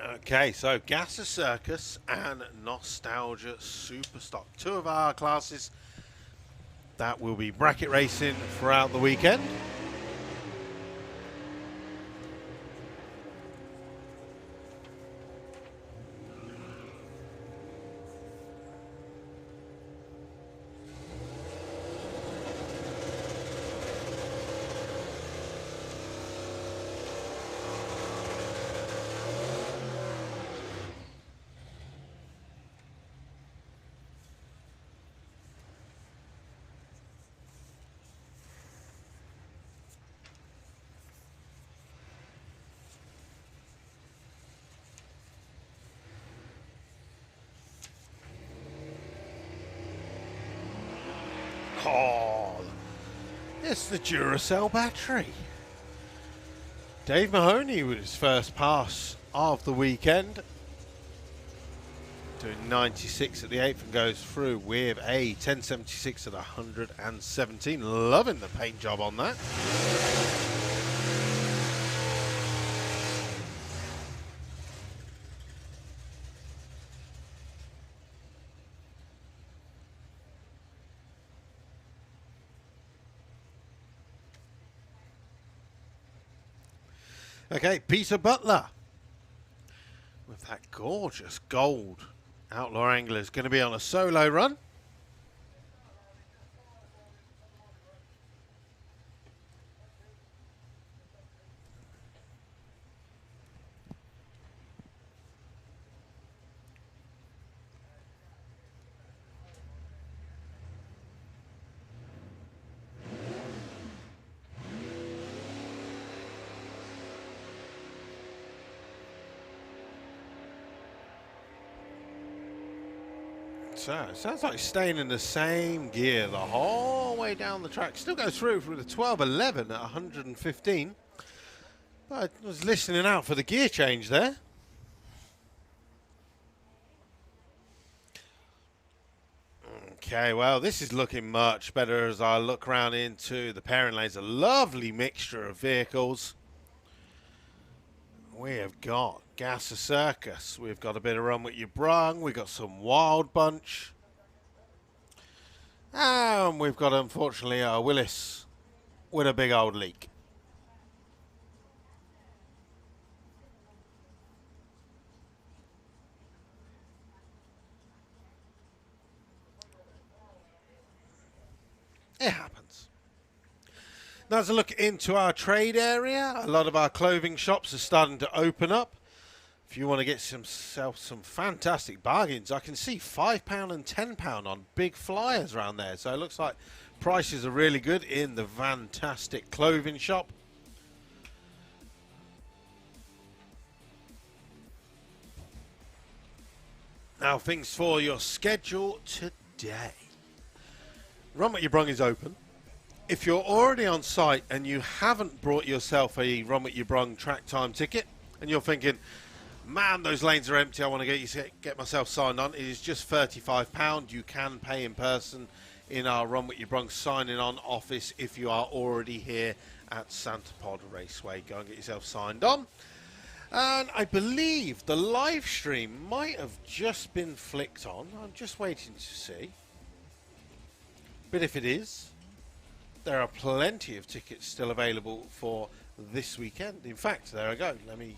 Okay, so Gasser Circus and Nostalgia Superstock. Two of our classes that will be bracket racing throughout the weekend. Oh, it's the Duracell battery. Dave Mahoney with his first pass of the weekend. Doing 96 at the 8th and goes through with a 1076 at 117. Loving the paint job on that. Okay, Peter Butler with that gorgeous gold Outlaw Angler is going to be on a solo run. So, it sounds like staying in the same gear the whole way down the track. Still goes through with a 12.11 at 115. But I was listening out for the gear change there. Okay, well, this is looking much better as I look around into the pairing lanes. A lovely mixture of vehicles. We have got Gasser Circus. We've got a bit of Run With Your Brung. We've got some Wild Bunch. And we've got, unfortunately, Willis with a big old leak. It happens. Now, as a look into our trade area, a lot of our clothing shops are starting to open up. If you want to get yourself some fantastic bargains, I can see £5 and £10 on big flyers around there. So it looks like prices are really good in the fantastic clothing shop. Now, things for your schedule today. Run What You Brung is open. If you're already on site and you haven't brought yourself a Run What You Brung track time ticket, and you're thinking, man, those lanes are empty, I want to get myself signed on, it is just £35. You can pay in person in our Run What You Brung signing on office if you are already here at Santa Pod Raceway. Go and get yourself signed on. And I believe the live stream might have just been flicked on. I'm just waiting to see. But if it is, there are plenty of tickets still available for this weekend. In fact, there I go. Let me...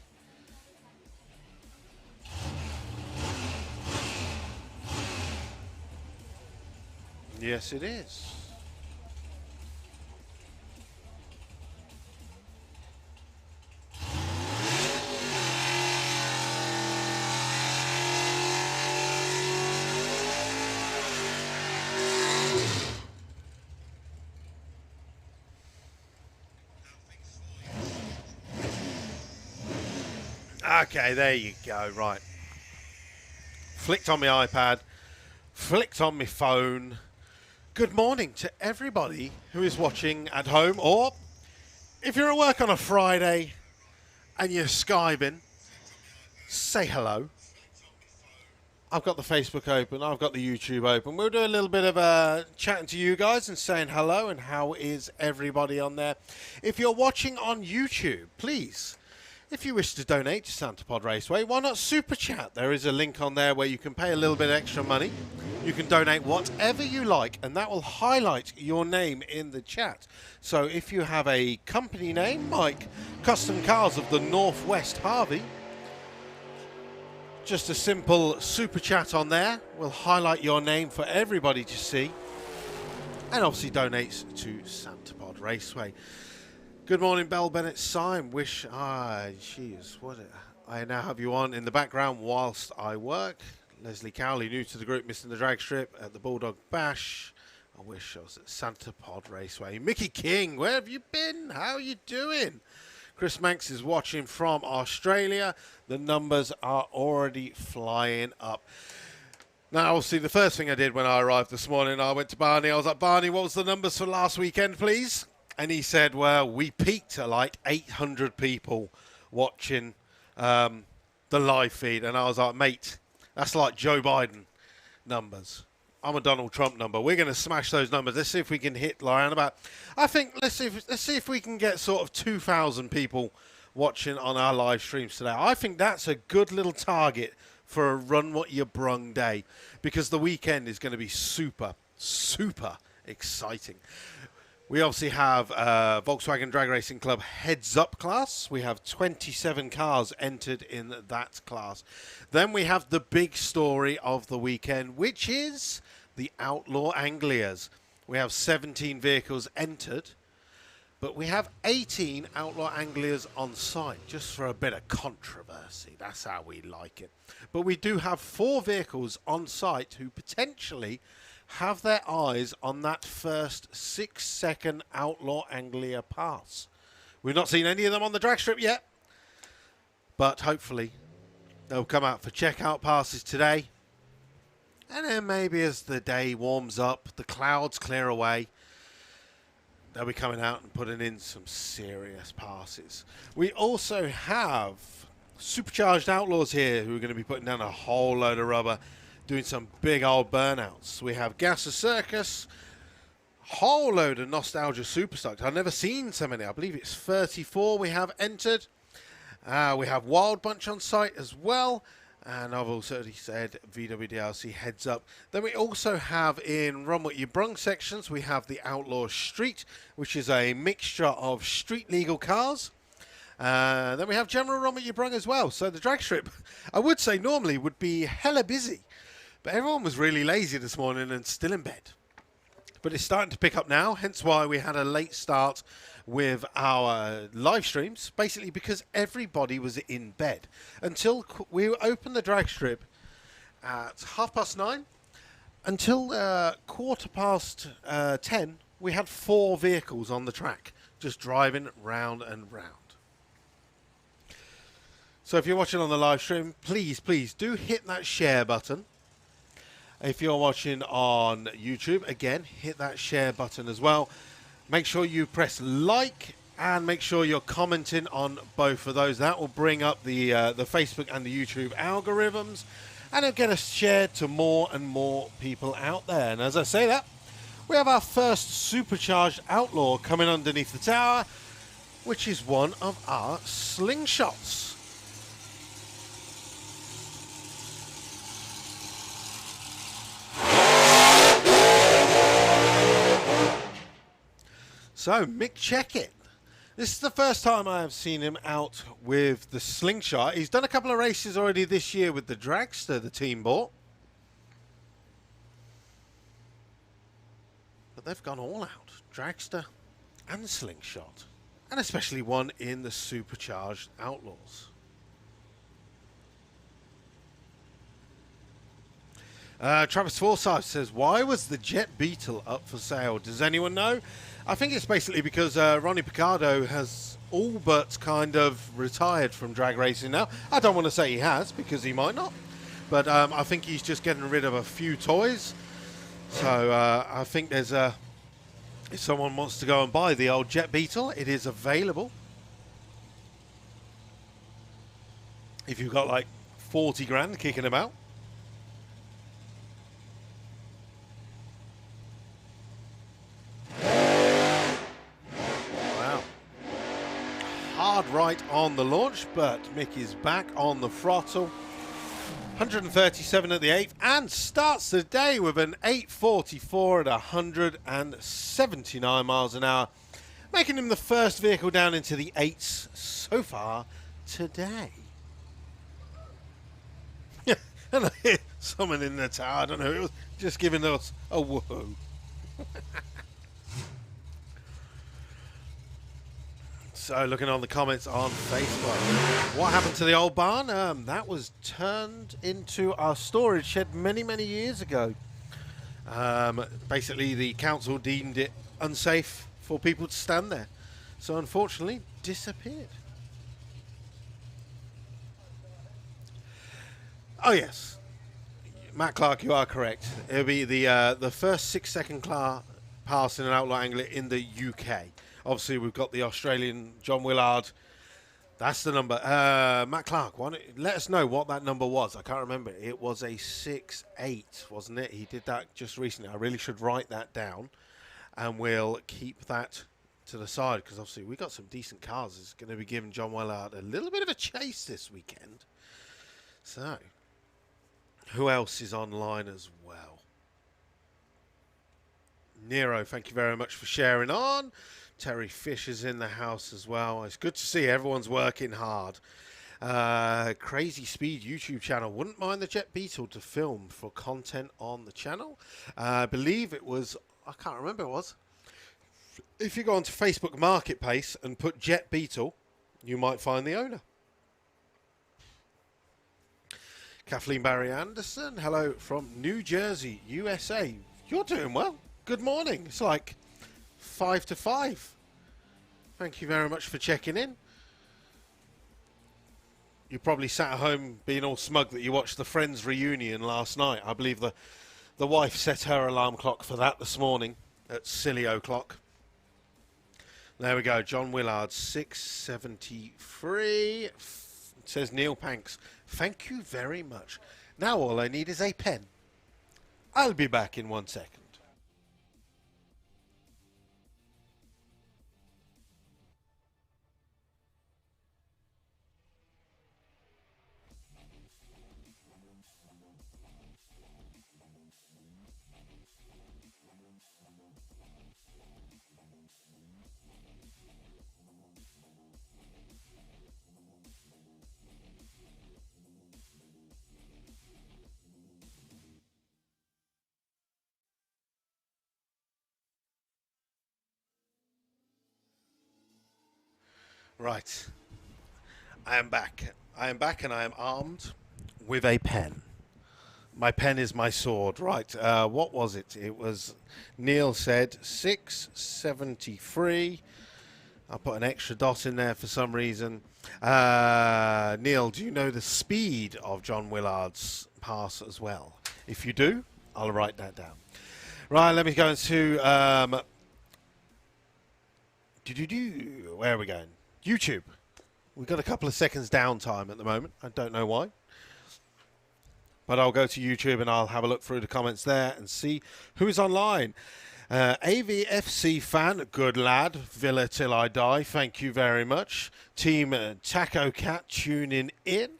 Yes, it is. Okay, there you go. Right. Flicked on my iPad. Flicked on my phone. Good morning to everybody who is watching at home, or if you're at work on a Friday and you're skiving, say hello. I've got the Facebook open, I've got the YouTube open. We'll do a little bit of chatting to you guys and saying hello and how is everybody on there. If you're watching on YouTube, please If you wish to donate to Santa Pod Raceway, why not Super Chat? There is a link on there where you can pay a little bit extra money. You can donate whatever you like, and that will highlight your name in the chat. So if you have a company name, like Custom Cars of the Northwest Harvey, just a simple Super Chat on there will highlight your name for everybody to see, and obviously donates to Santa Pod Raceway. Good morning, Belle Bennett. Syme, I now have you on in the background whilst I work. Leslie Cowley, new to the group, missing the drag strip at the Bulldog Bash. I wish I was at Santa Pod Raceway. Mickey King, where have you been? How are you doing? Chris Manx is watching from Australia. The numbers are already flying up. Now, obviously, the first thing I did when I arrived this morning, I went to Barney. I was like, Barney, what was the numbers for last weekend, please? And he said, well, we peaked at like 800 people watching the live feed. And I was like, mate, that's like Joe Biden numbers. I'm a Donald Trump number. We're going to smash those numbers. Let's see if we can hit around about. I think let's see if we can get sort of 2,000 people watching on our live streams today. I think that's a good little target for a Run What You Brung day, because the weekend is going to be super, super exciting. We obviously have Volkswagen Drag Racing Club Heads Up class. We have 27 cars entered in that class. Then we have the big story of the weekend, which is the Outlaw Anglias. We have 17 vehicles entered, but we have 18 Outlaw Anglias on site, just for a bit of controversy. That's how we like it. But we do have 4 vehicles on site who potentially have their eyes on that first 6-second Outlaw Anglia pass. We've not seen any of them on the drag strip yet, but hopefully they'll come out for checkout passes today. And then maybe as the day warms up, the clouds clear away, they'll be coming out and putting in some serious passes. We also have supercharged outlaws here who are going to be putting down a whole load of rubber, doing some big old burnouts. We have Gasser Circus, whole load of Nostalgia Superstocks. I've never seen so many. I believe it's 34 we have entered. We have Wild Bunch on site as well. And I've also already said VW DLC Heads Up. Then we also have in Run What You Brung sections, we have the Outlaw Street, which is a mixture of street legal cars. Then we have General Run What You Brung as well. So the drag strip, I would say normally would be hella busy. But everyone was really lazy this morning and still in bed. But it's starting to pick up now, hence why we had a late start with our live streams, basically because everybody was in bed. Until we opened the drag strip at 9:30, until 10:15, we had 4 vehicles on the track, just driving round and round. So if you're watching on the live stream, please do hit that share button. If you're watching on YouTube, again, hit that share button as well. Make sure you press like and make sure you're commenting on both of those. That will bring up the Facebook and the YouTube algorithms, and it'll get us shared to more and more people out there. And as I say that, we have our first supercharged outlaw coming underneath the tower, which is one of our slingshots. So, Mick Checkett. This is the first time I have seen him out with the slingshot. He's done a couple of races already this year with the dragster the team bought. But they've gone all out. Dragster and slingshot. And especially one in the supercharged Outlaws. Travis Forsyth says, why was the Jet Beetle up for sale? Does anyone know? I think it's basically because Ronnie Picardo has all but kind of retired from drag racing now. I don't want to say he has, because he might not. But I think he's just getting rid of a few toys. So I think there's if someone wants to go and buy the old Jet Beetle, it is available. If you've got like 40 grand kicking about. hard right on the launch, but Mick is back on the throttle. 137 at the 8th and starts the day with an 844 at 179 miles an hour, making him the first vehicle down into the 8s so far today. And I hear someone in the tower, I don't know, it was just giving us a woohoo. So looking on the comments on Facebook, what happened to the old barn? That was turned into our storage shed many, many years ago. Basically, the council deemed it unsafe for people to stand there. So unfortunately, disappeared. Oh yes, Matt Clark, you are correct. It'll be the first 6-second car pass in an outlaw angler in the UK. Obviously, we've got the Australian John Willard. That's the number. Matt Clark, let us know what that number was. I can't remember. It was a 6.8, wasn't it? He did that just recently. I really should write that down, and we'll keep that to the side because obviously we got some decent cars. It's going to be giving John Willard a little bit of a chase this weekend. So, who else is online as well? Nero, thank you very much for sharing on. Terry Fish is in the house as well. It's good to see everyone's working hard. Crazy Speed YouTube channel. Wouldn't mind the Jet Beetle to film for content on the channel. I believe it was, I can't remember what it was. If you go onto Facebook Marketplace and put Jet Beetle, you might find the owner. Kathleen Barry Anderson, hello from New Jersey, USA. You're doing well. Good morning. It's like 5 to 5. Thank you very much for checking in. You probably sat at home being all smug that you watched the Friends reunion last night. I believe the wife set her alarm clock for that this morning at silly o'clock. There we go. John Willard, 673. Says Neil Panks. Thank you very much. Now all I need is a pen. I'll be back in 1 second. Right. I am back. I am back and I am armed with a pen. My pen is my sword. Right. What was it? It was, Neil said 673. I'll put an extra dot in there for some reason. Neil, do you know the speed of John Willard's pass as well? If you do, I'll write that down. Right, let me go into... where are we going? YouTube. We've got a couple of seconds downtime at the moment. I don't know why. But I'll go to YouTube and I'll have a look through the comments there and see who is online. AVFC fan, good lad. Villa till I die. Thank you very much. Team Taco Cat tuning in.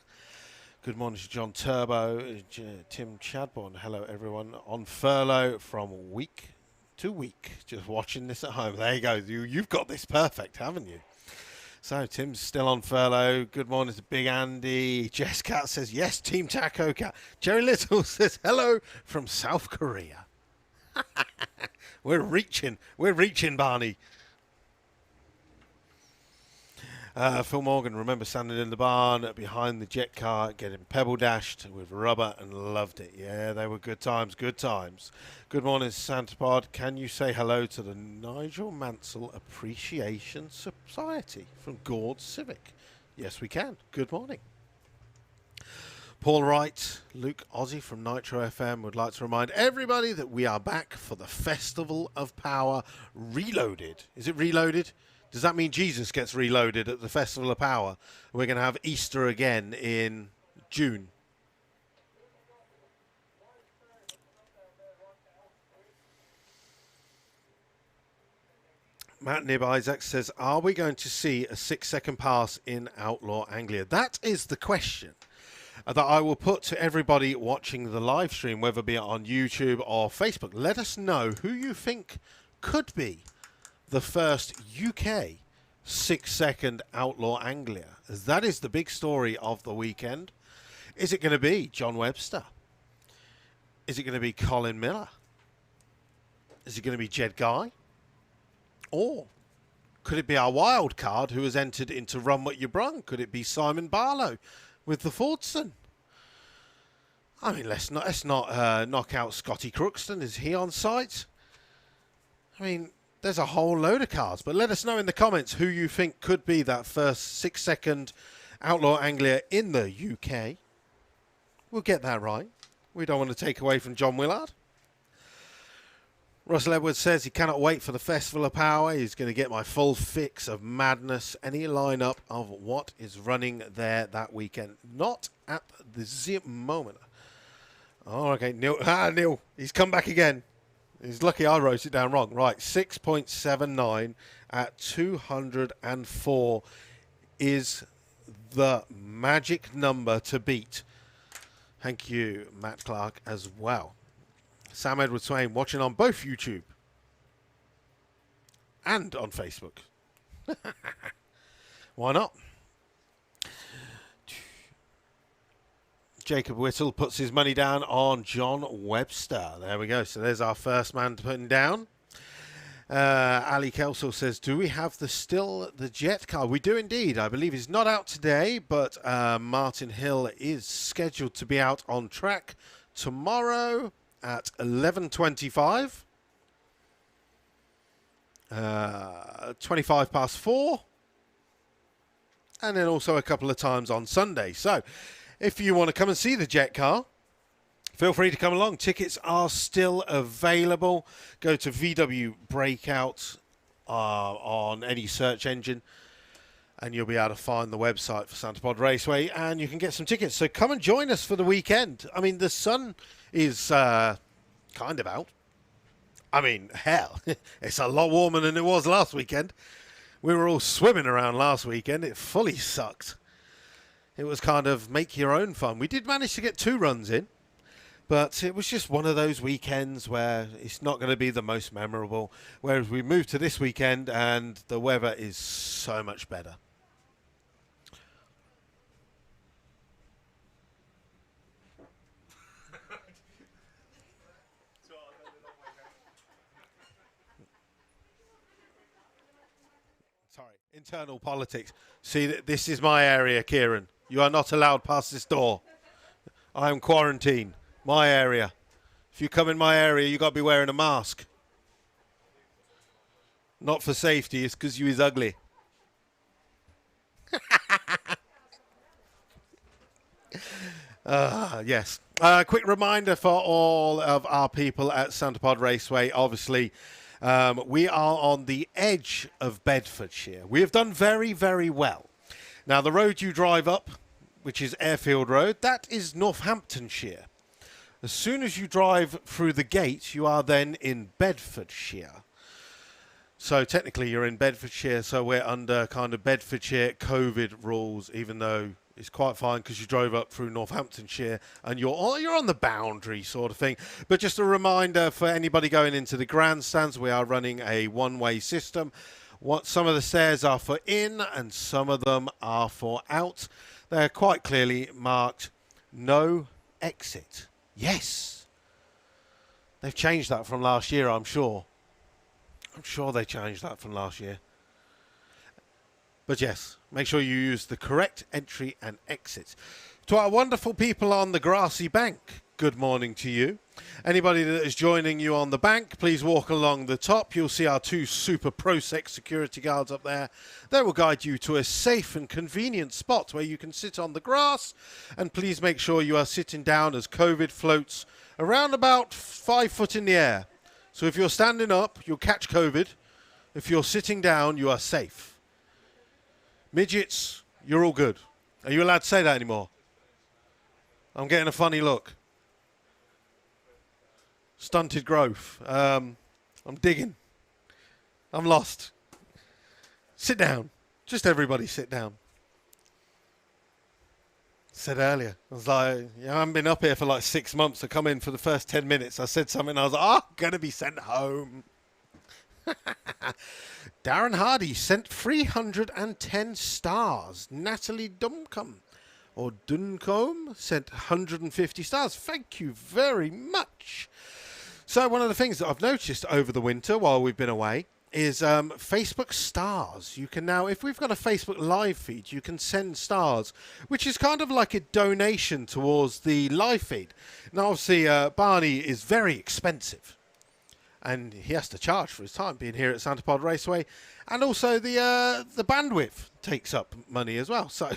Good morning to John Turbo, Tim Chadbourne. Hello everyone. On furlough from week to week. Just watching this at home. There you go. You've got this perfect, haven't you? So Tim's still on furlough. Good morning to Big Andy. Jess Cat says yes, Team Taco Cat. Jerry Little says hello from South Korea. We're reaching, Barney. Phil Morgan, remember standing in the barn behind the jet car, getting pebble dashed with rubber and loved it. Yeah, they were good times, good times. Good morning, Santa Pod. Can you say hello to the Nigel Mansell Appreciation Society from Gord Civic? Yes, we can. Good morning. Paul Wright, Luke Ozzy from Nitro FM would like to remind everybody that we are back for the Festival of Power Reloaded. Is it reloaded? Does that mean Jesus gets reloaded at the Festival of Power? We're going to have Easter again in June. Matt Nib Isaac says, are we going to see a 6-second pass in Outlaw Anglia? That is the question that I will put to everybody watching the live stream, whether it be on YouTube or Facebook. Let us know who you think could be the first UK 6-second Outlaw Anglia, as that is the big story of the weekend. Is it going to be John Webster? Is it going to be Colin Miller? Is it going to be Jed Guy? Or could it be our wild card who has entered into Run What You Brung? Could it be Simon Barlow with the Fordson? I mean, let's not knock out Scotty Crookston. Is he on site? I mean, there's a whole load of cars. But let us know in the comments who you think could be that first 6-second Outlaw Anglia in the UK. We'll get that right. We don't want to take away from John Willard. Russell Edwards says he cannot wait for the Festival of Power. He's going to get my full fix of madness. Any lineup of what is running there that weekend? Not at the moment. Oh, okay. Neil. He's come back again. He's lucky I wrote it down wrong. Right, 6.79 at 204 is the magic number to beat. Thank you, Matt Clark, as well. Sam Edward Swain watching on both YouTube and on Facebook. Why not? Jacob Whittle puts his money down on John Webster. There we go. So there's our first man to put him down. Ali Kelso says, do we have the jet car? We do indeed. I believe he's not out today, but Martin Hill is scheduled to be out on track tomorrow at 11:25, 25 past 4, and then also a couple of times on Sunday. So if you want to come and see the jet car, feel free to come along. Tickets are still available. Go to VW Breakout on any search engine, and you'll be able to find the website for Santa Pod Raceway, and you can get some tickets. So come and join us for the weekend. I mean, the sun is kind of out. I mean, hell, it's a lot warmer than it was last weekend. We were all swimming around last weekend. It fully sucked. It was kind of make your own fun. We did manage to get 2 runs in, but it was just one of those weekends where it's not going to be the most memorable. Whereas we moved to this weekend and the weather is so much better. Sorry, internal politics. See, this is my area, Kieran. You are not allowed past this door. I am quarantined. My area. If you come in my area, you got to be wearing a mask. Not for safety, it's because you is ugly. Yes. Quick reminder for all of our people at Santa Pod Raceway. Obviously, we are on the edge of Bedfordshire. We have done very, very well. Now, the road you drive up, which is Airfield Road, that is Northamptonshire. As soon as you drive through the gate, you are then in Bedfordshire. So technically you're in Bedfordshire, so we're under kind of Bedfordshire COVID rules, even though it's quite fine because you drove up through Northamptonshire and you're on the boundary sort of thing. But just a reminder for anybody going into the grandstands, we are running a one-way system. What some of the stairs are for in and some of them are for out. They're quite clearly marked no exit. Yes. They've changed that from last year, I'm sure. I'm sure they changed that from last year. But yes, make sure you use the correct entry and exit. To our wonderful people on the grassy bank, good morning to you. Anybody that is joining you on the bank, please walk along the top. You'll see our 2 super ProSec security guards up there. They will guide you to a safe and convenient spot where you can sit on the grass. And please make sure you are sitting down as COVID floats around about 5 foot in the air. So if you're standing up, you'll catch COVID. If you're sitting down, you are safe. Midgets, you're all good. Are you allowed to say that anymore? I'm getting a funny look. Stunted growth. I'm digging. I'm lost. Sit down. Just everybody sit down. Said earlier, I was like, I haven't been up here for like 6 months. I come in for the first 10 minutes. I said something. I was like, I'm going to be sent home. Darren Hardy sent 310 stars. Natalie Duncombe sent 150 stars. Thank you very much. So one of the things that I've noticed over the winter while we've been away is Facebook stars. You can now, if we've got a Facebook live feed, you can send stars, which is kind of like a donation towards the live feed. Now, obviously, Barney is very expensive, and he has to charge for his time being here at Santa Pod Raceway, and also the bandwidth takes up money as well. So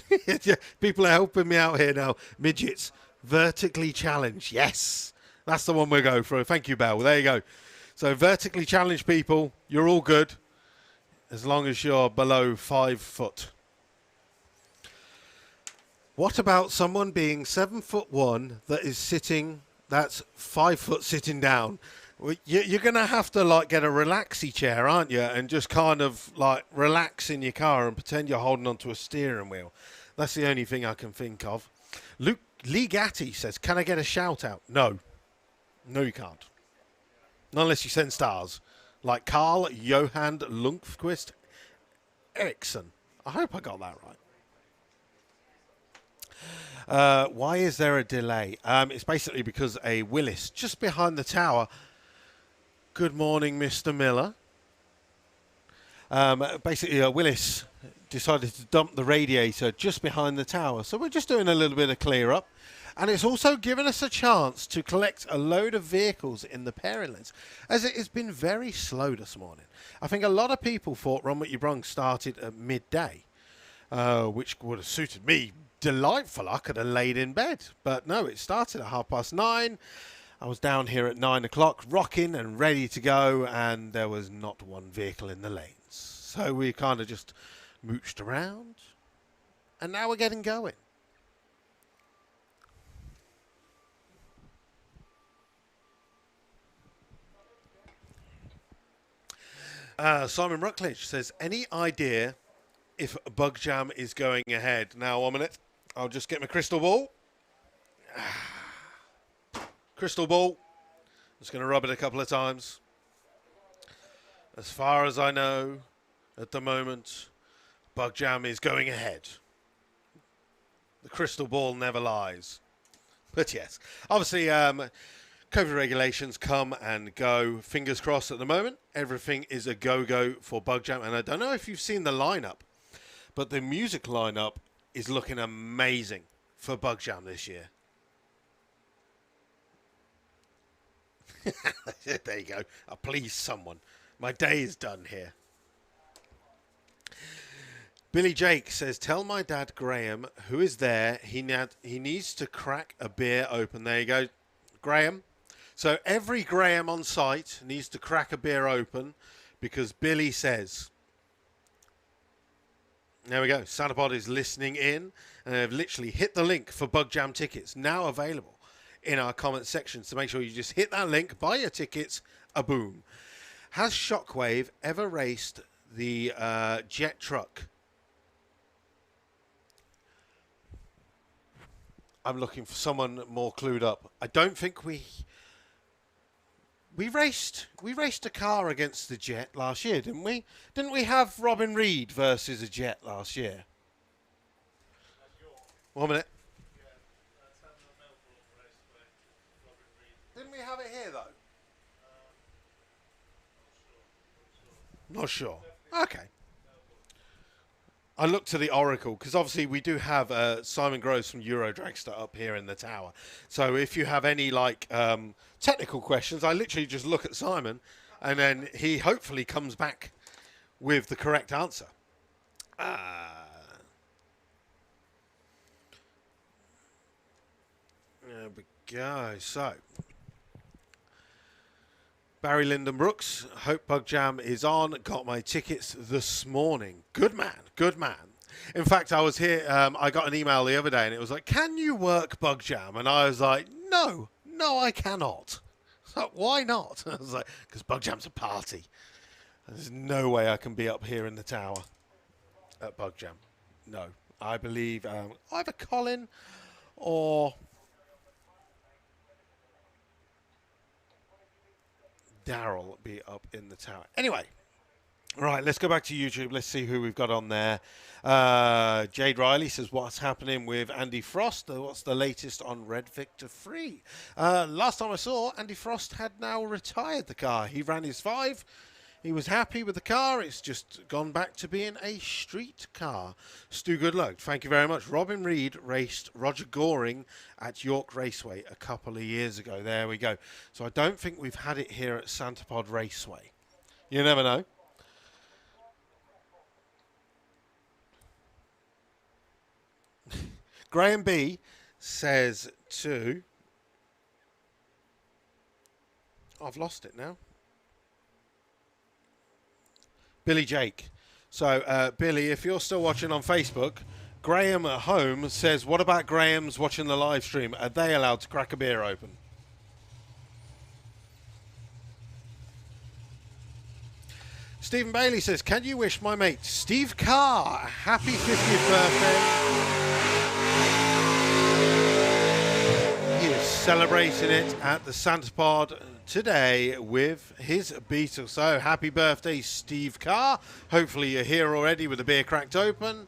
people are helping me out here now. Midgets, vertically challenged. Yes, that's the one we'll go for. Thank you, Belle. There you go. So vertically challenged people, you're all good as long as you're below 5 foot. What about someone being 7'1" that is sitting, that's 5 foot sitting down? Well, you're going to have to like get a relaxy chair, aren't you? And just kind of like relax in your car and pretend you're holding onto a steering wheel. That's the only thing I can think of. Lee Gatti says, can I get a shout out? No. No, you can't. Not unless you send stars. Like Carl Johan Lundqvist Eriksson. I hope I got that right. Why is there a delay? It's basically because a Willis just behind the tower. Good morning, Mr. Miller. Basically, a Willis decided to dump the radiator just behind the tower. So we're just doing a little bit of clear up. And it's also given us a chance to collect a load of vehicles in the pairing lanes, as it has been very slow this morning. I think a lot of people thought Run What You Brung started at midday, which would have suited me delightful. I could have laid in bed. But no, it started at 9:30. I was down here at 9 o'clock, rocking and ready to go, and there was not one vehicle in the lanes. So we kind of just mooched around, and now we're getting going. Simon Ruckledge says, any idea if Bug Jam is going ahead? Now, 1 minute. I'll just get my crystal ball. Crystal ball. Just going to rub it a couple of times. As far as I know, at the moment, Bug Jam is going ahead. The crystal ball never lies. But yes, obviously, COVID regulations come and go. Fingers crossed at the moment. Everything is a go-go for Bug Jam. And I don't know if you've seen the lineup, but the music lineup is looking amazing for Bug Jam this year. There you go. Oh, please, someone. My day is done here. Billy Jake says, tell my dad Graham, who is there, he needs to crack a beer open. There you go, Graham. So every Graham on site needs to crack a beer open because Billy says. There we go. Santapod is listening in, and they've literally hit the link for Bug Jam tickets, now available in our comment section. So make sure you just hit that link, buy your tickets, a boom. Has Shockwave ever raced the jet truck? I'm looking for someone more clued up. I don't think we raced a car against the jet last year, didn't we? Didn't we have Robin Reed versus a jet last year? 1 minute. Didn't we have it here though? Not sure. Okay. I looked to the Oracle because obviously we do have Simon Groves from Euro Dragster up here in the tower. So if you have any like technical questions, I literally just look at Simon, and then he hopefully comes back with the correct answer. There we go. So Barry Lyndon Brooks, hope Bug Jam is on. Got my tickets this morning. Good man, good man. In fact, I was here, I got an email the other day and it was like, can you work Bug Jam? And I was like, no, I cannot. So, why not? I was like, because Bug Jam's a party. There's no way I can be up here in the tower. at Bug Jam. No. I believe either Colin or Daryl be up in the tower. Anyway, right, let's go back to YouTube. Let's see who we've got on there. Jade Riley says, what's happening with Andy Frost? What's the latest on Red Victor 3? Last time I saw, Andy Frost had now retired the car. He ran his 5. He was happy with the car. It's just gone back to being a street car. Stu Goodluck, thank you very much. Robin Reed raced Roger Goring at York Raceway a couple of years ago. There we go. So I don't think we've had it here at Santa Pod Raceway. You never know. Graham B says to... I've lost it now. Billy Jake. So, Billy, if you're still watching on Facebook, Graham at home says, what about Graham's watching the live stream? Are they allowed to crack a beer open? Stephen Bailey says, can you wish my mate Steve Carr a happy 50th birthday? He is celebrating it at the Santa Pod today with his Beetle. So happy birthday, Steve Carr. Hopefully you're here already with the beer cracked open.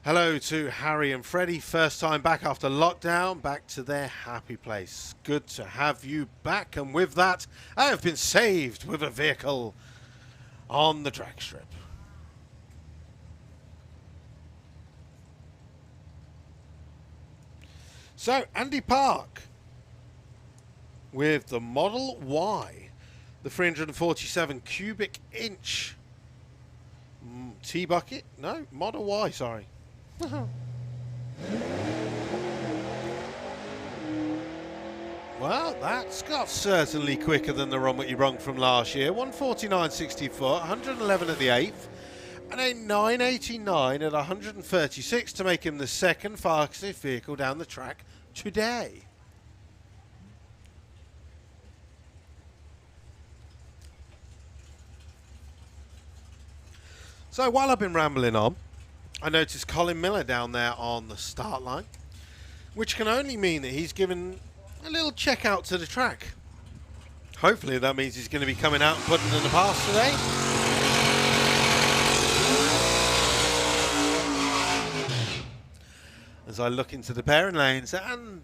Hello to Harry and Freddie. First time back after lockdown, back to their happy place. Good to have you back. And with that, I have been saved with a vehicle on the track strip. So Andy Park with the Model Y, the 347 cubic inch T-bucket. No, Model Y, sorry. Well, that's got certainly quicker than the run that you brung from last year. 149.64, 111 at the 8th, and a 989 at 136 to make him the second fastest vehicle down the track today. So while I've been rambling on, I noticed Colin Miller down there on the start line, which can only mean that he's given a little check out to the track. Hopefully that means he's going to be coming out and putting in the pass today. As I look into the pairing lanes, and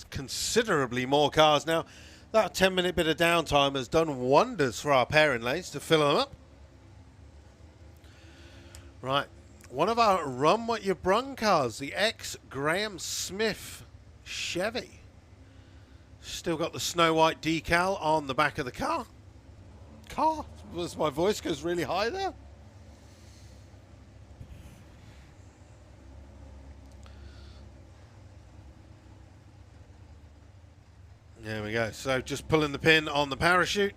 considerably more cars now. That 10-minute bit of downtime has done wonders for our pairing lanes to fill them up. Right, one of our Run What You Brung cars, the ex-Graham Smith Chevy. Still got the Snow White decal on the back of the car. Was my voice goes really high there? There we go. So just pulling the pin on the parachute.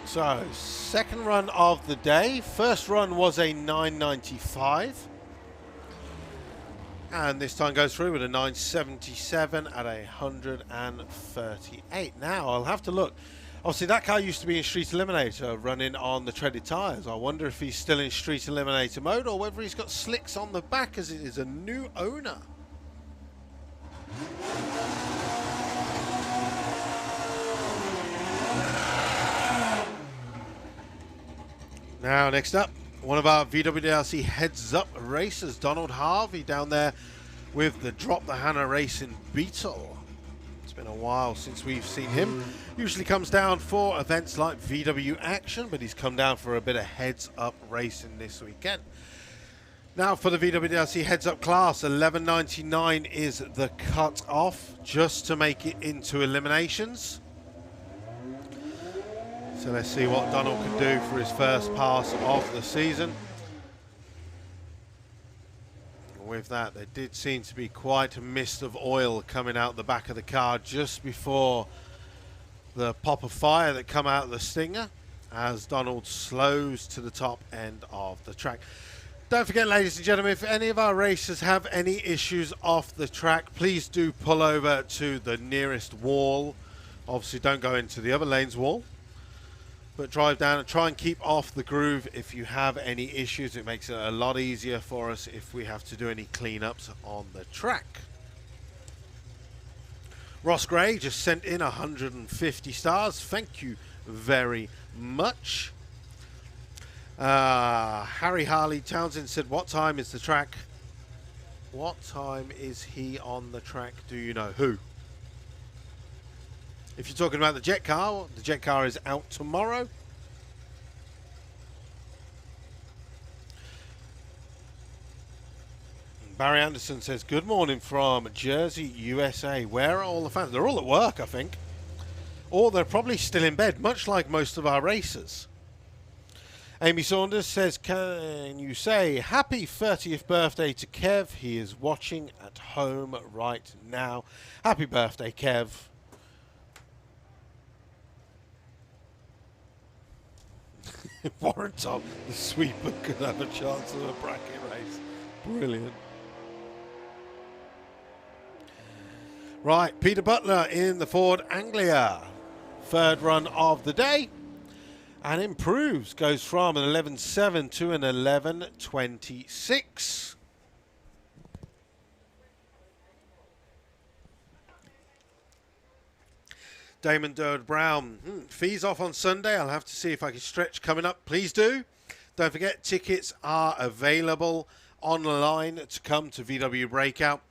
So, second run of the day. First run was a 995. And this time goes through with a 977 at 138. Now, I'll have to look. Obviously, that car used to be in Street Eliminator, running on the treaded tyres. I wonder if he's still in Street Eliminator mode or whether he's got slicks on the back as it is a new owner. Now, next up, one of our VWDRC heads-up racers, Donald Harvey, down there with the Drop the Hannah Racing Beetle. It's been a while since we've seen him. Usually comes down for events like VW Action, but he's come down for a bit of heads-up racing this weekend. Now, for the VWDRC heads-up class, 11.99 is the cut-off just to make it into eliminations. So let's see what Donald can do for his first pass of the season. With that, there did seem to be quite a mist of oil coming out the back of the car just before the pop of fire that come out of the Stinger as Donald slows to the top end of the track. Don't forget, ladies and gentlemen, if any of our racers have any issues off the track, please do pull over to the nearest wall. Obviously, don't go into the other lane's wall, but drive down and try and keep off the groove if you have any issues. It makes it a lot easier for us if we have to do any cleanups on the track. Ross Gray just sent in 150 stars. Thank you very much. Harry Harley Townsend said, what time is the track? What time is he on the track? Do you know? Who? If you're talking about the jet car is out tomorrow. Barry Anderson says, good morning from Jersey, USA. Where are all the fans? They're all at work, I think. Or they're probably still in bed, much like most of our racers. Amy Saunders says, can you say happy 30th birthday to Kev? He is watching at home right now. Happy birthday, Kev. Warren Tom, the sweeper, could have a chance of a bracket race. Brilliant. Right, Peter Butler in the Ford Anglia. Third run of the day. And improves, goes from an 11.7 to an 11.26. Damon Durd Brown, fees off on Sunday. I'll have to see if I can stretch coming up. Please do. Don't forget, tickets are available online to come to VW Breakout.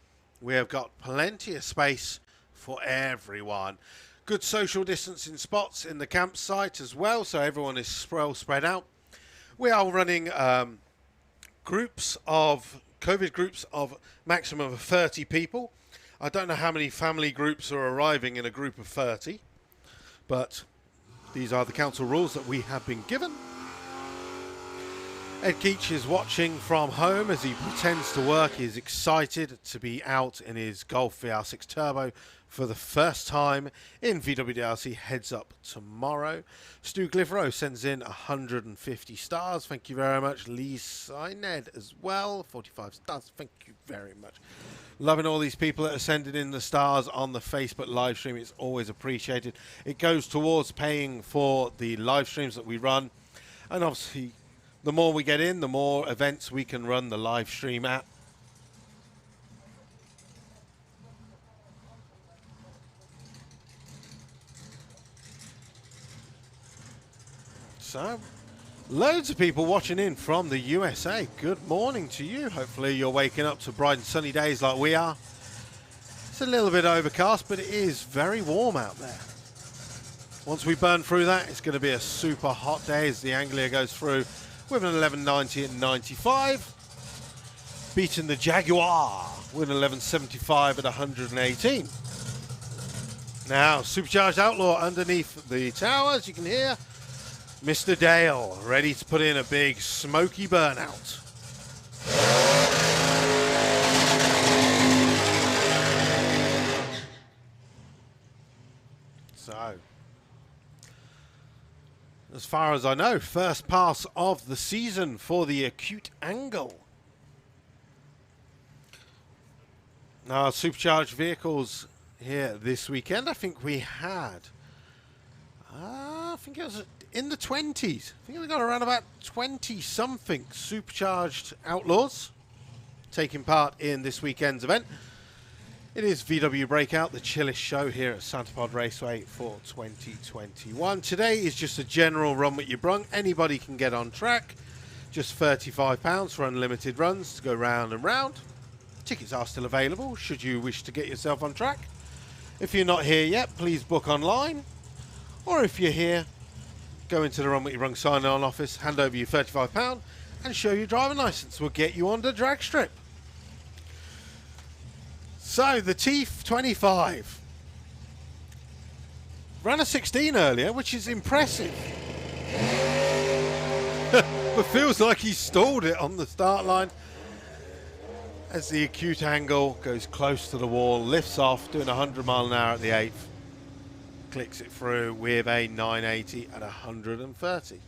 We have got plenty of space for everyone. Good social distancing spots in the campsite as well, so everyone is well spread out. We are running COVID groups of maximum of 30 people. I don't know how many family groups are arriving in a group of 30, but these are the council rules that we have been given. Ed Keach is watching from home as he pretends to work. He is excited to be out in his Golf VR6 Turbo for the first time in VWDRC Heads Up tomorrow. Stu Glivero sends in 150 stars. Thank you very much. Lee Syned as well, 45 stars. Thank you very much. Loving all these people that are sending in the stars on the Facebook live stream. It's always appreciated. It goes towards paying for the live streams that we run. And obviously, the more we get in, the more events we can run the live stream at. So, loads of people watching in from the USA. Good morning to you. Hopefully you're waking up to bright and sunny days like we are. It's a little bit overcast, but it is very warm out there. Once we burn through that, it's going to be a super hot day as the Anglia goes through with an 11.90 at 95. Beating the Jaguar with an 11.75 at 118. Now, Supercharged Outlaw underneath the tower, as you can hear. Mr. Dale, ready to put in a big smoky burnout. So, as far as I know, first pass of the season for the acute angle. Now, supercharged vehicles here this weekend, I think we had, I think it was in the 20s. I think we got around about 20-something supercharged outlaws taking part in this weekend's event. It is VW Breakout, the chillest show here at Santa Pod Raceway for 2021. Today is just a general run with your brung. Anybody can get on track. Just £35 for unlimited runs to go round and round. Tickets are still available should you wish to get yourself on track. If you're not here yet, please book online. Or if you're here, go into the Run With Your Brung sign-on office, hand over your £35 and show your driving licence. We'll get you on the drag strip. So, the T25 ran a 16 earlier, which is impressive. But feels like he stalled it on the start line as the acute angle goes close to the wall, lifts off, doing 100 mile an hour at the 8th. Clicks it through with a 980 at 130.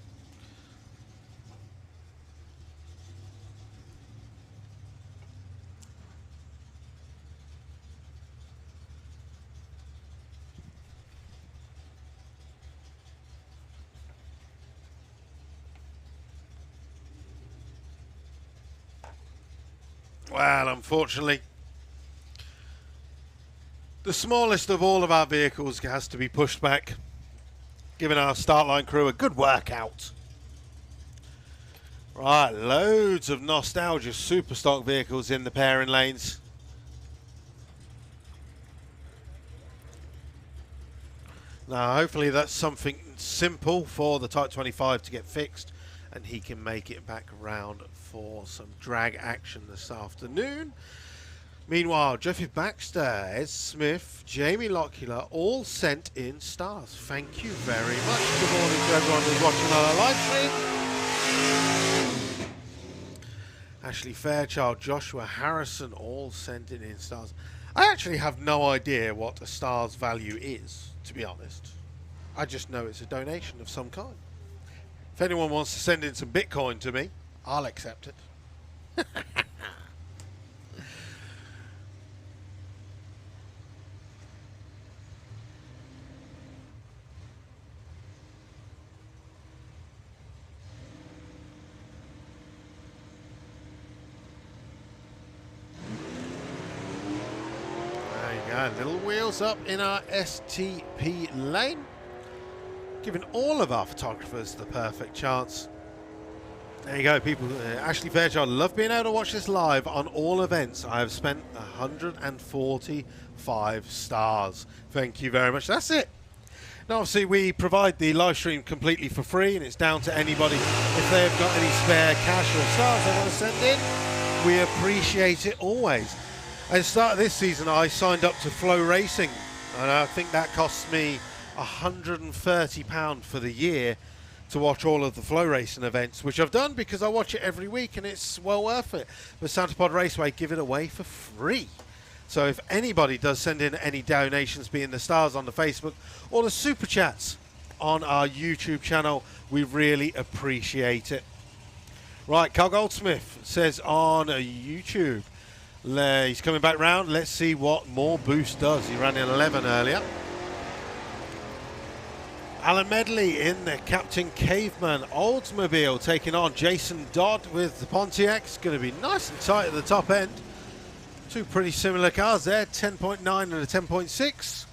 Well, unfortunately, the smallest of all of our vehicles has to be pushed back, giving our start line crew a good workout. Right, loads of nostalgia super stock vehicles in the pairing lanes. Now, hopefully that's something simple for the Type 25 to get fixed, and he can make it back around for some drag action this afternoon. Meanwhile, Jeffy Baxter, Ed Smith, Jamie Lockyer, all sent in stars. Thank you very much. Good morning to everyone who's watching on our live stream. Ashley Fairchild, Joshua Harrison, all sent in stars. I actually have no idea what a star's value is, to be honest. I just know it's a donation of some kind. If anyone wants to send in some Bitcoin to me, I'll accept it. Little wheels up in our STP lane, giving all of our photographers the perfect chance. There you go, people. Ashley Fairchild, love being able to watch this live on all events. I have spent 145 stars. Thank you very much. That's it. Now, obviously, we provide the live stream completely for free, and it's down to anybody if they've got any spare cash or stars they want to send in. We appreciate it always. At the start of this season, I signed up to Flow Racing, and I think that costs me £130 for the year to watch all of the Flow Racing events, which I've done because I watch it every week, and it's well worth it. But Santa Pod Raceway give it away for free. So if anybody does send in any donations, be in the stars on the Facebook or the super chats on our YouTube channel, we really appreciate it. Right, Carl Goldsmith says on YouTube, he's coming back round. Let's see what more boost does. He ran in 11 earlier. Alan Medley in the Captain Caveman Oldsmobile taking on Jason Dodd with the Pontiac. It's going to be nice and tight at the top end. Two pretty similar cars there, 10.9 and a 10.6.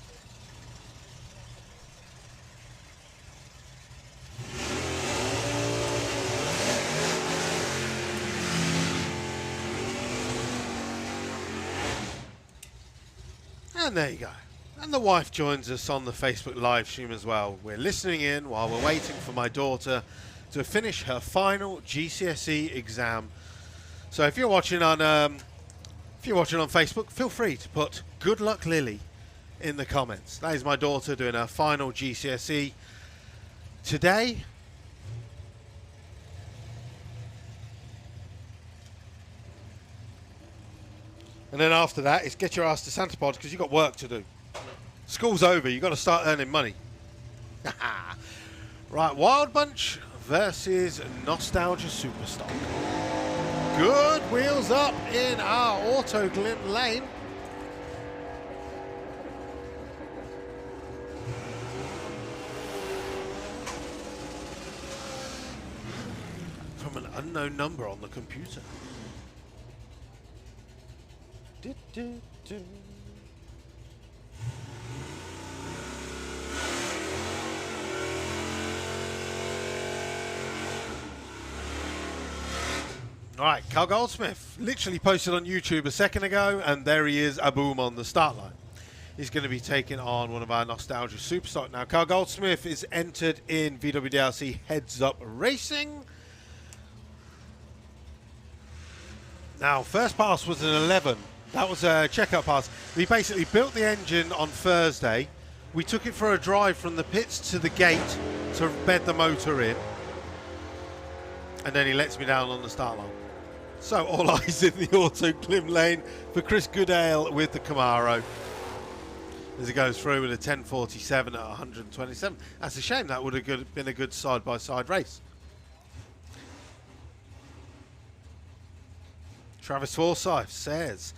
And there you go. And the wife joins us on the Facebook live stream as well. We're listening in while we're waiting for my daughter to finish her final GCSE exam. So if you're watching on Facebook, feel free to put "Good luck, Lily" in the comments. That is my daughter doing her final GCSE today. And then after that, it's get your ass to Santa Pod because you've got work to do. School's over. You've got to start earning money. Right, Wild Bunch versus Nostalgia Superstock. Good wheels up in our Auto Glim lane. From an unknown number on the computer. All right, Carl Goldsmith literally posted on YouTube a second ago, and there he is, a boom on the start line. He's going to be taking on one of our Nostalgia Superstock. Now, Carl Goldsmith is entered in VW DLC Heads Up Racing. Now, first pass was an 11. That was a checkout pass. We basically built the engine on Thursday. We took it for a drive from the pits to the gate to bed the motor in. And then he lets me down on the start line. So all eyes in the Auto Glim lane for Chris Goodale with the Camaro. As it goes through with a 1047 at 127. That's a shame. That would have been a good side-by-side race. Travis Forsyth says,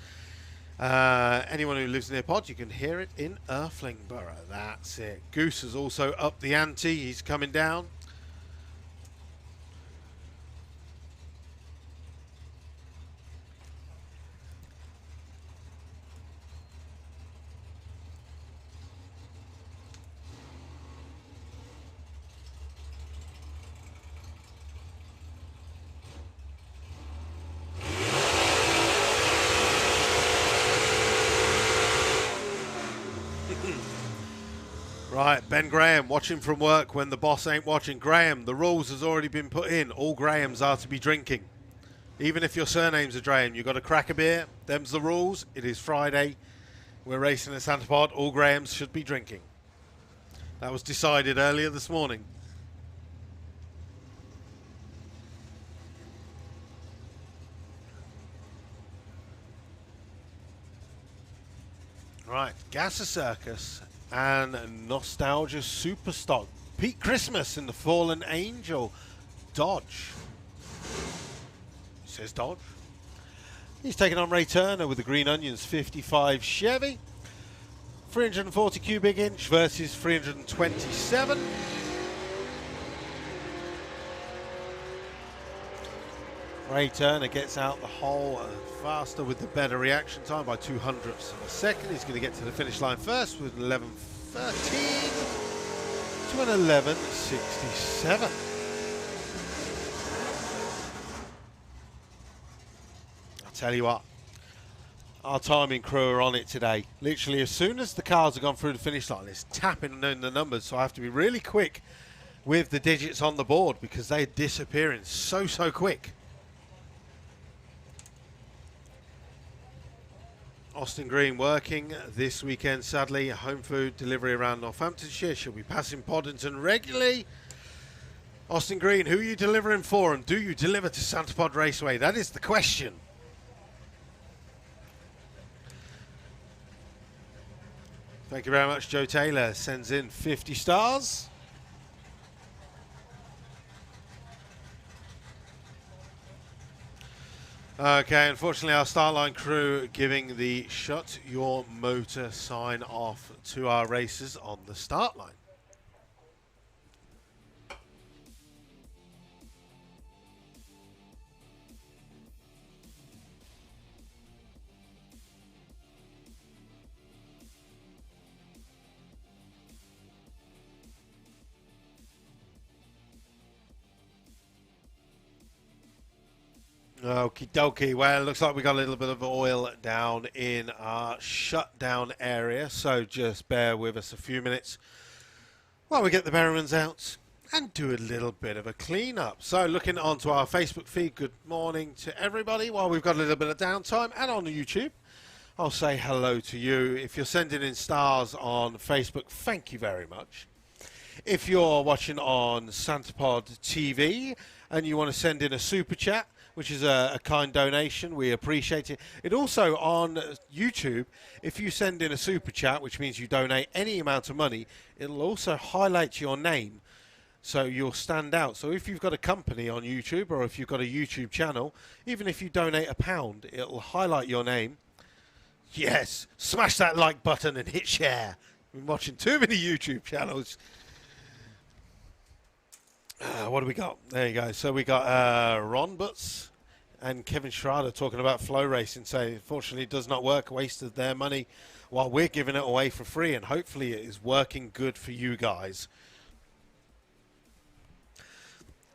anyone who lives near Pod, you can hear it in Irflingborough. That's it. Goose has also upped the ante. He's coming down. Ben Graham, watching from work when the boss ain't watching. Graham, the rules has already been put in. All Grahams are to be drinking. Even if your surname's a Graham, you've got to crack a beer. Them's the rules. It is Friday. We're racing at Santa Pod. All Grahams should be drinking. That was decided earlier this morning. Right, Gasser Circus and Nostalgia Superstock. Pete Christmas in the Fallen Angel. Dodge. He says Dodge. He's taking on Ray Turner with the Green Onions 55 Chevy. 340 cubic inch versus 327. Ray Turner gets out the hole faster with the better reaction time by 200ths of a second. He's going to get to the finish line first with 11.13 to an 11.67. I'll tell you what, our timing crew are on it today. Literally, as soon as the cars have gone through the finish line, it's tapping in the numbers, so I have to be really quick with the digits on the board because they're disappearing so quick. Austin Green working this weekend, sadly. Home food delivery around Northamptonshire. She'll be passing Poddington regularly. Austin Green, who are you delivering for, and do you deliver to Santa Pod Raceway? That is the question. Thank you very much. Joe Taylor sends in 50 stars. Okay, unfortunately our start line crew giving the shut your motor sign off to our racers on the start line. Okie dokie. Well, it looks like we got a little bit of oil down in our shutdown area, so just bear with us a few minutes while we get the Berrimans out and do a little bit of a clean up. So looking onto our Facebook feed, good morning to everybody while we've got a little bit of downtime, and on YouTube, I'll say hello to you. If you're sending in stars on Facebook, thank you very much. If you're watching on SantaPod TV and you want to send in a super chat, which is a kind donation, we appreciate it. It also, on YouTube, if you send in a super chat, which means you donate any amount of money, it'll also highlight your name, so you'll stand out. So if you've got a company on YouTube, or if you've got a YouTube channel, even if you donate £1, it'll highlight your name. Yes, smash that like button and hit share. I've been watching too many YouTube channels. What do we got? There you go. So we got Ron Butts and Kevin Schrader talking about flow racing, saying unfortunately it does not work, wasted their money while we're giving it away for free, and hopefully it is working good for you guys.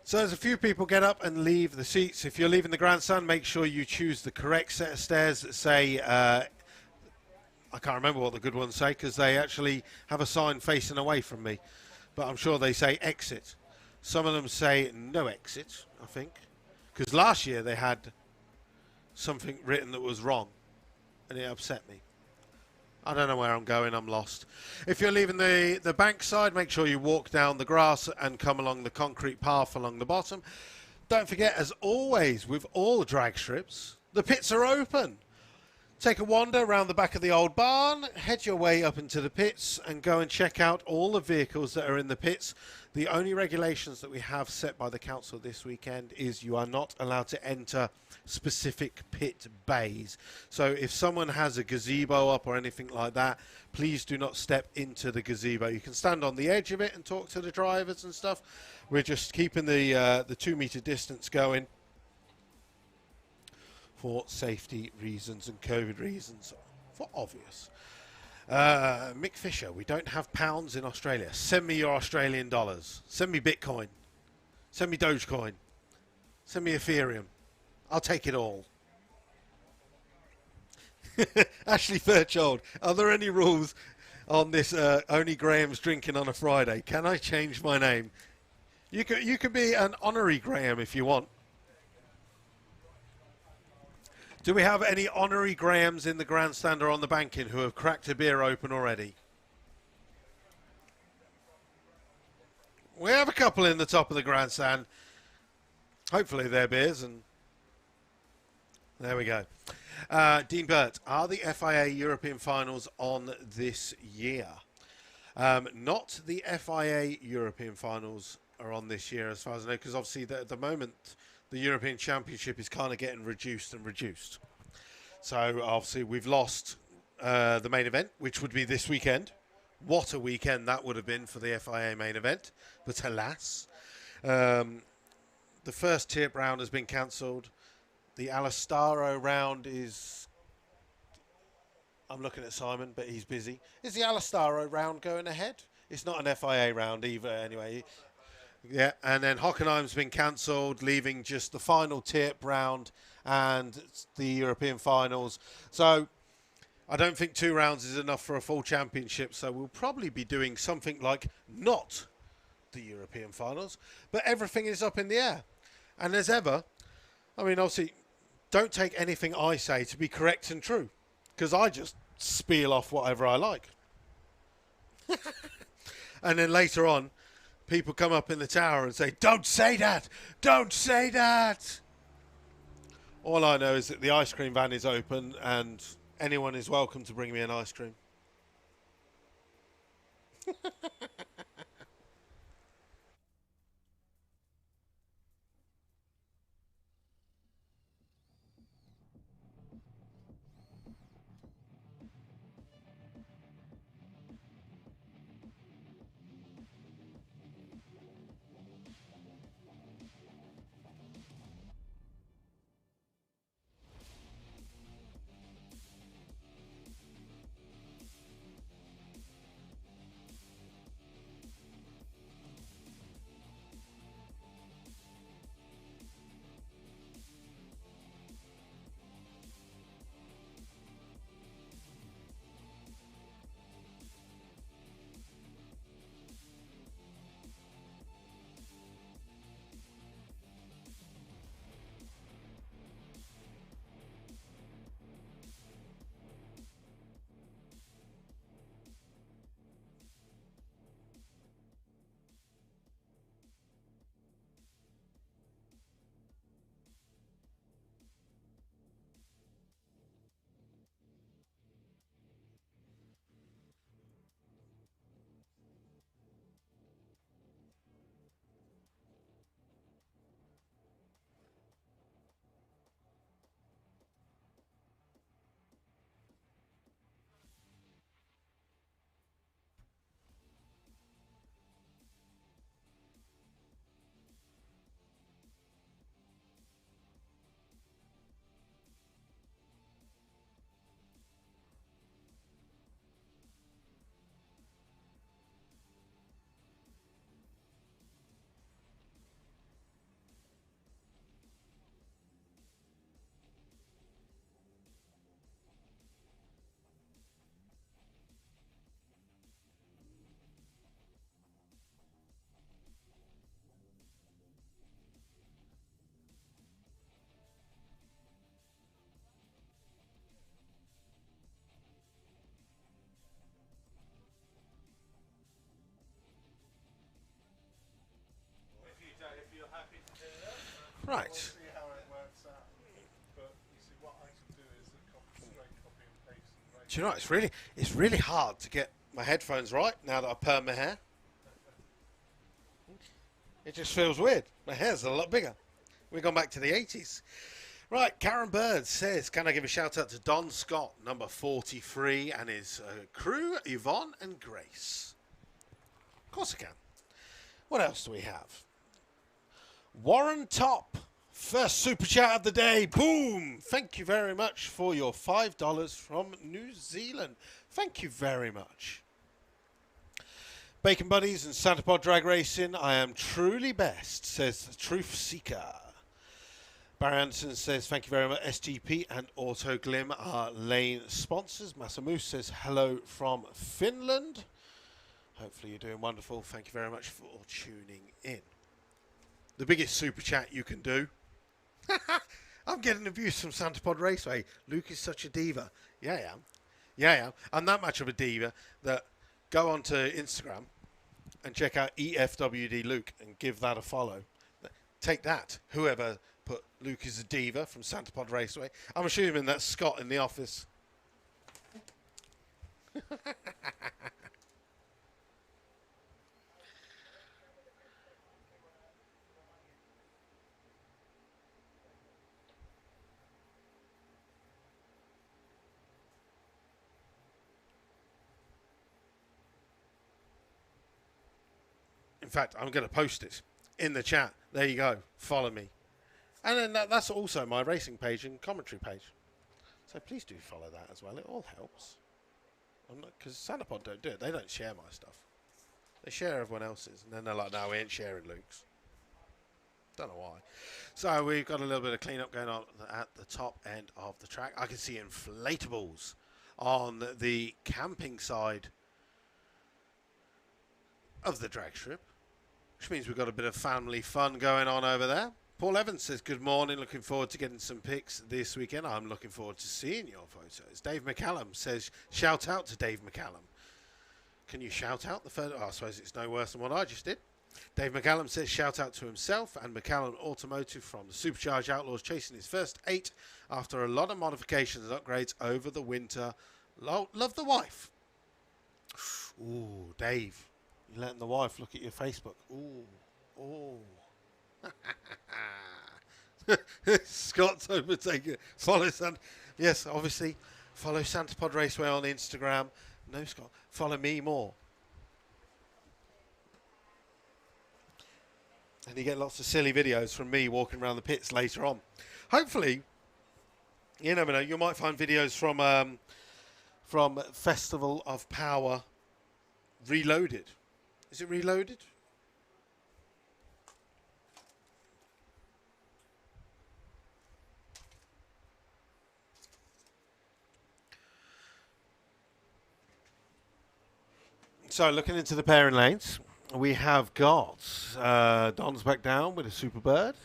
So as a few people get up and leave the seats, if you're leaving the grandstand, make sure you choose the correct set of stairs that say, I can't remember what the good ones say because they actually have a sign facing away from me, but I'm sure they say exit. Some of them say no exit, I think. Because last year they had something written that was wrong. And it upset me. I don't know where I'm going, I'm lost. If you're leaving the bank side, make sure you walk down the grass and come along the concrete path along the bottom. Don't forget, as always, with all the drag strips, the pits are open. Take a wander around the back of the old barn, head your way up into the pits and go and check out all the vehicles that are in the pits. The only regulations that we have set by the council this weekend is you are not allowed to enter specific pit bays. So if someone has a gazebo up or anything like that, please do not step into the gazebo. You can stand on the edge of it and talk to the drivers and stuff. We're just keeping the 2 meter distance going for safety reasons and COVID reasons, for obvious. Mick Fisher, we don't have pounds in Australia. Send me your Australian dollars. Send me Bitcoin. Send me Dogecoin. Send me Ethereum. I'll take it all. Ashley Fairchild, are there any rules on this only Graham's drinking on a Friday. Can I change my name? You could be an honorary Graham if you want. Do we have any honorary Grahams in the grandstand or on the banking who have cracked a beer open already? We have a couple in the top of the grandstand. Hopefully they're beers, and there we go. Dean Burt, are the FIA European finals on this year? Not the FIA European finals are on this year, as far as I know, because obviously at the moment the European Championship is kind of getting reduced and reduced. So obviously we've lost the main event, which would be this weekend. What a weekend that would have been for the FIA main event, but alas. The first tip round has been cancelled. The Alastaro round is... I'm looking at Simon, but he's busy. Is the Alastaro round going ahead? It's not an FIA round either, anyway. Yeah, and then Hockenheim's been cancelled, leaving just the final tip round and the European finals. So I don't think 2 rounds is enough for a full championship, so we'll probably be doing something like not the European finals, but everything is up in the air. And as ever, I mean, obviously, don't take anything I say to be correct and true, because I just spiel off whatever I like. And then later on, people come up in the tower and say, don't say that, don't say that. All I know is that the ice cream van is open and anyone is welcome to bring me an ice cream. Right. Do you know, it's really hard to get my headphones right now that I perm my hair. It just feels weird. My hair's a lot bigger. We've gone back to the 80s. Right, Karen Bird says, can I give a shout out to Don Scott, number 43, and his crew, Yvonne and Grace? Of course I can. What else do we have? Warren Top, first super chat of the day. Boom! Thank you very much for your $5 from New Zealand. Thank you very much. Bacon Buddies and Santapod Drag Racing, I am truly best, says the Truth Seeker. Barry Anderson says, thank you very much. SGP and Autoglim are lane sponsors. Massamoose says, hello from Finland. Hopefully you're doing wonderful. Thank you very much for tuning in. The biggest super chat you can do. I'm getting abuse from Santa Pod Raceway. Luke is such a diva. Yeah, I am. Yeah, I am. I'm that much of a diva that go onto Instagram and check out EFWD Luke and give that a follow. Take that, whoever put Luke is a diva from Santa Pod Raceway. I'm assuming that's Scott in the office. In fact, I'm going to post it in the chat. There you go. Follow me. And then that's also my racing page and commentary page. So please do follow that as well. It all helps. Because Santapod don't do it. They don't share my stuff. They share everyone else's. And then they're like, no, we ain't sharing Luke's. Don't know why. So we've got a little bit of cleanup going on at the top end of the track. I can see inflatables on the camping side of the drag strip, which means we've got a bit of family fun going on over there. Paul Evans says, good morning, looking forward to getting some pics this weekend. I'm looking forward to seeing your photos. Dave McCallum says, shout out to Dave McCallum. Can you shout out the photo? Oh, I suppose it's no worse than what I just did. Dave McCallum says, shout out to himself and McCallum Automotive from the Supercharged Outlaws, chasing his first 8 after a lot of modifications and upgrades over the winter. Love the wife. Ooh, Dave. You're letting the wife look at your Facebook. Ooh. Scott's overtaken. Follow Santa. Yes, obviously. Follow Santa Pod Raceway on Instagram. No, Scott. Follow me more. And you get lots of silly videos from me walking around the pits later on. Hopefully, you never know. You might find videos from Festival of Power Reloaded. Is it Reloaded? So looking into the pairing lanes, we have got Don's back down with a Superbird.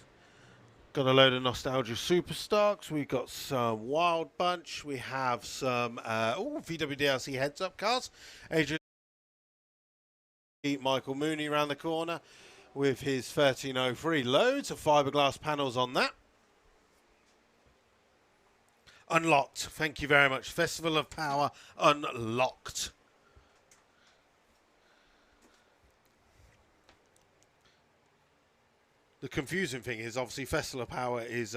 Got a load of Nostalgia Superstocks. We've got some Wild Bunch. We have some VW DLC heads-up cars. Adrian Michael Mooney around the corner with his 1303. Loads of fiberglass panels on that. Unlocked. Thank you very much. Festival of Power Unlocked. The confusing thing is, obviously, Festival of Power is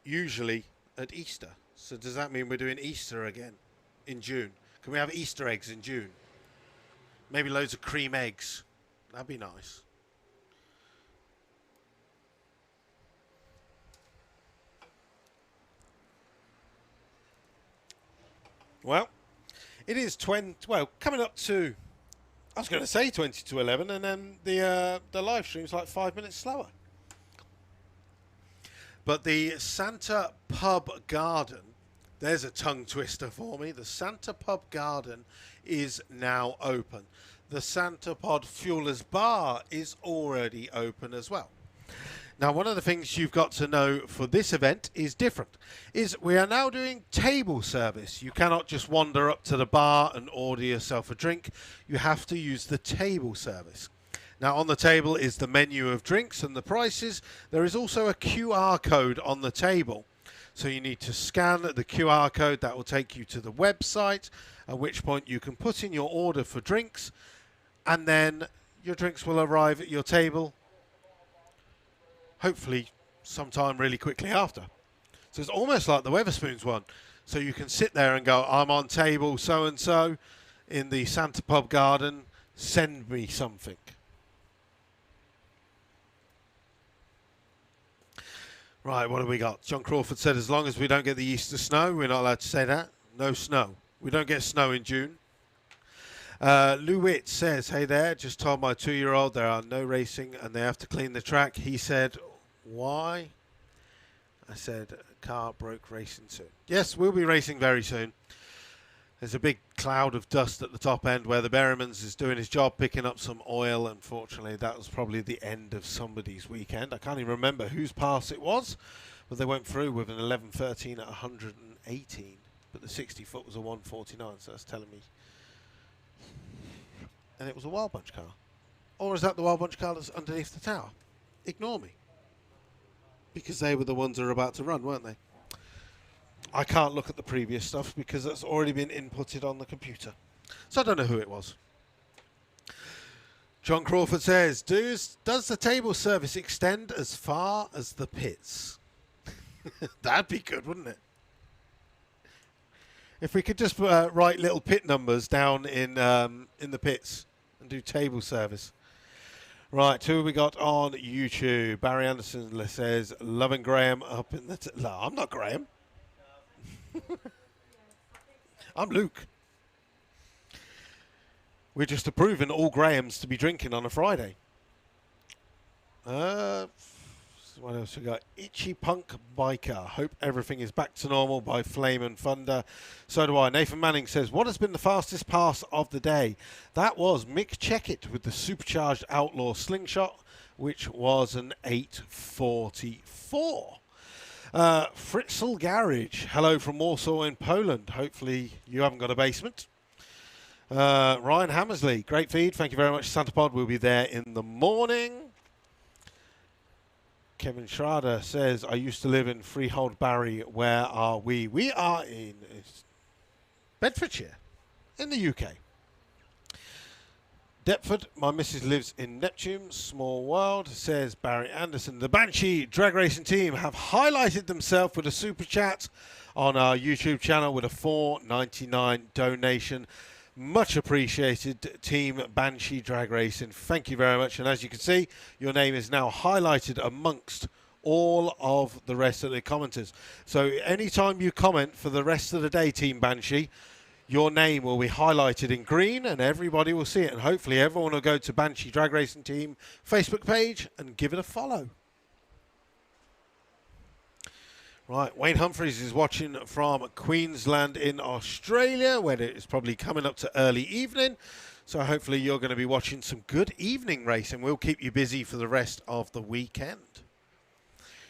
usually at Easter. So does that mean we're doing Easter again in June? Can we have Easter eggs in June? Maybe loads of cream eggs. That'd be nice. Well, it is coming up to, I was going to say 20 to 11, and then the live stream's like 5 minutes slower. But the Santa Pub Garden, there's a tongue twister for me. The Santa Pub Garden is now open. The Santa Pod Fuelers Bar is already open as well. Now, one of the things you've got to know for this event is different. We are now doing table service. You cannot just wander up to the bar and order yourself a drink. You have to use the table service. Now, on the table is the menu of drinks and the prices. There is also a QR code on the table. So you need to scan the QR code. That will take you to the website, at which point you can put in your order for drinks, and then your drinks will arrive at your table, hopefully sometime really quickly after. So it's almost like the Weatherspoons one. So you can sit there and go, I'm on table so-and-so in the Santa Pub Garden, send me something. Right, what have we got? John Crawford said, as long as we don't get the Easter snow, we're not allowed to say that. No snow. We don't get snow in June. Lou Witt says, hey there, just told my 2-year-old there are no racing and they have to clean the track. He said, why I said car broke racing soon. Yes, we'll be racing very soon. There's a big cloud of dust at the top end where the Berrymans is doing his job, picking up some oil. Unfortunately, that was probably the end of somebody's weekend. I can't even remember whose pass it was, but they went through with an 11.13 at 118. But the 60 foot was a 149, so that's telling me. And it was a Wild Bunch car. Or is that the Wild Bunch car that's underneath the tower? Ignore me. Because they were the ones that were about to run, weren't they? I can't look at the previous stuff because that's already been inputted on the computer. So I don't know who it was. John Crawford says, does the table service extend as far as the pits? That'd be good, wouldn't it? If we could just write little pit numbers down in the pits and do table service. Right, who we got on YouTube? Barry Anderson says, loving Graham up in the... No, I'm not Graham. I'm Luke. We're just approving all Grahams to be drinking on a Friday. What else we got? Itchy Punk Biker. Hope everything is back to normal by Flame and Thunder. So do I. Nathan Manning says, what has been the fastest pass of the day? That was Mick Checkett with the supercharged Outlaw Slingshot, which was an 8:44. Fritzl Garage. Hello from Warsaw in Poland. Hopefully you haven't got a basement. Ryan Hammersley. Great feed. Thank you very much. Santa Pod will be there in the morning. Kevin Schrader says, I used to live in Freehold Barry. Where are we? We are in Bedfordshire, in the UK. Deptford, my missus lives in Neptune, small world, says Barry Anderson. The Banshee drag racing team have highlighted themselves with a super chat on our YouTube channel with a $4.99 donation. Much appreciated, Team Banshee Drag Racing. Thank you very much. And as you can see, your name is now highlighted amongst all of the rest of the commenters. So anytime you comment for the rest of the day, Team Banshee, your name will be highlighted in green and everybody will see it. And hopefully everyone will go to Banshee Drag Racing Team Facebook page and give it a follow. Right, Wayne Humphreys is watching from Queensland in Australia, where it's probably coming up to early evening. So hopefully you're going to be watching some good evening racing. We'll keep you busy for the rest of the weekend.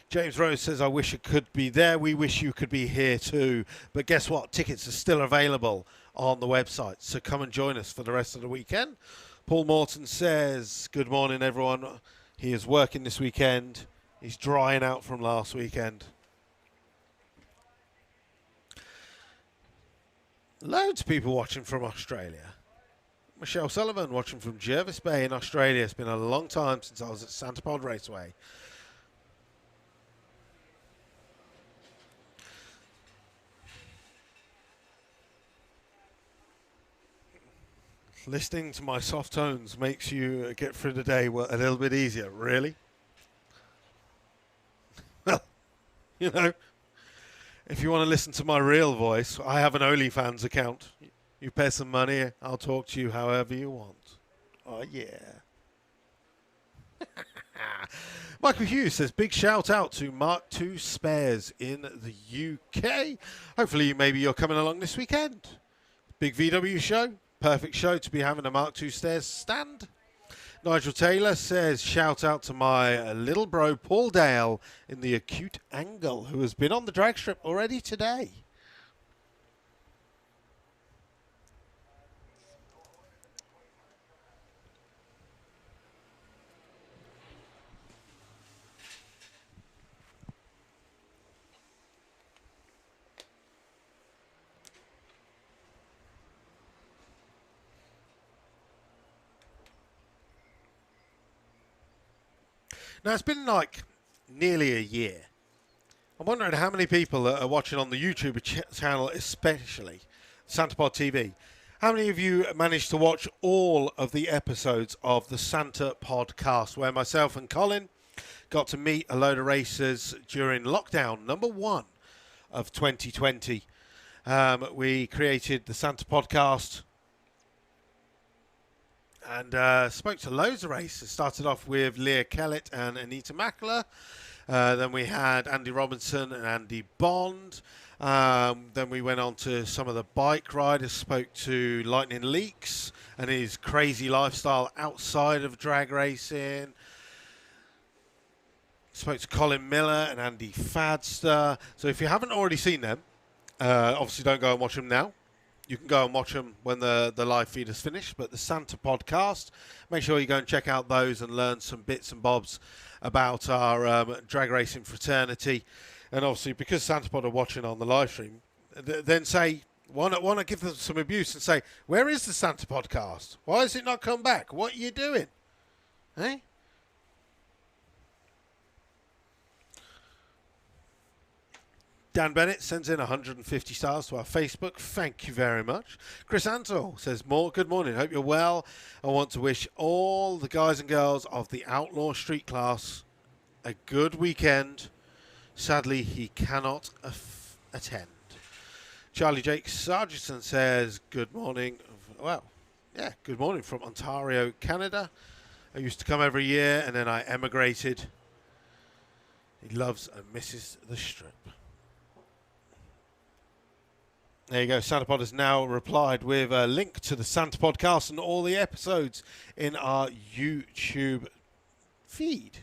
James Rose says, I wish I could be there. We wish you could be here too. But guess what? Tickets are still available on the website. So come and join us for the rest of the weekend. Paul Morton says, good morning, everyone. He is working this weekend. He's drying out from last weekend. Loads of people watching from Australia. Michelle Sullivan watching from Jervis Bay in Australia. It's been a long time since I was at Santa Pod Raceway. Listening to my soft tones makes you get through the day a little bit easier. Really? Well, you know, if you want to listen to my real voice, I have an OnlyFans account. You pay some money, I'll talk to you however you want. Oh, yeah. Michael Hughes says, big shout out to Mark II Spares in the UK. Hopefully, maybe you're coming along this weekend. Big VW show. Perfect show to be having a Mark II Stairs stand. Nigel Taylor says, shout out to my little bro, Paul Dale, in the acute angle, who has been on the drag strip already today. Now, it's been like nearly a year. I'm wondering how many people are watching on the YouTube channel, especially SantaPod TV. How many of you managed to watch all of the episodes of the Santa podcast, where myself and Colin got to meet a load of racers during lockdown number 1 of 2020? We created the Santa podcast and spoke to loads of racers. Started off with Leah Kellett and Anita Mackler. Then we had Andy Robinson and Andy Bond. Then we went on to some of the bike riders, spoke to Lightning Leaks and his crazy lifestyle outside of drag racing. Spoke to Colin Miller and Andy Fadster. So if you haven't already seen them, obviously don't go and watch them now. You can go and watch them when the live feed is finished. But the Santa podcast, make sure you go and check out those and learn some bits and bobs about our drag racing fraternity. And obviously, because Santa Pod are watching on the live stream, then say, why not give them some abuse and say, where is the Santa podcast? Why has it not come back? What are you doing? Eh? Dan Bennett sends in 150 stars to our Facebook. Thank you very much. Chris Ansell says, good morning. Hope you're well. I want to wish all the guys and girls of the Outlaw Street class a good weekend. Sadly, he cannot attend. Charlie Jake Sargison says, good morning. Well, yeah, good morning from Ontario, Canada. I used to come every year and then I emigrated. He loves and misses the strip. There you go. Santa Pod has now replied with a link to the Santa Podcast and all the episodes in our YouTube feed.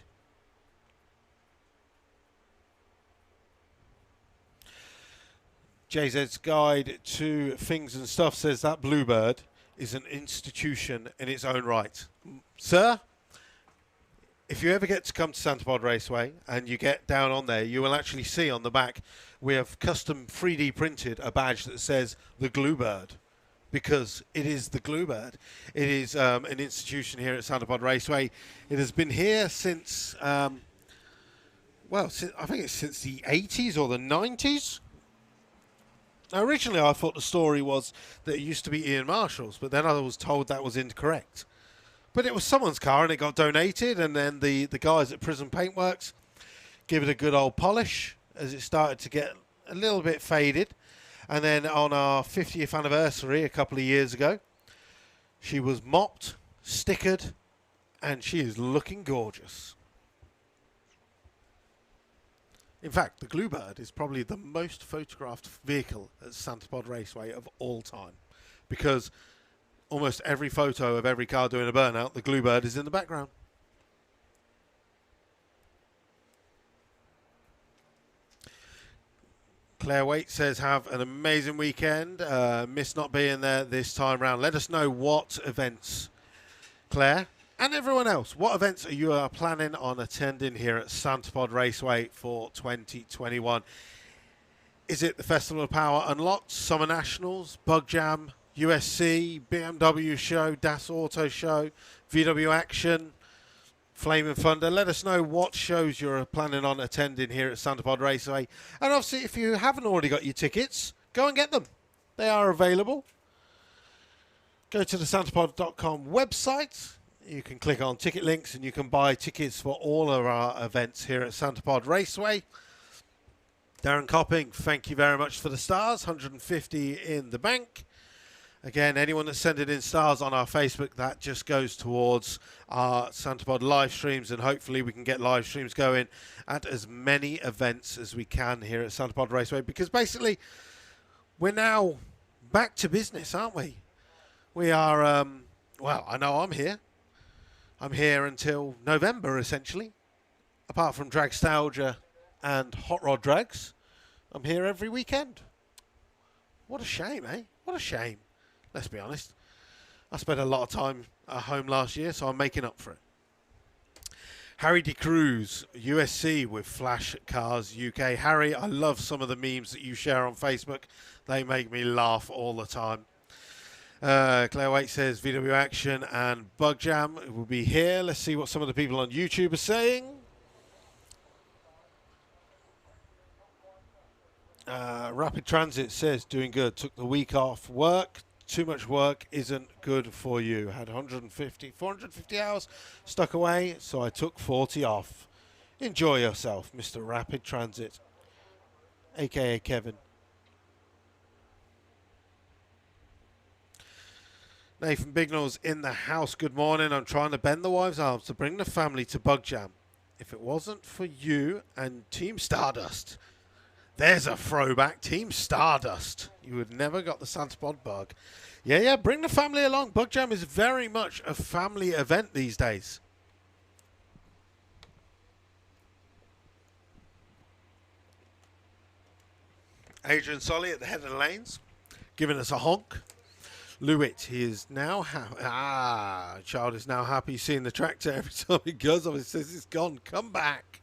JZ's Guide to Things and Stuff says that Bluebird is an institution in its own right. Sir, if you ever get to come to Santa Pod Raceway and you get down on there, you will actually see on the back we have custom 3D printed a badge that says the Bluebird, because it is the Bluebird. It is an institution here at Santa Pod Raceway. It has been here since, I think it's since the 80s or the 90s. Now, originally I thought the story was that it used to be Ian Marshall's, but then I was told that was incorrect. But it was someone's car and it got donated, and then the guys at Prison Paintworks give it a good old polish as it started to get a little bit faded. And then on our 50th anniversary a couple of years ago, she was mopped, stickered, and she is looking gorgeous. In fact, the Bluebird is probably the most photographed vehicle at Santa Pod Raceway of all time, because almost every photo of every car doing a burnout, the Bluebird is in the background. Claire Waite says, have an amazing weekend. Miss not being there this time round. Let us know what events, Claire, and everyone else, what events are you planning on attending here at Santa Pod Raceway for 2021? Is it the Festival of Power Unlocked, Summer Nationals, Bug Jam, USC, BMW Show, Das Auto Show, VW Action, Flame and Thunder? Let us know what shows you're planning on attending here at Santa Pod Raceway. And obviously, if you haven't already got your tickets, go and get them. They are available. Go to the santapod.com website. You can click on ticket links and you can buy tickets for all of our events here at Santa Pod Raceway. Darren Copping, thank you very much for the stars. 150 in the bank. Again, anyone that's sending in stars on our Facebook, that just goes towards our Santa Pod live streams, and hopefully we can get live streams going at as many events as we can here at Santa Pod Raceway, because basically we're now back to business, aren't we? We are, well, I know I'm here. I'm here until November, essentially. Apart from Dragstalgia and Hot Rod Drags, I'm here every weekend. What a shame, eh? What a shame. Let's be honest. I spent a lot of time at home last year, so I'm making up for it. Harry De Cruz, USC with Flash Cars UK. Harry, I love some of the memes that you share on Facebook. They make me laugh all the time. Claire Waite says VW Action and Bug Jam will be here. Let's see what some of the people on YouTube are saying. Rapid Transit says doing good. Took the week off work. Too much work isn't good for you. Had 450 hours stuck away, so I took 40 off. Enjoy yourself, Mr. Rapid Transit, aka Kevin. Nathan Bignall's in the house. Good morning. I'm trying to bend the wives' arms to bring the family to Bug Jam. If it wasn't for you and Team Stardust. There's a throwback. Team Stardust. You would never got the Santapod bug. Yeah, bring the family along. Bug Jam is very much a family event these days. Adrian Solly at the head of the lanes, giving us a honk. Lewitt, he is now happy. Child is now happy seeing the tractor every time he goes off. He says it's gone. Come back.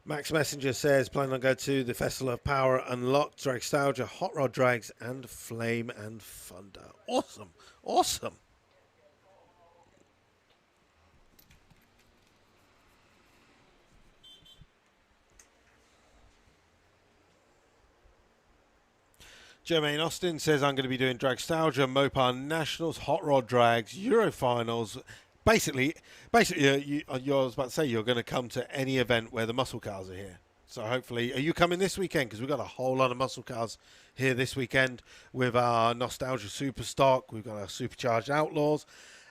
Max Messenger says, planning on going to the Festival of Power, Unlocked, Dragstalgia, Hot Rod Drags, and Flame and Thunder. Awesome. Awesome. Jermaine Austin says, I'm going to be doing Dragstalgia, Mopar Nationals, Hot Rod Drags, Euro Finals. Basically, I was about to say you're going to come to any event where the muscle cars are here. So hopefully, are you coming this weekend? Because we've got a whole lot of muscle cars here this weekend with our Nostalgia Super Stock. We've got our Supercharged Outlaws.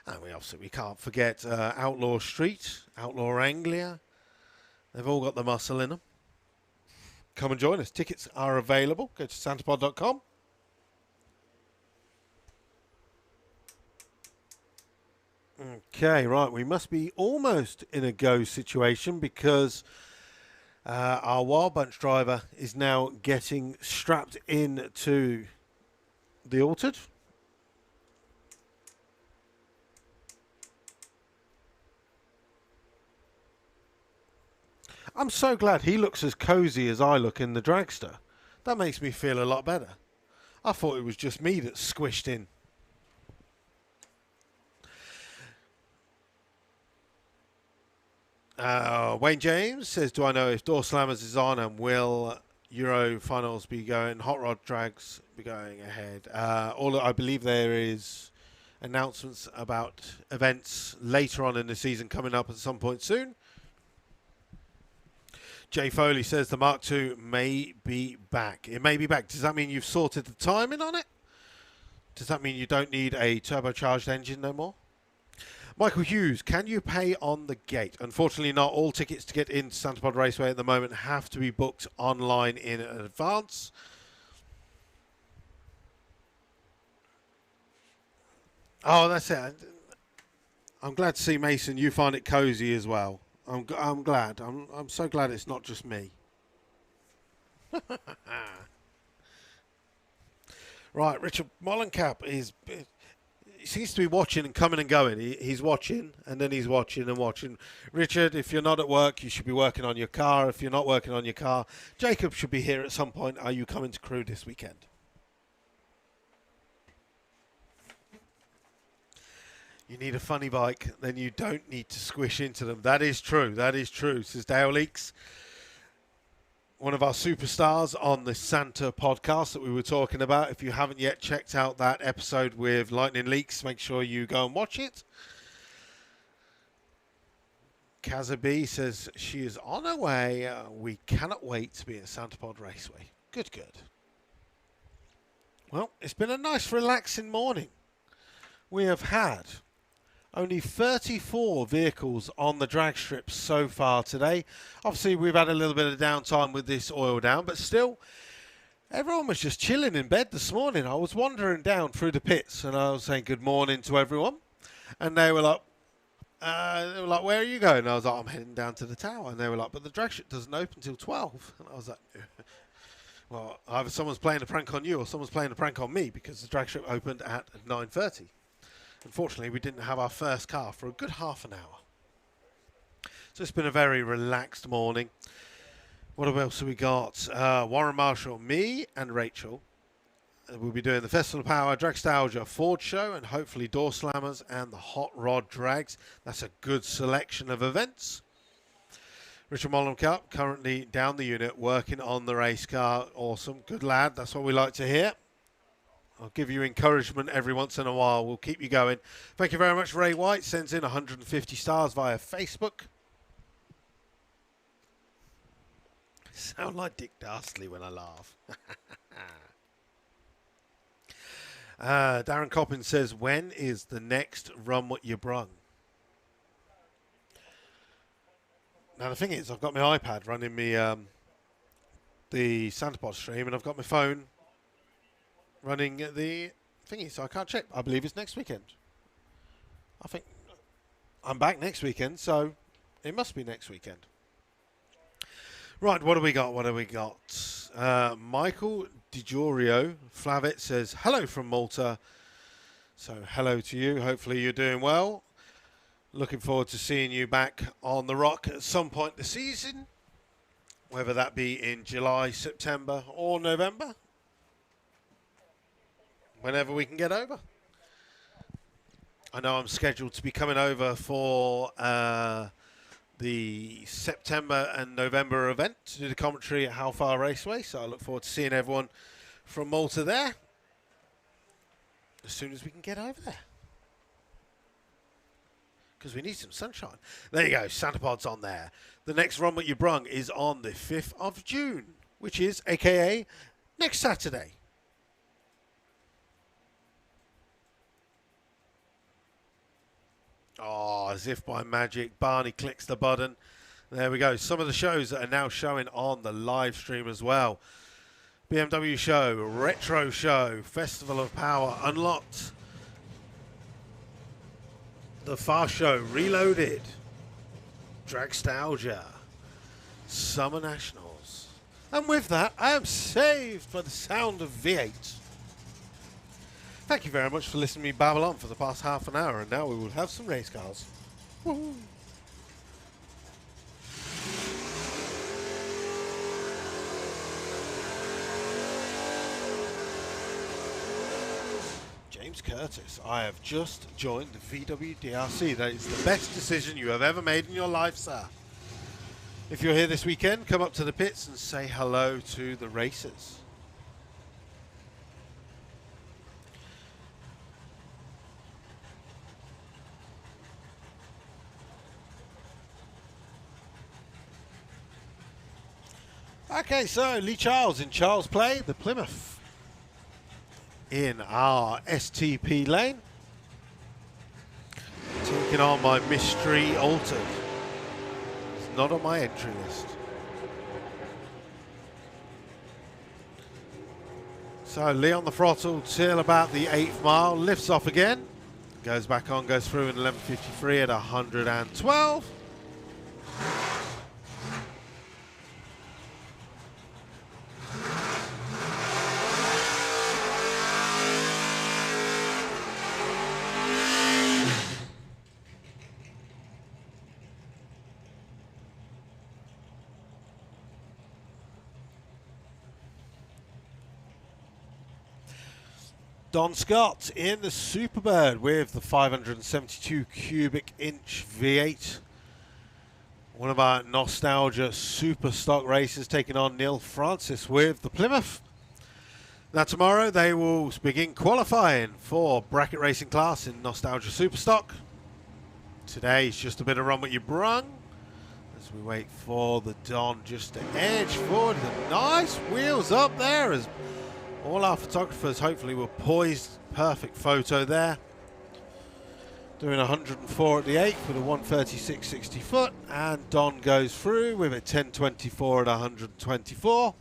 And we can't forget Outlaw Street, Outlaw Anglia. They've all got the muscle in them. Come and join us. Tickets are available. Go to santapod.com. Okay, right. We must be almost in a go situation because our Wild Bunch driver is now getting strapped into the Altered. I'm so glad he looks as cozy as I look in the Dragster. That makes me feel a lot better. I thought it was just me that squished in. Wayne James says, do I know if Door Slammers is on and will Euro Finals be going, Hot Rod Drags be going ahead? I believe there is announcements about events later on in the season coming up at some point soon. Jay Foley says the Mark II may be back. It may be back. Does that mean you've sorted the timing on it? Does that mean you don't need a turbocharged engine no more? Michael Hughes, can you pay on the gate? Unfortunately not. All tickets to get into Santapod Raceway at the moment have to be booked online in advance. Oh, that's it. I'm glad to see, Mason, you find it cozy as well. I'm glad. I'm so glad it's not just me. Right, Richard Mollencap he seems to be watching and coming and going. He's watching and then he's watching and watching. Richard, if you're not at work, you should be working on your car. If you're not working on your car, Jacob should be here at some point. Are you coming to crew this weekend? You need a funny bike, then you don't need to squish into them. That is true. That is true, says Dale Leaks. One of our superstars on the Santa podcast that we were talking about. If you haven't yet checked out that episode with Lightning Leaks, make sure you go and watch it. Kaza B says she is on her way. We cannot wait to be at Santapod Raceway. Good. Well, it's been a nice, relaxing morning. We have had only 34 vehicles on the drag strips so far today. Obviously, we've had a little bit of downtime with this oil down, but still, everyone was just chilling in bed this morning. I was wandering down through the pits, and I was saying good morning to everyone. And they were like, where are you going? And I was like, I'm heading down to the tower. And they were like, but the drag strip doesn't open until 12. And I was like, well, either someone's playing a prank on you or someone's playing a prank on me because the drag strip opened at 9:30. Unfortunately, we didn't have our first car for a good half an hour. So it's been a very relaxed morning. What else have we got? Warren Marshall, me and Rachel. We'll be doing the Festival of Power, Dragstalgia, Ford Show, and hopefully Door Slammers and the Hot Rod Drags. That's a good selection of events. Richard Mollencup, currently down the unit, working on the race car. Awesome. Good lad. That's what we like to hear. I'll give you encouragement every once in a while. We'll keep you going. Thank you very much. Ray White sends in 150 stars via Facebook. Sound like Dick Dastardly when I laugh. Darren Coppin says, when is the next Run What You Brung? Now the thing is, I've got my iPad running me the SantaPod stream, and I've got my phone running the thingy, so I can't check. I believe it's next weekend. I think I'm back next weekend, so it must be next weekend. Right, what do we got? What do we got? Michael DiGiorio Flavit says, hello from Malta. So hello to you. Hopefully you're doing well. Looking forward to seeing you back on the rock at some point this season, whether that be in July, September or November, whenever we can get over. I know I'm scheduled to be coming over for the September and November event to do the commentary at How Far Raceway, so I look forward to seeing everyone from Malta there as soon as we can get over there, because we need some sunshine. There you go, SantaPod's on there. The next Run What You Brung is on the 5th of June, which is aka next Saturday. Oh, as if by magic, Barney clicks the button. There we go. Some of the shows that are now showing on the live stream as well. BMW show, Retro show, Festival of Power Unlocked, the Fast Show Reloaded, Dragstalgia, Summer Nationals. And with that, I am saved by the sound of V8. Thank you very much for listening to me babble on for the past half an hour, and now we will have some race cars. Woohoo! James Curtis, I have just joined the VW DRC. That is the best decision you have ever made in your life, sir. If you're here this weekend, come up to the pits and say hello to the racers. Okay, so Lee Charles in Charles Play, the Plymouth in our STP lane. Taking on my Mystery Altered. It's not on my entry list. So Lee on the throttle till about the 8th mile, lifts off again, goes back on, goes through in 11:53 at 112. Don Scott in the Superbird with the 572 cubic inch V8. One of our nostalgia super stock racers taking on Neil Francis with the Plymouth. Now tomorrow they will begin qualifying for bracket racing class in nostalgia super stock. Today is just a bit of Run What You Brung as we wait for the Don just to edge forward. The nice wheels up there as all our photographers hopefully were poised. Perfect photo there. Doing 104 at the 8th with a 136.60 foot. And Don goes through with a 1024 at 124.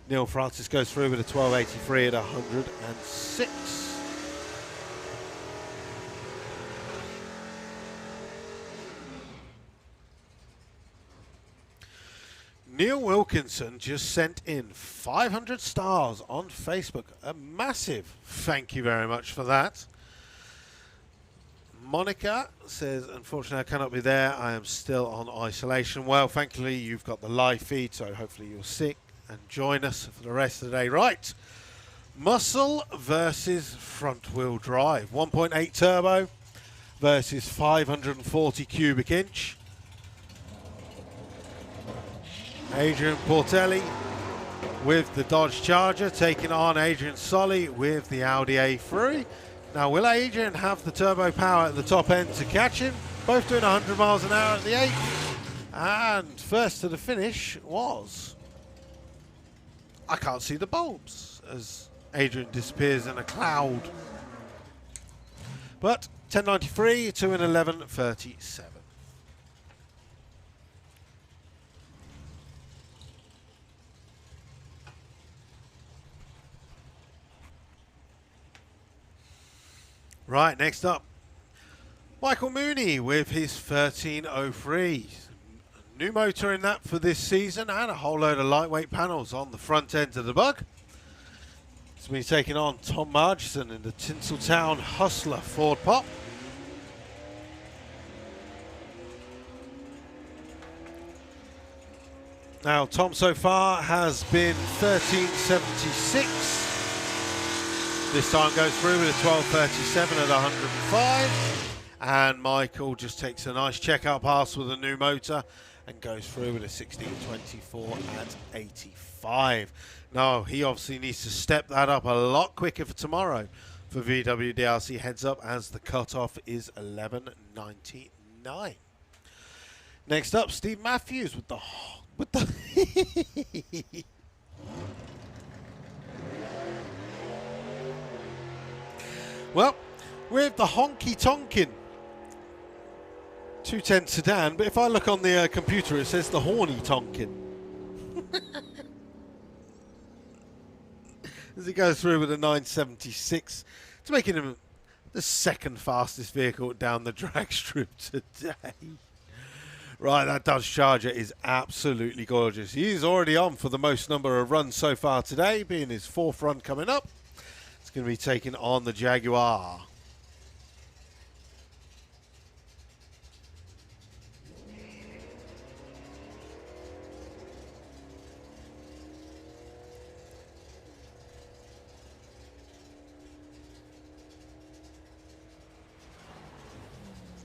Neil Francis goes through with a 1283 at 106. Neil Wilkinson just sent in 500 stars on Facebook. A massive thank you very much for that. Monica says, unfortunately I cannot be there. I am still on isolation. Well, thankfully you've got the live feed, so hopefully you'll stick and join us for the rest of the day. Right, muscle versus front wheel drive. 1.8 turbo versus 540 cubic inch. Adrian Portelli with the Dodge Charger taking on Adrian Solly with the Audi A3. Now, will Adrian have the turbo power at the top end to catch him? Both doing 100 miles an hour at the 8th. And first to the finish was... I can't see the bulbs as Adrian disappears in a cloud. But 10.93 to an 11.37. Right, next up, Michael Mooney with his 1303. New motor in that for this season and a whole load of lightweight panels on the front end of the bug. It's been taking on Tom Margison in the Tinseltown Hustler Ford Pop. Now, Tom so far has been 1376. This time goes through with a 1237 at 105. And Michael just takes a nice checkout pass with a new motor and goes through with a 1624 at 85. No, he obviously needs to step that up a lot quicker for tomorrow for VW DRC heads up as the cutoff is 1199. Next up, Steve Matthews with the well, with the honky tonkin 210 sedan, but if I look on the computer, it says the horny tonkin. As he goes through with a 976, it's making him the second fastest vehicle down the drag strip today. Right, that Dodge Charger is absolutely gorgeous. He is already on for the most number of runs so far today, being his 4th run coming up. It's going to be taking on the Jaguar.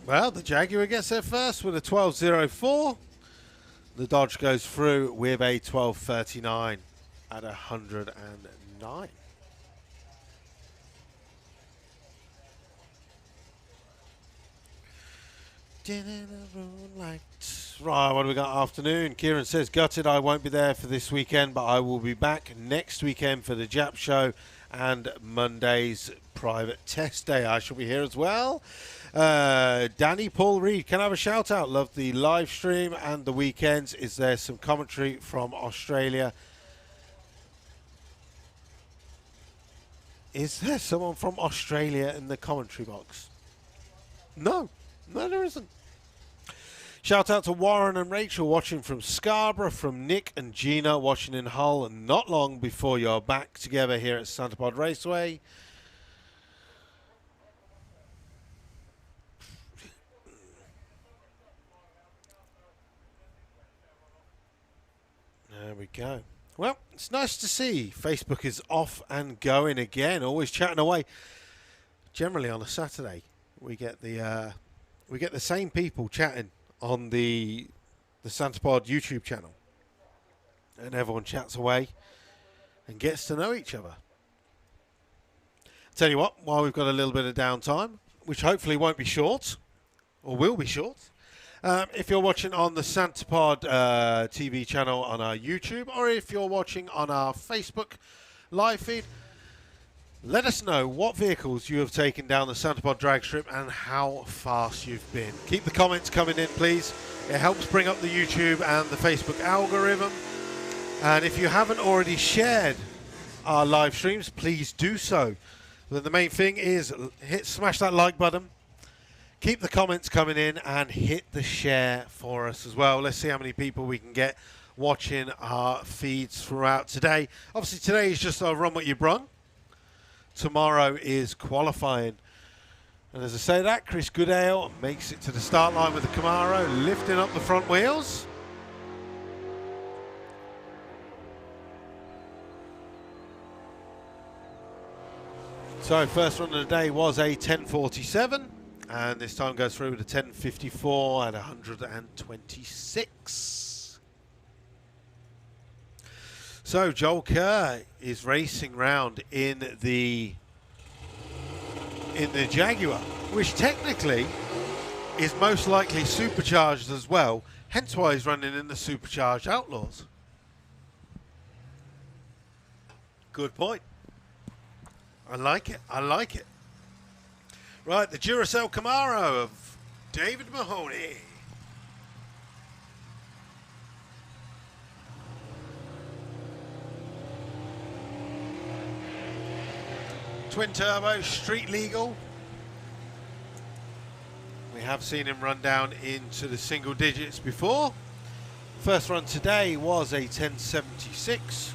Well, the Jaguar gets there first with a 1204. The Dodge goes through with a 1239 at 109. Right, what do we got afternoon? Kieran says, gutted I won't be there for this weekend, but I will be back next weekend for the Jap show and Monday's private test day. I shall be here as well. Danny Paul Reed, can I have a shout out? Love the live stream and the weekends. Is there some commentary from Australia? Is there someone from Australia in the commentary box? No, there isn't. Shout out to Warren and Rachel watching from Scarborough, from Nick and Gina watching in Hull, and not long before you're back together here at Santa Pod Raceway. There we go. Well, it's nice to see Facebook is off and going again, always chatting away. Generally on a Saturday, we get the same people chatting on the Santa Pod YouTube channel, and everyone chats away and gets to know each other. Tell you what, while we've got a little bit of downtime, which hopefully won't be short, or will be short, if you're watching on the Santa Pod TV channel on our YouTube, or if you're watching on our Facebook live feed, let us know what vehicles you have taken down the Santa Pod drag strip and how fast you've been. Keep the comments coming in, please. It helps bring up the YouTube and the Facebook algorithm. And if you haven't already shared our live streams, please do so. But the main thing is smash that like button. Keep the comments coming in and hit the share for us as well. Let's see how many people we can get watching our feeds throughout today. Obviously, today is just a run what you brung. Tomorrow is qualifying. And as I say that, Chris Goodale makes it to the start line with the Camaro, lifting up the front wheels. So first run of the day was a 1047, and this time goes through with a 1054 at 126. So Joel Kerr is racing round in the Jaguar, which technically is most likely supercharged as well, hence why he's running in the supercharged Outlaws. Good point. I like it. I like it. Right, the Duracell Camaro of David Mahoney. Twin turbo, street legal, have seen him run down into the single digits before. First run today was a 1076.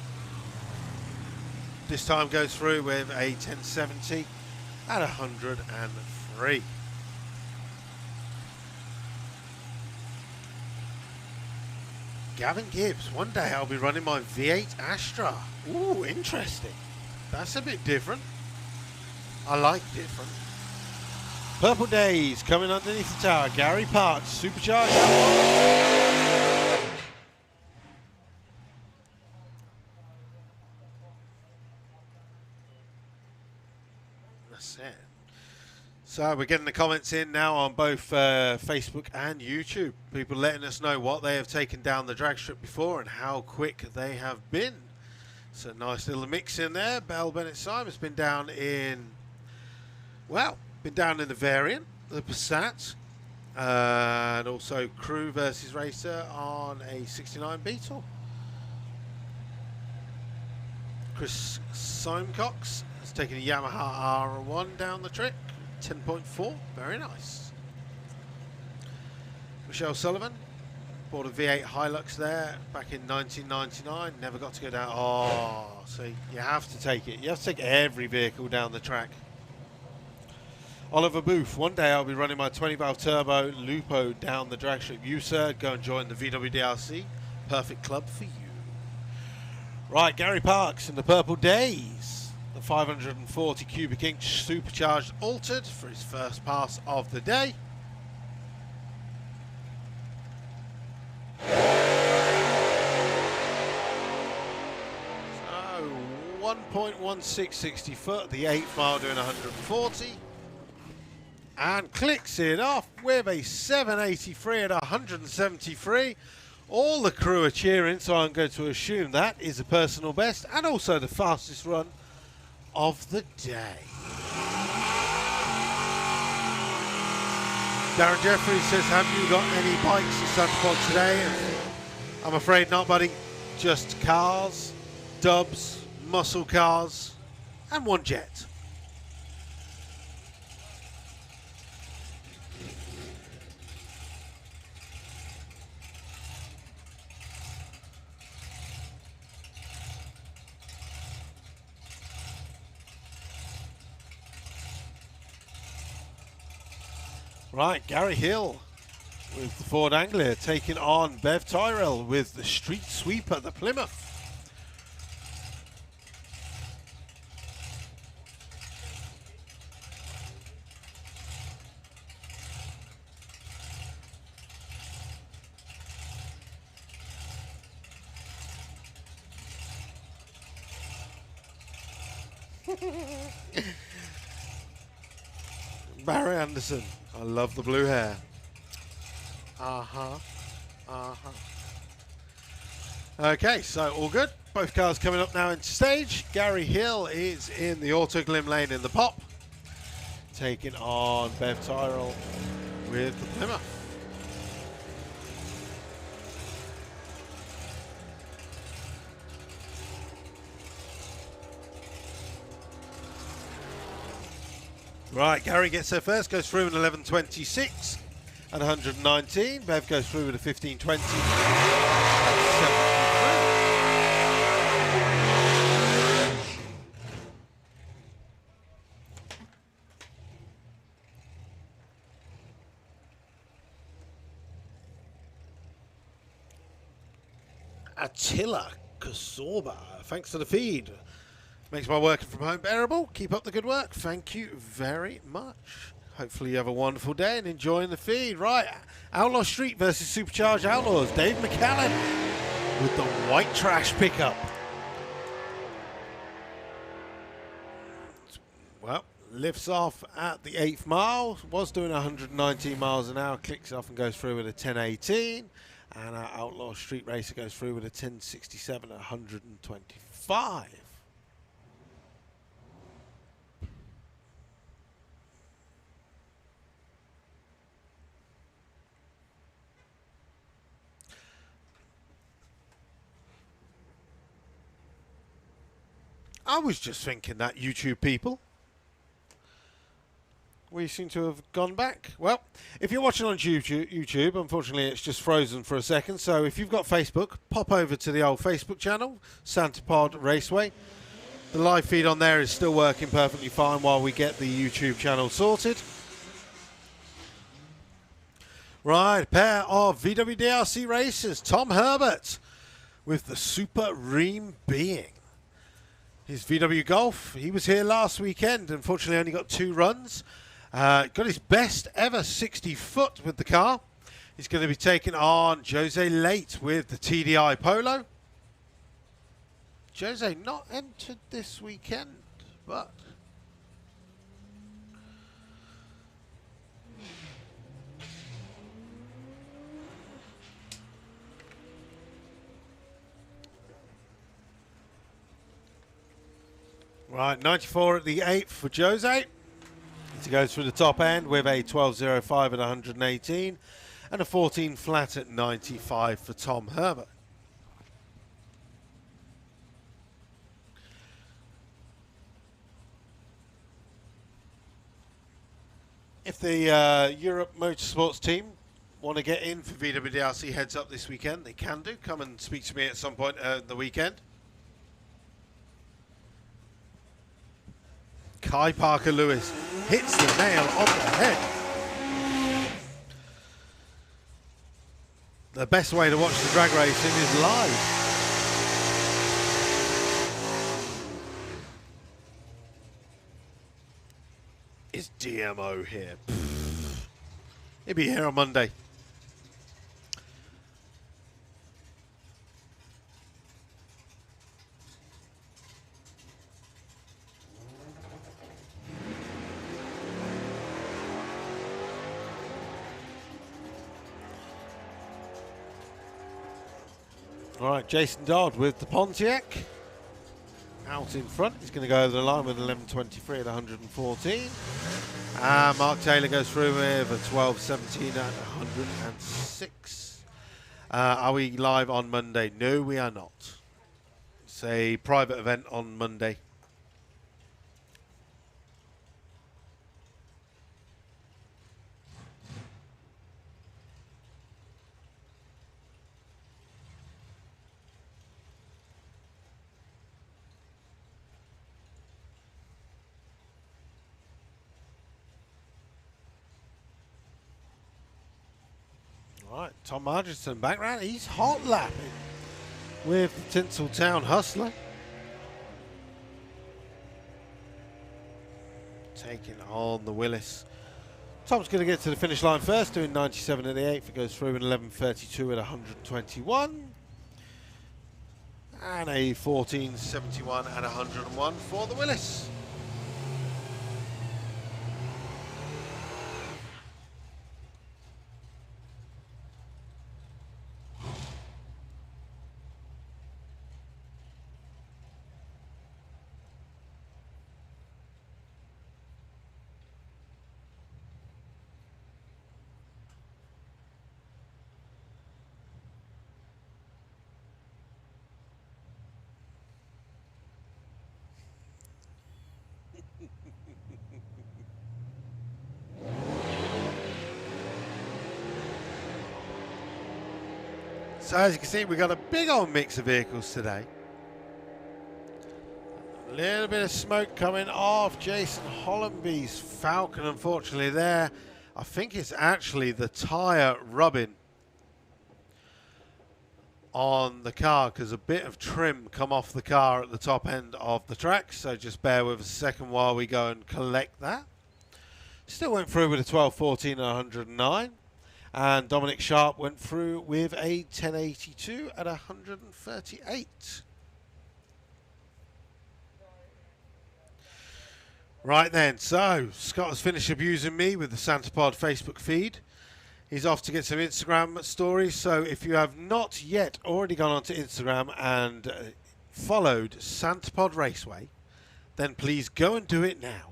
This time goes through with a 1070 at 103. Gavin Gibbs, one day I'll be running my V8 Astra. Ooh, interesting. That's a bit different. I like different. Purple Days coming underneath the tower. Gary Parks, supercharged. That's it. So we're getting the comments in now on both Facebook and YouTube. People letting us know what they have taken down the drag strip before and how quick they have been. So nice little mix in there. Bell Bennett Simon's been down in, well, been down in the variant, the Passat, and also Crew versus Racer on a 69 Beetle. Chris Simecox has taken a Yamaha R1 down the trick, 10.4, very nice. Michelle Sullivan bought a V8 Hilux there back in 1999, never got to go down. Oh, see, you have to take it. You have to take every vehicle down the track. Oliver Booth, one day I'll be running my 20 valve turbo Lupo down the drag strip. You, sir, go and join the VW DRC. Perfect club for you. Right, Gary Parks in the Purple Days. The 540 cubic inch supercharged altered for his first pass of the day. So 1.1660 foot, the 8th mile doing 140. And clicks it off with a 783 at 173. All the crew are cheering, so I'm going to assume that is a personal best and also the fastest run of the day. Darren Jeffries says, have you got any bikes in Santa Pod today? I'm afraid not, buddy. Just cars, dubs, muscle cars, and one jet. Right, Gary Hill with the Ford Anglia taking on Bev Tyrell with the Street Sweeper, the Plymouth. Barry Anderson, I love the blue hair. Okay, so all good. Both cars coming up now into stage. Gary Hill is in the Auto Glim lane in the pop, taking on Bev Tyrell with the Plymouth. Right, Gary gets there first, goes through an 11.26 at 119. Bev goes through with a 15.20 at 73. Attila Kasorba, thanks for the feed. Makes my working from home bearable. Keep up the good work. Thank you very much. Hopefully you have a wonderful day and enjoying the feed. Right, Outlaw Street versus Supercharged Outlaws. Dave McCallan with the white trash pickup. Well, lifts off at the 8th mile. Was doing 119 miles an hour. Clicks off and goes through with a 1018. And our Outlaw Street Racer goes through with a 1067 at 125. I was just thinking that, YouTube people. We seem to have gone back. Well, if you're watching on YouTube, unfortunately it's just frozen for a second. So if you've got Facebook, pop over to the old Facebook channel, Santa Pod Raceway. The live feed on there is still working perfectly fine while we get the YouTube channel sorted. Right, a pair of VW DRC racers. Tom Herbert with the Super Ream Being. His VW Golf, he was here last weekend. Unfortunately, only got 2 runs. Got his best ever 60 foot with the car. He's going to be taking on Jose Late with the TDI Polo. Jose not entered this weekend, but right, 94 at the 8th for Jose. He goes through the top end with a 12.05 at 118 and a 14 flat at 95 for Tom Herbert. If the Europe Motorsports team want to get in for VW DRC heads up this weekend, they can do. Come and speak to me at some point the weekend. Kai Parker Lewis hits the nail on the head. The best way to watch the drag racing is live. Is DMO here? He'll be here on Monday. All right, Jason Dodd with the Pontiac. Out in front, he's going to go over the line with 11.23 at 114. Mark Taylor goes through with a 12.17 at 106. Are we live on Monday? No, we are not. It's a private event on Monday. Right, Tom Marginson back round. He's hot lapping with the Tinseltown Hustler. Taking on the Willis. Tom's going to get to the finish line first, doing 97 at the 8th. It goes through in 11.32 at 121. And a 14.71 at 101 for the Willis. So as you can see, we've got a big old mix of vehicles today. A little bit of smoke coming off Jason Hollenby's Falcon, unfortunately there. I think it's actually the tyre rubbing on the car because a bit of trim come off the car at the top end of the track. So just bear with us a second while we go and collect that. Still went through with a 12.14 and 109. And Dominic Sharp went through with a 1082 at 138. Right then, so Scott has finished abusing me with the Santa Pod Facebook feed. He's off to get some Instagram stories. So if you have not yet already gone onto Instagram and followed Santa Pod Raceway, then please go and do it now.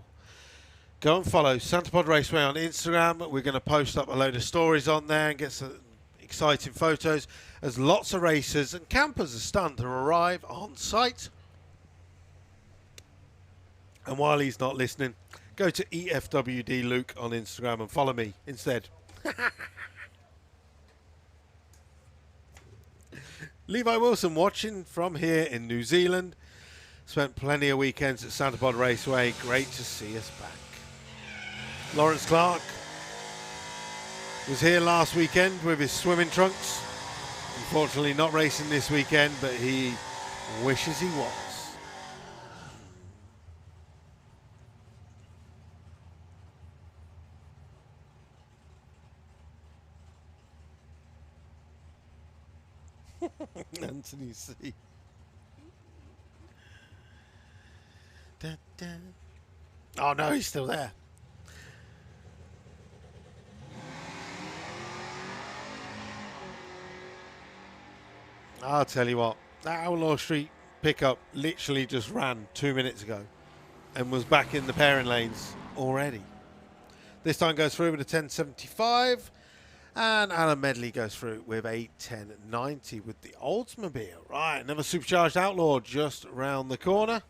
Go and follow Santa Pod Raceway on Instagram. We're going to post up a load of stories on there and get some exciting photos as lots of racers and campers are starting to arrive on site. And while he's not listening, go to EFWD Luke on Instagram and follow me instead. Levi Wilson watching from here in New Zealand. Spent plenty of weekends at Santa Pod Raceway. Great to see us back. Lawrence Clark was here last weekend with his swimming trunks. Unfortunately not racing this weekend, but he wishes he was. Anthony C. Da, da. Oh no, he's still there. I'll tell you what, that Outlaw Street pickup literally just ran 2 minutes ago and was back in the pairing lanes already. This time goes through with a 1075. And Alan Medley goes through with a 1090 with the Oldsmobile. Right, another supercharged Outlaw just round the corner.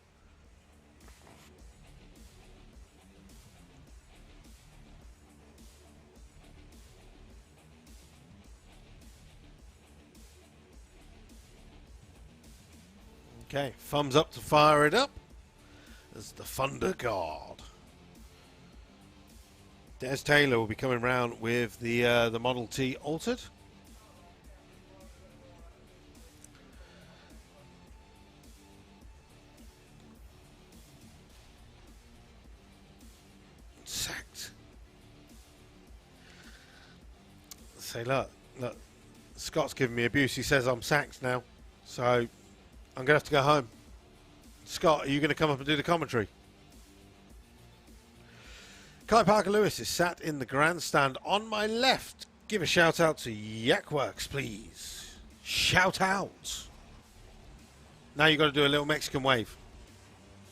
Okay, thumbs up to fire it up. As the Thunder God. Des Taylor will be coming round with the Model T altered. Sacked. Say, look, Scott's giving me abuse. He says I'm sacked now, so I'm going to have to go home. Scott, are you going to come up and do the commentary? Kai Parker Lewis is sat in the grandstand on my left. Give a shout out to Yakworks, please. Shout out. Now you've got to do a little Mexican wave.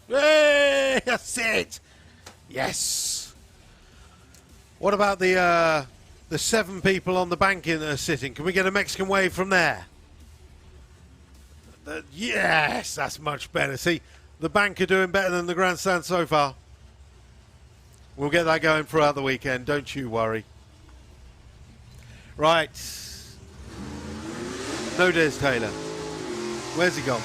Hey, that's it. Yes. What about the 7 people on the bank that are sitting? Can we get a Mexican wave from there? Yes, that's much better. See, the bank are doing better than the grandstand so far. We'll get that going throughout the weekend, don't you worry. Right. No Des Taylor. Where's he gone?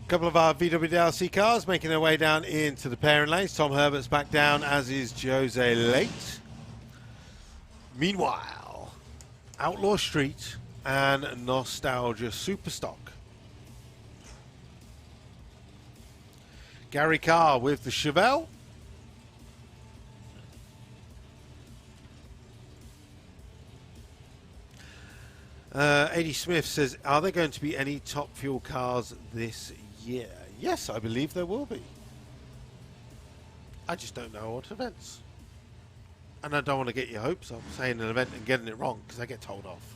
A couple of our VW DLC cars making their way down into the pairing lanes. Tom Herbert's back down, as is Jose Late. Meanwhile, Outlaw Street and Nostalgia Superstock. Gary Carr with the Chevelle. A.D. Smith says, are there going to be any Top Fuel cars this year? Yes, I believe there will be. I just don't know what events. And I don't want to get your hopes up saying an event and getting it wrong, because I get told off.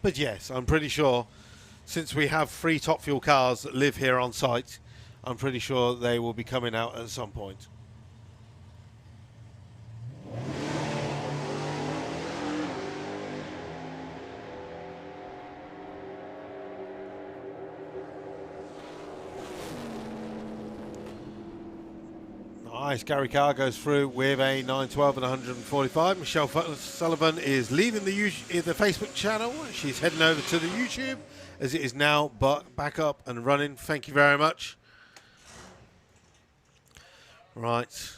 But yes, I'm pretty sure, since we have 3 Top Fuel cars that live here on site, I'm pretty sure they will be coming out at some point. Nice. Gary Carr goes through with a 912 and 145. Michelle Sullivan is leaving the Facebook channel. She's heading over to the YouTube, as it is now back up and running. Thank you very much. Right.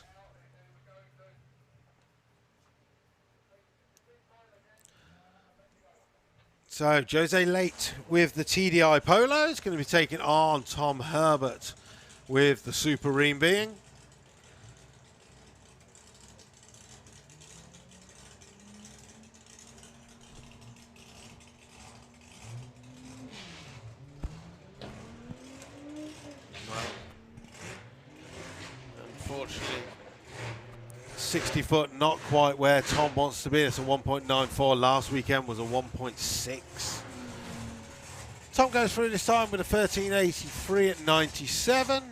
So, Jose Late with the TDI Polo is going to be taking on Tom Herbert with the Super Ream Being. Unfortunately, 60 foot, not quite where Tom wants to be. It's a 1.94. Last weekend was a 1.6. Tom goes through this time with a 1383 at 97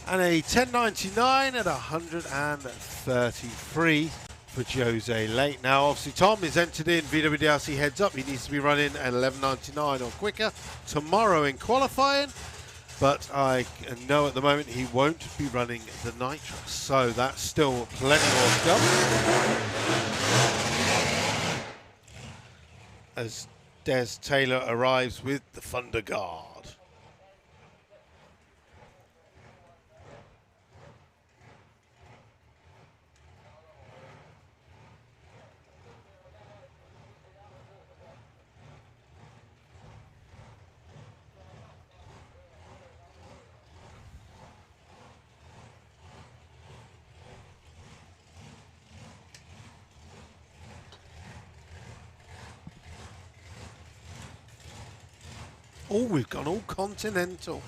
and a 1099 at 133 for Jose Late. Now, obviously, Tom is entered in VWDRC heads up. He needs to be running at 11.99 or quicker tomorrow in qualifying. but I know at the moment he won't be running the nitrous, so that's still plenty more stuff. As Des Taylor arrives with the Thunder Guard. Oh, we've gone all continental.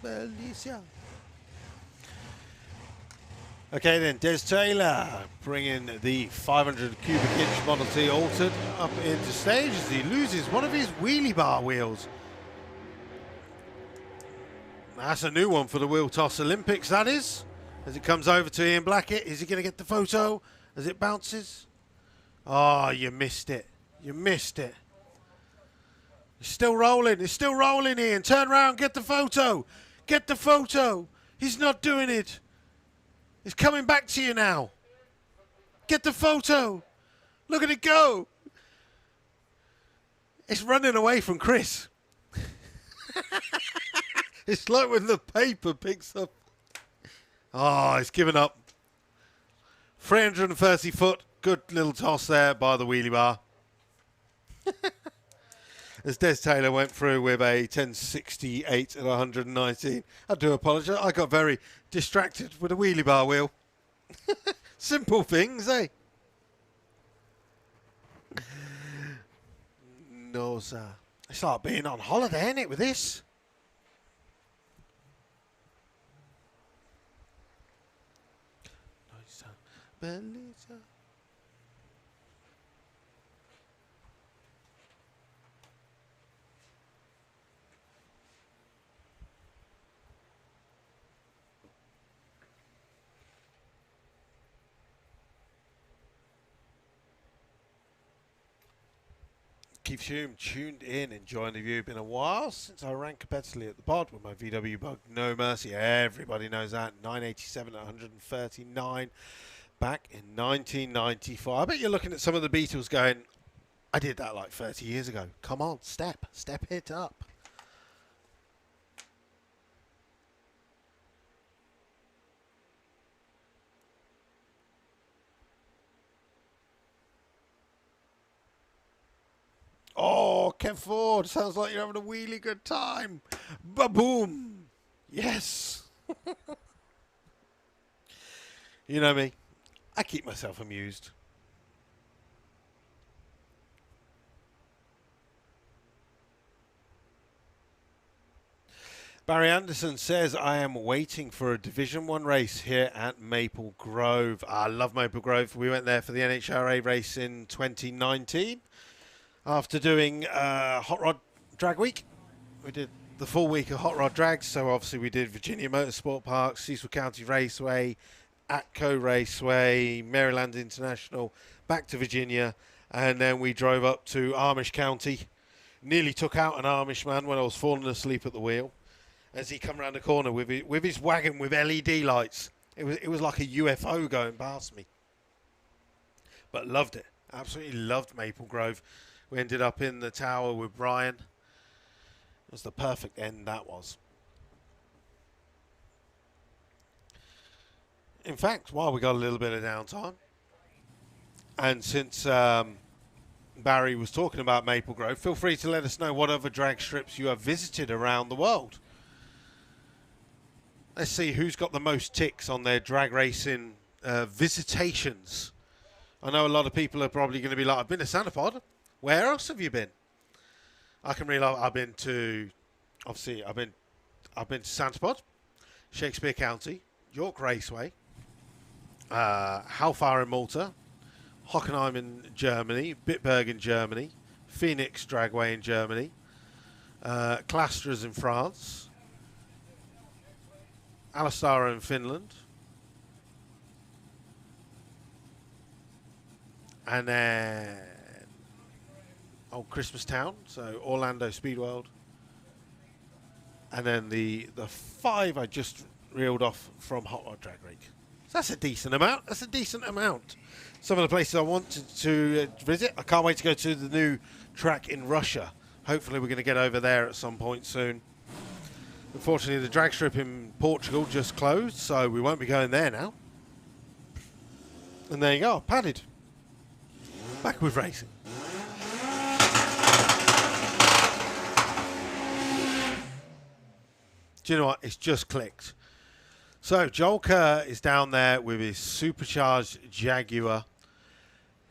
Bellissima. Okay then, Des Taylor bringing the 500 cubic inch Model T altered up into stage as he loses one of his wheelie bar wheels. That's a new one for the Wheel Toss Olympics, that is. As it comes over to Ian Blackett, is he going to get the photo as it bounces? Oh, you missed it. You missed it. It's still rolling. It's still rolling, Ian. Turn around, get the photo. Get the photo. He's not doing it. It's coming back to you now. Get the photo. Look at it go. It's running away from Chris. It's like when the paper picks up. Oh, it's given up. 330 foot. Good little toss there by the wheelie bar. As Des Taylor went through with a 1068 at 119. I do apologise. I got very distracted with a wheelie bar wheel. Simple things, eh? No, sir. It's like being on holiday, ain't it, with this? Nice, sir. Bellissima. Keith Hume tuned in, enjoying the view. Been a while since I ran competitively at the pod with my VW Bug No Mercy. Everybody knows that. 987 at 139 back in 1994. I bet you're looking at some of the Beatles going, I did that like 30 years ago. Come on, step it up. Oh, Kev Ford, sounds like you're having a really good time. Ba-boom. Yes. You know me. I keep myself amused. Barry Anderson says, I am waiting for a Division 1 race here at Maple Grove. I love Maple Grove. We went there for the NHRA race in 2019. After doing Hot Rod Drag Week, we did the full week of Hot Rod Drags. So obviously we did Virginia Motorsport Park, Cecil County Raceway, Atco Raceway, Maryland International, back to Virginia, and then we drove up to Amish County. Nearly took out an Amish man when I was falling asleep at the wheel as he come around the corner with his wagon with LED lights. It was like a UFO going past me. But loved it. Absolutely loved Maple Grove. We ended up in the tower with Brian. It was the perfect end, that was. In fact, while we got a little bit of downtime, and since Barry was talking about Maple Grove, feel free to let us know what other drag strips you have visited around the world. Let's see who's got the most ticks on their drag racing visitations. I know a lot of people are probably going to be like, I've been to Santapod. Where else have you been? I can realize I've been to Santapod, Shakespeare County, York Raceway, Halfar in Malta, Hockenheim in Germany, Bitburg in Germany, Phoenix Dragway in Germany, Klasters in France, Alastara in Finland, and then Old Christmas Town, so Orlando Speedworld, and then the 5 I just reeled off from Hot Rod Drag Race. So that's a decent amount. That's a decent amount. Some of the places I wanted to visit. I can't wait to go to the new track in Russia. Hopefully we're going to get over there at some point soon. Unfortunately, the drag strip in Portugal just closed, so we won't be going there now. And there you go, padded. Back with racing. Do you know what? It's just clicked. So Joel Kerr is down there with his supercharged Jaguar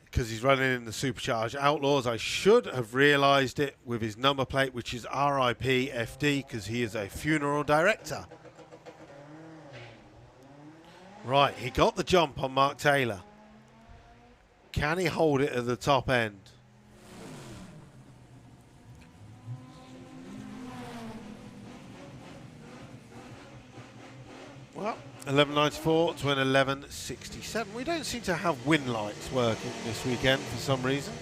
because he's running in the supercharged Outlaws. I should have realised it with his number plate, which is RIP FD, because he is a funeral director. Right, he got the jump on Mark Taylor. Can he hold it at the top end? Well, 11.94 to an 11.67. We don't seem to have win lights working this weekend for some reason.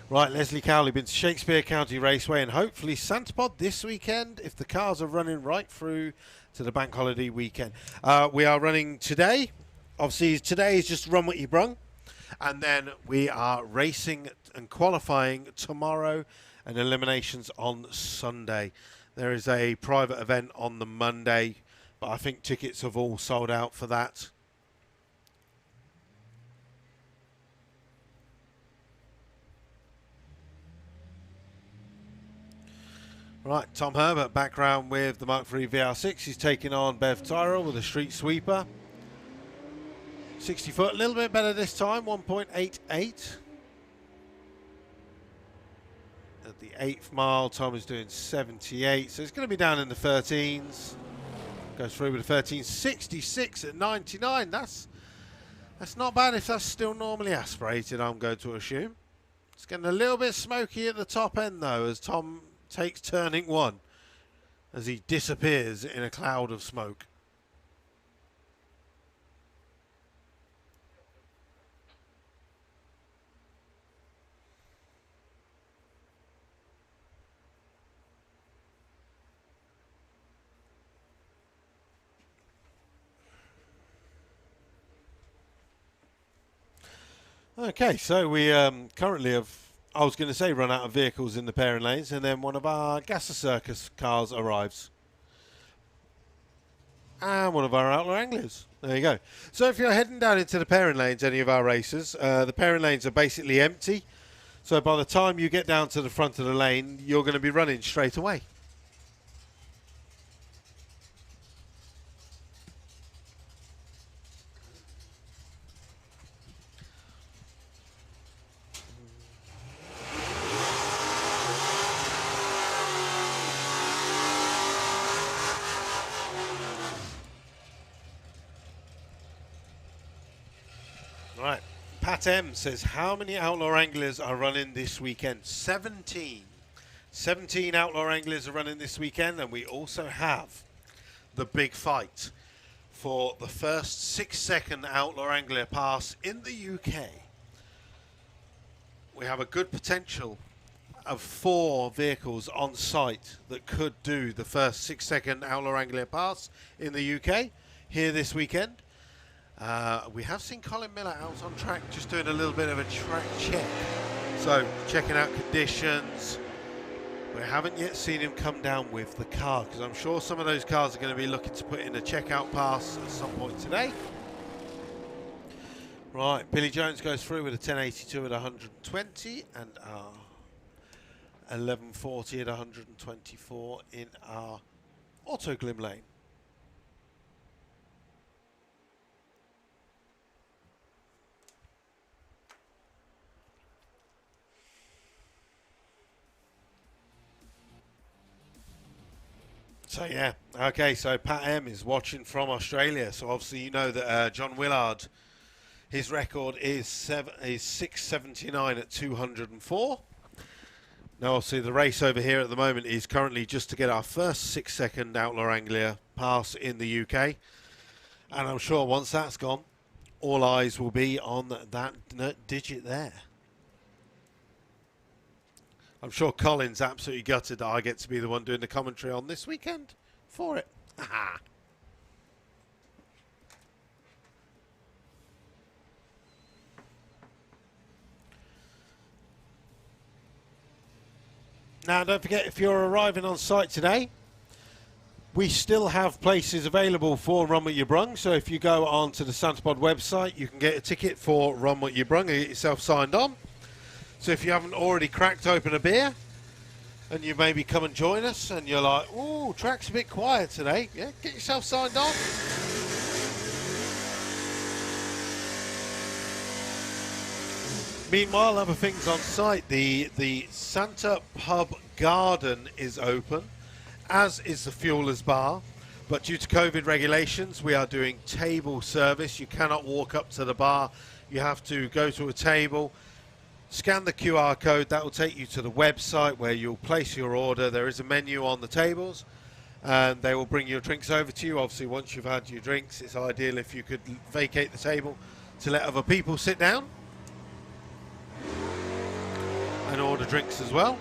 Right, Leslie Cowley been to Shakespeare County Raceway and hopefully Santapod this weekend if the cars are running right through to the bank holiday weekend. We are running today. Obviously, today is just run what you brung. And then we are racing and qualifying tomorrow and eliminations on Sunday. There is a private event on the Monday, but I think tickets have all sold out for that. Right, Tom Herbert background with the Mark III VR6. He's taking on Bev Tyrrell with a street sweeper. 60 foot, a little bit better this time, 1.88. At the 8th mile, Tom is doing 78, so it's going to be down in the 13s. Goes through with a 13.66 at 99. That's not bad if that's still normally aspirated, I'm going to assume. It's getting a little bit smoky at the top end, though, as Tom takes turning 1, as he disappears in a cloud of smoke. Okay, so we currently have, I was going to say, run out of vehicles in the pairing lanes, and then one of our Gasser Circus cars arrives. And one of our Outlaw Anglers. There you go. So if you're heading down into the pairing lanes, any of our racers, the pairing lanes are basically empty. So by the time you get down to the front of the lane, you're going to be running straight away. Right, Pat M says, how many Outlaw Anglers are running this weekend? 17. 17 Outlaw Anglers are running this weekend, and we also have the big fight for the first 6-second Outlaw Angler pass in the UK. We have a good potential of 4 vehicles on site that could do the first 6-second Outlaw Angler pass in the UK here this weekend. We have seen Colin Miller out on track just doing a little bit of a track check. So checking out conditions. We haven't yet seen him come down with the car, because I'm sure some of those cars are going to be looking to put in a checkout pass at some point today. Right, Billy Jones goes through with a 1082 at 120 and our 1140 at 124 in our Auto Glim lane. So yeah, okay, so Pat M is watching from Australia, so obviously you know that John Willard, His record is 679 at 204. Now, obviously, the race over here at the moment is currently just to get our first 6-second Outlaw Anglia pass in the UK. And I'm sure once that's gone, all eyes will be on that digit there. I'm sure Colin's absolutely gutted that I get to be the one doing the commentary on this weekend for it. Aha. Now, don't forget, if you're arriving on site today, we still have places available for Run What You Brung. So if you go onto the Santapod website, you can get a ticket for Run What You Brung and get yourself signed on. So if you haven't already cracked open a beer and you maybe come and join us and you're like, ooh, track's a bit quiet today, yeah, get yourself signed on. Meanwhile, other things on site, the Santa Pub Garden is open, as is the Fuelers Bar, but due to COVID regulations, we are doing table service. You cannot walk up to the bar. You have to go to a table, scan the QR code. That will take you to the website where you'll place your order. There is a menu on the tables, and they will bring your drinks over to you. Obviously, once you've had your drinks, it's ideal if you could vacate the table to let other people sit down and order drinks as well.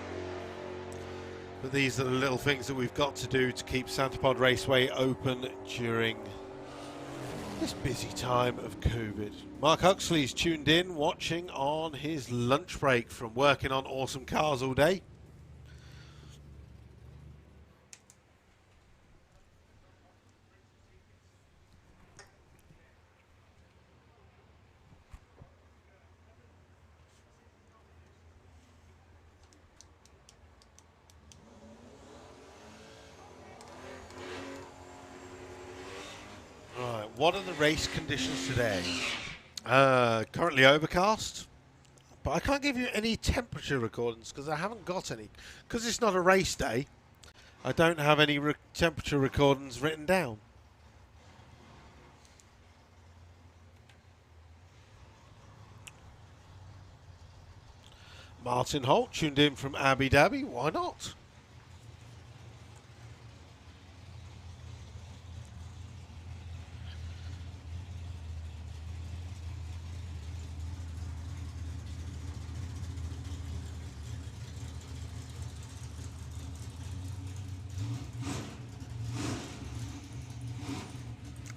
But these are the little things that we've got to do to keep Santapod Raceway open during this busy time of COVID. Mark Huxley's tuned in, watching on his lunch break from working on awesome cars all day. Right, what are the race conditions today? Currently overcast, but I can't give you any temperature recordings because I haven't got any. Because it's not a race day, I don't have any temperature recordings written down. Martin Holt tuned in from Abu Dhabi. Why not?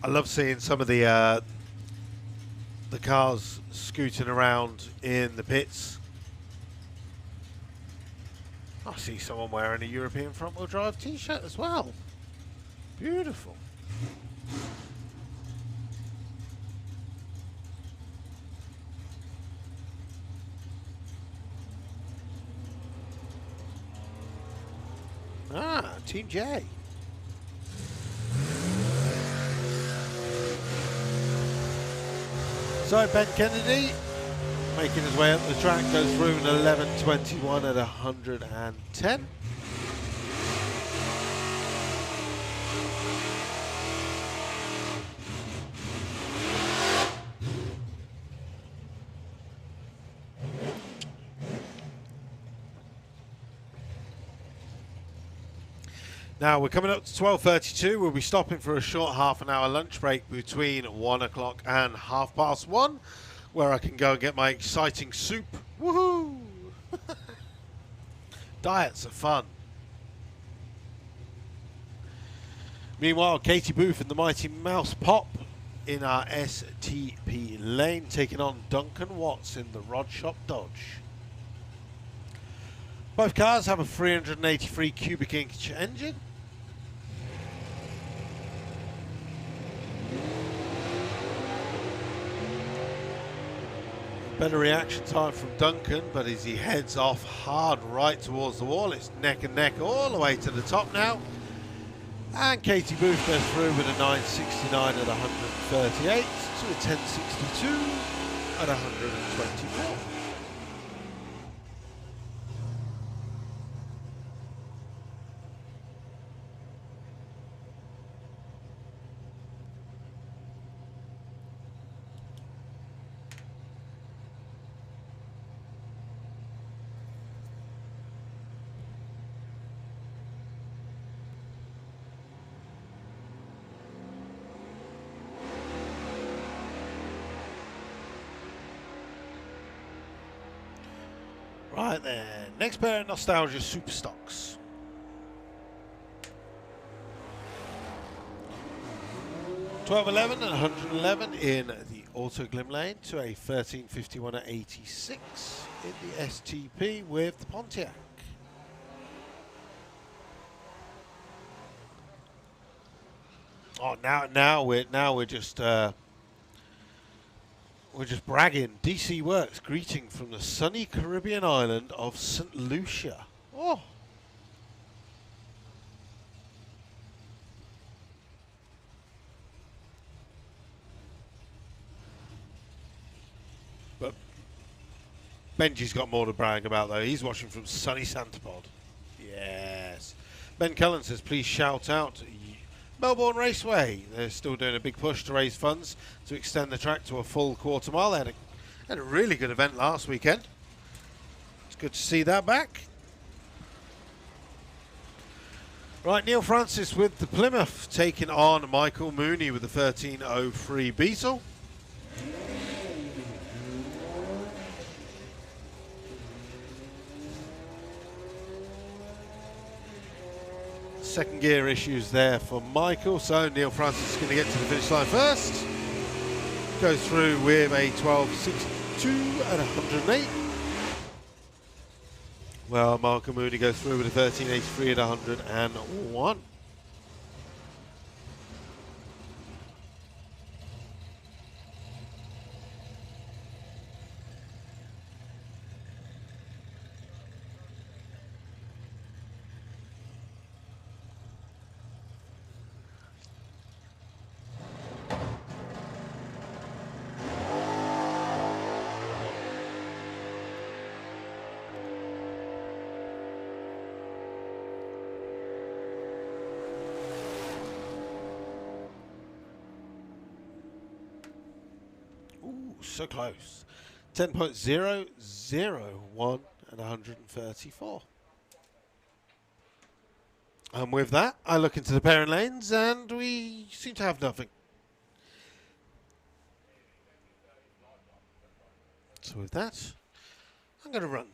I love seeing some of the cars scooting around in the pits. I see someone wearing a European front-wheel drive t-shirt as well. Beautiful. Ah, Team J. So Ben Kennedy making his way up the track, goes through an 11.21 at 110. Now we're coming up to 12:32. We'll be stopping for a short half-an-hour lunch break between 1 o'clock and 1:30, where I can go and get my exciting soup. Woohoo! Diets are fun. Meanwhile, Katie Booth and the Mighty Mouse Pop in our STP lane, taking on Duncan Watts in the Rod Shop Dodge. Both cars have a 383 cubic inch engine. Better reaction time from Duncan, but as he heads off hard right towards the wall, it's neck and neck all the way to the top now. And Katie Booth goes through with a 969 at 138 to a 1062 at 124. Right then, next pair of Nostalgia Super Stocks. $12.11 and $111 in the Auto Glim lane to a $13.51 at 86 in the STP with the Pontiac. Oh, now we're just bragging. DC Works greeting from the sunny Caribbean island of St. Lucia. Oh. But Benji's got more to brag about though. He's watching from sunny Santapod. Yes. Ben Cullen says, please shout out Melbourne Raceway. They're still doing a big push to raise funds to extend the track to a full quarter mile. They had a really good event last weekend. It's good to see that back. Right, Neil Francis with the Plymouth taking on Michael Mooney with the 1303 Beetle. Second gear issues there for Michael, so Neil Francis is going to get to the finish line first. Goes through with a 12.62 at 108. Well, Michael Mooney goes through with a 13.83 at 101. Ooh, so close. 10.001 and 134. And with that, I look into the pairing lanes and we seem to have nothing. So with that, I'm going to run.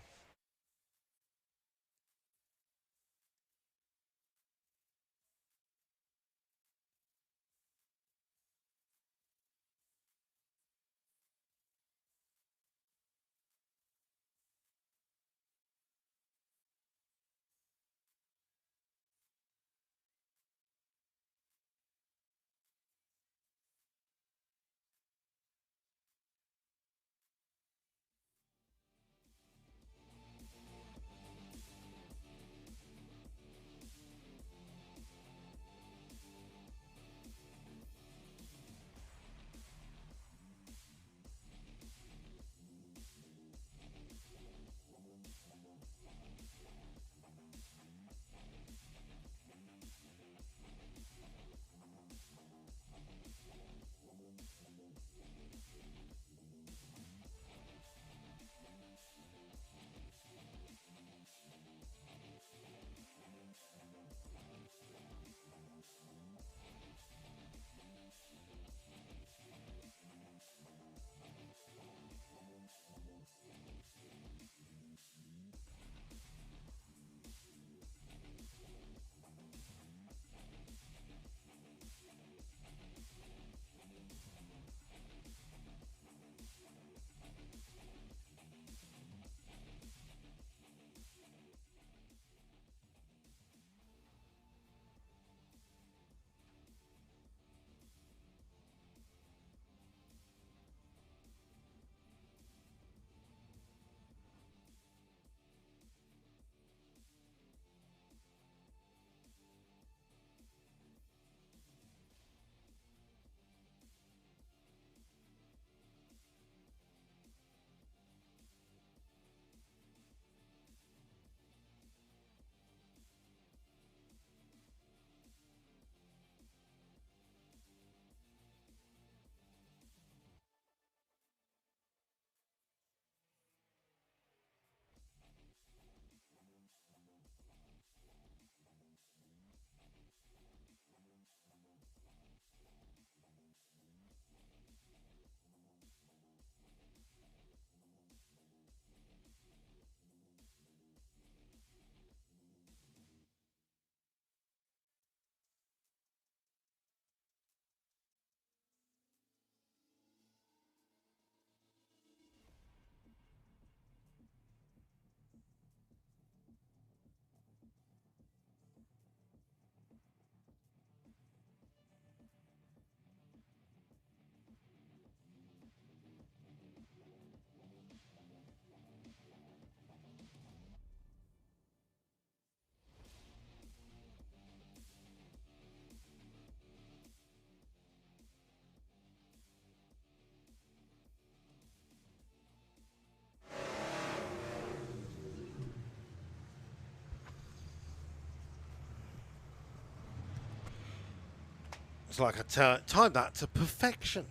It's like I timed that to perfection.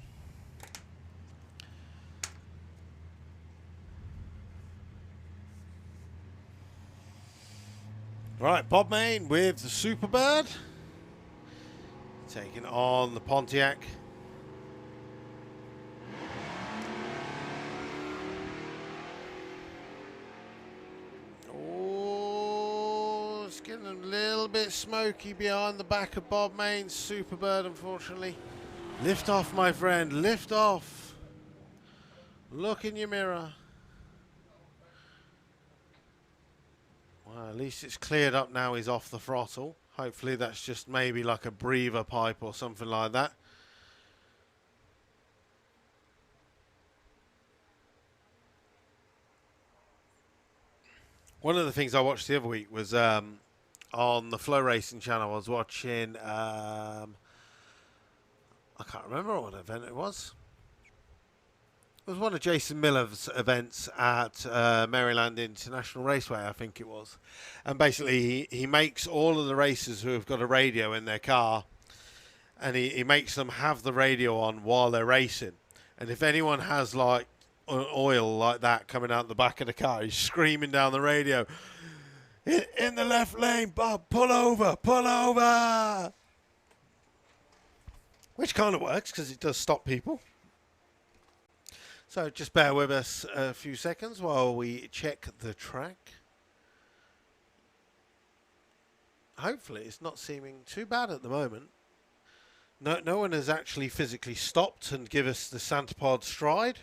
Right, Bob Main with the Superbird. Taking on the Pontiac. Oh, it's getting a little bit smoky behind the back of Bob Main's Superbird, unfortunately. Lift off, my friend, lift off. Look in your mirror. Well, at least it's cleared up now. He's off the throttle. Hopefully that's just maybe like a breather pipe or something like that. One of the things I watched the other week was on the Flow Racing channel. I was watching, I can't remember what event it was. It was one of Jason Miller's events at Maryland International Raceway, I think it was. And basically, he makes all of the racers who have got a radio in their car, and he makes them have the radio on while they're racing. And if anyone has, like, oil like that coming out the back of the car, he's screaming down the radio, "In the left lane, Bob, pull over, pull over!" Which kind of works, because it does stop people. So just bear with us a few seconds while we check the track. Hopefully it's not seeming too bad at the moment. No one has actually physically stopped and give us the Santa Pod stride.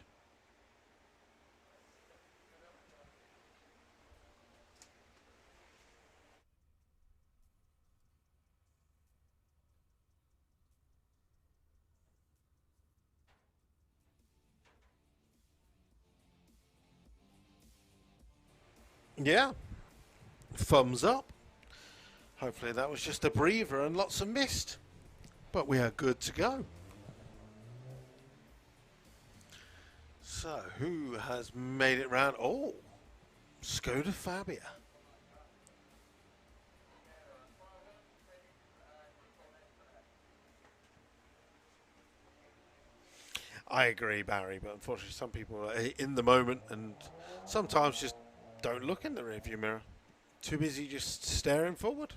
Yeah, thumbs up. Hopefully that was just a breather and lots of mist. But we are good to go. So, who has made it round? Oh, Skoda Fabia. I agree, Barry, but unfortunately some people are in the moment and sometimes just don't look in the rearview mirror. Too busy just staring forward.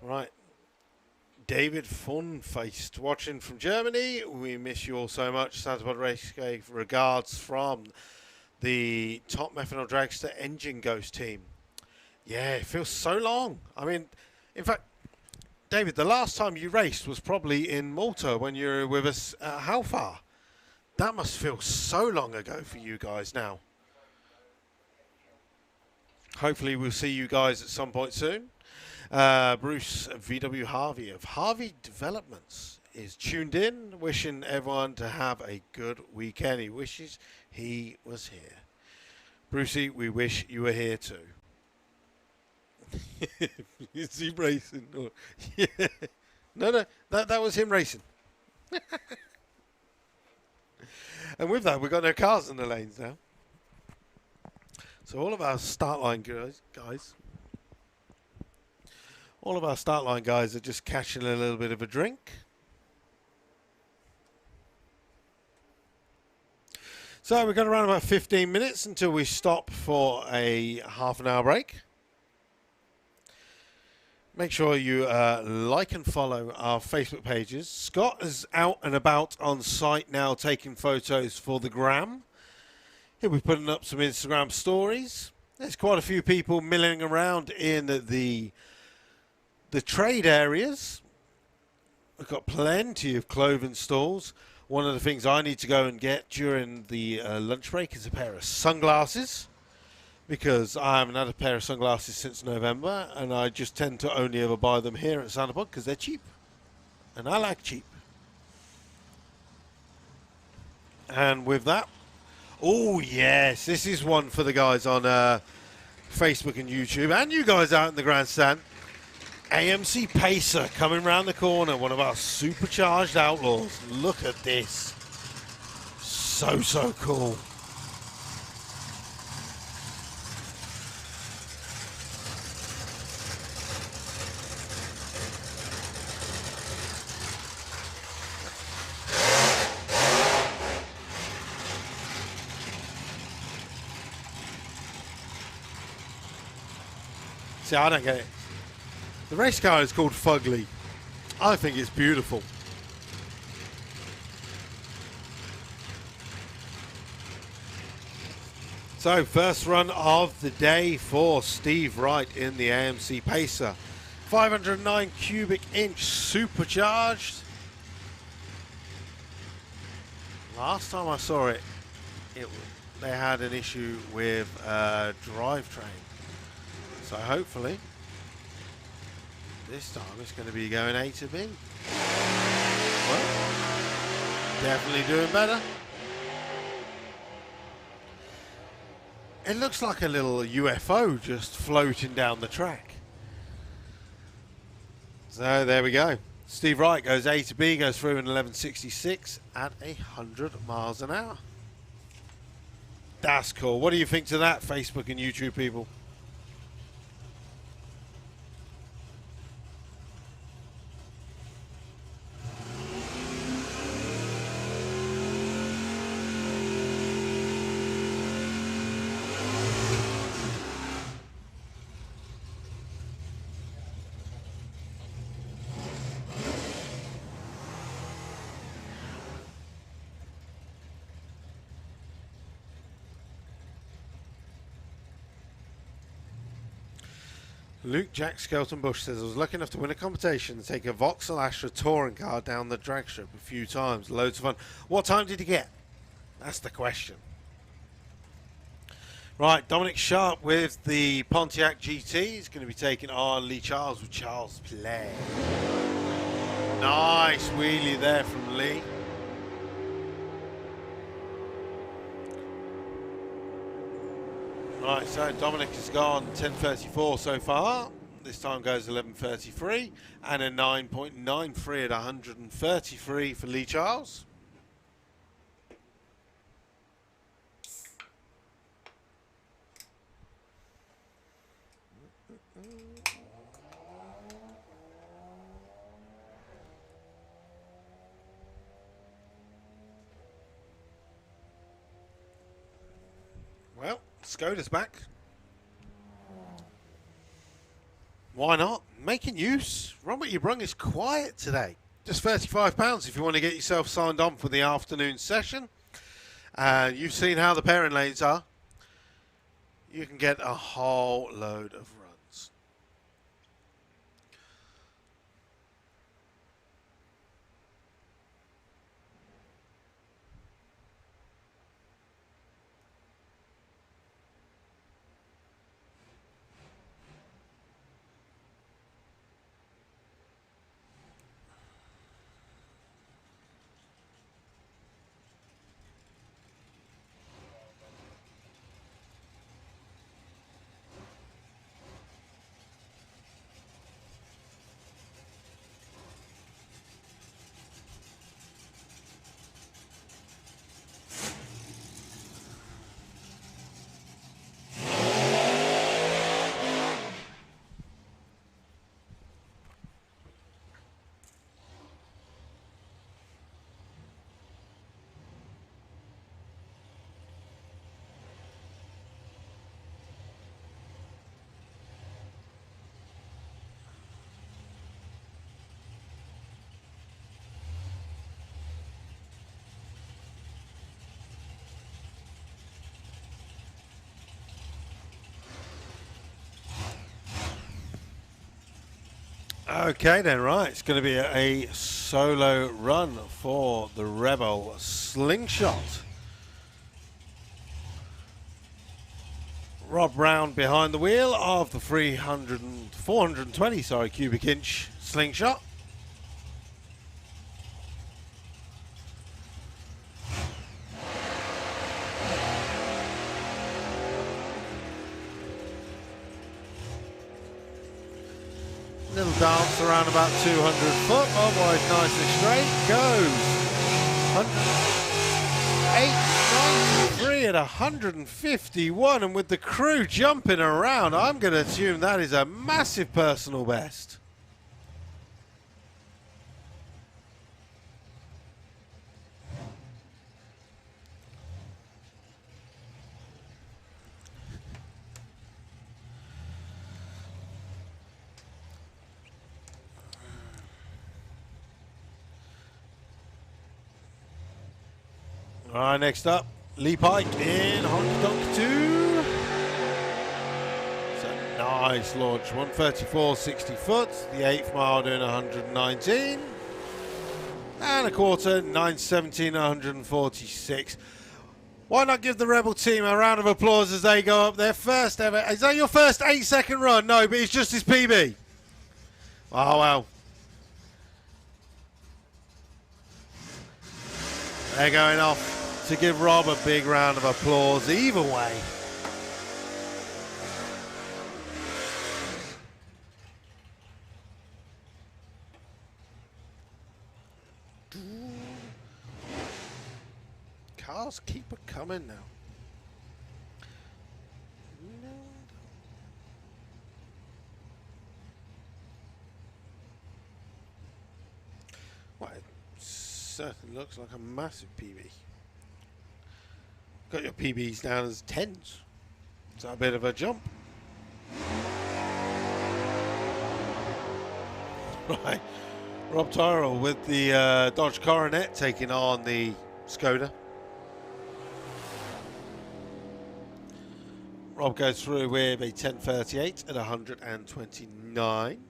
Right. David Fun-Faced watching from Germany. We miss you all so much. Santa Pod Race gave regards from the Top Methanol Dragster Engine Ghost team. Yeah, it feels so long. I mean, in fact, David, the last time you raced was probably in Malta when you were with us at How Far? That must feel so long ago for you guys now. Hopefully we'll see you guys at some point soon. Bruce VW Harvey of Harvey Developments is tuned in, wishing everyone to have a good weekend. He wishes he was here. Brucey, we wish you were here too. Is he racing? Or, yeah. No, that was him racing. And with that, we've got no cars in the lanes now. So all of our start line guys, all of our start line guys are just catching a little bit of a drink. So we've got around about 15 minutes until we stop for a half an hour break. Make sure you like and follow our Facebook pages. Scott is out and about on site now taking photos for the gram. He'll be putting up some Instagram stories. There's quite a few people milling around in the trade areas. We've got plenty of clothing stalls. One of the things I need to go and get during the lunch break is a pair of sunglasses, because I haven't had a pair of sunglasses since November, and I just tend to only ever buy them here at Santa Pod because they're cheap, and I like cheap. And with that, oh yes, this is one for the guys on Facebook and YouTube, and you guys out in the grandstand. AMC Pacer coming round the corner, one of our supercharged outlaws. Look at this. So cool. See, I don't get it. The race car is called Fugly. I think it's beautiful. So, first run of the day for Steve Wright in the AMC Pacer. 509 cubic inch supercharged. Last time I saw it, they had an issue with drivetrain. So hopefully, this time it's going to be going A to B. Well, definitely doing better. It looks like a little UFO just floating down the track. So there we go. Steve Wright goes A to B, goes through in 11.66 at 100 miles an hour. That's cool. What do you think to that, Facebook and YouTube people? Luke Jack Skelton Bush says, I was lucky enough to win a competition and take a Vauxhall Astra touring car down the drag strip a few times. Loads of fun. What time did you get? That's the question. Right, Dominic Sharp with the Pontiac GT. He's going to be taking on Lee Charles with Charles Play. Nice wheelie there from Lee. Right, so Dominic has gone 10.34 so far. This time goes 11.33 and a 9.93 at 133 for Lee Charles. Well, Skoda's back. Why not? Making use. Robert Yabrung is quiet today. Just £35 if you want to get yourself signed on for the afternoon session. You've seen how the pairing lanes are. You can get a whole load of runs. Okay then, right, it's going to be a solo run for the Rebel Slingshot. Rob Brown behind the wheel of the 420 cubic inch Slingshot. Little dance around about 200 foot. Oh boy, nice and straight. Goes. 893 at 151. And with the crew jumping around, I'm going to assume that is a massive personal best. All right, next up, Lee Pike in Honky Tonk 2. It's a nice launch, 134.60 foot, the 8th mile doing 119. And a quarter, 917, 146. Why not give the Rebel team a round of applause as they go up their first ever. Is that your first 8-second run? No, but it's just his PB. Oh, well. They're going off to give Rob a big round of applause either way. Cars keep it coming now. Well, it certainly looks like a massive PB. Got your PBs down as 10s. It's a bit of a jump. Right. Rob Tyrrell with the Dodge Coronet taking on the Skoda. Rob goes through with a 10.38 at 129.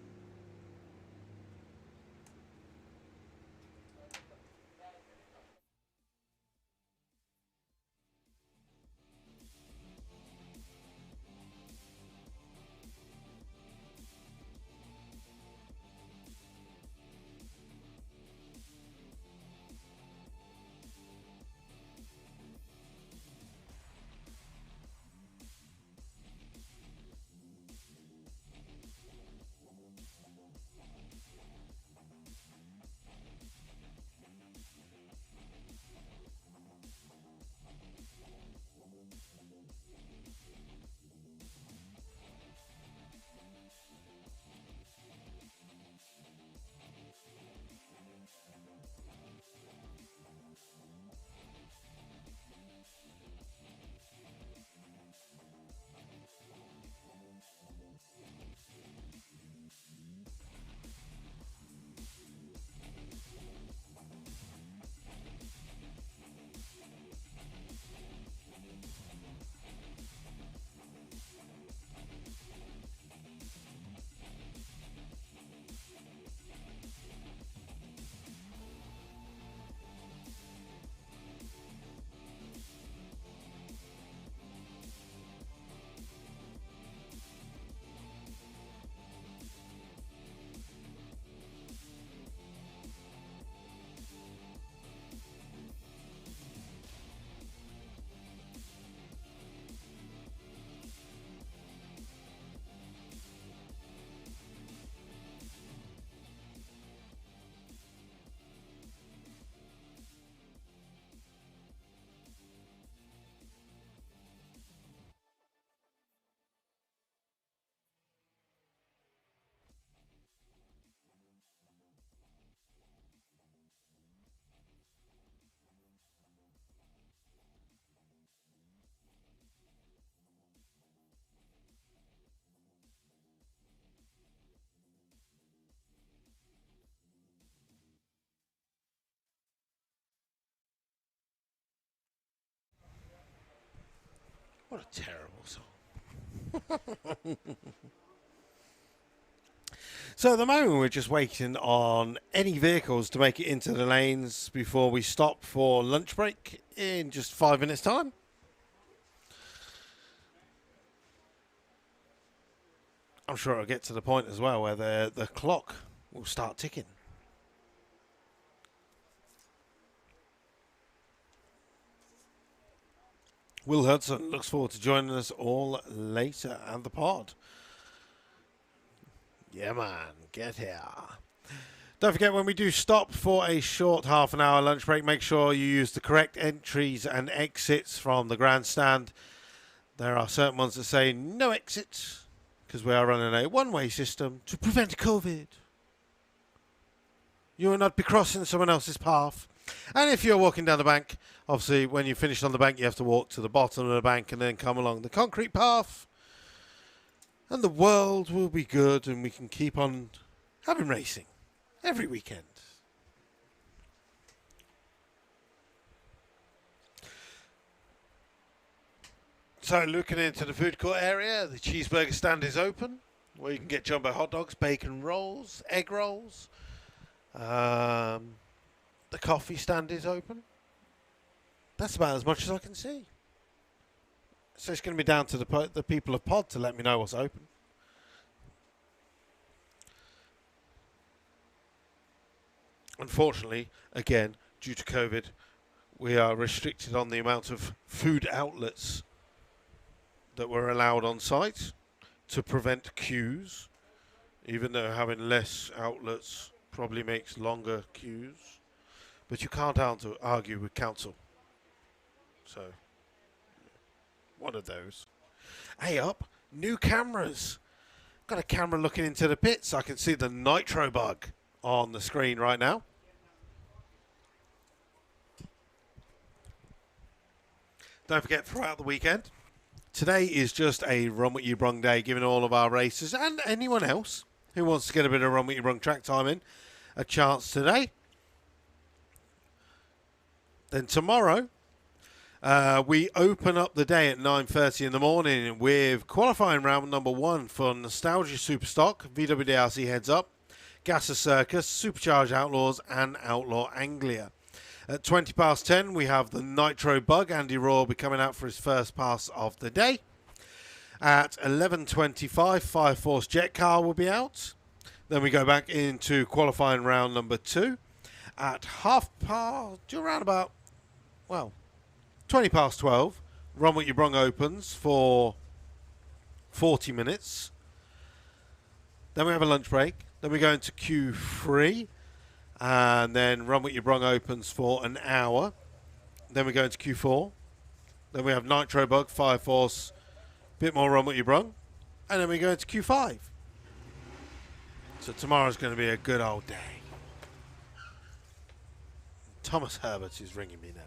What a terrible song. So at the moment we're just waiting on any vehicles to make it into the lanes before we stop for lunch break in just 5 minutes time. I'm sure it'll get to the point as well where the clock will start ticking. Will Hudson looks forward to joining us all later and the pod. Yeah, man, get here. Don't forget, when we do stop for a short half an hour lunch break, make sure you use the correct entries and exits from the grandstand. There are certain ones that say no exits, because we are running a one-way system to prevent COVID. You will not be crossing someone else's path. And if you're walking down the bank, obviously when you finish on the bank, you have to walk to the bottom of the bank and then come along the concrete path. And the world will be good and we can keep on having racing every weekend. So looking into the food court area, the cheeseburger stand is open, where you can get jumbo hot dogs, bacon rolls, egg rolls. The coffee stand is open. That's about as much as I can see. So it's going to be down to the people of Pod to let me know what's open. Unfortunately, again, due to COVID, we are restricted on the amount of food outlets that were allowed on site to prevent queues, even though having less outlets probably makes longer queues. But you can't argue with council. So, one of those. Hey up, new cameras. Got a camera looking into the pits. I can see the nitro bug on the screen right now. Don't forget, throughout the weekend, today is just a Run What You Brung day, giving all of our racers and anyone else who wants to get a bit of Run What You Brung track time in a chance today. Then tomorrow, we open up the day at 9:30 in the morning with qualifying round number 1 for Nostalgia Superstock, VW DRC Heads Up, Gasser Circus, Supercharged Outlaws, and Outlaw Anglia. At 20 past 10, we have the Nitro Bug. Andy Raw will be coming out for his first pass of the day. At 11:25, Fire Force Jet Car will be out. Then we go back into qualifying round number 2. At around about, 20 past 12, Run What You Brung opens for 40 minutes. Then we have a lunch break. Then we go into Q3. And then Run What You Brung opens for an hour. Then we go into Q4. Then we have Nitro Bug, Fire Force, bit more Run What You Brung. And then we go into Q5. So tomorrow's going to be a good old day. Thomas Herbert is ringing me now.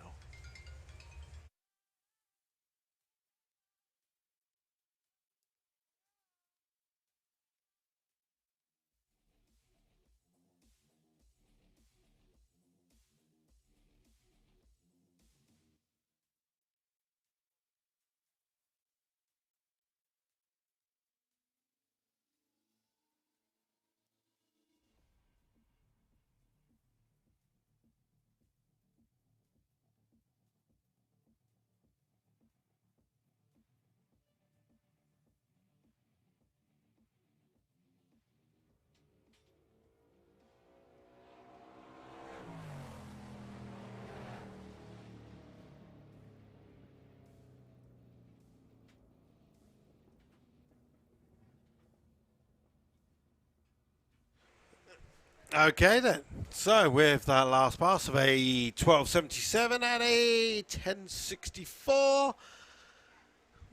Okay then, so with that last pass of a 1277 and a 1064,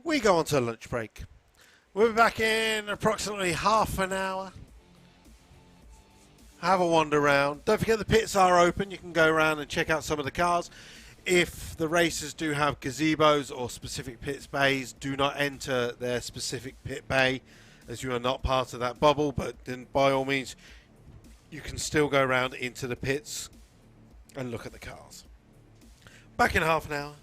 we go on to lunch break. We'll be back in approximately half an hour. Have a wander around. Don't forget the pits are open. You can go around and check out some of the cars. If the racers do have gazebos or specific pits bays, do not enter their specific pit bay as you are not part of that bubble, but then by all means you can still go around into the pits and look at the cars. Back in half an hour.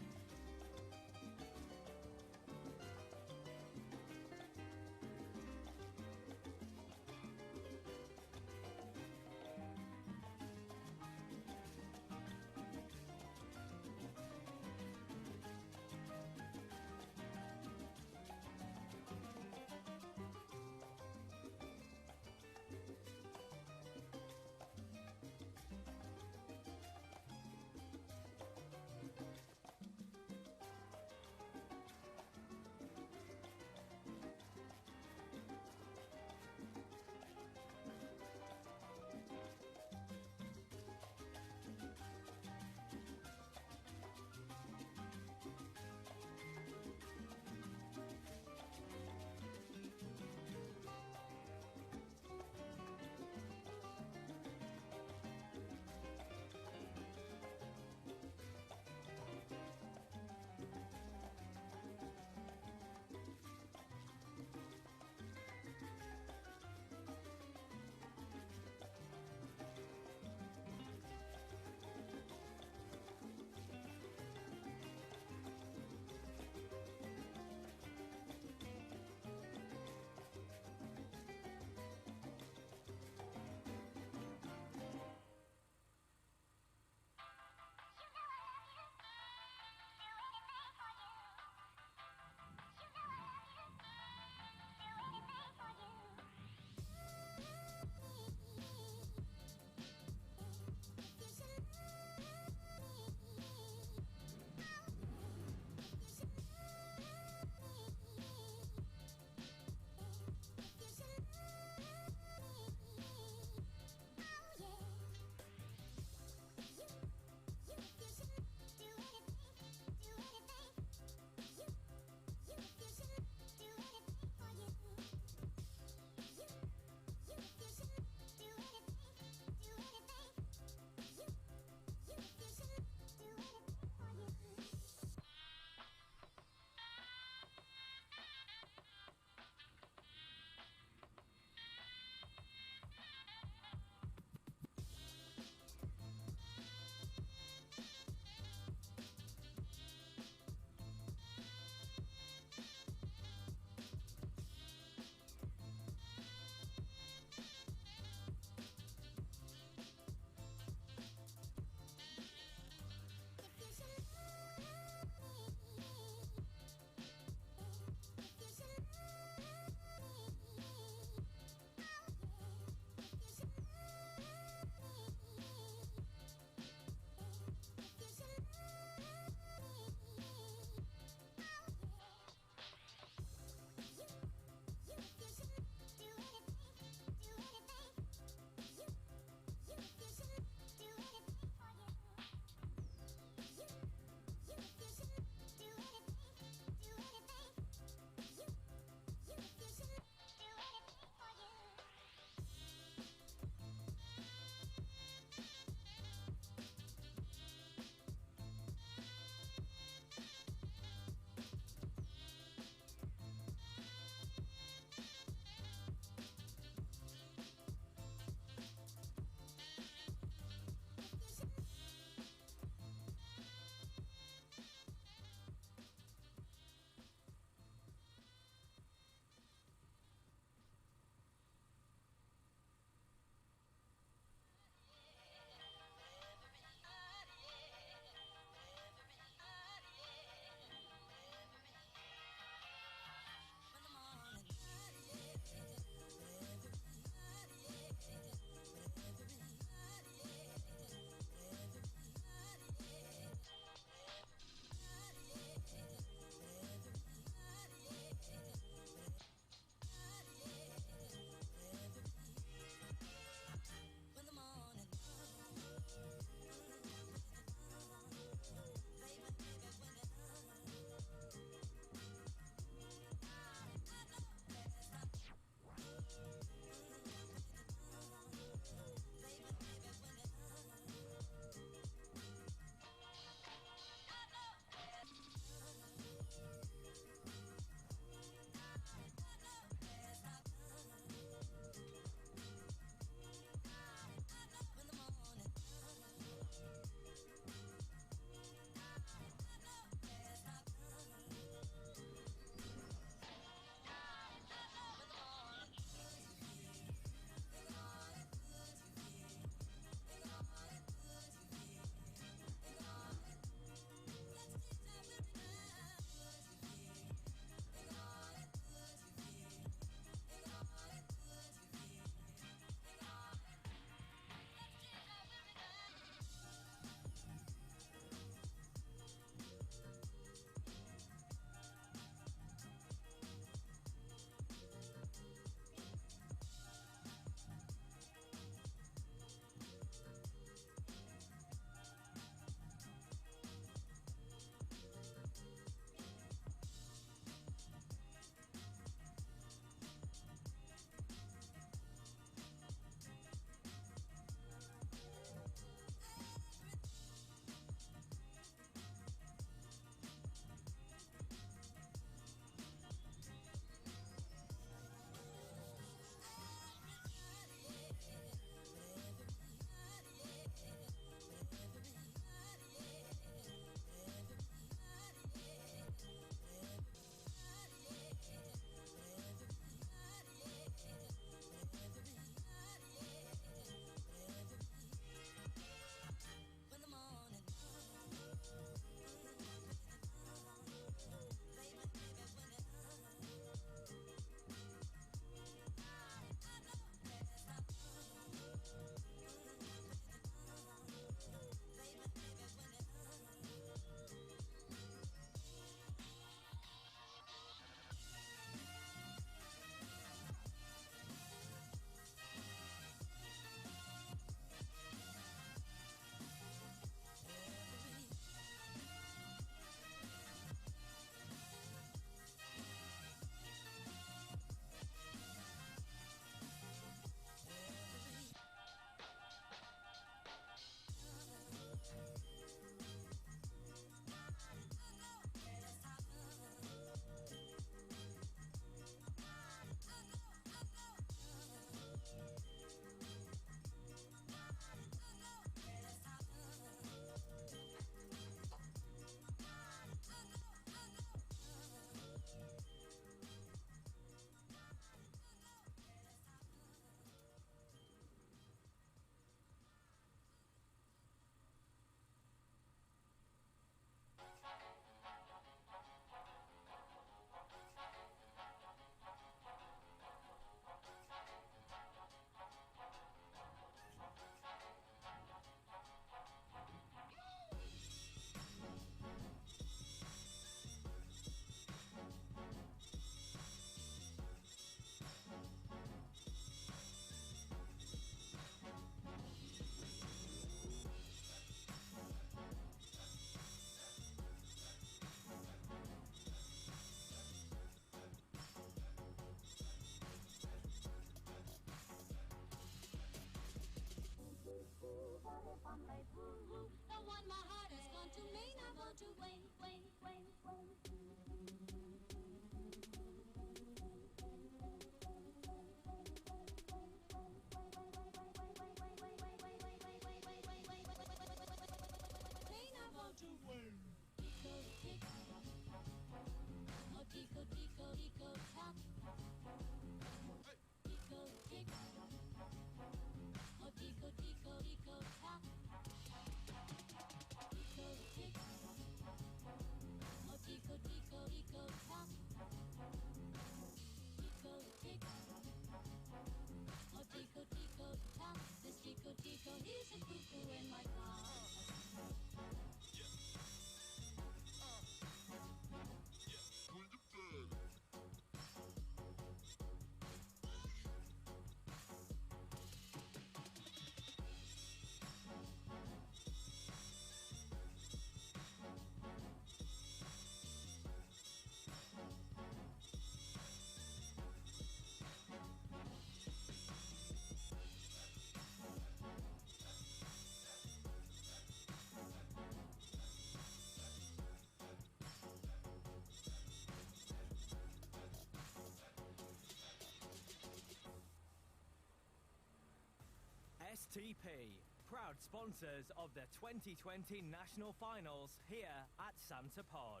STP, proud sponsors of the 2020 National Finals here at Santa Pod.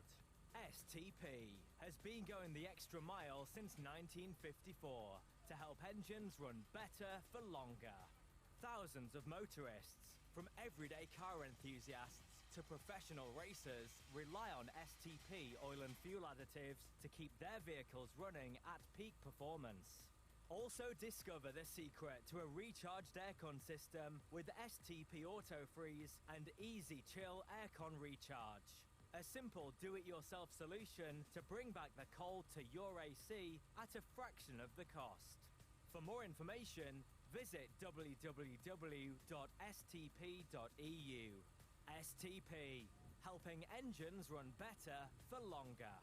STP has been going the extra mile since 1954 to help engines run better for longer. Thousands of motorists, from everyday car enthusiasts to professional racers, rely on STP oil and fuel additives to keep their vehicles running at peak performance. Also discover the secret to a recharged aircon system with STP Auto Freeze and Easy Chill Aircon Recharge. A simple do-it-yourself solution to bring back the cold to your AC at a fraction of the cost. For more information, visit www.stp.eu. STP, helping engines run better for longer.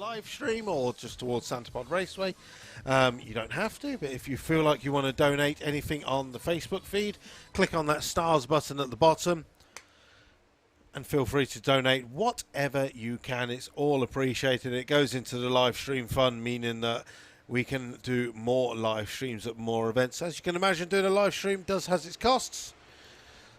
live stream or just towards Santa Pod Raceway. You don't have to, but if you feel like you want to donate anything on the Facebook feed, click on that stars button at the bottom and feel free to donate whatever you can. It's all appreciated. It goes into the live stream fund, meaning that we can do more live streams at more events. As you can imagine, doing a live stream has its costs.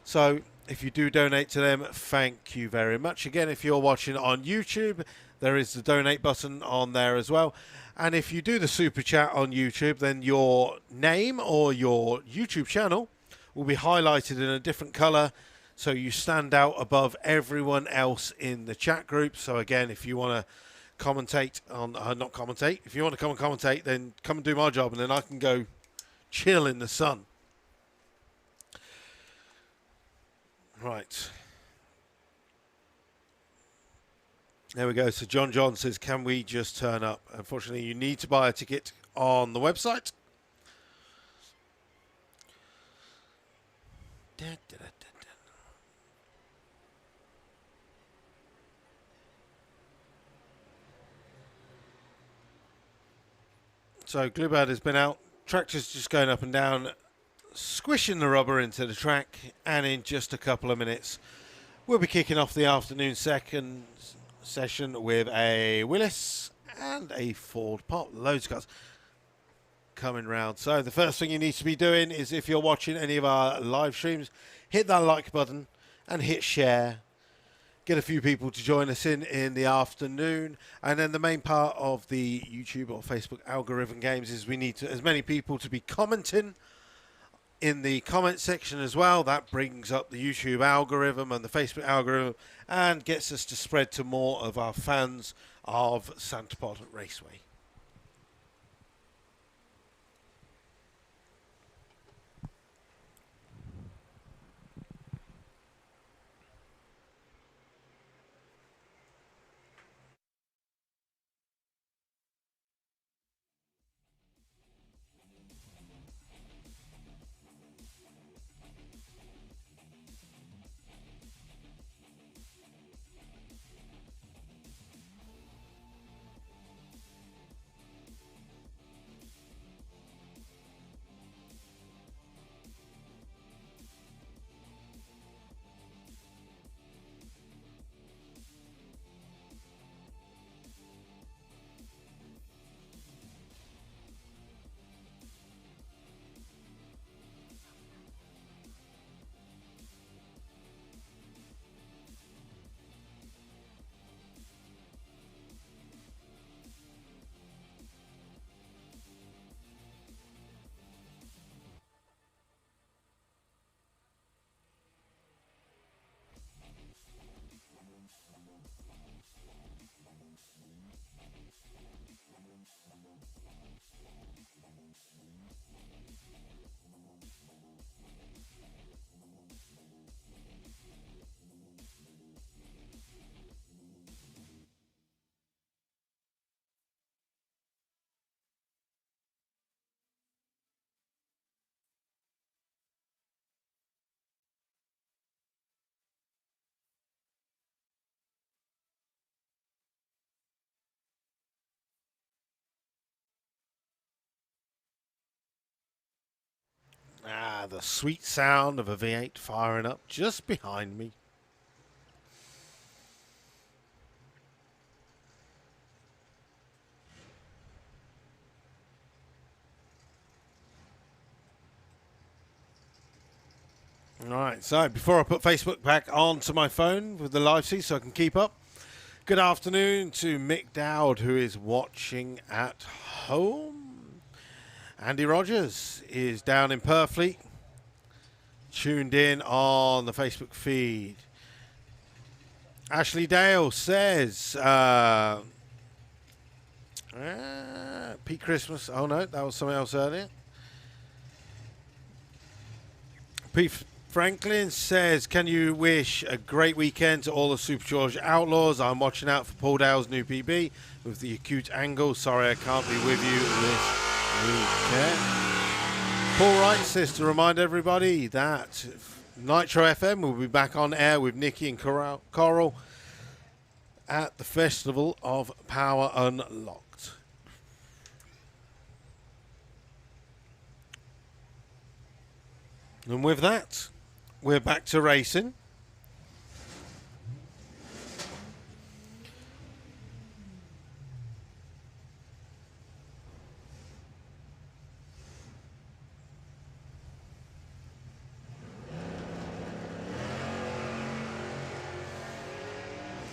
So if you do donate to them, thank you very much. Again, if you're watching on YouTube, there is the donate button on there as well. And if you do the super chat on YouTube, then your name or your YouTube channel will be highlighted in a different color, so you stand out above everyone else in the chat group. So again, if you want to commentate on, not commentate, if you want to come and commentate, then come and do my job, and then I can go chill in the sun. Right. There we go. So John says, can we just turn up? Unfortunately, you need to buy a ticket on the website. So Gluebird has been out. Tractor's just going up and down, squishing the rubber into the track, and in just a couple of minutes we'll be kicking off the afternoon second session with a Willis and a Ford Pop. Loads of cars coming round. So the first thing you need to be doing is, if you're watching any of our live streams, hit that like button and hit share. Get a few people to join us in the afternoon. And then the main part of the YouTube or Facebook algorithm games is we need as many people to be commenting in the comment section as well. That brings up the YouTube algorithm and the Facebook algorithm and gets us to spread to more of our fans of Santa Pod Raceway. Ah, the sweet sound of a V8 firing up just behind me. Alright, so before I put Facebook back onto my phone with the live feed so I can keep up, good afternoon to Mick Dowd, who is watching at home. Andy Rogers is down in Purfleet, tuned in on the Facebook feed. Ashley Dale says, Pete Christmas. Oh no, that was something else earlier. Pete Franklin says, can you wish a great weekend to all the Super George Outlaws? I'm watching out for Paul Dale's new PB with the acute angle. Sorry I can't be with you this weekend. Paul Wright says to remind everybody that Nitro FM will be back on air with Nikki and Coral at the Festival of Power Unlocked. And with that, we're back to racing.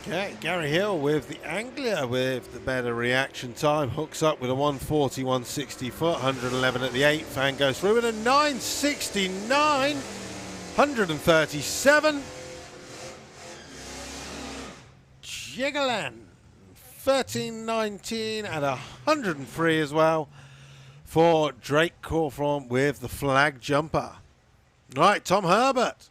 Okay, Gary Hill with the Anglia with the better reaction time. Hooks up with a 140, 160 foot, 111 at the 8th, and goes through with a 969, 137. Jiggleland, 1319 at 103 as well for Drake Cawthorne with the flag jumper. Right, Tom Herbert.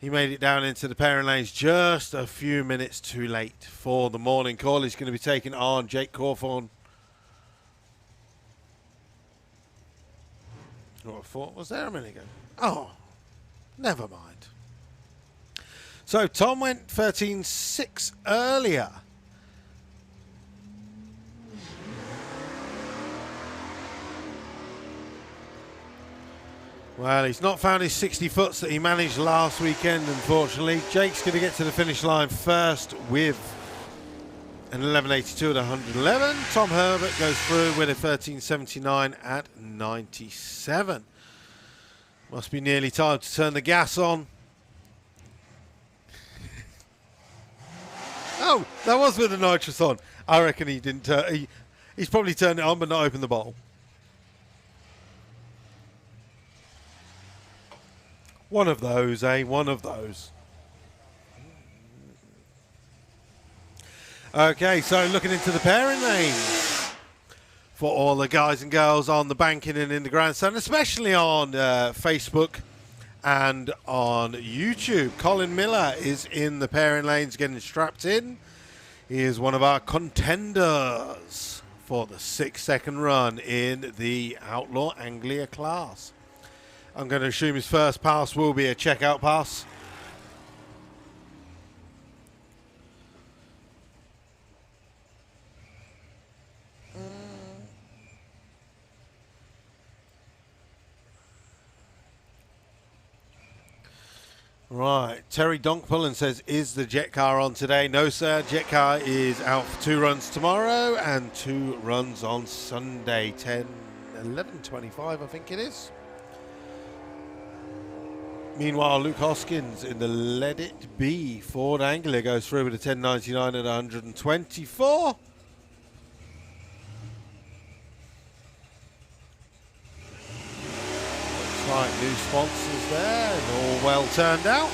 He made it down into the pairing lanes just a few minutes too late for the morning call. He's going to be taking on Jake Cawthorne. What I thought was there a minute ago. Oh, never mind. So Tom went 13.6 earlier. Well, he's not found his 60 foots that he managed last weekend, unfortunately. Jake's going to get to the finish line first with an 11.82 at 111. Tom Herbert goes through with a 13.79 at 97. Must be nearly time to turn the gas on. Oh, that was with the nitrous on. I reckon he didn't. He's probably turned it on but not opened the bottle. One of those, eh? One of those. Okay, so looking into the pairing lanes for all the guys and girls on the banking and in the grandstand, especially on Facebook and on YouTube. Colin Miller is in the pairing lanes getting strapped in. He is one of our contenders for the 6-second run in the Outlaw Anglia class. I'm going to assume his first pass will be a checkout pass. Right, Terry Donkpullen says, is the jet car on today? No, sir. Jet car is out for 2 runs tomorrow and 2 runs on Sunday, 11:25, I think it is. Meanwhile, Luke Hoskins in the Let It Be Ford Anglia goes through with a 10.99 at 124. Looks like new sponsors there and all well turned out.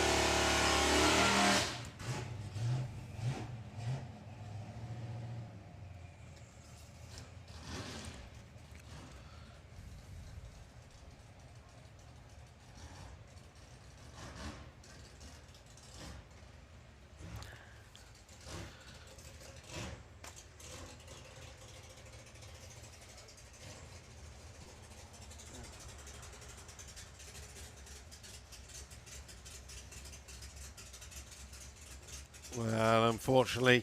Well, unfortunately,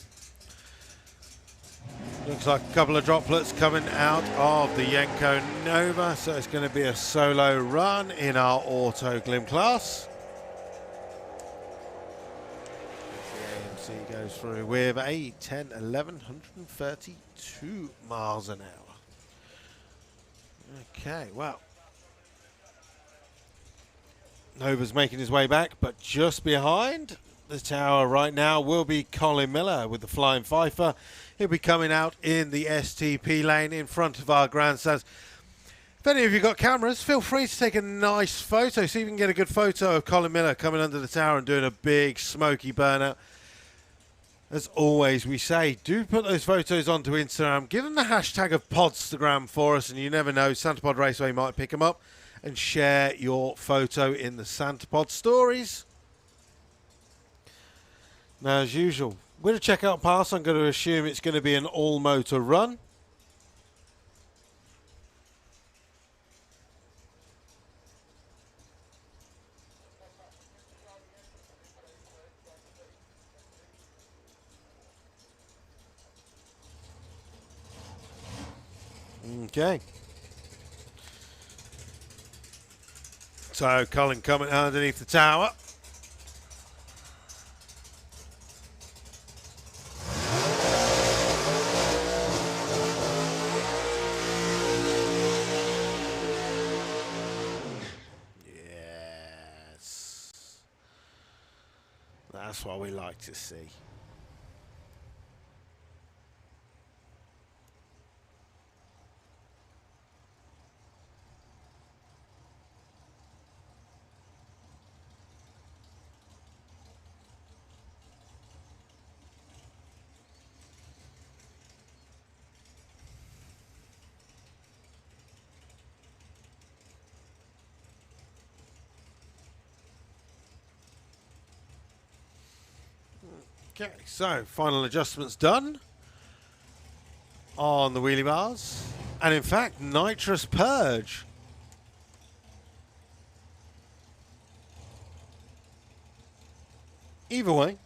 looks like a couple of droplets coming out of the Yenko Nova, so it's going to be a solo run in our Auto Glim class. The AMC goes through with a 10.11, 132 miles an hour. Okay, well, Nova's making his way back, but just behind the tower right now will be Colin Miller with the Flying Fifer. He'll be coming out in the STP lane in front of our grandstands. If any of you got cameras, feel free to take a nice photo. See if you can get a good photo of Colin Miller coming under the tower and doing a big smoky burnout. As always, we say, do put those photos onto Instagram. Give them the hashtag of Podstagram for us, and you never know, Santa Pod Raceway might pick them up and share your photo in the Santa Pod stories. Now, as usual, with a checkout pass, I'm going to assume it's going to be an all-motor run. Okay. So Colin coming underneath the tower. Yes. That's what we like to see. Okay, so final adjustments done on the wheelie bars. And in fact, nitrous purge. Either way,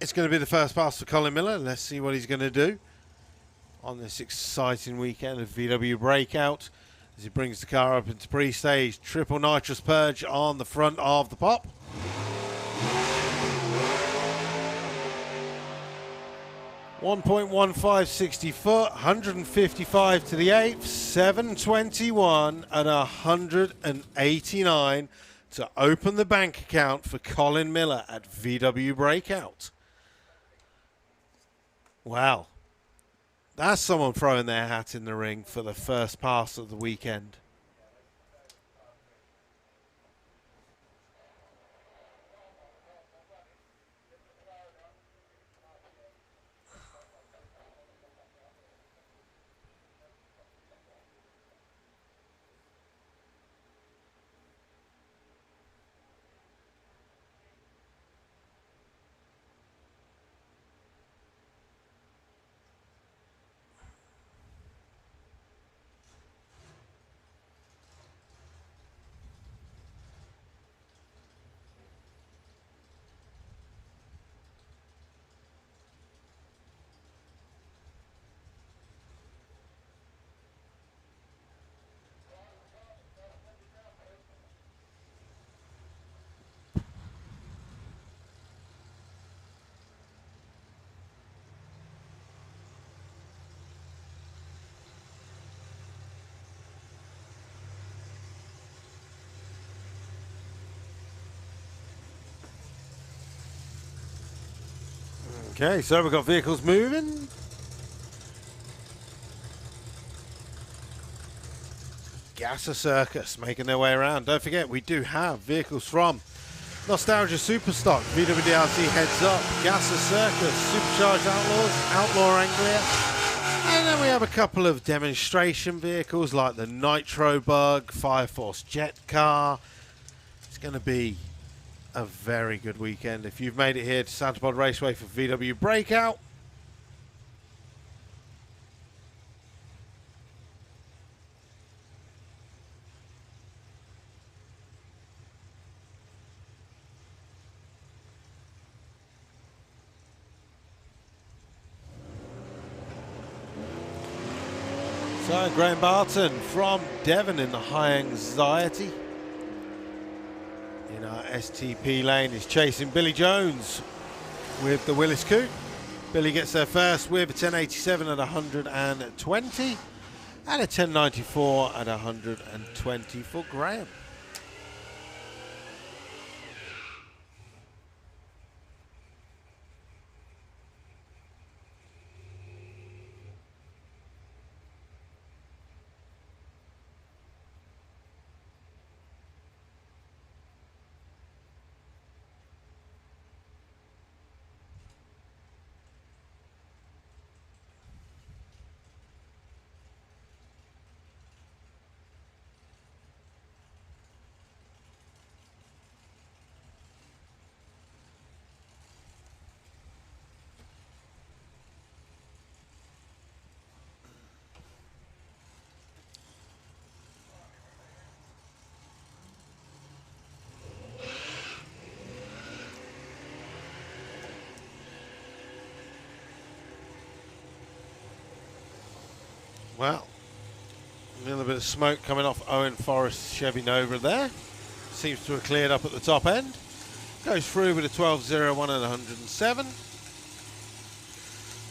it's going to be the first pass for Colin Miller. Let's see what he's going to do on this exciting weekend of VW Breakout as he brings the car up into pre-stage. Triple nitrous purge on the front of the pop. 1.1560 foot, 155 to the 8th, 721 and 189 to open the bank account for Colin Miller at VW Breakout. Wow. That's someone throwing their hat in the ring for the first pass of the weekend. Okay, so we've got vehicles moving. Gasser Circus making their way around. Don't forget, we do have vehicles from Nostalgia Superstock, VWDRC Heads Up, Gasser Circus, Supercharged Outlaws, Outlaw Anglia. And then we have a couple of demonstration vehicles like the Nitro Bug, Fire Force Jet Car. It's going to be a very good weekend. If you've made it here to Santa Pod Raceway for VW Breakout, so Graham Barton from Devon in the High Anxiety in our STP lane is chasing Billy Jones with the Willis Coupe. Billy gets there first with a 1087 at 120 and a 1094 at 120 for Graham. Well, A little bit of smoke coming off Owen Forrest's Chevy Nova there. Seems to have cleared up at the top end. Goes through with a 12.01 and 107.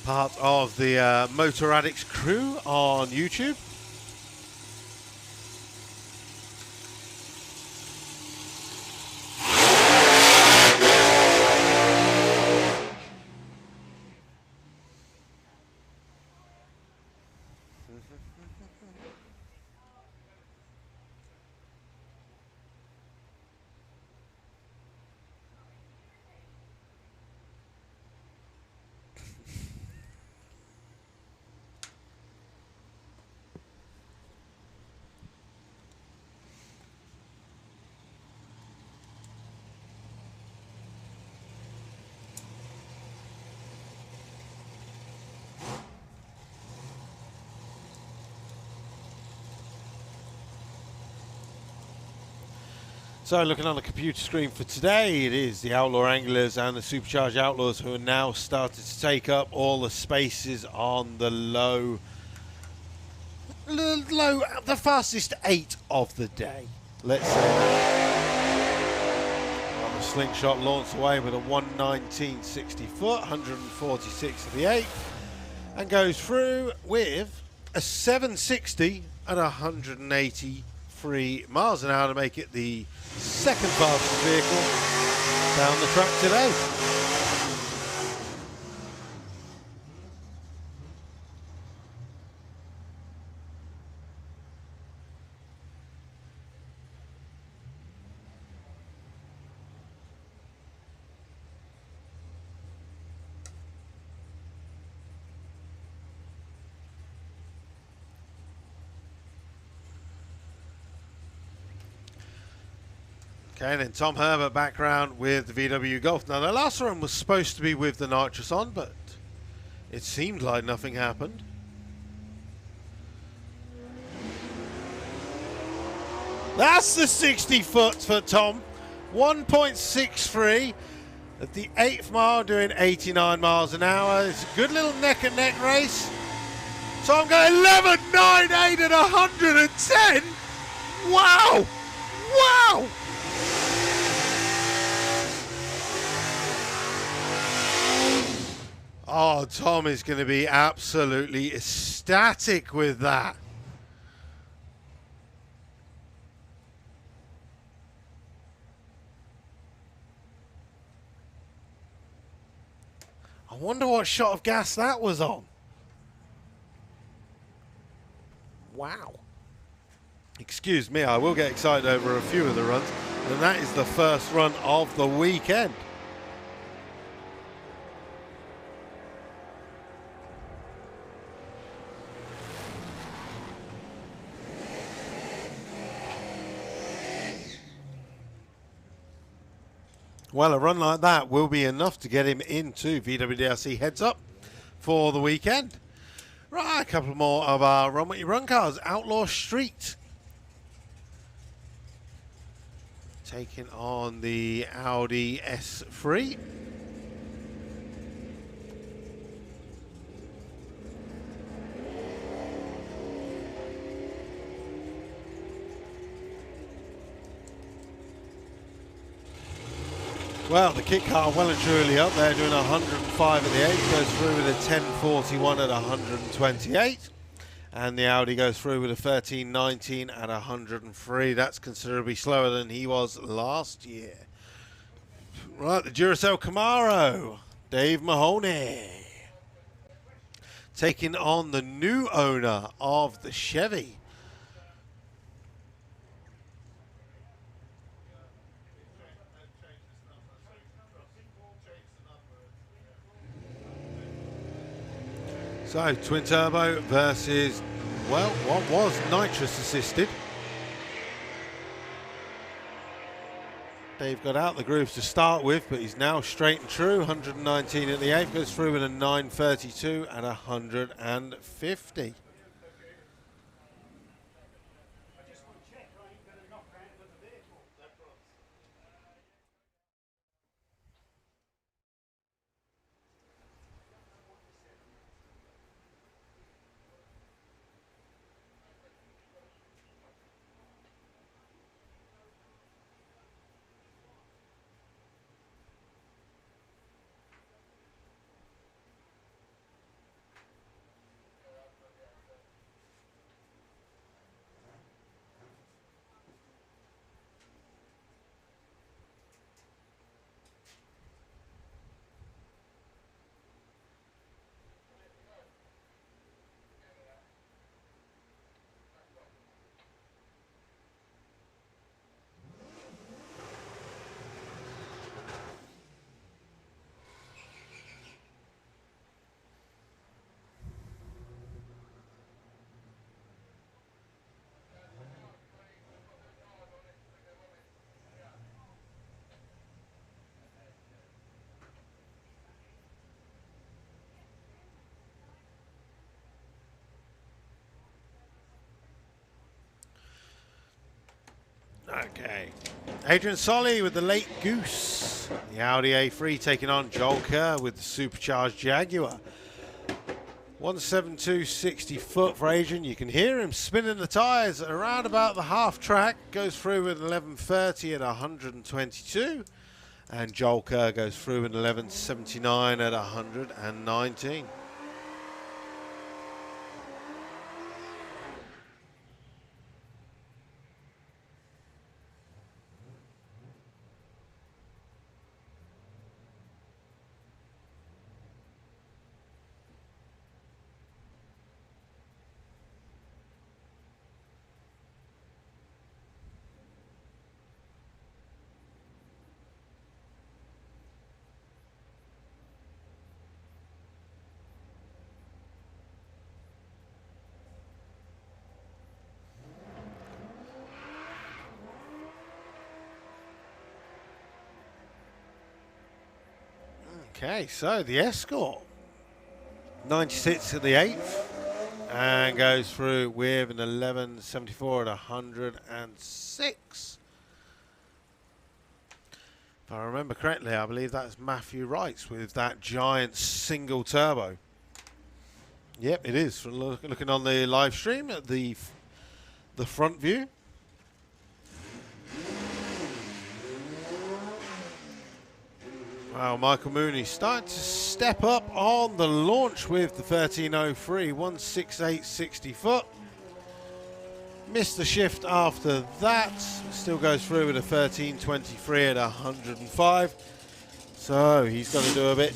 Part of the Motor Addicts crew on YouTube. So looking on the computer screen for today, it is the Outlaw Anglers and the Supercharged Outlaws who are now started to take up all the spaces on the the fastest 8 of the day, let's say. On the slingshot launched away with a 119.60 foot, 146 of the 8th, and goes through with a 760 and 183 miles an hour to make it the second fastest vehicle down the track today. Okay, then Tom Herbert background with the VW Golf. Now, the last run was supposed to be with the nitrous on, but it seemed like nothing happened. That's the 60 foot for Tom. 1.63 at the 8th mile, doing 89 miles an hour. It's a good little neck and neck race. Tom going 11.98 at 110. Wow! Wow! Oh, Tom is going to be absolutely ecstatic with that. I wonder what shot of gas that was on. Wow. Excuse me, I will get excited over a few of the runs, and that is the first run of the weekend. Well, a run like that will be enough to get him into VWDRC heads up for the weekend. Right, a couple more of our Run What You Run cars. Outlaw Street taking on the Audi S3. Well, the kit car well and truly up there, doing 105 at the 8th, goes through with a 1041 at 128. And the Audi goes through with a 1319 at 103. That's considerably slower than he was last year. Right, the Duracell Camaro, Dave Mahoney, taking on the new owner of the Chevy. So, twin turbo versus, well, what was nitrous assisted. Dave got out the grooves to start with, but he's now straight and true. 119 at the 8th, goes through with a 932 and 150. Okay. Adrian Solly with the late goose. The Audi A3 taking on Joel Kerr with the supercharged Jaguar. 172.60 foot for Adrian. You can hear him spinning the tyres around about the half track. Goes through with 11.30 at 122. And Joel Kerr goes through with 11.79 at 119. Okay, so the Escort, 96 at the 8th, and goes through with an 11.74 at 106. If I remember correctly, I believe that's Matthew Wrights with that giant single turbo. Yep, it is. From looking on the live stream at the front view. Wow, Michael Mooney starting to step up on the launch with the 1303, 168.60 foot. Missed the shift after that. Still goes through with a 1323 at 105. So he's going to do a bit.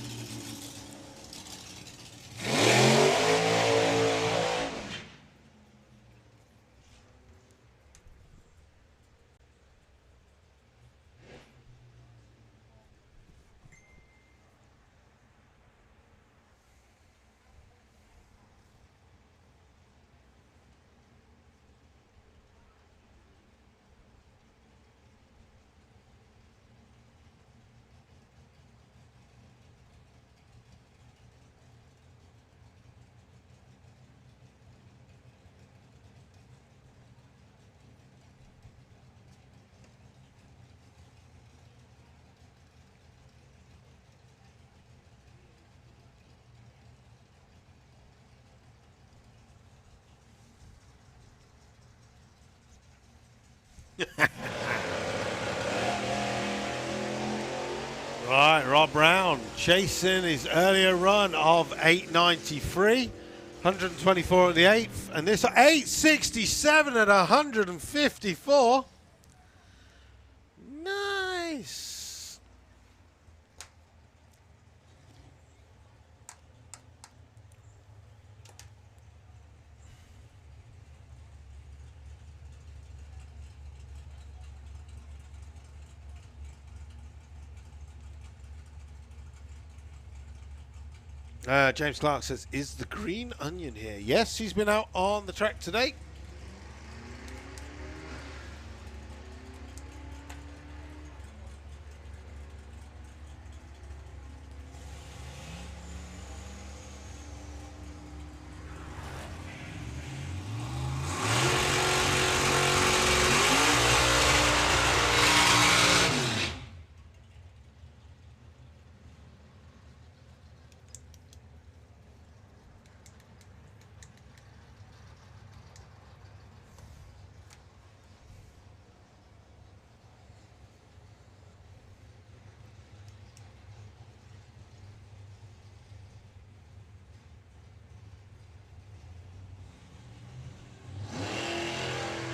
Right, Rob Brown chasing his earlier run of 893, 124 at the 8th, and this 867 at 154. Nice. James Clark says, is the green onion here? Yes, he's been out on the track today.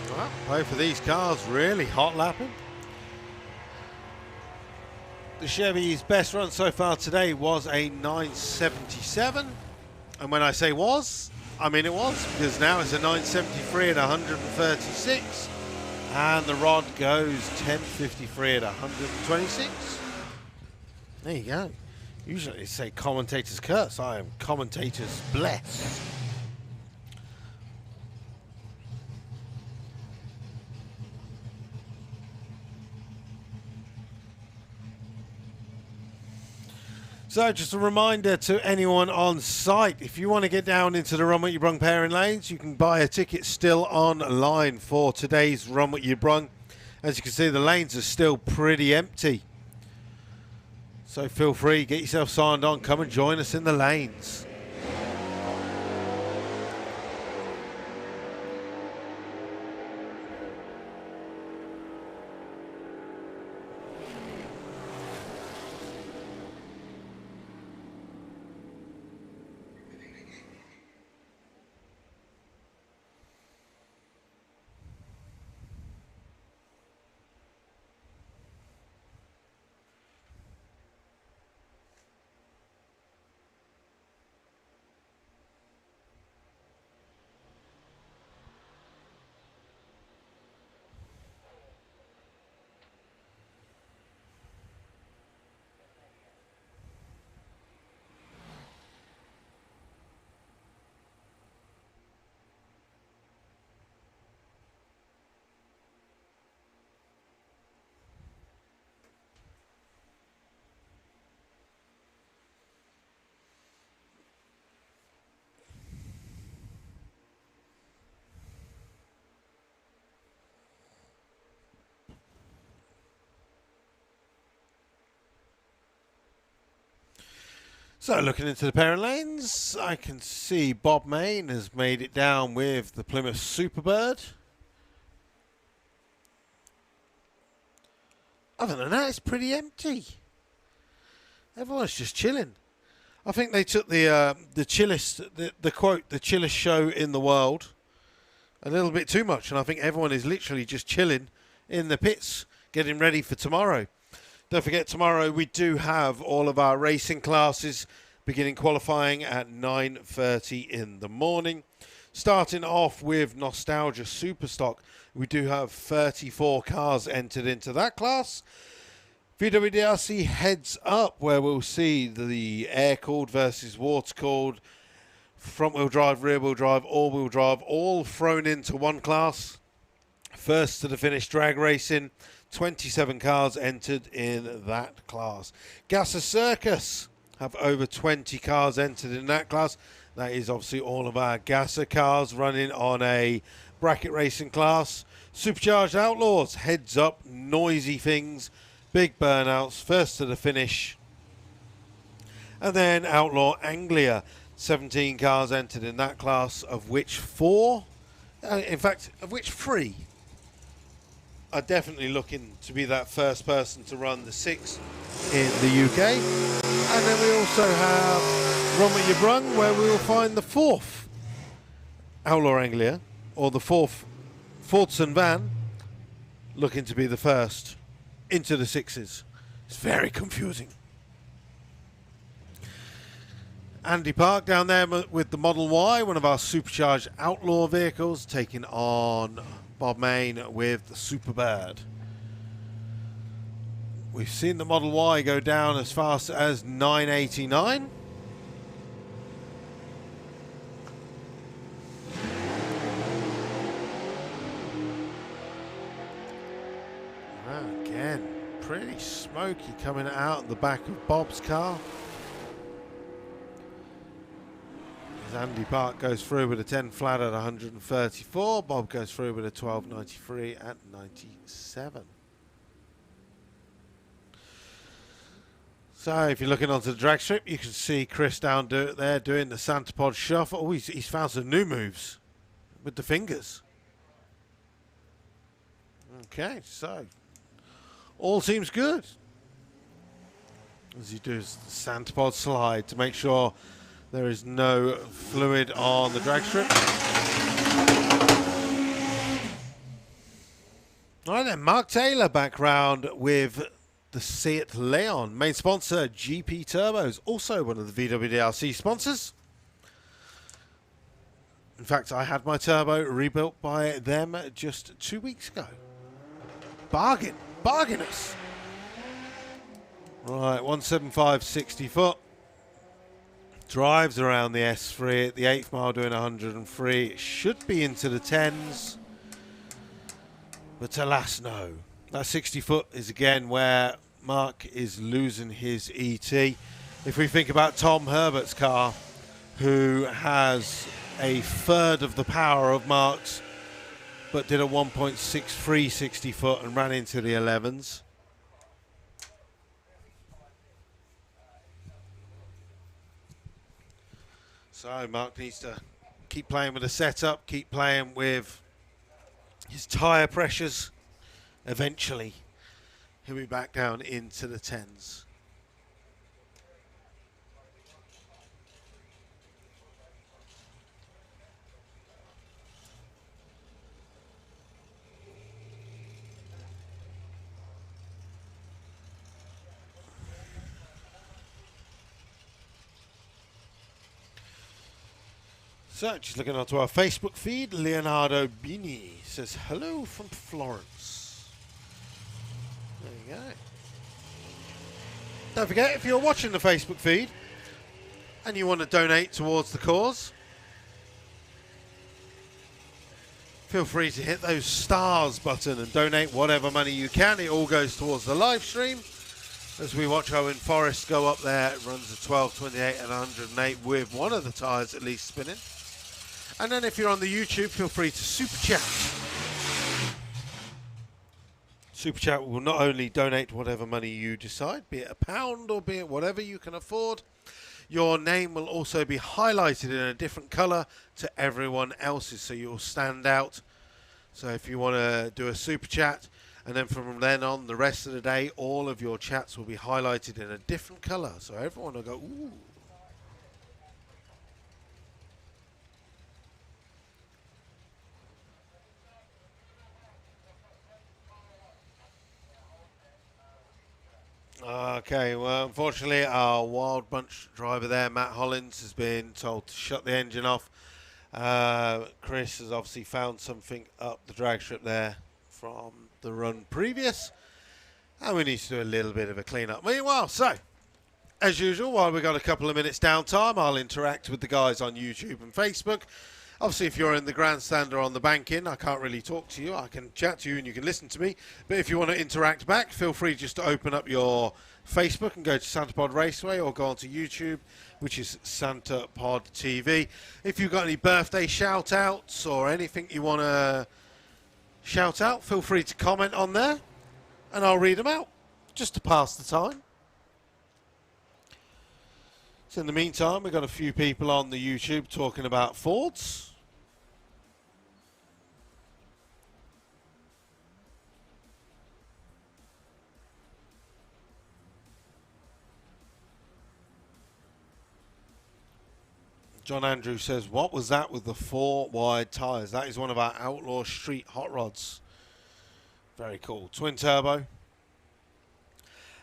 Well, both of these cars really hot lapping. The Chevy's best run so far today was a 977. And when I say was, I mean it was, because now it's a 973 at 136. And the rod goes 1053 at 126. There you go. Usually they say commentators curse. I am commentators blessed. So just a reminder to anyone on site, if you want to get down into the Run What You Brung pairing lanes, you can buy a ticket still online for today's Run What You Brung. As you can see, the lanes are still pretty empty. So feel free, get yourself signed on, come and join us in the lanes. So looking into the parent lanes, I can see Bob Main has made it down with the Plymouth Superbird. Other than that, it's pretty empty. Everyone's just chilling. I think they took the chillest, the quote, the chillest show in the world a little bit too much, and I think everyone is literally just chilling in the pits, getting ready for tomorrow. Don't forget, tomorrow we do have all of our racing classes beginning qualifying at 9:30 in the morning. Starting off with Nostalgia Superstock, we do have 34 cars entered into that class. VW DRC Heads Up, where we'll see the air-cooled versus water-cooled, front-wheel drive, rear-wheel drive, all-wheel drive, all thrown into one class. First to the finish drag racing. 27 cars entered in that class. Gasser Circus have over 20 cars entered in that class. That is obviously all of our Gasser cars running on a bracket racing class. Supercharged Outlaws, Heads Up, noisy things, big burnouts, first to the finish. And then Outlaw Anglia, 17 cars entered in that class, of which 4, in fact, of which 3 are definitely looking to be that first person to run the 6 in the UK. And then we also have Run What You Brung, where we will find the 4th Outlaw Anglia, or the 4th Fordson van, looking to be the first into the 6s. It's very confusing. Andy Park down there with the Model Y, one of our supercharged Outlaw vehicles, taking on Bob Main with the Superbird. We've seen the Model Y go down as fast as 989. Again, pretty smoky coming out the back of Bob's car. As Andy Park goes through with a 10 flat at 134, Bob goes through with a 1293 at 97. So if you're looking onto the drag strip, you can see Chris down there doing the Santa Pod shuffle. Oh, he's found some new moves with the fingers. Okay, so all seems good. As he does the Santa Pod slide to make sure there is no fluid on the drag strip. All right then, Mark Taylor back round with the Seat Leon. Main sponsor, GP Turbos, also one of the VW DRC sponsors. In fact, I had my turbo rebuilt by them just 2 weeks ago. Bargainers. Right, 175 60 foot. Drives around the S3 at the 8th mile doing 103. It should be into the 10s. But alas, no. That 60 foot is again where Mark is losing his ET. If we think about Tom Herbert's car, who has a third of the power of Mark's but did a 1.63 60 foot and ran into the 11s. So Mark needs to keep playing with the setup, keep playing with his tyre pressures. Eventually, he'll be back down into the 10s. So, just looking onto our Facebook feed, Leonardo Bini says, hello from Florence. There you go. Don't forget, if you're watching the Facebook feed and you want to donate towards the cause, feel free to hit those stars button and donate whatever money you can. It all goes towards the live stream. As we watch Owen Forrest go up there, it runs a 12, 28 and 108 with one of the tyres at least spinning. And then if you're on the YouTube, feel free to Super Chat. Super Chat will not only donate whatever money you decide, be it £1 or be it whatever you can afford. Your name will also be highlighted in a different colour to everyone else's, so you'll stand out. So if you want to do a Super Chat, and then from then on, the rest of the day, all of your chats will be highlighted in a different colour. So everyone will go, ooh. Okay, well, unfortunately, our Wild Bunch driver there, Matt Hollins, has been told to shut the engine off. Chris has obviously found something up the drag strip there from the run previous, and we need to do a little bit of a clean-up. Meanwhile, so, as usual, while we've got a couple of minutes downtime, I'll interact with the guys on YouTube and Facebook. Obviously, if you're in the grandstand or on the bank in, I can't really talk to you. I can chat to you and you can listen to me. But if you want to interact back, feel free just to open up your Facebook and go to Santa Pod Raceway, or go onto YouTube, which is Santa Pod TV. If you've got any birthday shout-outs or anything you want to shout out, feel free to comment on there and I'll read them out just to pass the time. So in the meantime, we've got a few people on the YouTube talking about Fords. John Andrew says, what was that with the 4 wide tyres? That is one of our Outlaw Street hot rods. Very cool. Twin turbo.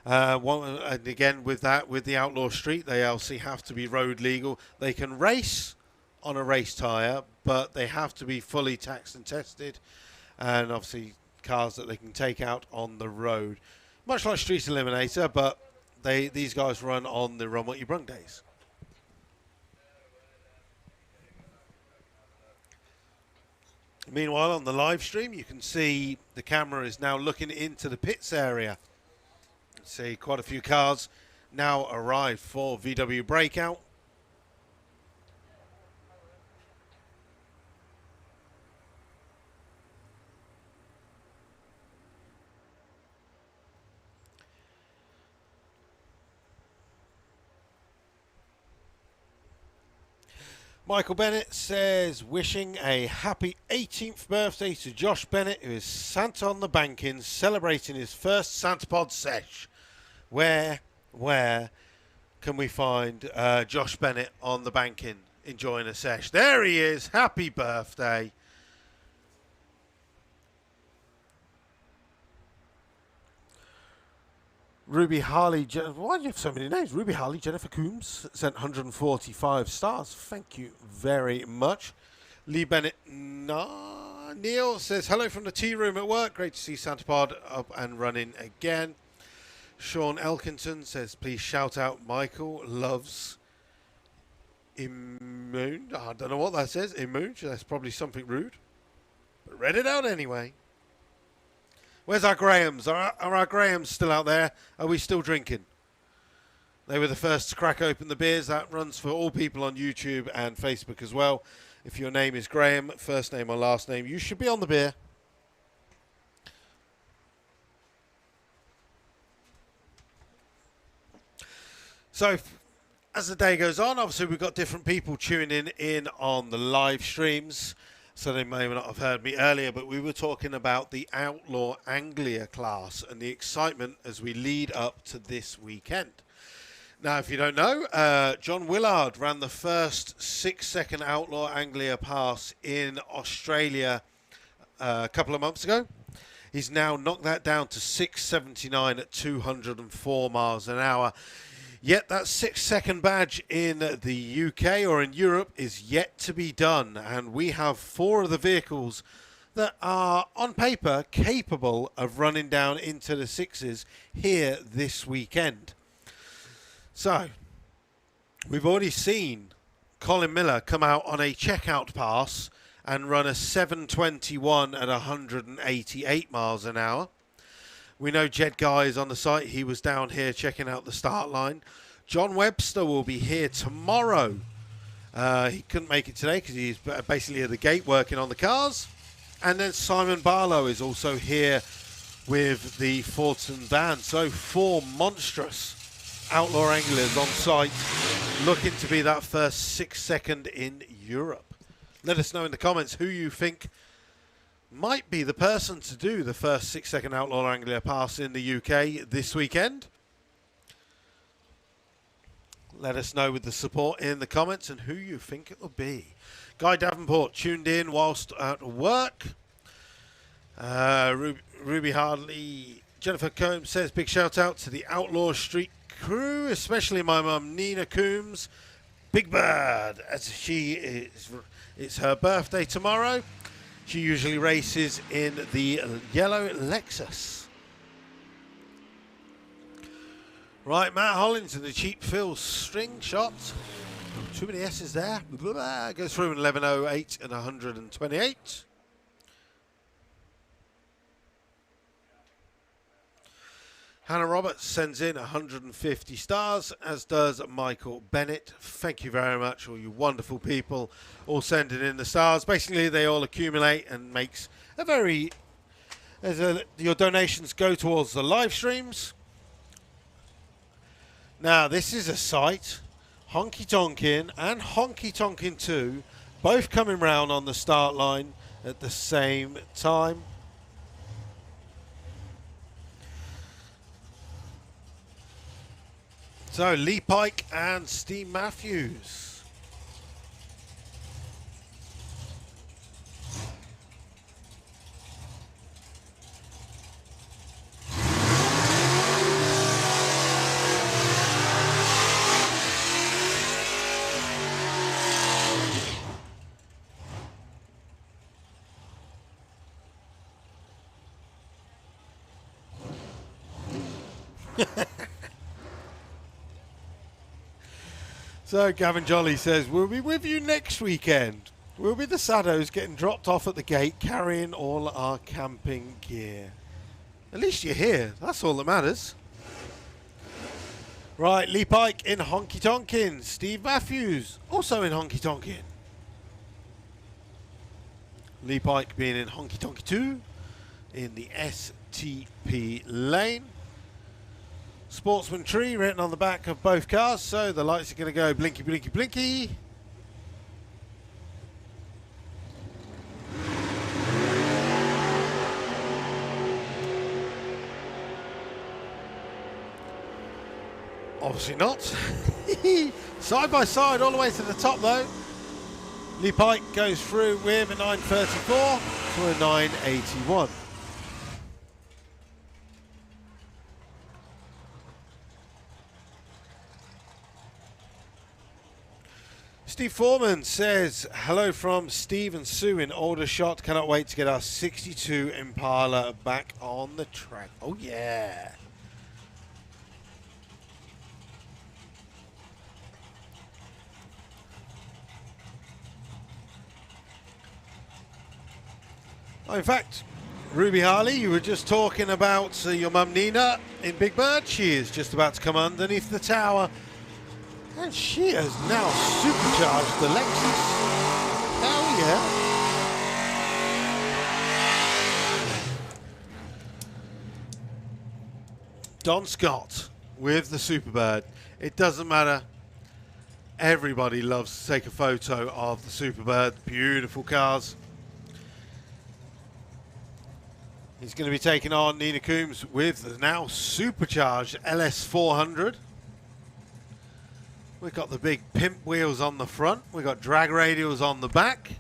And again, with that, with the Outlaw Street, they obviously have to be road legal. They can race on a race tyre, but they have to be fully taxed and tested. And obviously, cars that they can take out on the road. Much like Street Eliminator, but these guys run on the Run What You Brung days. Meanwhile, on the live stream, you can see the camera is now looking into the pits area. See quite a few cars now arrived for VW Breakout. Michael Bennett says, wishing a happy 18th birthday to Josh Bennett, who is Santa on the Banking, celebrating his first Santa Pod sesh. Where can we find Josh Bennett on the Banking enjoying a sesh? There he is. Happy birthday. Ruby Harley, why do you have so many names? Ruby Harley, Jennifer Coombs sent 145 stars. Thank you very much. Lee Bennett, Neil says, hello from the tea room at work. Great to see Santa Pod up and running again. Sean Elkington says, please shout out Michael loves immune. I don't know what that says. Immune. That's probably something rude. But read it out anyway. Where's our Grahams? Are our Grahams still out there? Are we still drinking? They were the first to crack open the beers. That runs for all people on YouTube and Facebook as well. If your name is Graham, first name or last name, you should be on the beer. So, as the day goes on, obviously we've got different people tuning in on the live streams. So they may not have heard me earlier, but we were talking about the Outlaw Anglia class and the excitement as we lead up to this weekend. Now, if you don't know, John Willard ran the first 6-second Outlaw Anglia pass in Australia a couple of months ago. He's now knocked that down to 6:79 at 204 miles an hour. Yet that 6-second badge in the UK or in Europe is yet to be done. And we have 4 of the vehicles that are, on paper, capable of running down into the 6s here this weekend. So, we've already seen Colin Miller come out on a checkout pass and run a 7:21 at 188 miles an hour. We know Jed Guy is on the site. He was down here checking out the start line. John Webster will be here tomorrow. He couldn't make it today because he's basically at the gate working on the cars. And then Simon Barlow is also here with the Fortson van. So 4 monstrous Outlaw Anglers on site, looking to be that first 6-second in Europe. Let us know in the comments who you think might be the person to do the first 6-second Outlaw Anglia pass in the UK this weekend. Let us know with the support in the comments and who you think it will be. Guy Davenport tuned in whilst at work. Ruby Hardley, Jennifer Combs says, big shout out to the Outlaw Street crew, especially my mum Nina Coombs. Big Bird, as it's her birthday tomorrow. She usually races in the yellow Lexus. Right, Matt Hollins and the Cheap Phil string shot. Too many S's there. Goes through in 11:08 and 128. Hannah Roberts sends in 150 stars, as does Michael Bennett. Thank you very much, all you wonderful people, all sending in the stars. Basically, they all accumulate and makes a very... your donations go towards the live streams. Now, this is a site, Honky Tonkin and Honky Tonkin 2, both coming round on the start line at the same time. So, Lee Pike and Steve Matthews. So Gavin Jolly says, we'll be with you next weekend. We'll be the Saddos getting dropped off at the gate carrying all our camping gear. At least you're here. That's all that matters. Right, Lee Pike in Honky Tonkin. Steve Matthews also in Honky Tonkin. Lee Pike being in Honky Tonky 2 in the STP lane. Sportsman tree written on the back of both cars, so the lights are going to go blinky, blinky, blinky. Obviously not. Side by side all the way to the top though. Lee Pike goes through with a 934 to a 981. Steve Foreman says, hello from Steve and Sue in Aldershot. Cannot wait to get our 62 Impala back on the track. Oh, yeah. Oh, in fact, Ruby Harley, you were just talking about your mum Nina in Big Bird. She is just about to come underneath the tower. And she has now supercharged the Lexus. Hell yeah. Don Scott with the Superbird. It doesn't matter. Everybody loves to take a photo of the Superbird. Beautiful cars. He's going to be taking on Nina Coombs with the now supercharged LS400. We've got the big pimp wheels on the front. We've got drag radials on the back.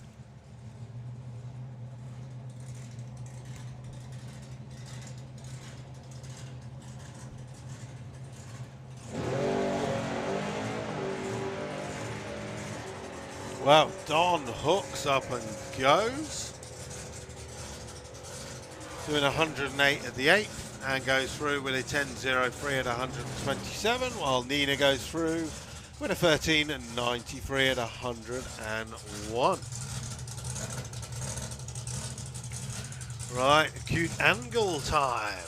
Well, Don hooks up and goes. Doing 108 at the 8th and goes through with a 10.03 at 127, while Nina goes through with a 13.93 at 101. Right, acute angle time.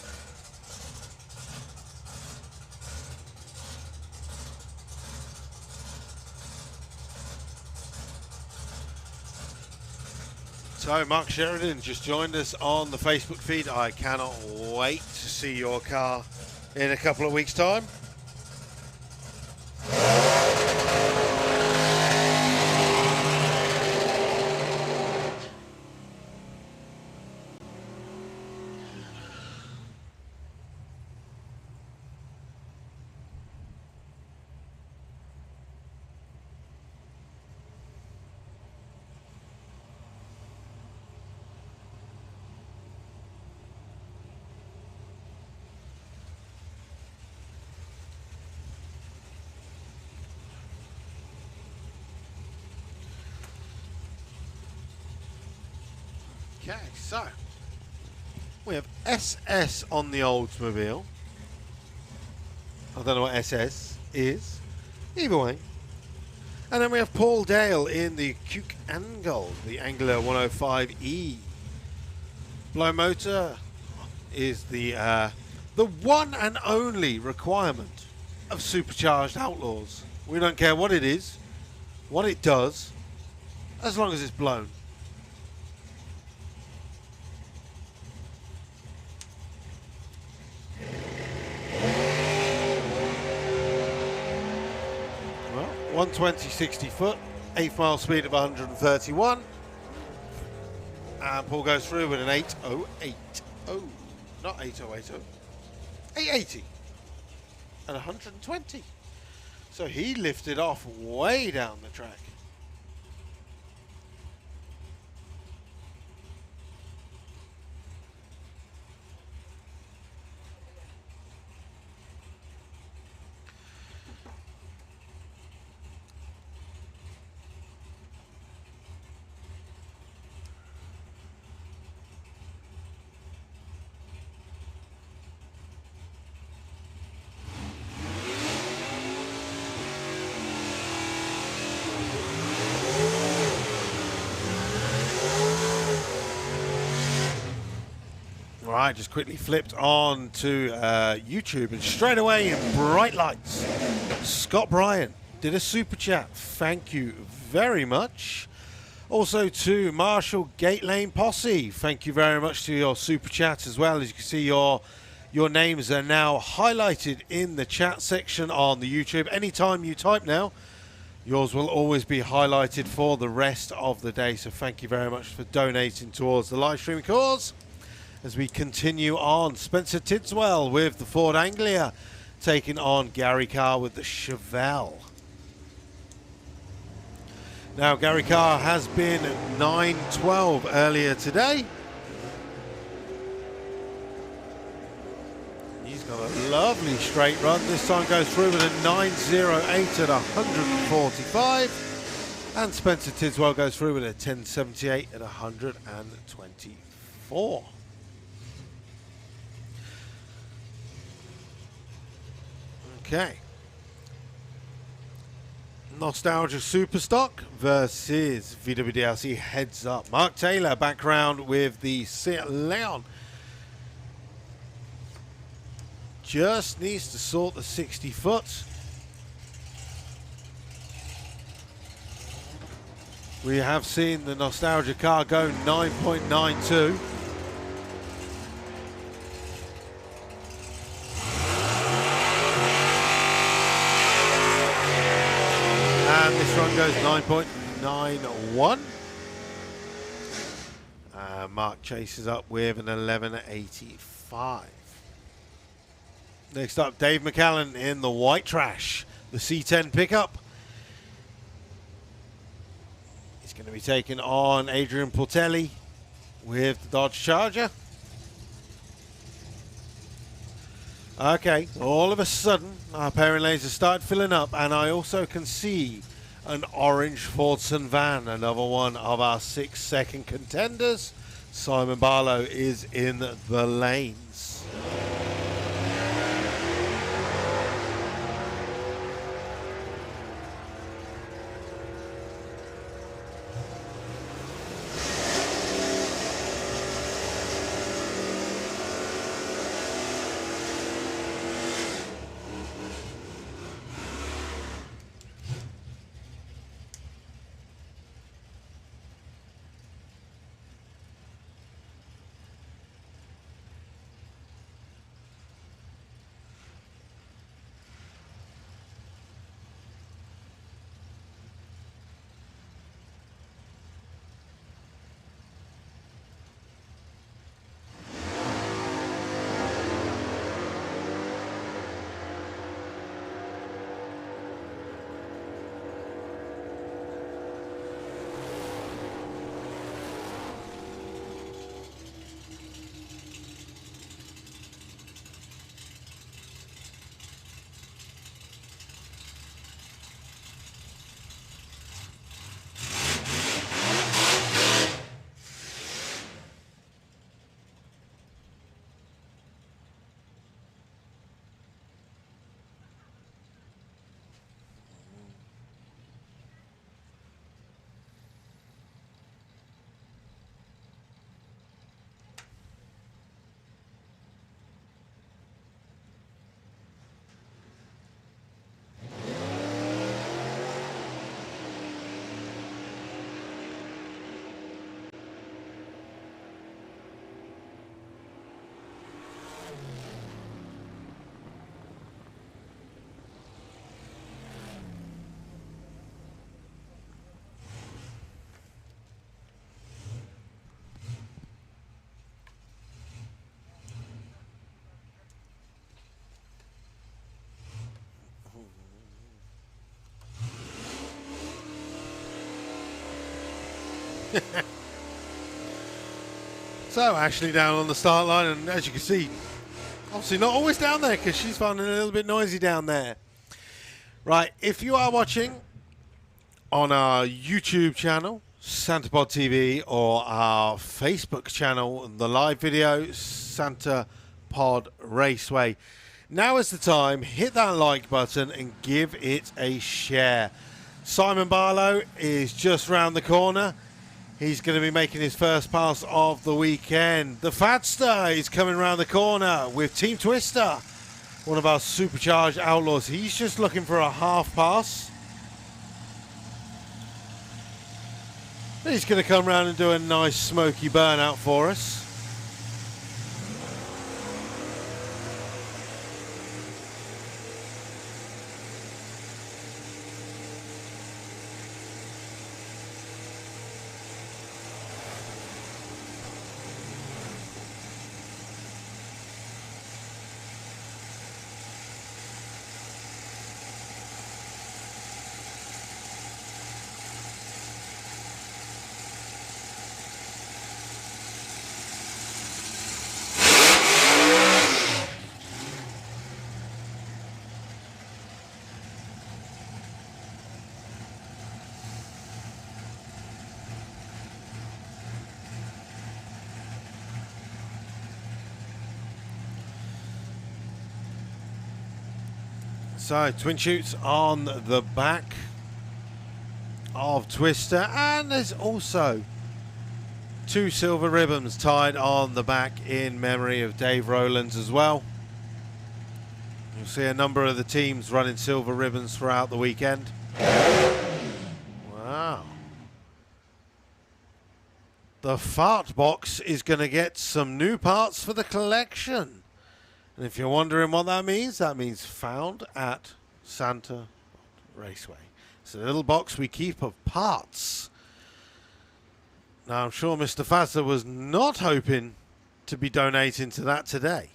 So Mark Sheridan just joined us on the Facebook feed. I cannot wait to see your car in a couple of weeks' time. Okay, so we have SS on the Oldsmobile. I don't know what SS is. Either way. And then we have Paul Dale in the Cuke Angle, the Angler 105E. Blow motor is the one and only requirement of supercharged Outlaws. We don't care what it is, what it does, as long as it's blown. Well, 120 60 foot, 8 mile speed of 131. And Paul goes through with an 8080. Not 8080. 880. And 120. So he lifted off way down the track. Right, just quickly flipped on to YouTube, and straight away in bright lights, Scott Bryan did a super chat. Thank you very much. Also to Marshall Gate Lane Posse, thank you very much to your super chat as well. As you can see, your names are now highlighted in the chat section on the YouTube. Anytime you type now, yours will always be highlighted for the rest of the day. So thank you very much for donating towards the live streaming cause. As we continue on, Spencer Tidswell with the Ford Anglia, taking on Gary Carr with the Chevelle. Now, Gary Carr has been 9-12 earlier today. He's got a lovely straight run. This time goes through with a 9.08 at 145. And Spencer Tidswell goes through with a 10.78 at 124. Okay. Nostalgia Superstock versus VW DLC Heads Up. Mark Taylor background with the Seat Leon. Just needs to sort the 60 foot. We have seen the nostalgia car go 9.92. And this one goes 9.91. Mark chases up with an 11.85. Next up, Dave McCallan in the white trash, the C10 pickup. He's going to be taking on Adrian Portelli with the Dodge Charger. Okay, all of a sudden, our pairing lanes have started filling up, and I also can see an orange Fordson van, another one of our 6-second contenders. Simon Barlow is in the lanes. So Ashley down on the start line, and as you can see, obviously not always down there because she's finding it a little bit noisy down there. Right, if you are watching on our YouTube channel, SantaPod TV, or our Facebook channel, the live video, SantaPod Raceway, now is the time. Hit that like button and give it a share. Simon Barlow is just round the corner. He's going to be making his first pass of the weekend. The Fadster is coming around the corner with Team Twister, one of our supercharged outlaws. He's just looking for a half pass. He's going to come around and do a nice smoky burnout for us. So, twin chutes on the back of Twister, and there's also 2 silver ribbons tied on the back in memory of Dave Rowlands as well. You'll see a number of the teams running silver ribbons throughout the weekend. Wow. the fart box is going to get some new parts for the collection. And if you're wondering what that means found at Santa Raceway. It's a little box we keep of parts. Now, I'm sure Mr. Fazza was not hoping to be donating to that today.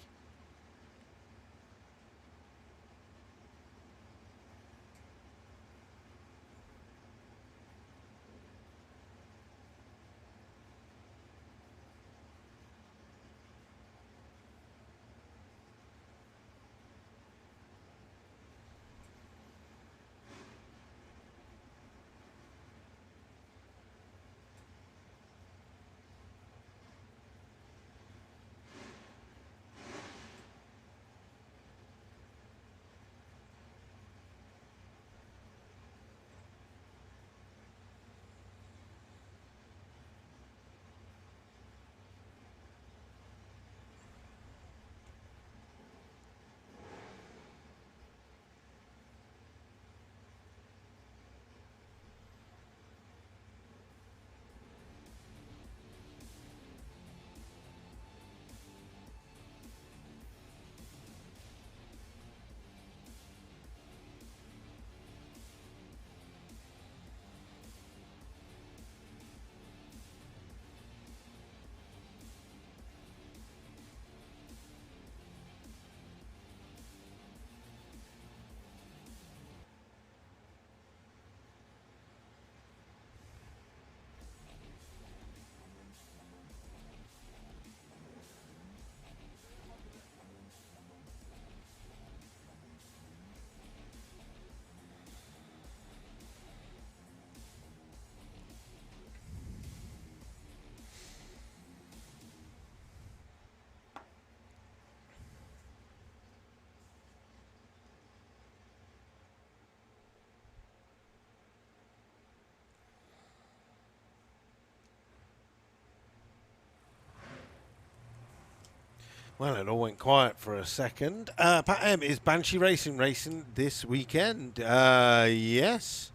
Well, it all went quiet for a second. Pat M, is Banshee racing this weekend? Yes.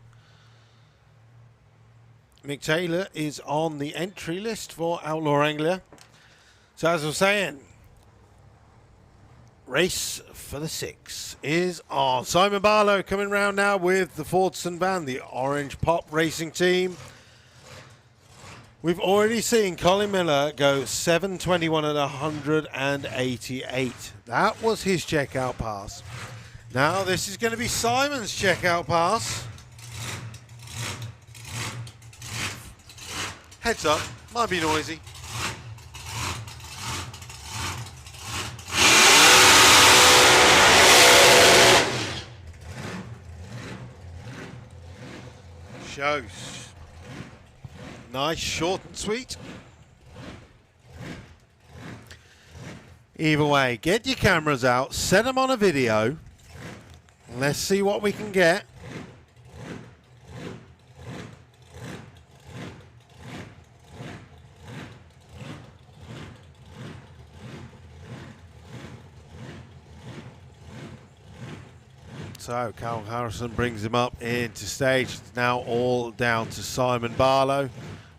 Mick Taylor is on the entry list for Outlaw Anglia. So as I was saying, race for the 6 is on. Simon Barlow coming round now with the Fordson band, the Orange Pop Racing team. We've already seen Colin Miller go 7:21 at 188. That was his checkout pass. Now this is going to be Simon's checkout pass. Heads up, might be noisy. Shows. Nice, short and sweet. Either way, get your cameras out, set them on a video. Let's see what we can get. So Carl Harrison brings him up into stage. It's now all down to Simon Barlow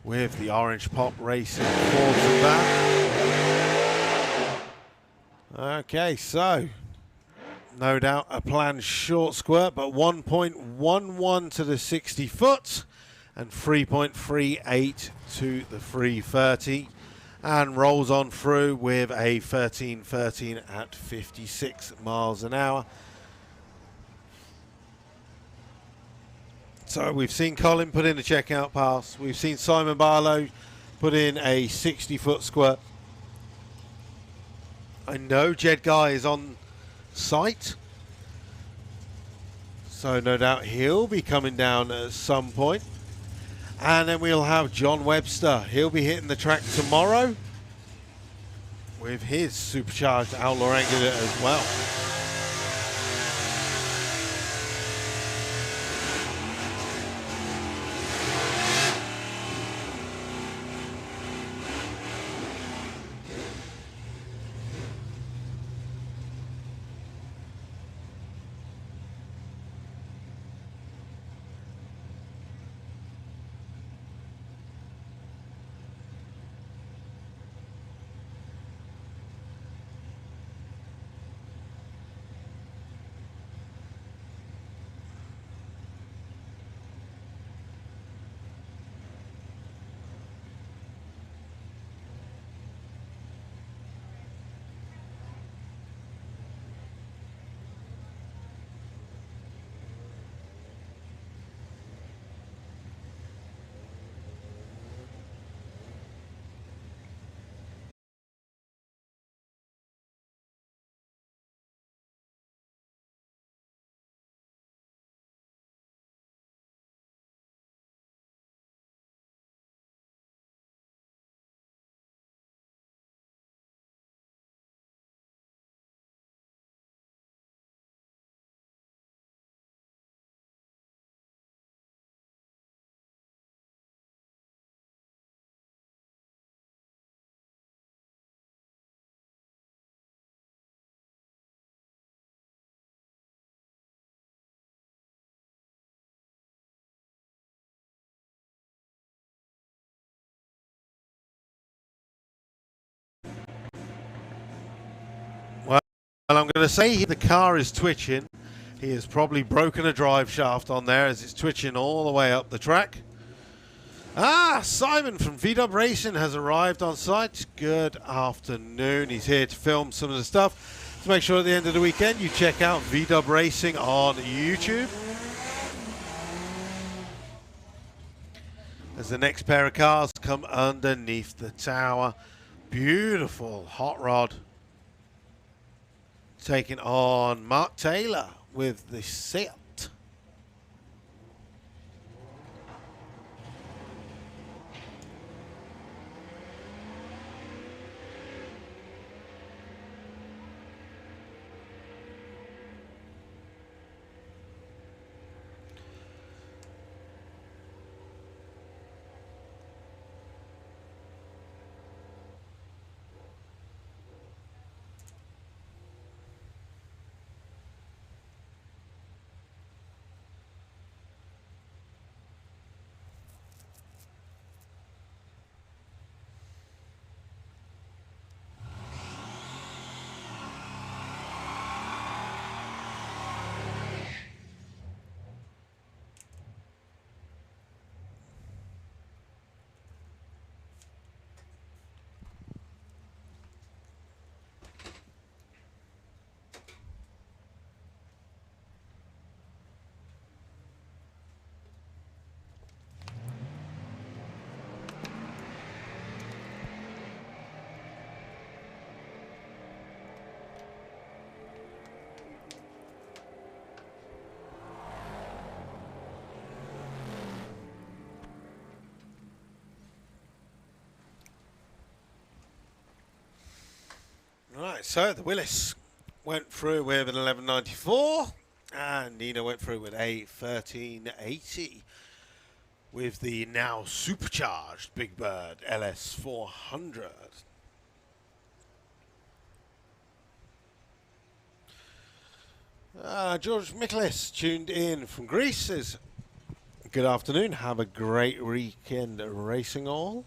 with the Orange Pop Racing Fords and that. Okay, so no doubt a planned short squirt, but 1.11 to the 60 foot and 3.38 to the 330, and rolls on through with a 13.13 at 56 miles an hour. So we've seen Colin put in a checkout pass. We've seen Simon Barlow put in a 60-foot squirt. I know Jed Guy is on site, so no doubt he'll be coming down at some point. And then we'll have John Webster. He'll be hitting the track tomorrow with his supercharged Outlaw Anglia as well. I'm going to say the car is twitching. He has probably broken a drive shaft on there as it's twitching all the way up the track. Simon from VW Racing has arrived on site. Good afternoon. He's here to film some of the stuff. To make sure at the end of the weekend you check out VW Racing on YouTube. As the next pair of cars come underneath the tower. Beautiful hot rod. Taking on Mark Taylor with the Seat. Right, so the Willis went through with an 1194 and Nina went through with a 1380 with the now supercharged Big Bird LS400. George Michaelis tuned in from Greece says, good afternoon, have a great weekend racing all.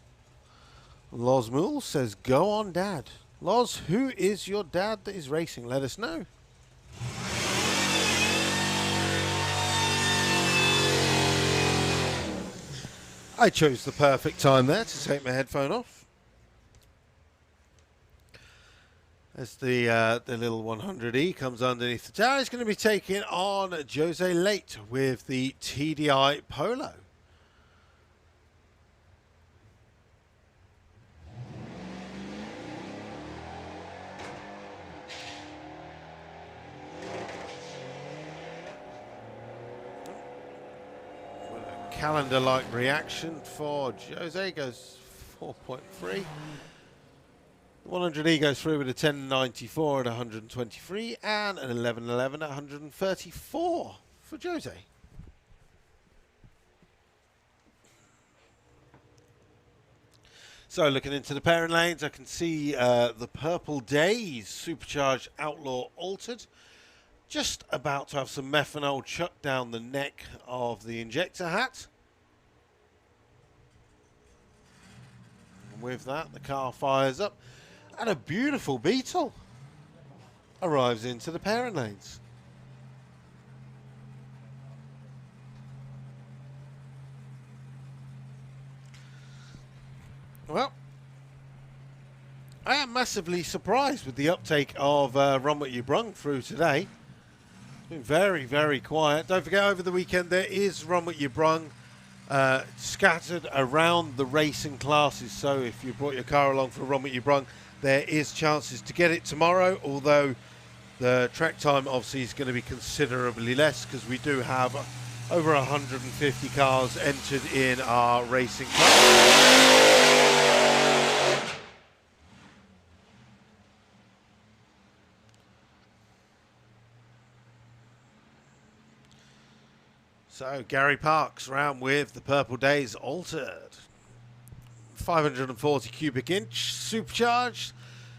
Loz Mool says, go on dad. Loz, who is your dad that is racing? Let us know. I chose the perfect time there to take my headphone off. As the little 100E comes underneath the tower, he's going to be taking on Jose Late with the TDI Polo. Calendar-like reaction for Jose, goes 4.3. 100E goes through with a 1094 at 123 and an 1111 at 134 for Jose. So looking into the pairing lanes, I can see the Purple Days Supercharged Outlaw Altered. Just about to have some methanol chucked down the neck of the injector hat. And with that, the car fires up and a beautiful Beetle arrives into the pairing lanes. Well, I am massively surprised with the uptake of Run What You Brung through today. Been very, very quiet. Don't forget, over the weekend there is Run What You Brung scattered around the racing classes. So if you brought your car along for Run What You Brung, there is chances to get it tomorrow, although the track time obviously is going to be considerably less because we do have over 150 cars entered in our racing class. So Gary Parks round with the Purple Days Altered. 540 cubic inch supercharged.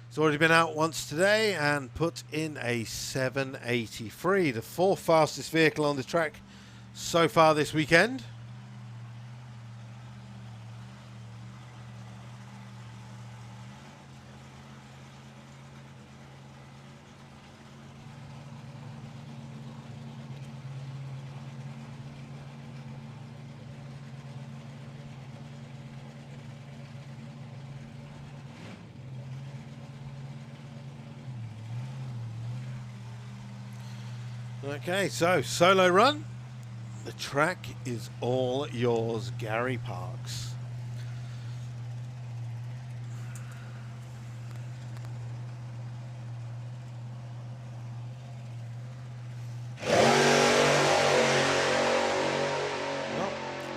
It's already been out once today and put in a 783. The fourth fastest vehicle on the track so far this weekend. Okay, so solo run. The track is all yours, Gary Parks.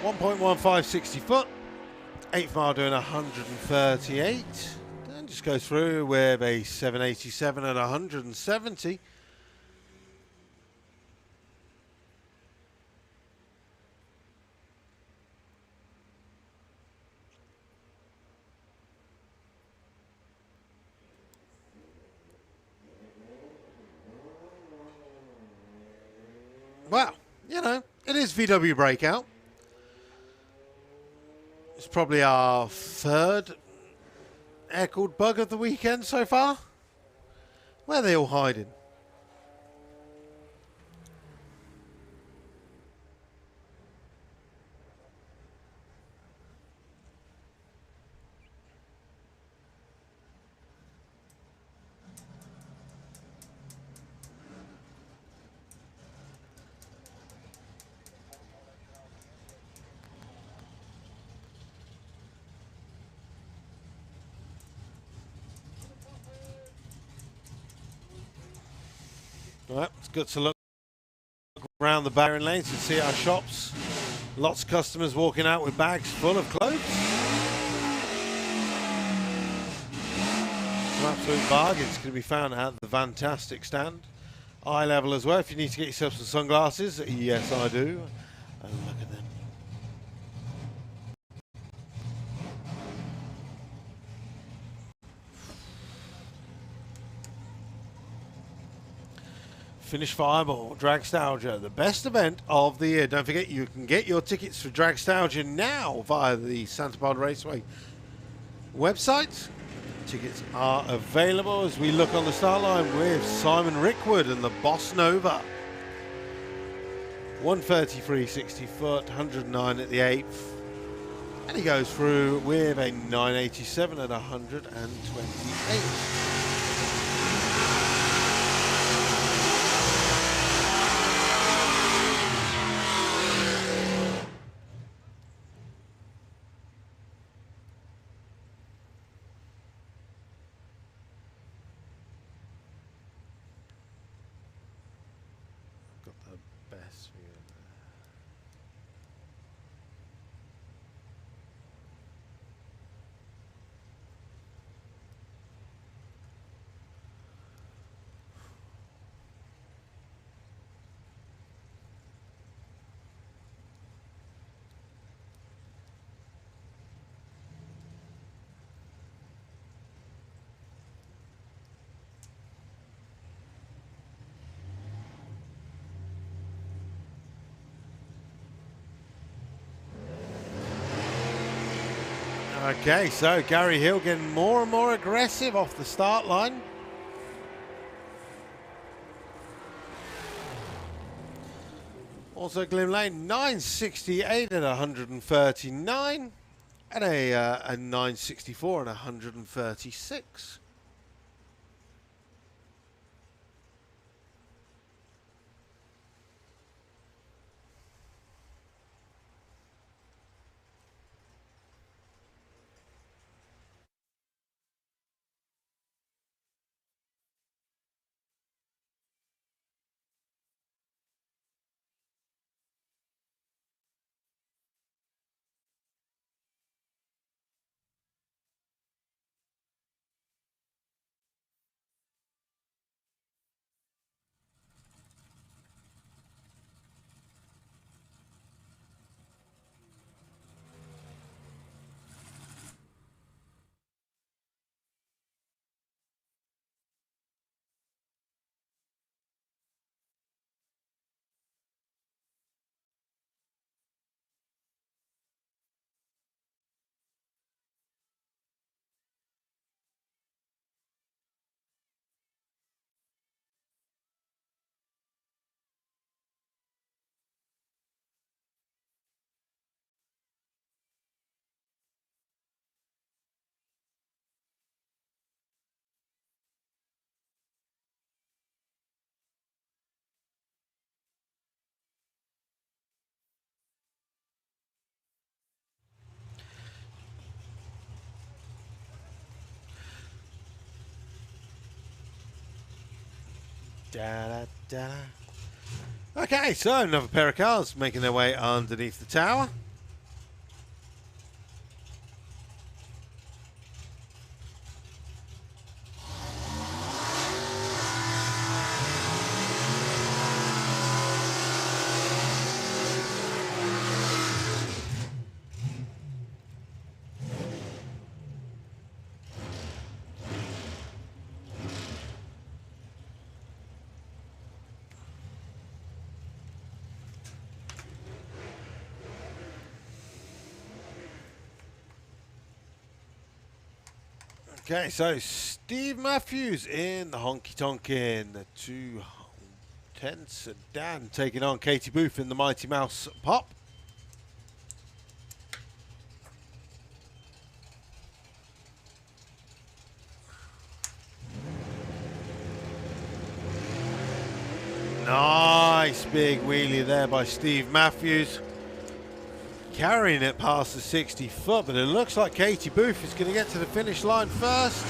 Well, 1.15 60 foot, 8th mile doing 138, and just go through with a 787 and 170. Well, you know, it is VW Breakout. It's probably our third air-cooled bug of the weekend so far. Where are they all hiding? Right, it's good to look around the barren lanes and see our shops. Lots of customers walking out with bags full of clothes. Some absolute bargains can be found at the fantastic stand. Eye level as well. If you need to get yourself some sunglasses, yes I do. Oh, look at them. Finish Fireball, Dragstalgia, the best event of the year. Don't forget, you can get your tickets for Dragstalgia now via the Santa Pod Raceway website. Tickets are available as we look on the start line with Simon Rickwood and the Boss Nova. 133 60 foot, 109 at the 8th. And he goes through with a 987 at 128. Got the best view of that. Okay, so Gary Hill getting more and more aggressive off the start line. Also Glim Lane, 968 at 139. And a 964 and 136. Da, da, da. Okay, so another pair of cars making their way underneath the tower. Okay, so Steve Matthews in the Honky Tonk in the 210 sedan, taking on Katie Booth in the Mighty Mouse Pop. Nice big wheelie there by Steve Matthews. Carrying it past the 60 foot, but it looks like Katie Booth is going to get to the finish line first.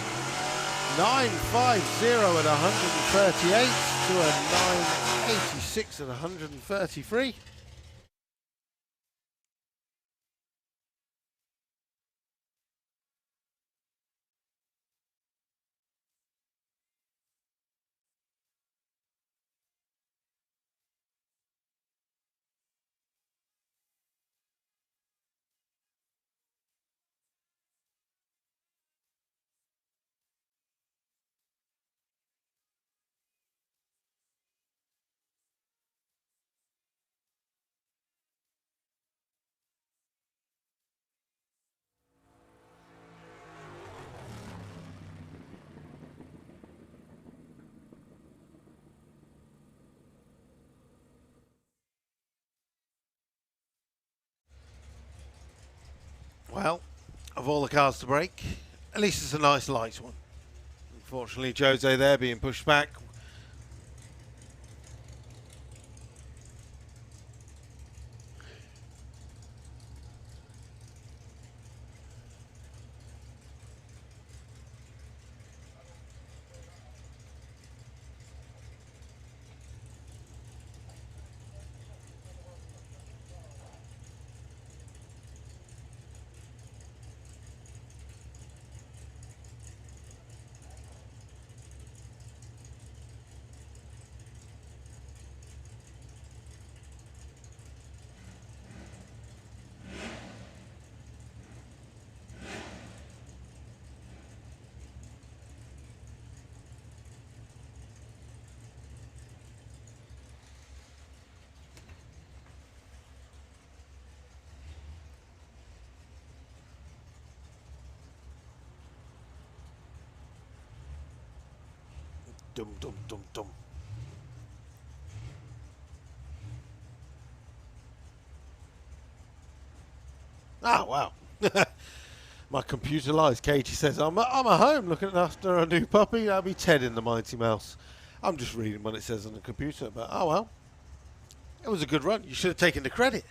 950 at 138 to a 986 at 133. Well, of all the cars to break, at least it's a nice light one. Unfortunately, Jose there being pushed back. Dum dum dum dum. Ah, wow. My computer lies. Katie says, I'm at home looking after a new puppy. That'll be Ted in the Mighty Mouse. I'm just reading what it says on the computer, but oh well. It was a good run. You should have taken the credit.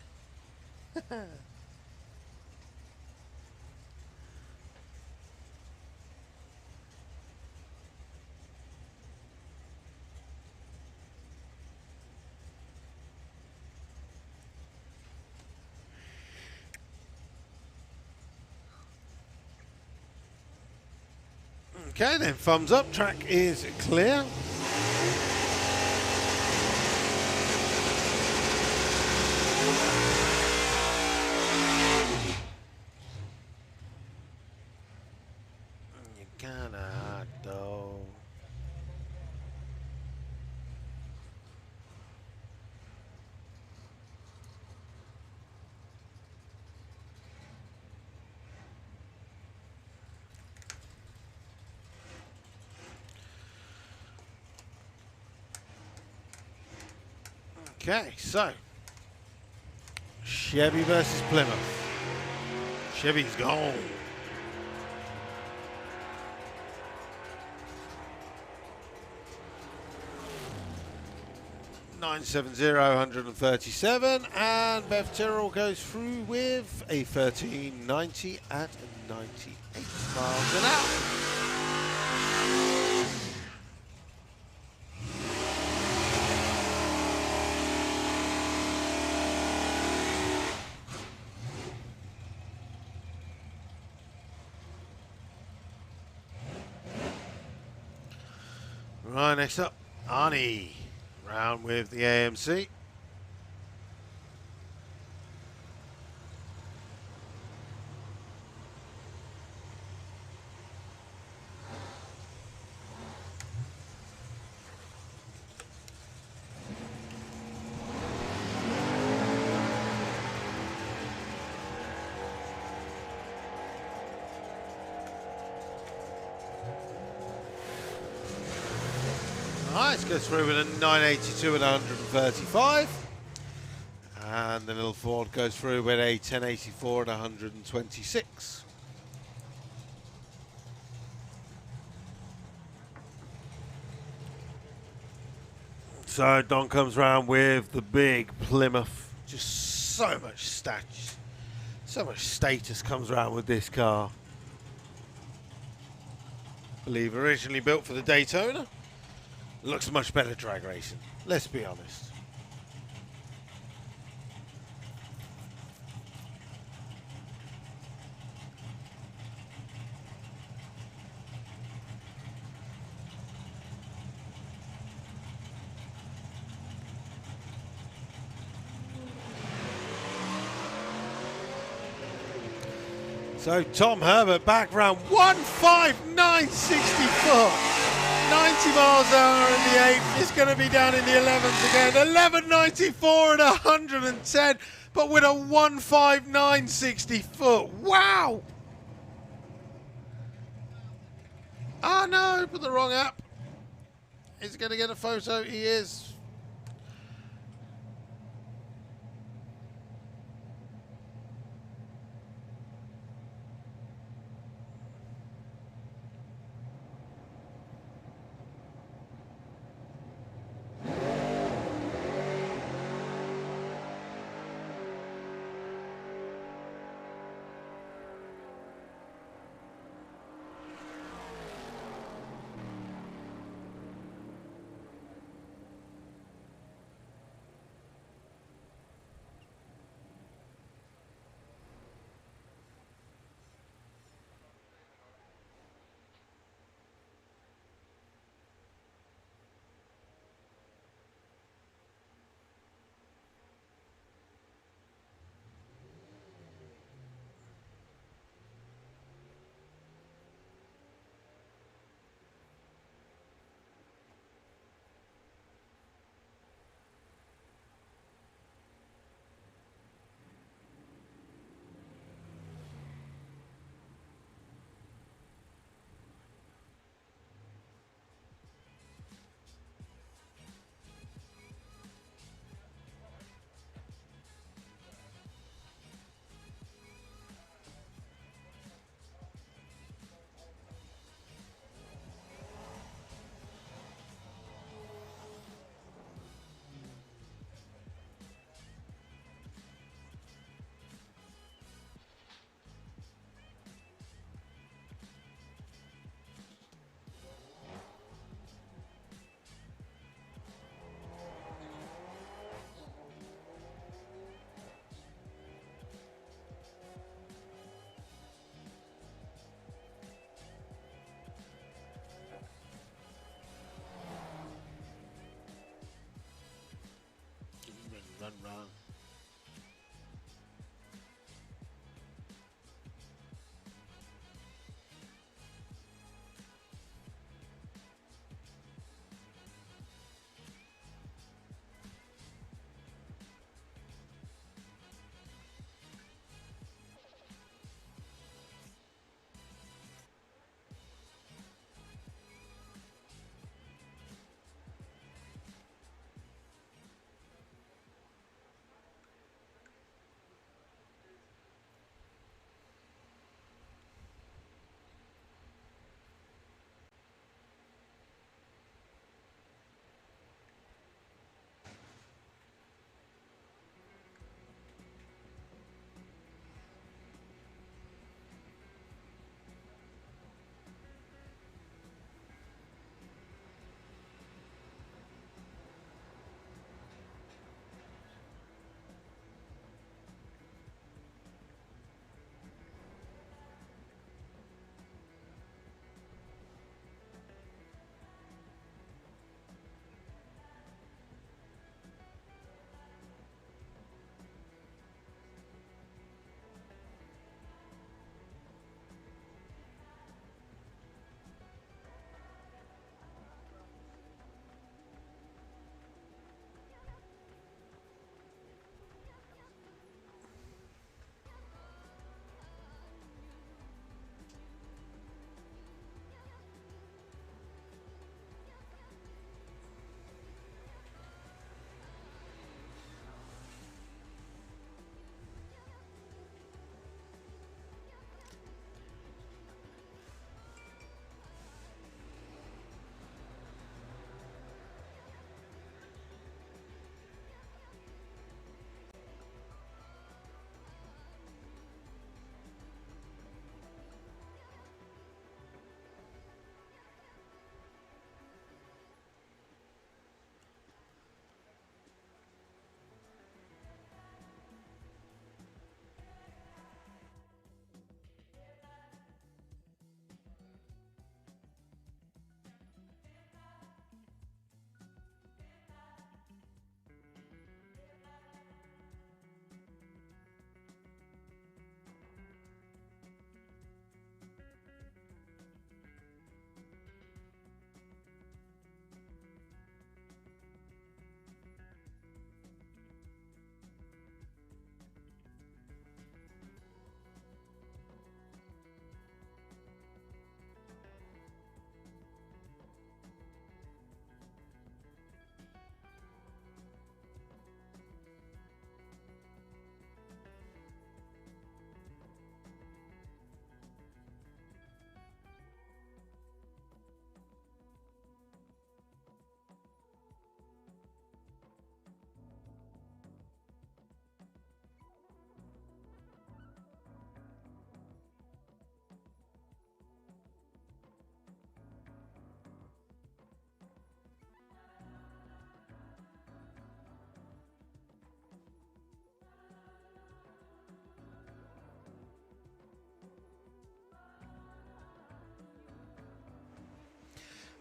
Okay, then thumbs up. Track is clear. You kinda hot though. Okay, so Chevy versus Plymouth. Chevy's gone. .970, 137, and Bev Tyrrell goes through with a 1390 at 98 miles an hour. Right, next up, Arnie. Round with the AMC. Nice, goes through with a 982 and 135. And the little Ford goes through with a 1084 and 126. So Don comes round with the big Plymouth. Just so much status comes round with this car. I believe originally built for the Daytona. Looks much better drag racing, let's be honest. So Tom Herbert back round 159.60 foot. 90 miles an hour in the 8th. It's going to be down in the 11s again. 11.94 and 110, but with a 159.60 foot. Wow! Oh no, put the wrong app. Is he going to get a photo? He is. Run.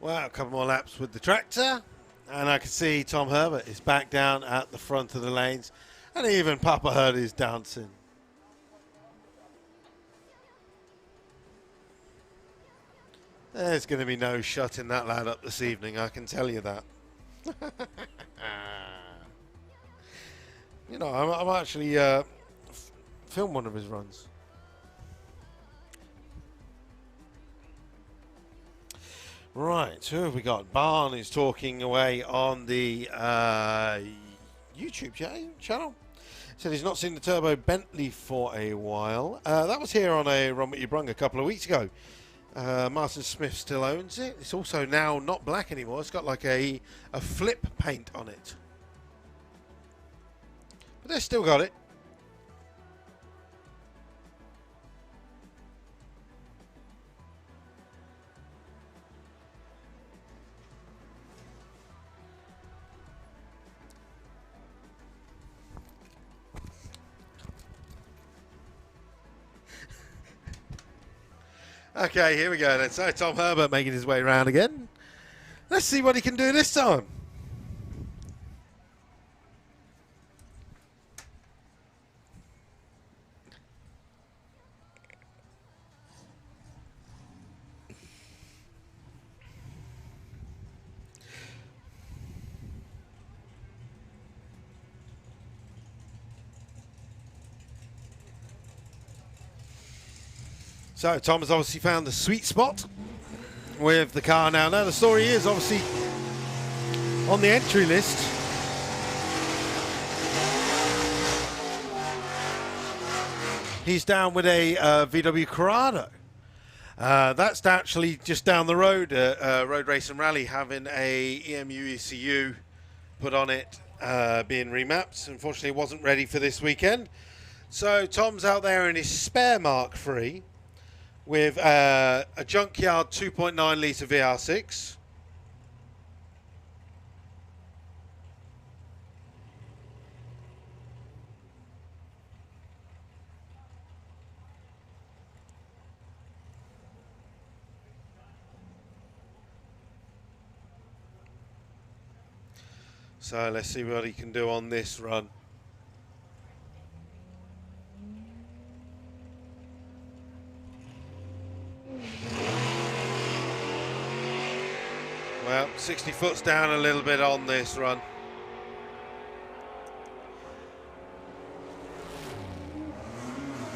Well, a couple more laps with the tractor, and I can see Tom Herbert is back down at the front of the lanes, and even Papa Hurd is dancing. There's going to be no shutting that lad up this evening, I can tell you that. You know, I'm actually film one of his runs. Right, who have we got? Barn is talking away on the YouTube channel. Said he's not seen the Turbo Bentley for a while. That was here on a Run What You Brung a couple of weeks ago. Martin Smith still owns it. It's also now not black anymore. It's got like a flip paint on it. But they've still got it. Okay, here we go then. So Tom Herbert making his way around again. Let's see what he can do this time. So Tom has obviously found the sweet spot with the car now. Now the story is obviously on the entry list. He's down with a VW Corrado. That's actually just down the road, Road Race and Rally, having a EMU ECU put on it, being remapped. Unfortunately, it wasn't ready for this weekend. So Tom's out there in his spare Mark III with a junkyard 2.9 litre VR6. So let's see what he can do on this run. Well, 60 foot's down a little bit on this run.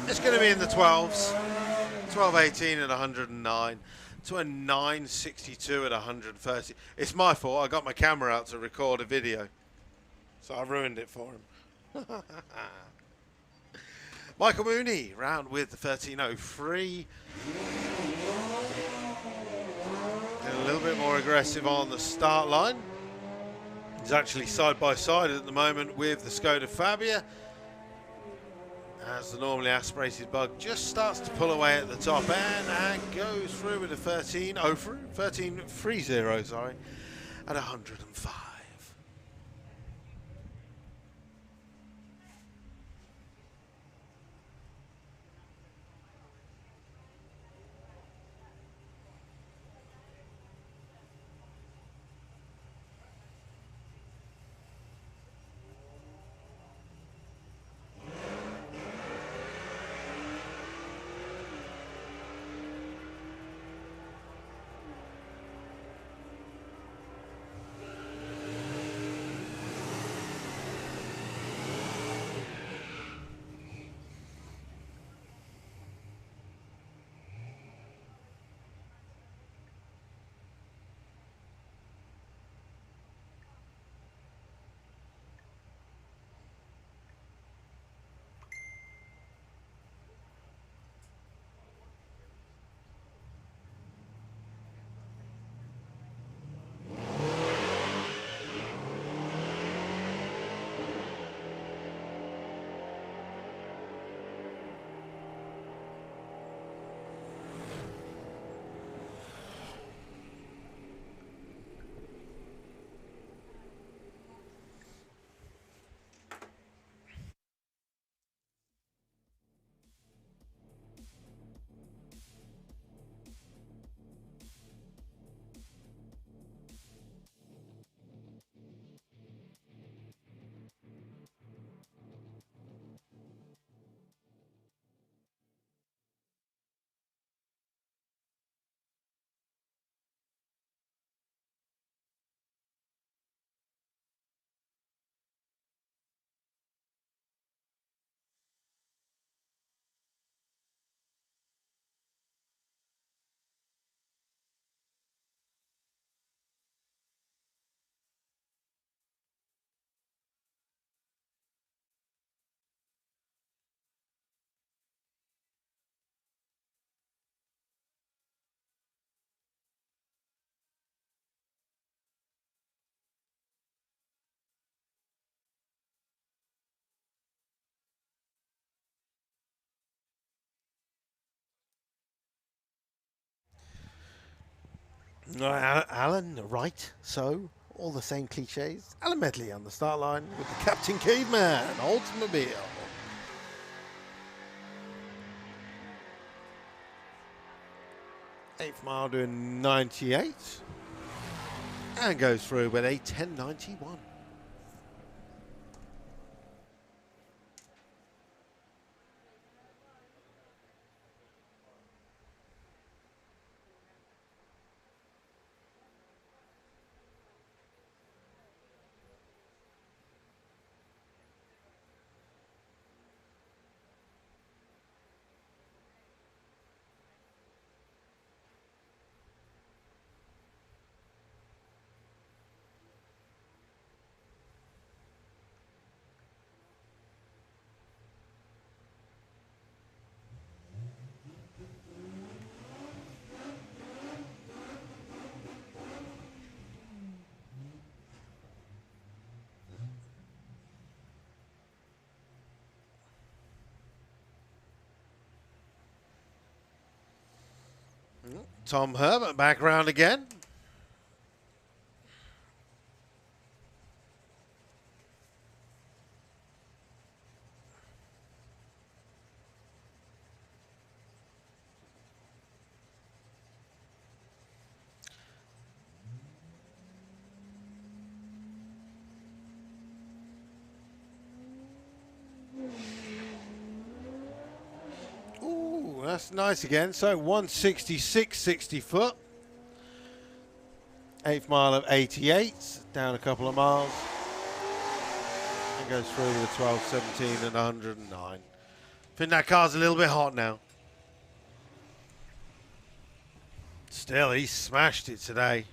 It's going to be in the 12s. 12.18 at 109. To a 9.62 at 130. It's my fault. I got my camera out to record a video. So I ruined it for him. Michael Mooney round with the 13.03. A little bit more aggressive on the start line. He's actually side by side at the moment with the Skoda Fabia, as the normally aspirated bug just starts to pull away at the top end and goes through with a 13.30, sorry, at 105. Alan, right, so all the same cliches. Alan Medley on the start line with the Captain Caveman Oldsmobile. Eighth mile doing 98 and goes through with a 10.91. Tom Herbert back around again. Ooh, that's nice again. So 166, 60 foot. Eighth mile of 88, down a couple of miles. And goes through with a 12, 17 and 109. I think that car's a little bit hot now. Still, he smashed it today.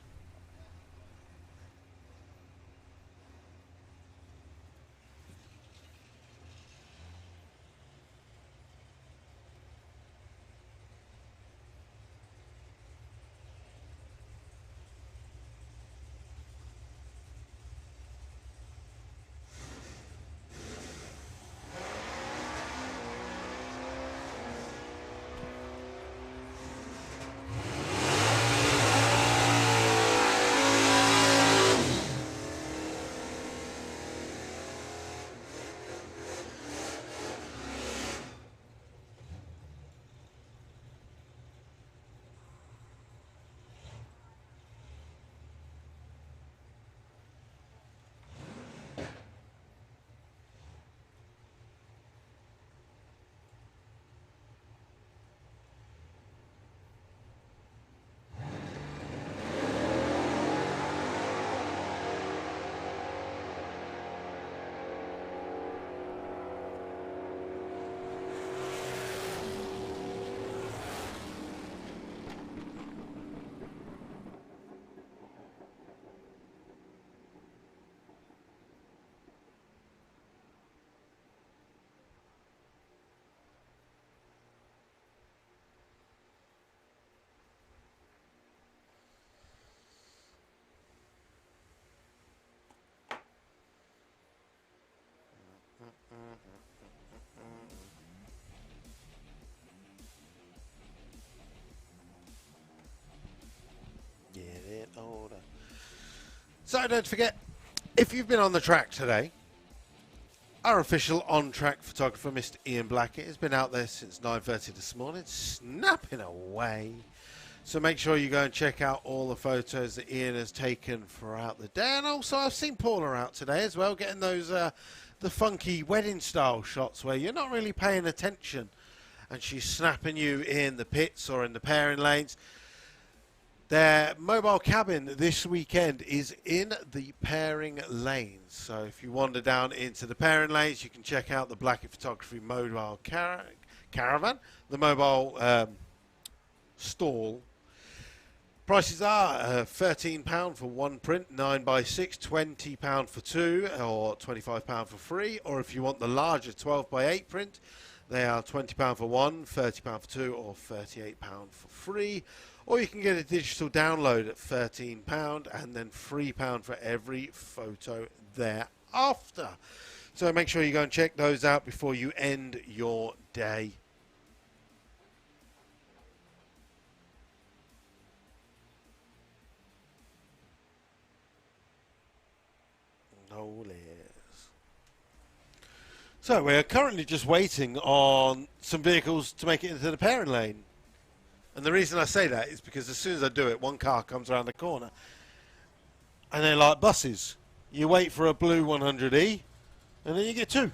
Get it older. So don't forget, if you've been on the track today, our official on-track photographer, Mr. Ian Blackett, has been out there since 9:30 this morning, snapping away. So make sure you go and check out all the photos that Ian has taken throughout the day. And also I've seen Paula out today as well, getting those the funky wedding-style shots where you're not really paying attention and she's snapping you in the pits or in the pairing lanes. Their mobile cabin this weekend is in the pairing lanes. So if you wander down into the pairing lanes, you can check out the Blackett Photography mobile caravan, the mobile stall. Prices are £13 for one print, 9x6, £20 for two, or £25 for free. Or if you want the larger 12x8 print, they are £20 for one, £30 for two, or £38 for free. Or you can get a digital download at £13 and then £3 for every photo thereafter. So make sure you go and check those out before you end your day. Oh, Liz. So we're currently just waiting on some vehicles to make it into the pairing lane. And the reason I say that is because as soon as I do it, one car comes around the corner. And they're like buses. You wait for a blue 100E, and then you get two.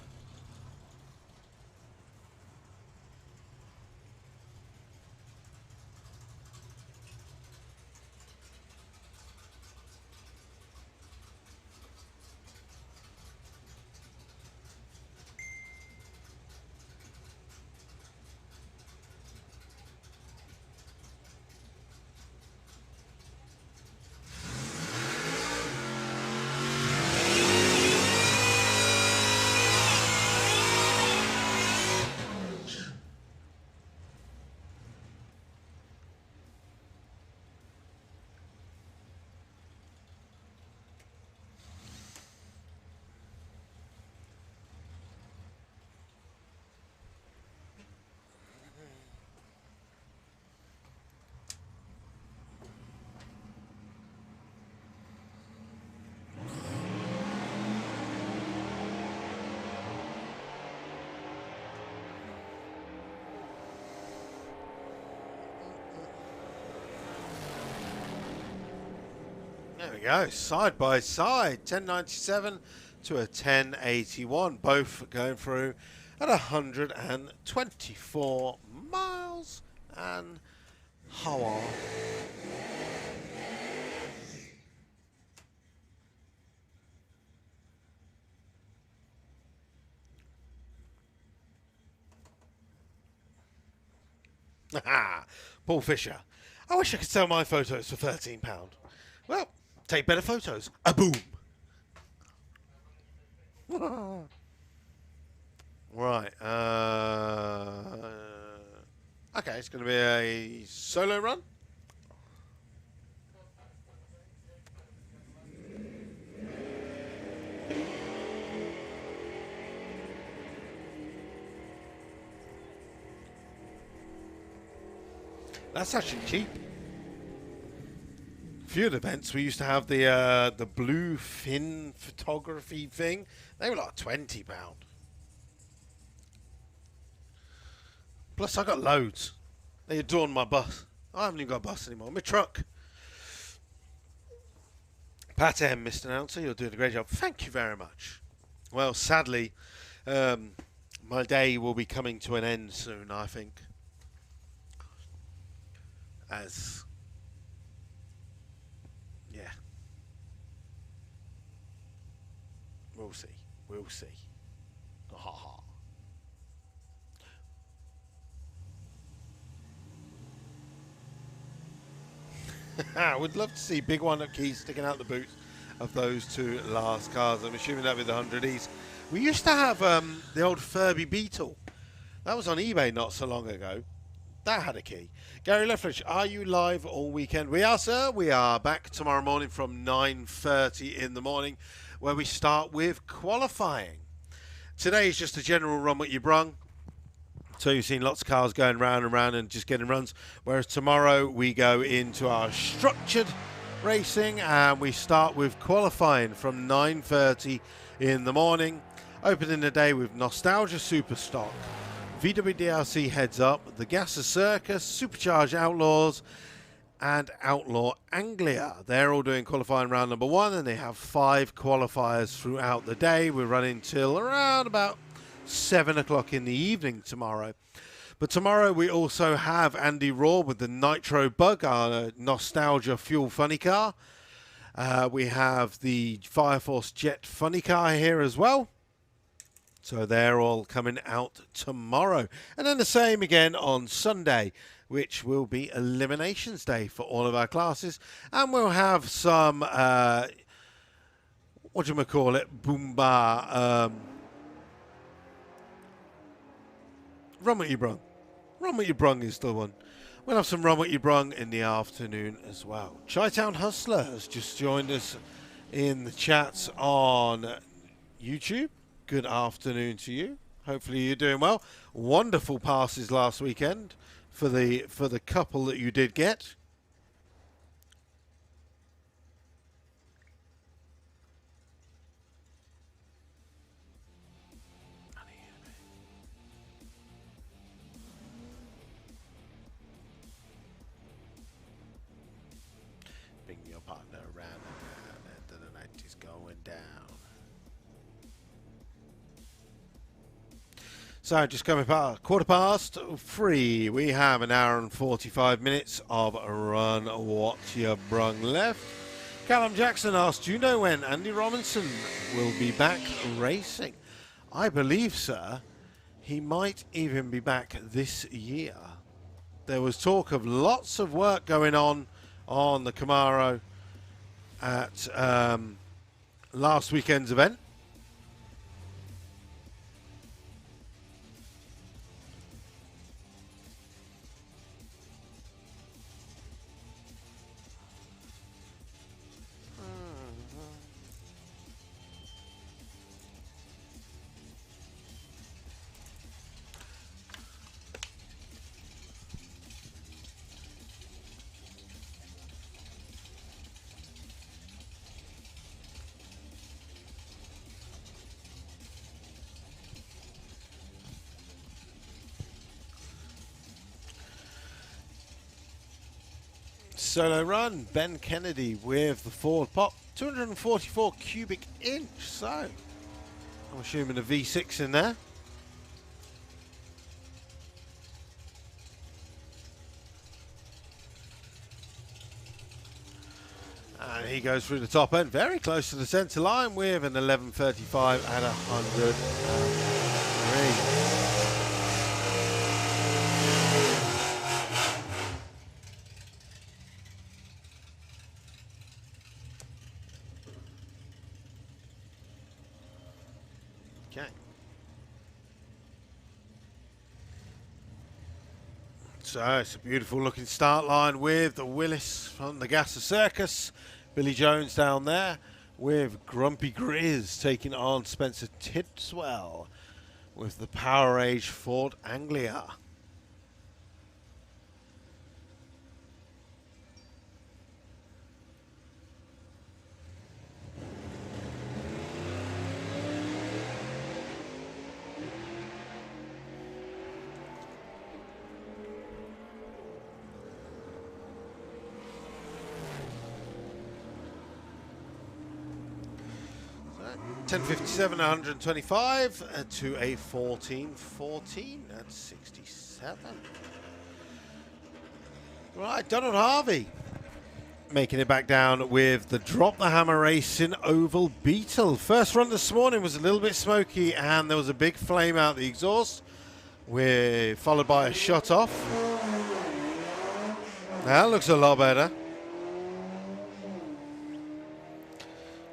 There we go, side by side, 1097 to a 1081, both going through at 124 miles an hour. Paul Fisher, I wish I could sell my photos for £13. Well, take better photos. A boom. Right. Okay, it's going to be a solo run. That's actually cheap. A few of the events we used to have the blue fin photography thing. They were like £20. Plus I got loads. They adorned my bus. I haven't even got a bus anymore. My truck. Pat M, Mr. Announcer, you're doing a great job. Thank you very much. Well, sadly, my day will be coming to an end soon, I think. As, yeah. We'll see. We'll see. Ha ha. I would love to see Big One Up Keys sticking out the boots of those two last cars. I'm assuming that with the 100Es. We used to have the old Furby Beetle. That was on eBay not so long ago. That had a key. Gary Leffridge, are you live all weekend? We are, sir. We are back tomorrow morning from 9:30 in the morning, where we start with qualifying. Today is just a general run what you brung. So you've seen lots of cars going round and round and just getting runs. Whereas tomorrow we go into our structured racing and we start with qualifying from 9:30 in the morning. Opening the day with Nostalgia Superstock, VW DRC Heads Up, the Gasser Circus, Supercharged Outlaws, and Outlaw Anglia. They're all doing qualifying round number 1, and they have 5 qualifiers throughout the day. We're running till around about 7 o'clock in the evening tomorrow. But tomorrow we also have Andy Raw with the Nitro Bug, our Nostalgia Fuel Funny Car. We have the Fire Force Jet Funny Car here as well. So they're all coming out tomorrow. And then the same again on Sunday, which will be Eliminations Day for all of our classes. And we'll have some, Boomba, Run What You Brung. Run What You Brung is the one. We'll have some Run What You Brung in the afternoon as well. Chi-Town Hustler has just joined us in the chats on YouTube. Good afternoon to you. Hopefully you're doing well. Wonderful passes last weekend for the couple that you did get. down. So, just coming past 3:15, we have an hour and 45 minutes of Run What You Brung left. Callum Jackson asked, do you know when Andy Robinson will be back racing? I believe, sir, he might even be back this year. There was talk of lots of work going on the Camaro at last weekend's event. Solo run, Ben Kennedy with the Ford Pop, 244 cubic inch, so I'm assuming a V6 in there. And he goes through the top end, very close to the centre line with an 11:35 at 103. Okay. So it's a beautiful looking start line with the Willis from the Gasser Circus. Billy Jones down there with Grumpy Grizz taking on Spencer Tidswell with the Power Age Ford Anglia. So 10:57, 125 to a 14:14 at 67. Right, Donald Harvey making it back down with the Drop the Hammer Racing Oval Beetle. First run this morning was a little bit smoky and there was a big flame out the exhaust. We're followed by a shut off. That looks a lot better.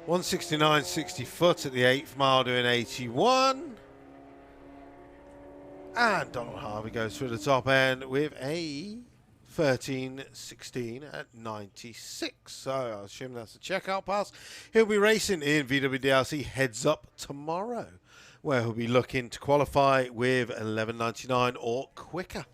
169.60 foot at the 8th mile doing 81. And Donald Harvey goes through the top end with a 13.16 at 96. So I assume that's a checkout pass. He'll be racing in VW DRC Heads Up tomorrow, where he'll be looking to qualify with 11.99 or quicker.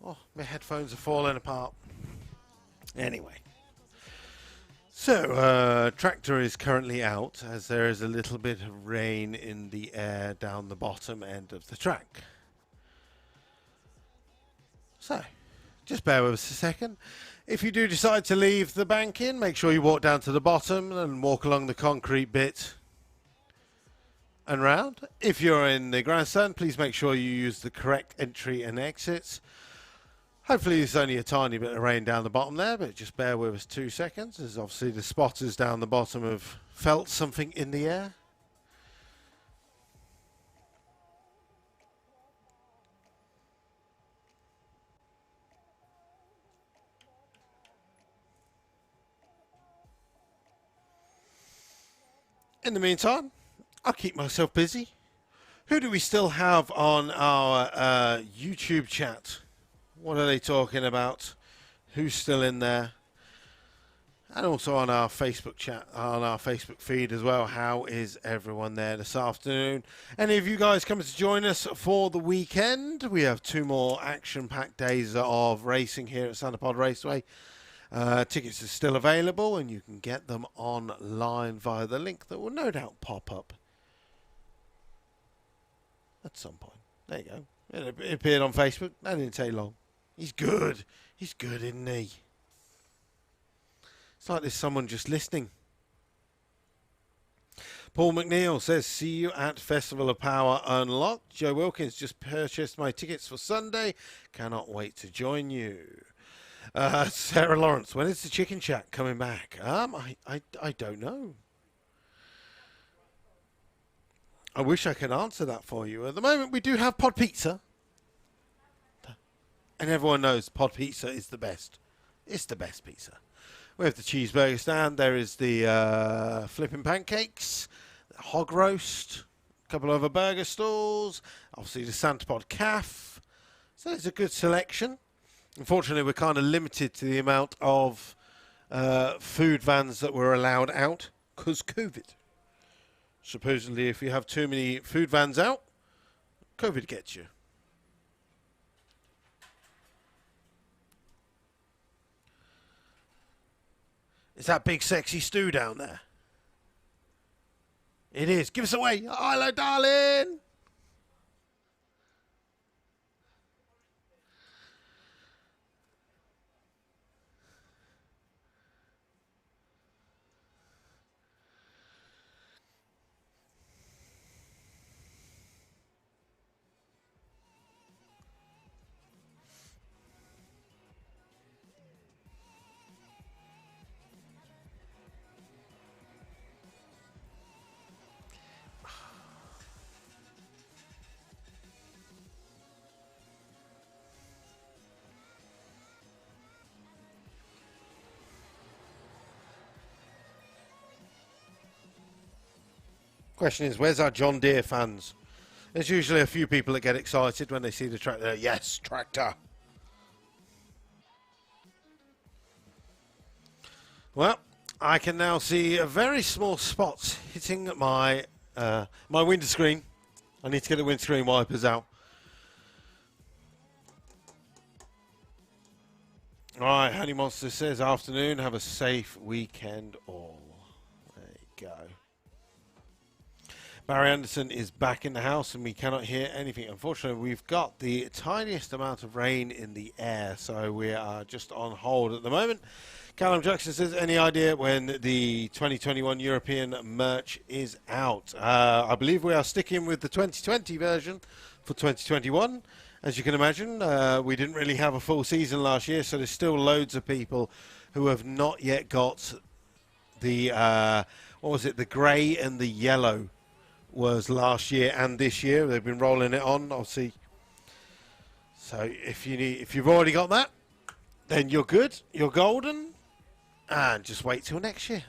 Oh, my headphones are falling apart. Anyway. So, tractor is currently out as there is a little bit of rain in the air down the bottom end of the track. So, just bear with us a second. If you do decide to leave the bank in, make sure you walk down to the bottom and walk along the concrete bit and round. If you're in the grandstand, please make sure you use the correct entry and exits. Hopefully there's only a tiny bit of rain down the bottom there, but just bear with us 2 seconds, as obviously the spotters down the bottom have felt something in the air. In the meantime, I'll keep myself busy. Who do we still have on our YouTube chat? What are they talking about? Who's still in there? And also on our Facebook chat, on our Facebook feed as well. How is everyone there this afternoon? Any of you guys coming to join us for the weekend? We have 2 more action-packed days of racing here at Santa Pod Raceway. Tickets are still available, and you can get them online via the link that will no doubt pop up at some point. There you go. It appeared on Facebook. That didn't take long. He's good. He's good, isn't he? It's like there's someone just listening. Paul McNeil says, see you at Festival of Power Unlocked. Joe Wilkins just purchased my tickets for Sunday. Cannot wait to join you. Sarah Lawrence, when is the Chicken Shack coming back? I don't know. I wish I could answer that for you. At the moment, we do have Pod Pizza. And everyone knows Pod Pizza is the best. It's the best pizza. We have the cheeseburger stand. There is the flipping pancakes, hog roast, a couple of other burger stalls, obviously the Santa Pod Caf. So it's a good selection. Unfortunately, we're kind of limited to the amount of food vans that were allowed out because COVID. Supposedly, if you have too many food vans out, COVID gets you. Is that big sexy Stu down there? It is. Give us away. Hello, darling. Question is, where's our John Deere fans? There's usually a few people that get excited when they see the tractor. Yes, tractor. Well, I can now see a very small spots hitting my my windscreen. I need to get the windscreen wipers out. All right, Honey Monster says, afternoon, have a safe weekend all. There you go. Barry Anderson is back in the house and we cannot hear anything. Unfortunately, we've got the tiniest amount of rain in the air, so we are just on hold at the moment. Callum Jackson says, any idea when the 2021 European merch is out? I believe we are sticking with the 2020 version for 2021. As you can imagine, we didn't really have a full season last year, so there's still loads of people who have not yet got the, what was it, the grey and the yellow was last year and this year. They've been rolling it on, obviously. So if you've already got that, then you're good, you're golden. And just wait till next year.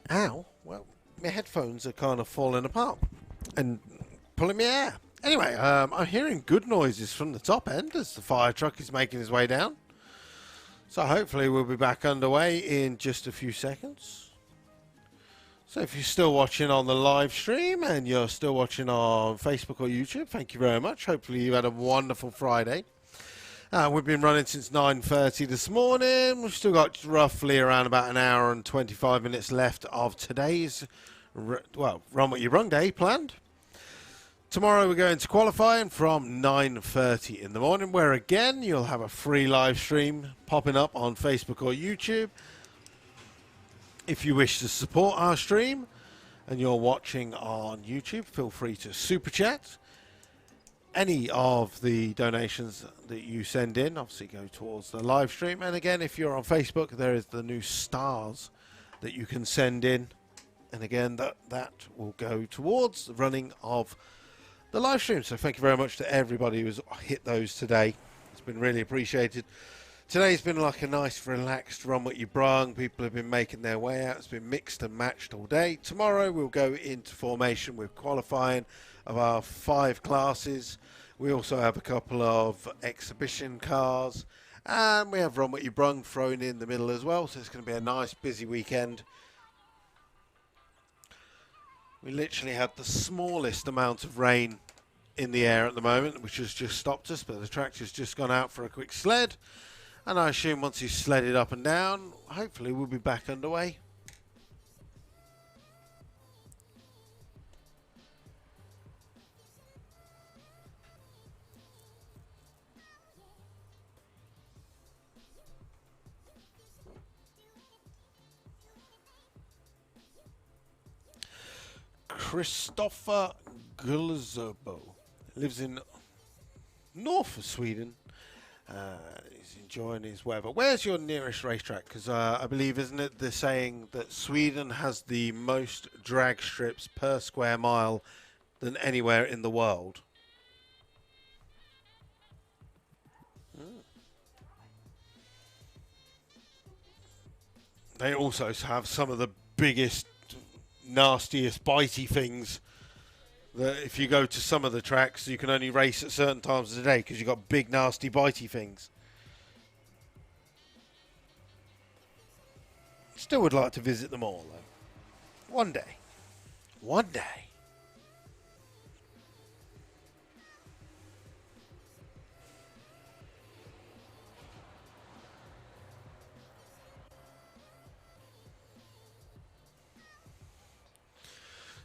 Ow. Well, my headphones are kind of falling apart and pulling me air. Anyway, I'm hearing good noises from the top end as the fire truck is making his way down. So hopefully we'll be back underway in just a few seconds. So if you're still watching on the live stream and you're still watching on Facebook or YouTube, thank you very much. Hopefully you had a wonderful Friday. We've been running since 9:30 this morning. We've still got roughly around about an hour and 25 minutes left of today's, Run What You Brung day planned. Tomorrow we're going to qualifying from 9:30 in the morning, where again you'll have a free live stream popping up on Facebook or YouTube. If you wish to support our stream and you're watching on YouTube, feel free to super chat. Any of the donations that you send in obviously go towards the live stream. And again, if you're on Facebook, there is the new stars that you can send in. And again, that will go towards the running of the live stream. So thank you very much to everybody who's hit those today. It's been really appreciated. Today's been like a nice relaxed Run What You Brung. People have been making their way out. It's been mixed and matched all day. Tomorrow we'll go into formation with qualifying of our 5 classes. We also have a couple of exhibition cars, and we have Run What You Brung thrown in the middle as well, so it's going to be a nice busy weekend. We literally had the smallest amount of rain in the air at the moment, which has just stopped us, but the tractor's just gone out for a quick sled, and I assume once he's sledded up and down, hopefully we'll be back underway. Christopher Gulzerbo lives in north of Sweden. He's enjoying his weather. Where's your nearest racetrack? Because I believe, isn't it the saying that Sweden has the most drag strips per square mile than anywhere in the world? They also have some of the biggest, nastiest, bitey things. That if you go to some of the tracks, you can only race at certain times of the day because you've got big, nasty, bitey things. Still would like to visit them all, though. One day. One day.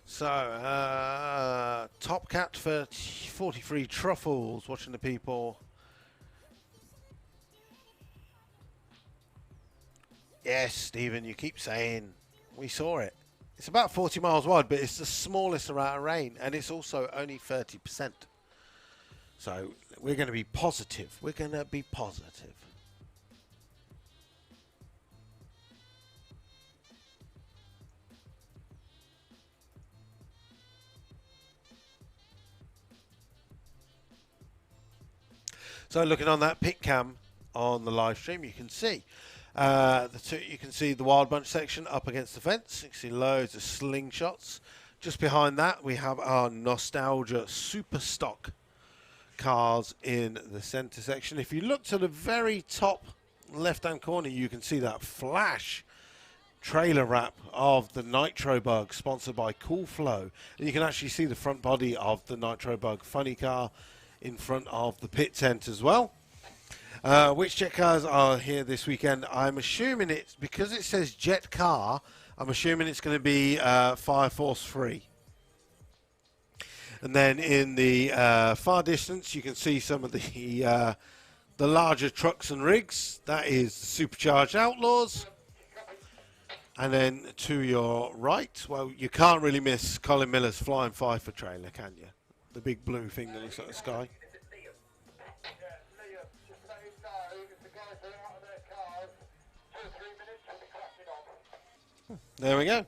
So, Top Cat for 43 truffles, watching the people. Yes, Stephen, you keep saying. We saw it. It's about 40 miles wide, but it's the smallest amount of rain, and it's also only 30%. So, we're going to be positive. We're going to be positive. So looking on that pit cam on the live stream, you can see you can see the Wild Bunch section up against the fence. You can see loads of slingshots. Just behind that, we have our Nostalgia Super Stock cars in the centre section. If you look to the very top left-hand corner, you can see that flash trailer wrap of the Nitro Bug, sponsored by Cool Flow. And you can actually see the front body of the Nitro Bug funny car in front of the pit tent as well. Which jet cars are here this weekend? I'm assuming it's, because it says jet car, I'm assuming it's going to be Fire Force 3. And then in the far distance, you can see some of the larger trucks and rigs. That is the Supercharged Outlaws. And then to your right, well, you can't really miss Colin Miller's Flying Fifer trailer, can you? The big blue thing that looks like the sky. There we go.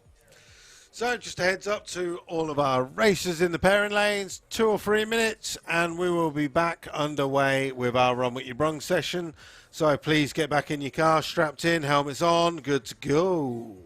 So just a heads up to all of our racers in the pairing lanes, 2 or 3 minutes, and we will be back underway with our Run What You Brung session. So please get back in your car, strapped in, helmets on, good to go.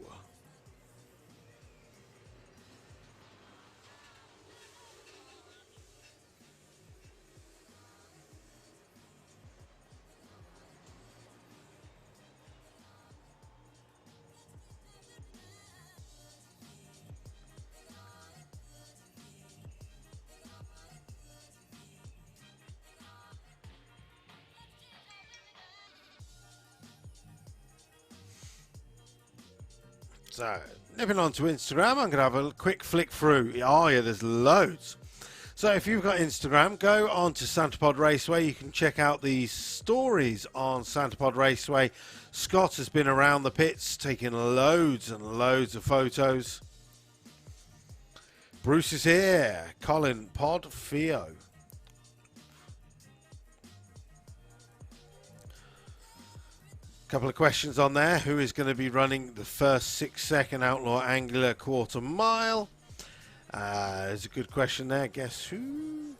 So, nipping on to Instagram, I'm going to have a quick flick through. Oh yeah, there's loads. So if you've got Instagram, go on to Santapod Raceway. You can check out the stories on Santapod Raceway. Scott has been around the pits, taking loads and loads of photos. Bruce is here. Colin, Pod, Theo. Couple of questions on there. Who is going to be running the first 6-second Outlaw Angular quarter mile? There's a good question there. Guess who?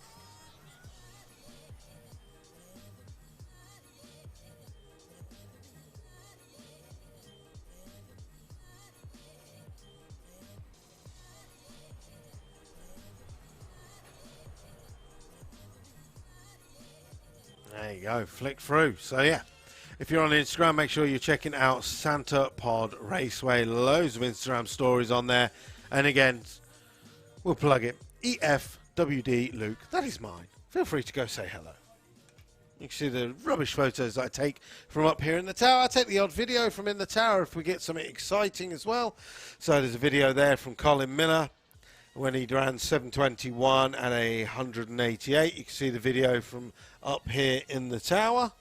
There you go. Flick through. So yeah. If you're on Instagram, make sure you're checking out Santa Pod Raceway. Loads of Instagram stories on there. And again, we'll plug it. EFWD Luke. That is mine. Feel free to go say hello. You can see the rubbish photos that I take from up here in the tower. I take the odd video from in the tower if we get something exciting as well. So there's a video there from Colin Miller when he ran 721 and a 188. You can see the video from up here in the tower.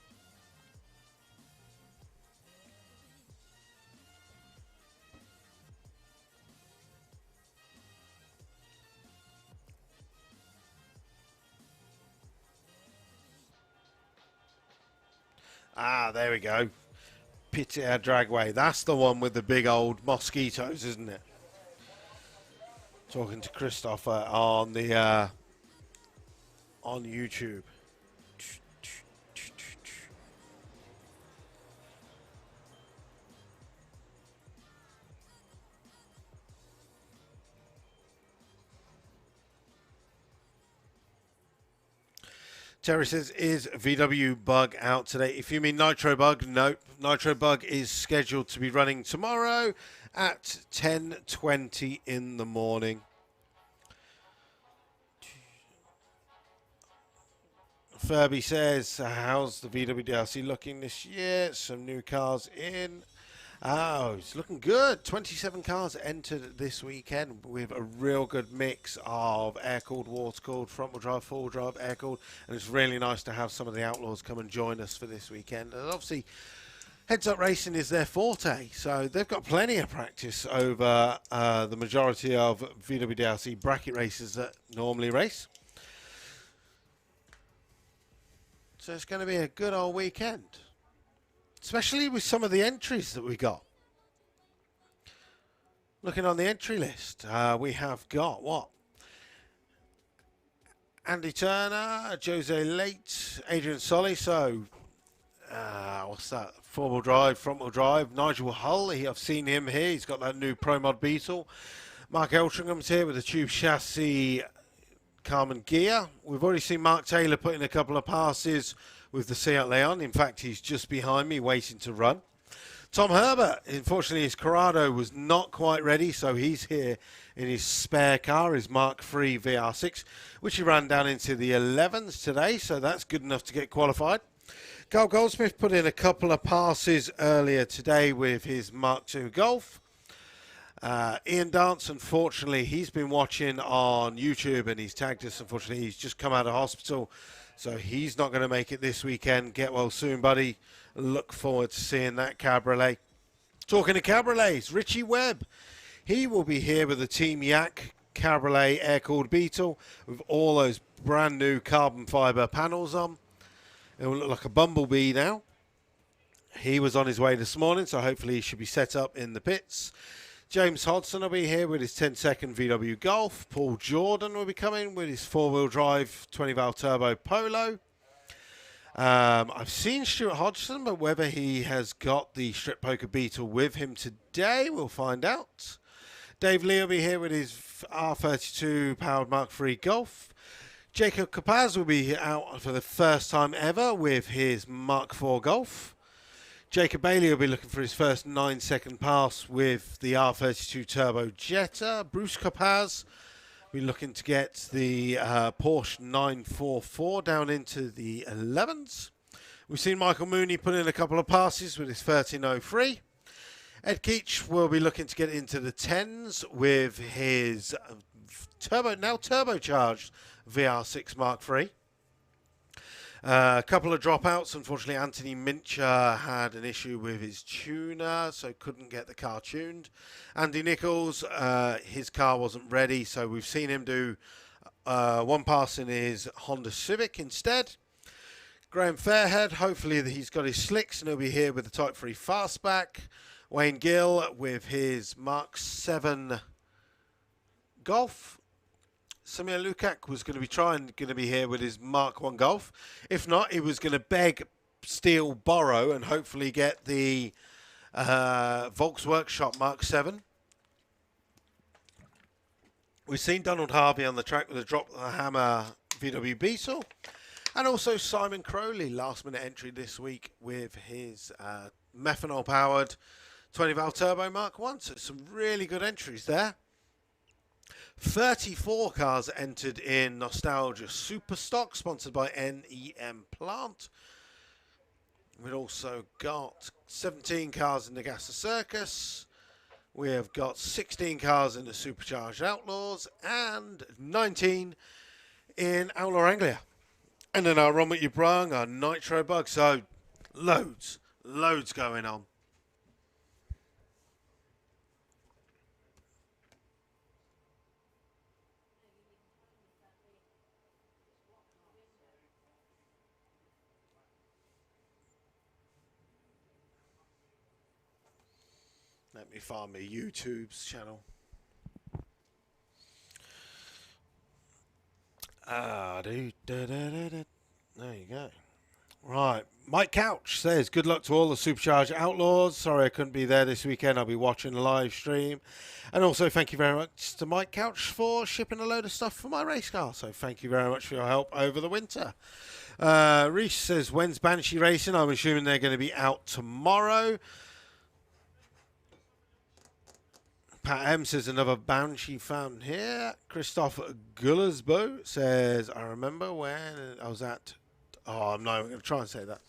Ah, there we go. Pit Air Dragway. That's the one with the big old mosquitoes, isn't it? Talking to Christopher on the on YouTube. Terry says, is VW Bug out today? If you mean Nitro Bug, nope. Nitro Bug is scheduled to be running tomorrow at 10:20 in the morning. Furby says, how's the VW DLC looking this year? Some new cars in. Oh, it's looking good. 27 cars entered this weekend with a real good mix of air-cooled, water-cooled, front-wheel drive, four-wheel drive, air-cooled. And it's really nice to have some of the Outlaws come and join us for this weekend. And obviously, heads-up racing is their forte. So they've got plenty of practice over the majority of VW DLC bracket races that normally race. So it's going to be a good old weekend. Especially with some of the entries that we got. Looking on the entry list, we have got what? Andy Turner, Jose Late, Adrian Solly. So, what's that? Four-wheel drive, front-wheel drive. Nigel Hull, I've seen him here. He's got that new Pro Mod Beetle. Mark Eltringham's here with a tube chassis Carmen gear. We've already seen Mark Taylor put in a couple of passes with the Seat Leon. In fact, he's just behind me waiting to run. Tom Herbert, unfortunately his Corrado was not quite ready, so he's here in his spare car, his Mark III VR6, which he ran down into the 11s today, so that's good enough to get qualified. Carl Goldsmith put in a couple of passes earlier today with his Mark II Golf. Ian Dance, unfortunately, he's been watching on YouTube and he's tagged us. Unfortunately, he's just come out of hospital, so he's not going to make it this weekend. Get well soon, buddy. Look forward to seeing that cabriolet. Talking to cabriolets, Richie Webb. He will be here with the Team Yak cabriolet air-cooled Beetle with all those brand new carbon fibre panels on. It will look like a bumblebee now. He was on his way this morning, so hopefully he should be set up in the pits. James Hodson will be here with his 10-second VW Golf. Paul Jordan will be coming with his four-wheel drive 20-valve turbo Polo. I've seen Stuart Hodgson, but whether he has got the Strip Poker Beetle with him today, we'll find out. Dave Lee will be here with his R32 powered Mark III Golf. Jacob Capaz will be out for the first time ever with his Mark IV Golf. Jacob Bailey will be looking for his first 9-second pass with the R32 Turbo Jetta. Bruce Capaz will be looking to get the Porsche 944 down into the 11s. We've seen Michael Mooney put in a couple of passes with his 1303. Ed Keach will be looking to get into the 10s with his turbocharged VR6 Mark III. A couple of dropouts. Unfortunately, Anthony Mincher had an issue with his tuner, so couldn't get the car tuned. Andy Nichols, his car wasn't ready, so we've seen him do one pass in his Honda Civic instead. Graham Fairhead, hopefully he's got his slicks and he'll be here with the Type 3 Fastback. Wayne Gill with his Mark 7 Golf. Samir Lukac was going to be here with his Mark 1 Golf. If not, he was going to beg, steal, borrow, and hopefully get the Volks Workshop Mark 7. We've seen Donald Harvey on the track with a Drop the Hammer VW Beetle. And also Simon Crowley, last minute entry this week with his methanol-powered 20-valve turbo Mark 1. So some really good entries there. 34 cars entered in Nostalgia Superstock, sponsored by NEM Plant. We've also got 17 cars in the Gasser Circus. We have got 16 cars in the Supercharged Outlaws and 19 in Outlaw Anglia. And then our Run What You Brung, our Nitro Bug. So loads going on. Let me find my YouTube's channel. There you go. Right. Mike Couch says, good luck to all the Supercharged Outlaws. Sorry I couldn't be there this weekend. I'll be watching the live stream. And also thank you very much to Mike Couch for shipping a load of stuff for my race car. So thank you very much for your help over the winter. Reese says, when's Banshee racing? I'm assuming they're going to be out tomorrow. Pat M says another Banshee found here. Christoph Gullersbo says, I remember when I was at... Oh, I'm not going to try and say that.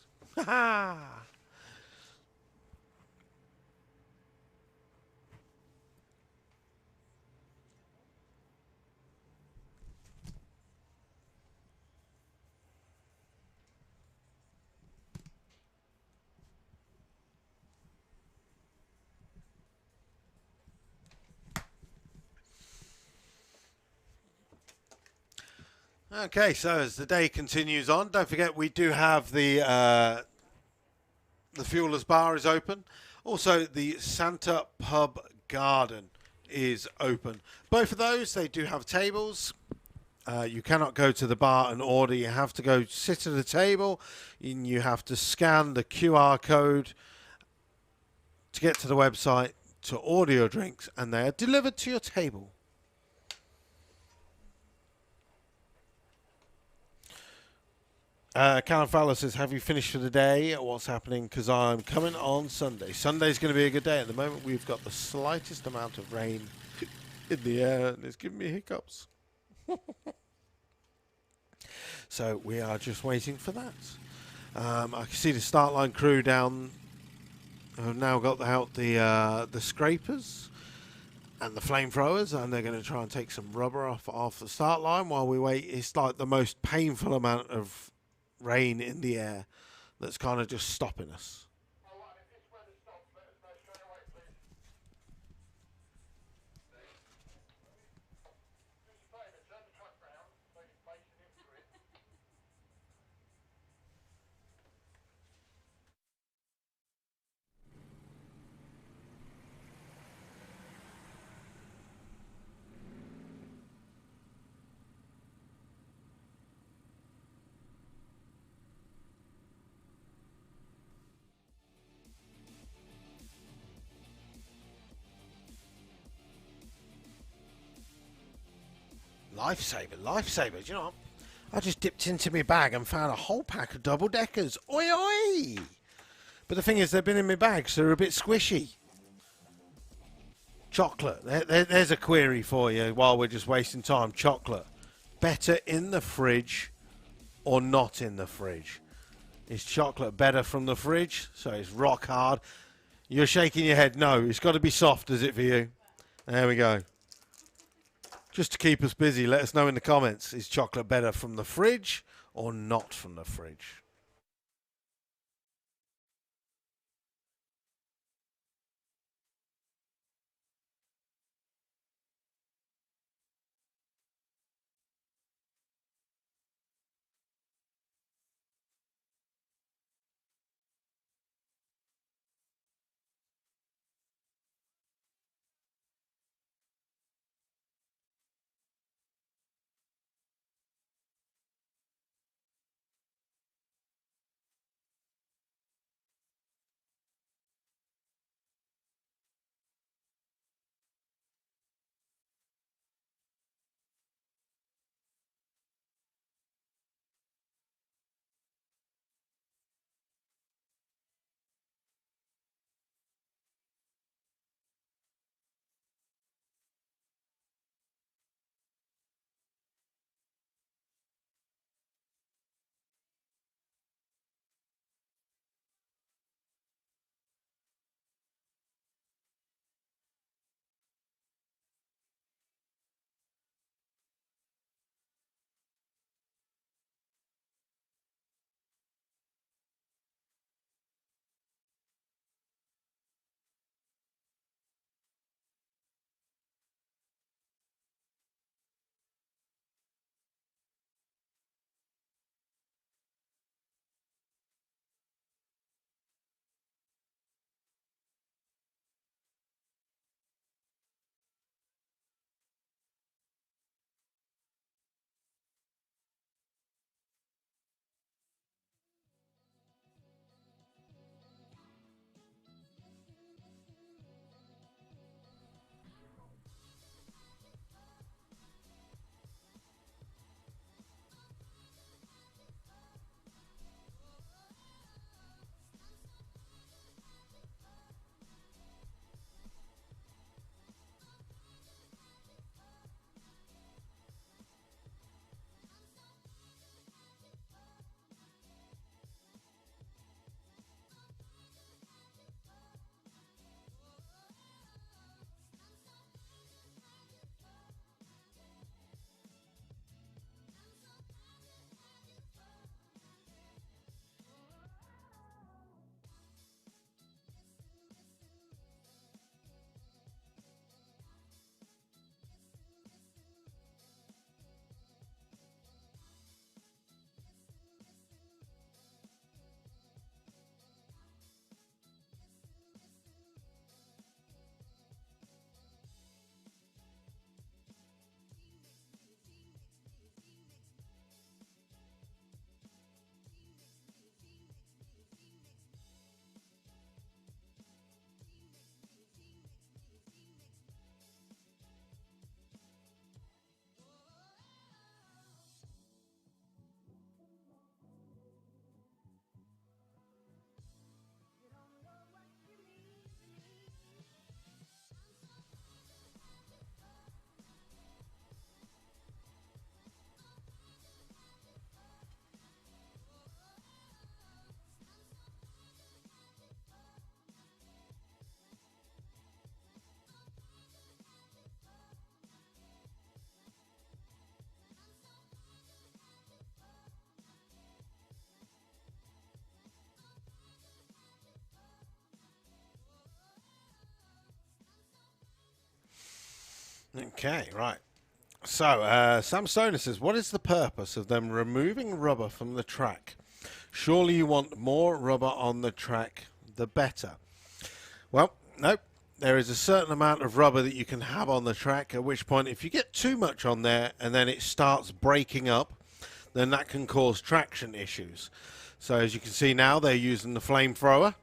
Okay, so as the day continues on, don't forget we do have the Fuelers Bar is open. Also, the Santa Pub Garden is open. Both of those, they do have tables. You cannot go to the bar and order. You have to go sit at a table, and you have to scan the QR code to get to the website to order your drinks, and they are delivered to your table. Callum Fowler says, have you finished for the day? What's happening? Because I'm coming on Sunday. Sunday's going to be a good day. At the moment, we've got the slightest amount of rain in the air, and it's giving me hiccups. So we are just waiting for that. I can see the start line crew down have now got out the scrapers and the flamethrowers, and they're going to try and take some rubber off the start line while we wait. It's like the most painful amount of rain in the air that's kind of just stopping us. Lifesaver. Do you know what? I just dipped into my bag and found a whole pack of double deckers. Oi, oi! But the thing is, they've been in my bag, so they're a bit squishy. Chocolate. There's a query for you while we're just wasting time. Chocolate. Better in the fridge or not in the fridge? Is chocolate better from the fridge? So it's rock hard. You're shaking your head. No, it's got to be soft, is it for you? There we go. Just to keep us busy, let us know in the comments. Is chocolate better from the fridge or not from the fridge? Okay, right. So, Sam Stoner says, what is the purpose of them removing rubber from the track? Surely you want more rubber on the track, the better. Well, nope. There is a certain amount of rubber that you can have on the track, at which point if you get too much on there and then it starts breaking up, then that can cause traction issues. So as you can see now, they're using the flamethrower,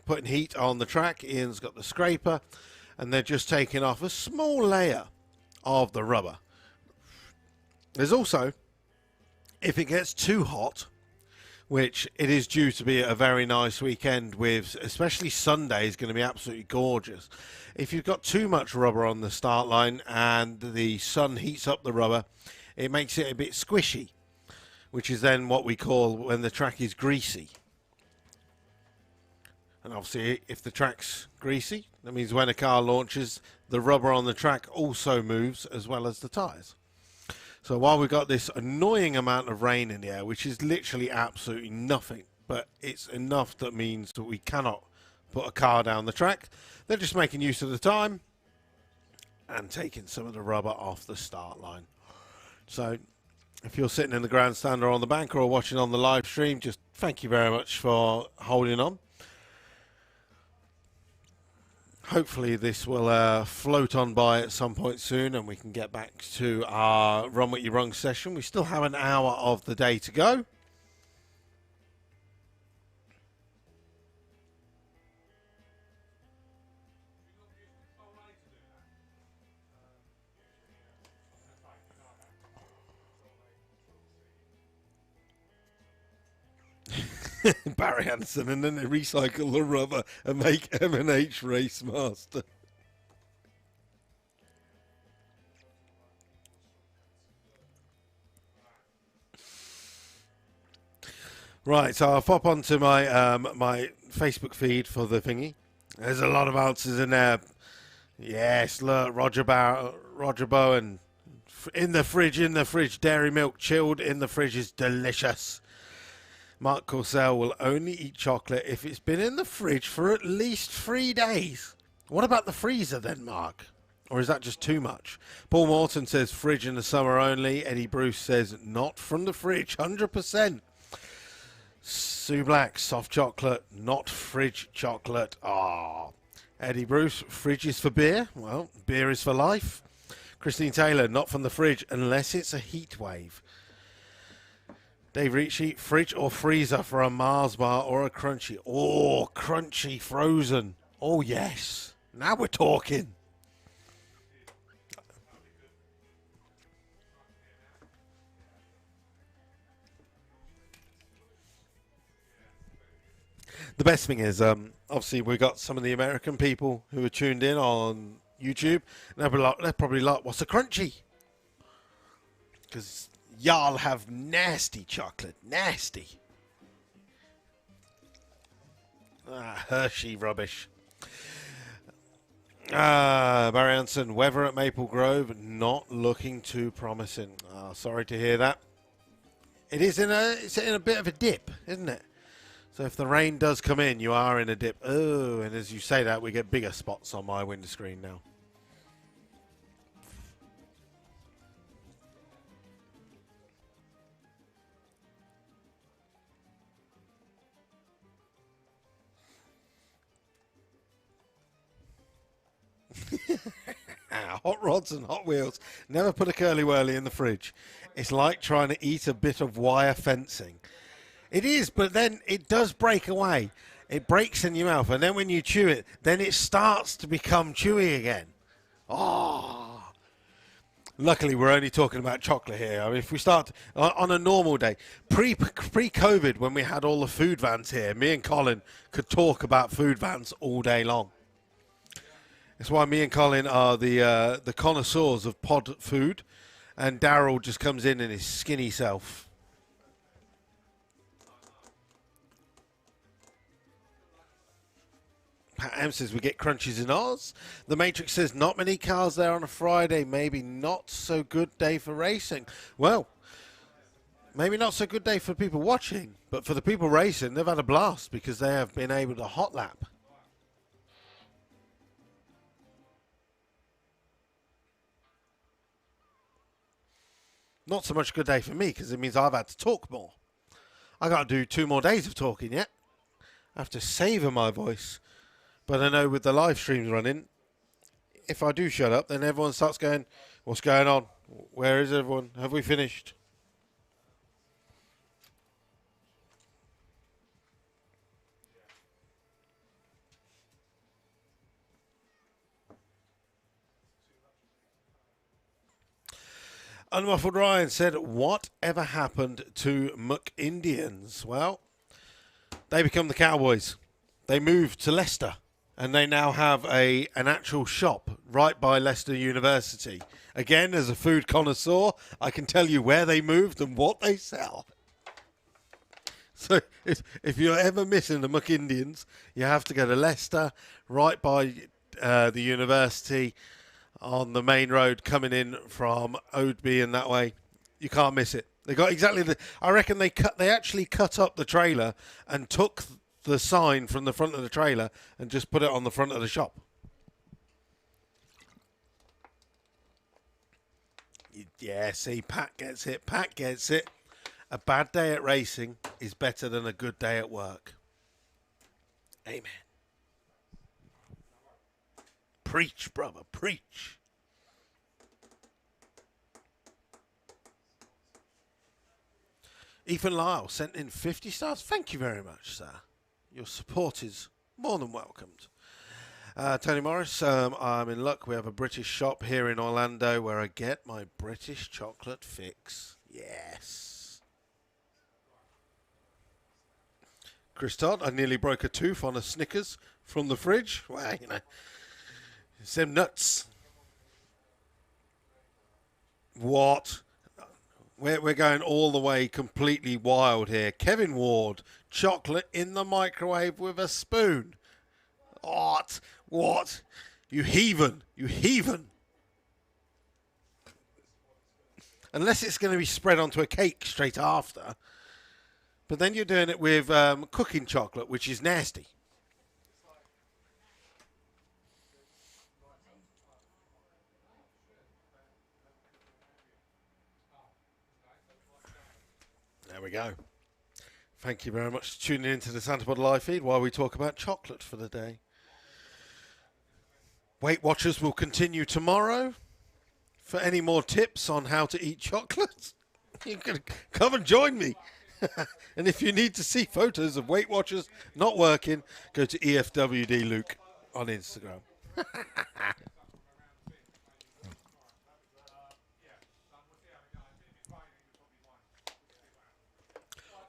putting heat on the track. Ian's got the scraper, and they're just taking off a small layer of the rubber. There's also, if it gets too hot, which it is due to be a very nice weekend with, especially Sunday is going to be absolutely gorgeous. If you've got too much rubber on the start line and the sun heats up the rubber, it makes it a bit squishy, which is then what we call when the track is greasy. And obviously, if the track's greasy, that means when a car launches, the rubber on the track also moves as well as the tyres. So while we've got this annoying amount of rain in the air, which is literally absolutely nothing, but it's enough that means that we cannot put a car down the track, they're just making use of the time and taking some of the rubber off the start line. So if you're sitting in the grandstand or on the bank or watching on the live stream, just thank you very much for holding on. Hopefully this will float on by at some point soon and we can get back to our Run What You Brung session. We still have an hour of the day to go. Barry Hansen, and then they recycle the rubber and make M&H Race Master. Right, so I'll pop onto my my Facebook feed for the thingy. There's a lot of answers in there. Yes, look, Roger Bowen. In the fridge, dairy milk chilled in the fridge is delicious. Mark Corsell will only eat chocolate if it's been in the fridge for at least 3 days. What about the freezer then, Mark? Or is that just too much? Paul Morton says fridge in the summer only. Eddie Bruce says not from the fridge, 100%. Sue Black, soft chocolate, not fridge chocolate. Ah. Eddie Bruce, fridge is for beer. Well, beer is for life. Christine Taylor, not from the fridge unless it's a heat wave. Dave Ricci, fridge or freezer for a Mars bar or a crunchy. Oh, crunchy frozen. Oh, yes. Now we're talking. The best thing is, obviously, we've got some of the American people who are tuned in on YouTube. And they're probably like, what's a crunchy? Because y'all have nasty chocolate. Nasty. Hershey rubbish. Barry Anson, weather at Maple Grove not looking too promising. Sorry to hear that. It's in a bit of a dip, isn't it? So if the rain does come in, you are in a dip. Oh, and as you say that, we get bigger spots on my window screen now. Hot rods and Hot Wheels. Never put a curly whirly in the fridge. It's like trying to eat a bit of wire fencing. It is, but then it does break away. It breaks in your mouth, and then when you chew it, then it starts to become chewy again. Oh. Luckily, we're only talking about chocolate here. I mean, if we start on a normal day, pre-COVID, when we had all the food vans here, me and Colin could talk about food vans all day long. That's why me and Colin are the connoisseurs of pod food, and Daryl just comes in his skinny self. Pat M says we get crunchies in Oz. The Matrix says not many cars there on a Friday. Maybe not so good day for racing. Well, maybe not so good day for people watching, but for the people racing, they've had a blast because they have been able to hot lap. Not so much a good day for me because it means I've had to talk more. I got to do 2 more days of talking yet. I have to savour my voice. But I know with the live streams running, if I do shut up, then everyone starts going, what's going on? Where is everyone? Have we finished? Unmuffled Ryan said, whatever happened to Muck Indians? Well, they become the Cowboys. They moved to Leicester. And they now have an actual shop right by Leicester University. Again, as a food connoisseur, I can tell you where they moved and what they sell. So if you're ever missing the Muck Indians, you have to go to Leicester, right by the university, on the main road coming in from Oadby and that way. You can't miss it. They got exactly the. I reckon they actually cut up the trailer and took the sign from the front of the trailer and just put it on the front of the shop. Yeah, see, Pat gets it. Pat gets it. A bad day at racing is better than a good day at work. Amen. Preach, brother, preach. Ethan Lyle sent in 50 stars. Thank you very much, sir. Your support is more than welcomed. Tony Morris, I'm in luck. We have a British shop here in Orlando where I get my British chocolate fix. Yes. Chris Todd, I nearly broke a tooth on a Snickers from the fridge. Well, you know, it's them nuts. What? We're going all the way completely wild here. Kevin Ward, chocolate in the microwave with a spoon. What? What? You heathen. You heathen. Unless it's going to be spread onto a cake straight after. But then you're doing it with cooking chocolate, which is nasty. There we go. Thank you very much for tuning into the Santa Pod live feed while we talk about chocolate for the day. Weight Watchers will continue tomorrow. For any more tips on how to eat chocolate, you can come and join me. And if you need to see photos of Weight Watchers not working, go to EFWD Luke on Instagram.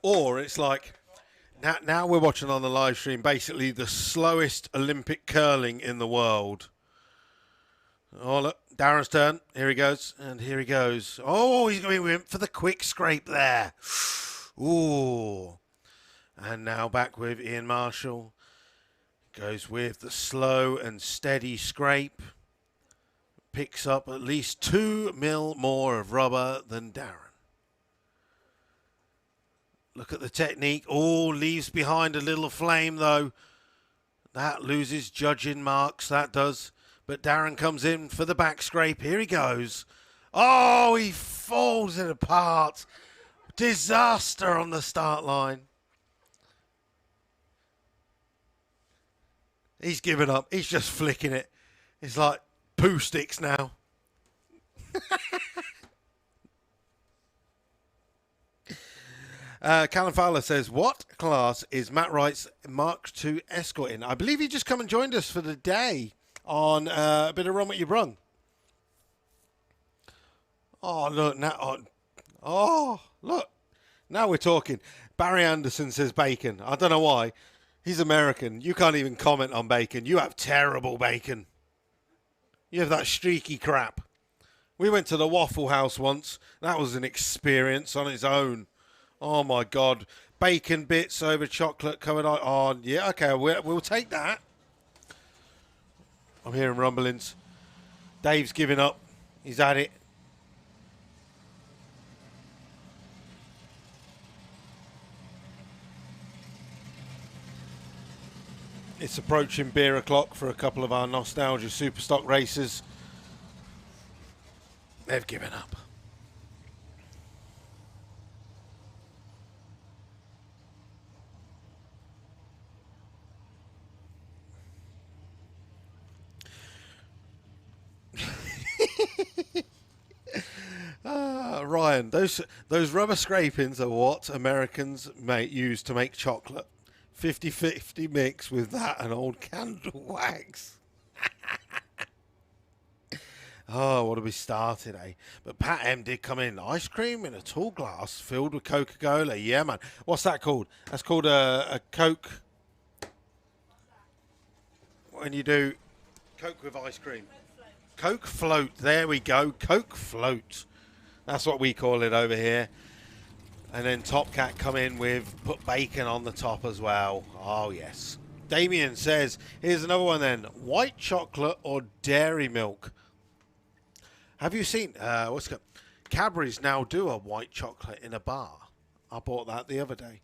Or it's like, now we're watching on the live stream, basically the slowest Olympic curling in the world. Oh, look, Darren's turn. Here he goes, and here he goes. Oh, he's going for the quick scrape there. Ooh. And now back with Ian Marshall. Goes with the slow and steady scrape. Picks up at least 2 mil more of rubber than Darren. Look at the technique. Oh, leaves behind a little flame, though. That loses judging marks, that does. But Darren comes in for the back scrape. Here he goes. Oh, he falls it apart. Disaster on the start line. He's given up. He's just flicking it. It's like poo sticks now. Callum Fowler says, what class is Matt Wright's Mark II Escort in? I believe he just come and joined us for the day on a bit of Run What You Brung. Oh, look. Now, look. Now we're talking. Barry Anderson says bacon. I don't know why. He's American. You can't even comment on bacon. You have terrible bacon. You have that streaky crap. We went to the Waffle House once. That was an experience on its own. Oh, my God. Bacon bits over chocolate coming on. Yeah, okay, we'll take that. I'm hearing rumblings. Dave's giving up. He's at it. It's approaching beer o'clock for a couple of our nostalgia superstock racers. They've given up. Ryan, those rubber scrapings are what Americans use to make chocolate. 50-50 mix with that and old candle wax. Oh, what have we started, eh? But Pat M did come in. Ice cream in a tall glass filled with Coca-Cola. Yeah, man. What's that called? That's called a Coke. When you do Coke with ice cream. Coke float. There we go. Coke float. That's what we call it over here. And then Top Cat come in with put bacon on the top as well. Oh, yes. Damien says, here's another one then. White chocolate or dairy milk? Have you seen, what's it called? Cadbury's now do a white chocolate in a bar. I bought that the other day.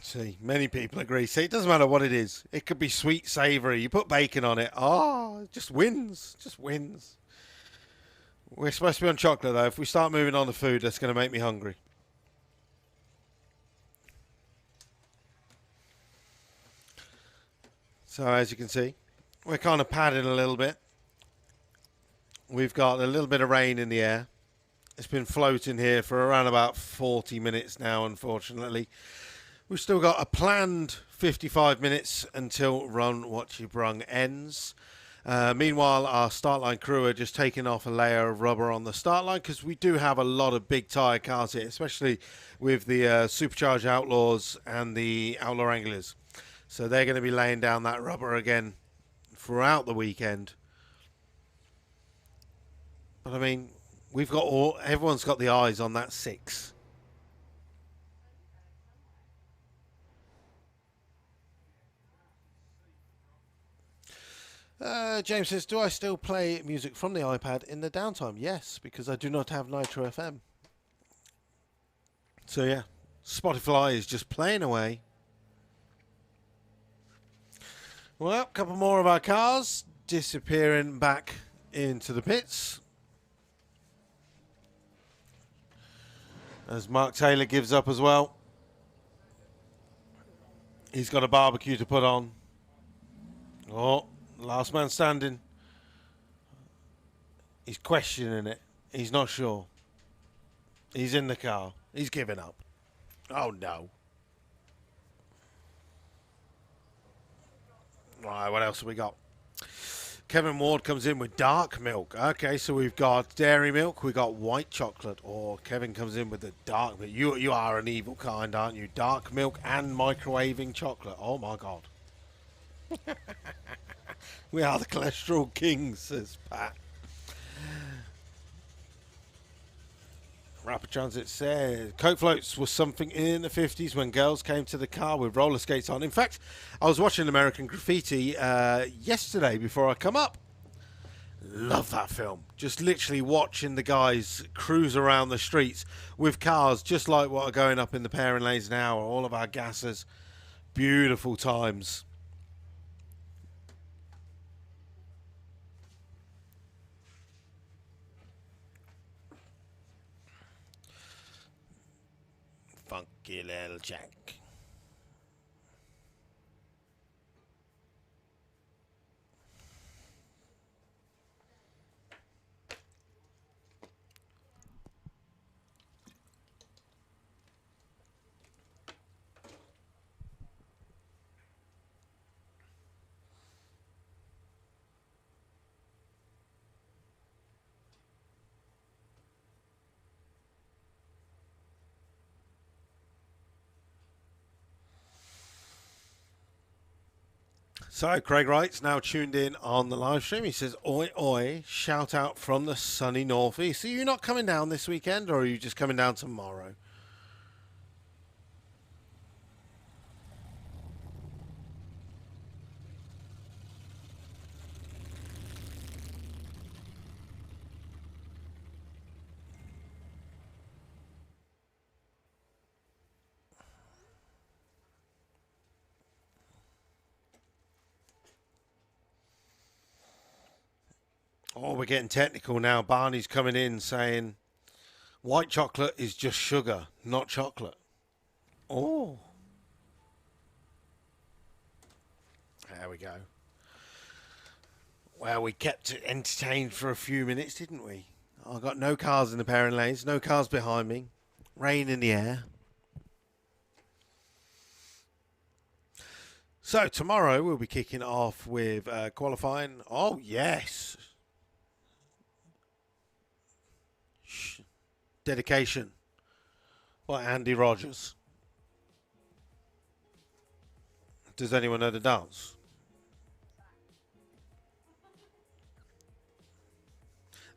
See, many people agree. See, it doesn't matter what it is. It could be sweet, savoury. You put bacon on it. Oh, it just wins. Just wins. We're supposed to be on chocolate, though. If we start moving on to food, that's going to make me hungry. So, as you can see, we're kind of padding a little bit. We've got a little bit of rain in the air. It's been floating here for around about 40 minutes now, unfortunately. We've still got a planned 55 minutes until Run What You Brung ends. Meanwhile, our start line crew are just taking off a layer of rubber on the start line because we do have a lot of big tyre cars here, especially with the Supercharged Outlaws and the Outlaw Anglers. So they're going to be laying down that rubber again throughout the weekend. But I mean, everyone's got the eyes on that 6. James says, do I still play music from the iPad in the downtime? Yes, because I do not have Nitro FM. So yeah, Spotify is just playing away. Well, a couple more of our cars disappearing back into the pits. As Mark Taylor gives up as well. He's got a barbecue to put on. Oh, last man standing. He's questioning it. He's not sure. He's in the car. He's giving up. Oh, no. All right, what else have we got? Kevin Ward comes in with dark milk. Okay, so we've got dairy milk, we've got white chocolate, or Kevin comes in with the dark milk. You are an evil kind, aren't you? Dark milk and microwaving chocolate. Oh, my God. We are the cholesterol kings, says Pat. Rapid Transit says Coke floats was something in the 50s when girls came to the car with roller skates on. In fact, I was watching American Graffiti yesterday before I come up. Love that film. Just literally watching the guys cruise around the streets with cars just like what are going up in the pairing lanes now, all of our gassers. Beautiful times. Funky little Jack. So Craig Wright's now tuned in on the live stream. He says, oi, oi, shout out from the sunny northeast. Are you not coming down this weekend, or are you just coming down tomorrow? Oh, we're getting technical now. Barney's coming in saying, white chocolate is just sugar, not chocolate. Oh. There we go. Well, we kept it entertained for a few minutes, didn't we? I got no cars in the pairing lanes, no cars behind me. Rain in the air. So tomorrow we'll be kicking off with qualifying. Oh, yes. Dedication. What, Andy Rogers? Does anyone know the dance?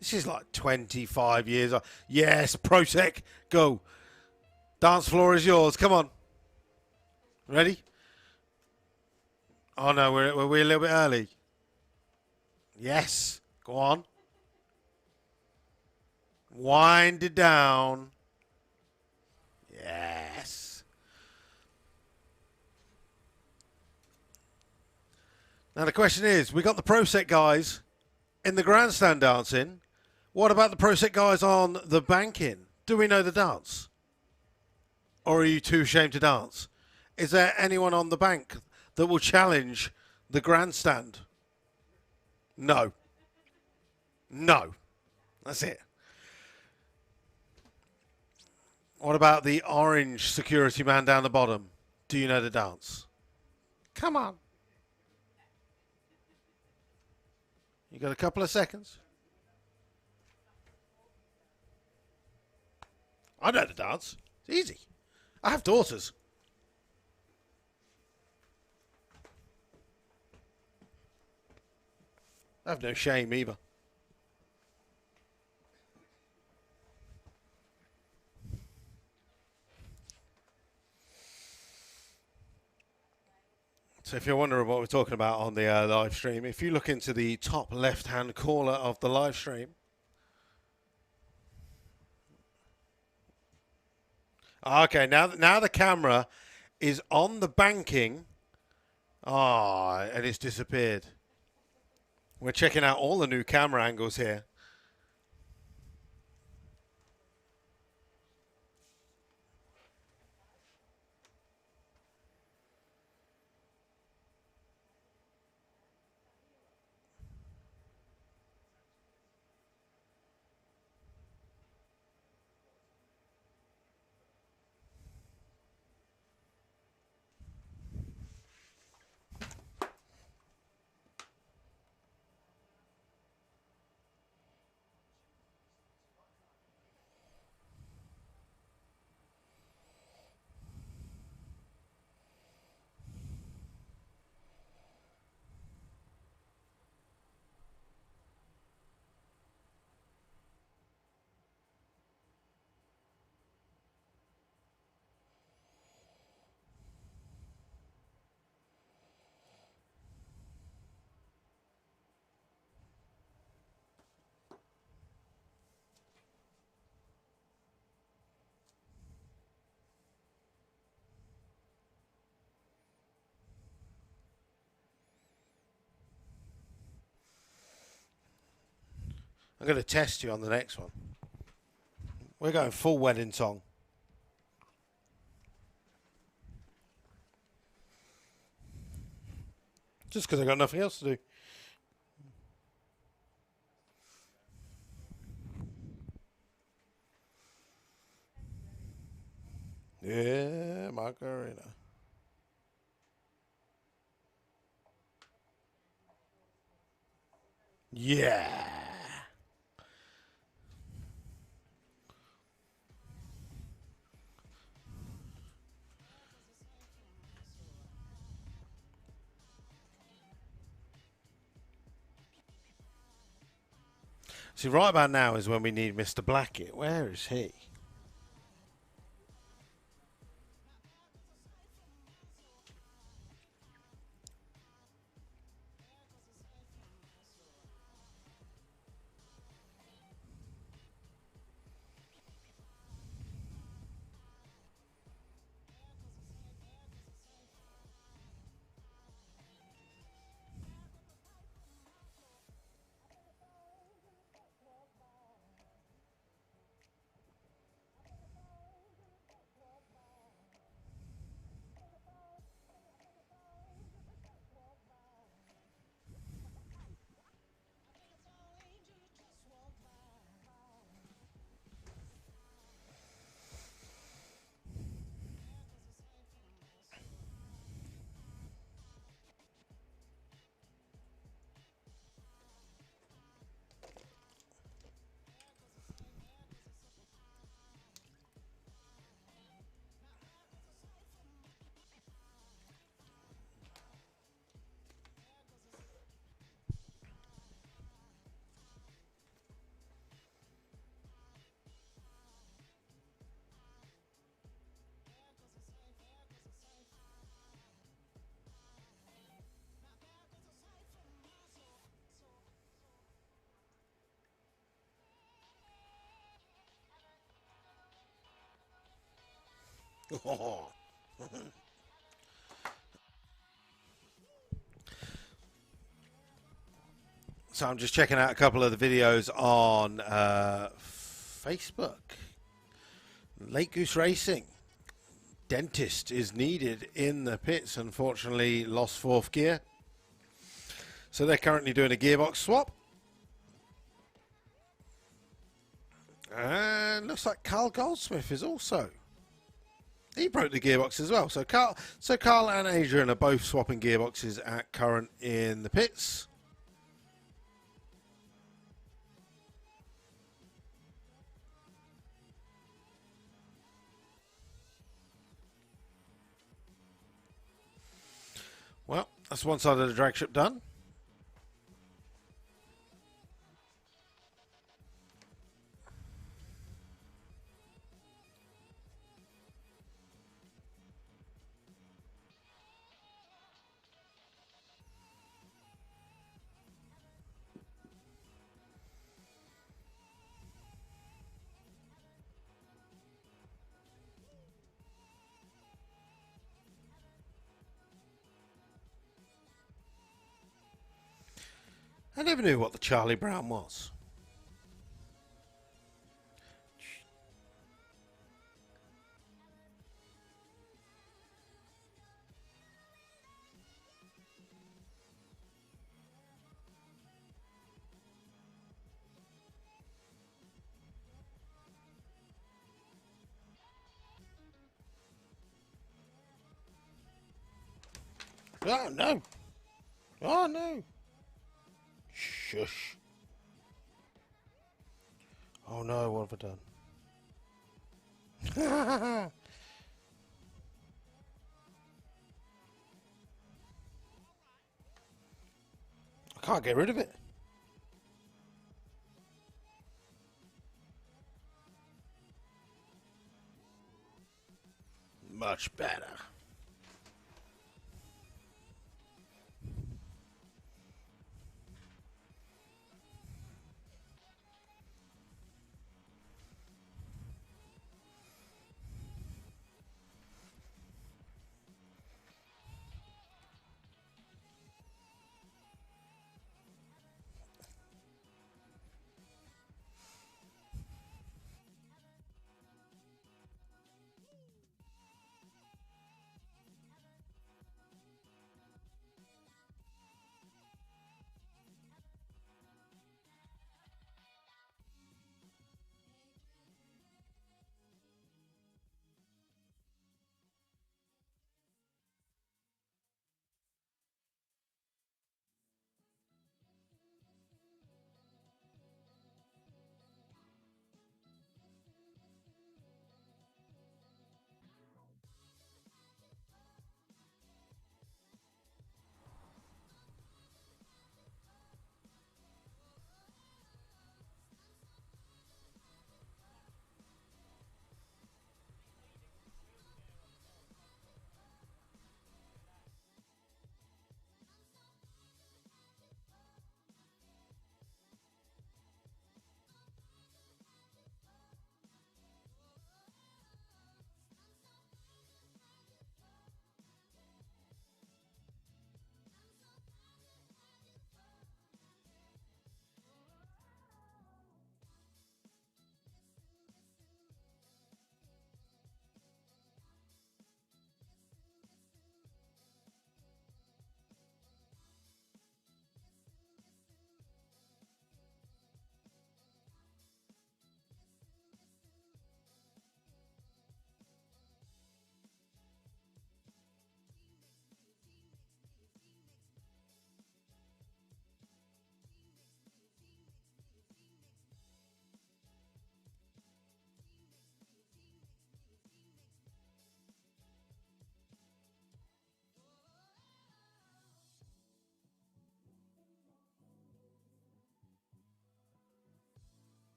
This is like 25 years old. Yes, Prosec, go. Dance floor is yours. Come on. Ready? Oh no, we're a little bit early. Yes. Go on. Wind it down. Yes. Now the question is, we got the Prosec guys in the grandstand dancing. What about the Prosec guys on the banking? Do we know the dance? Or are you too ashamed to dance? Is there anyone on the bank that will challenge the grandstand? No. No. That's it. What about the orange security man down the bottom? Do you know the dance? Come on. You got a couple of seconds. I know the dance. It's easy. I have daughters. I have no shame either. So if you're wondering what we're talking about on the live stream, if you look into the top left-hand corner of the live stream. Okay, now the camera is on the banking. And it's disappeared. We're checking out all the new camera angles here. I'm going to test you on the next one. We're going full wedding song. Just because I've got nothing else to do. Yeah, Macarena. Yeah. See, right about now is when we need Mr. Blackett. Where is he? So I'm just checking out a couple of the videos on Facebook. Late Goose Racing. Dentist is needed in the pits. Unfortunately, lost fourth gear. So they're currently doing a gearbox swap. And looks like Carl Goldsmith is also. He broke the gearbox as well. So Carl and Adrian are both swapping gearboxes at current in the pits. Well, that's one side of the drag strip done. I never knew what the Charlie Brown was. Oh, no. Oh, no. Shush. Oh, no, what have I done? I can't get rid of it. Much better.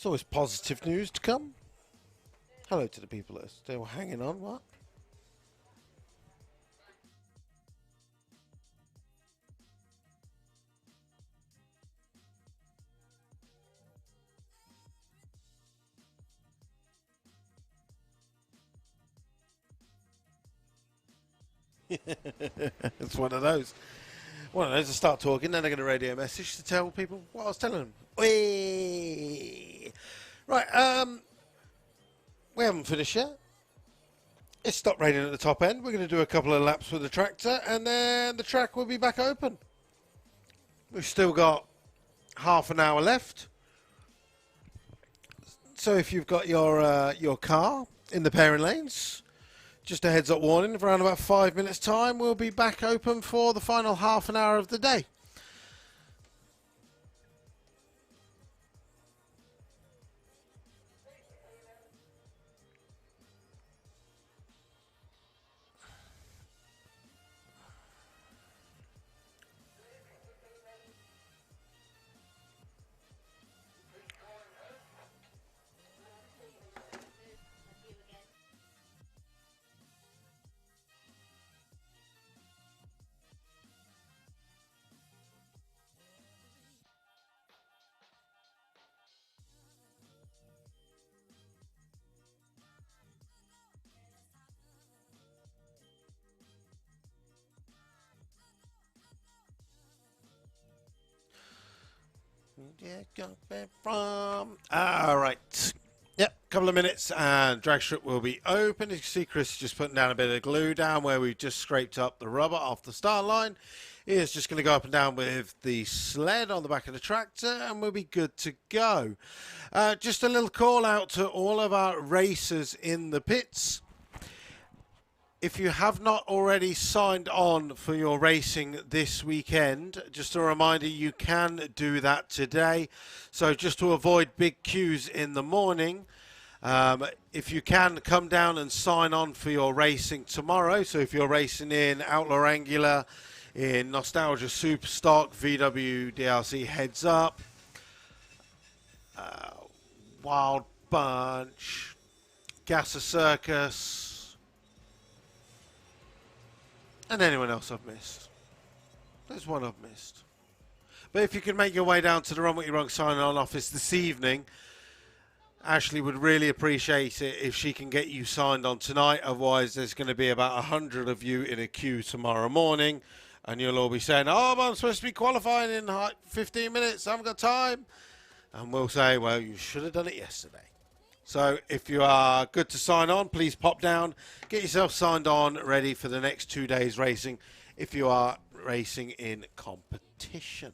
It's always positive news to come. Hello to the people that are still hanging on. What? It's one of those. One of those to start talking, then I get a radio message to tell people what I was telling them. Whee! Right, we haven't finished yet. It's stopped raining at the top end. We're going to do a couple of laps with the tractor, and then the track will be back open. We've still got half an hour left. So if you've got your car in the pairing lanes, just a heads up warning, for around about 5 minutes time, we'll be back open for the final half an hour of the day. All right. Yep, couple of minutes and drag strip will be open. As you can see, Chris is just putting down a bit of glue down where we've just scraped up the rubber off the start line. He is just going to go up and down with the sled on the back of the tractor and we'll be good to go. Just a little call out to all of our racers in the pits. If you have not already signed on for your racing this weekend, just a reminder, you can do that today. So just to avoid big queues in the morning, if you can, come down and sign on for your racing tomorrow. So if you're racing in Outlaw Angular, in Nostalgia Superstock, VW DRC Heads Up, Wild Bunch, Gasser Circus, and anyone else I've missed. There's one I've missed. But if you can make your way down to the Run What You Wrong sign-on office this evening, Ashley would really appreciate it if she can get you signed on tonight. Otherwise, there's going to be about 100 of you in a queue tomorrow morning. And you'll all be saying, oh, I'm supposed to be qualifying in 15 minutes. I haven't got time. And we'll say, well, you should have done it yesterday. So if you are good to sign on, please pop down, get yourself signed on, ready for the next 2 days racing if you are racing in competition.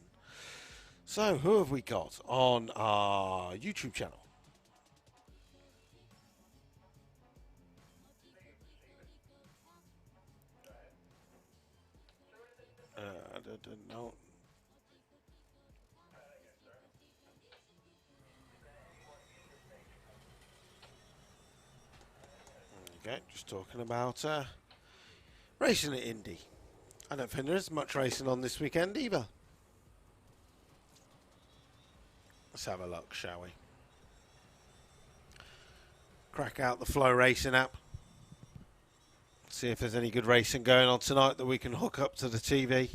So who have we got on our YouTube channel? I don't know. Okay, just talking about racing at Indy. I don't think there is much racing on this weekend either. Let's have a look, shall we? Crack out the Flow Racing app. See if there's any good racing going on tonight that we can hook up to the TV.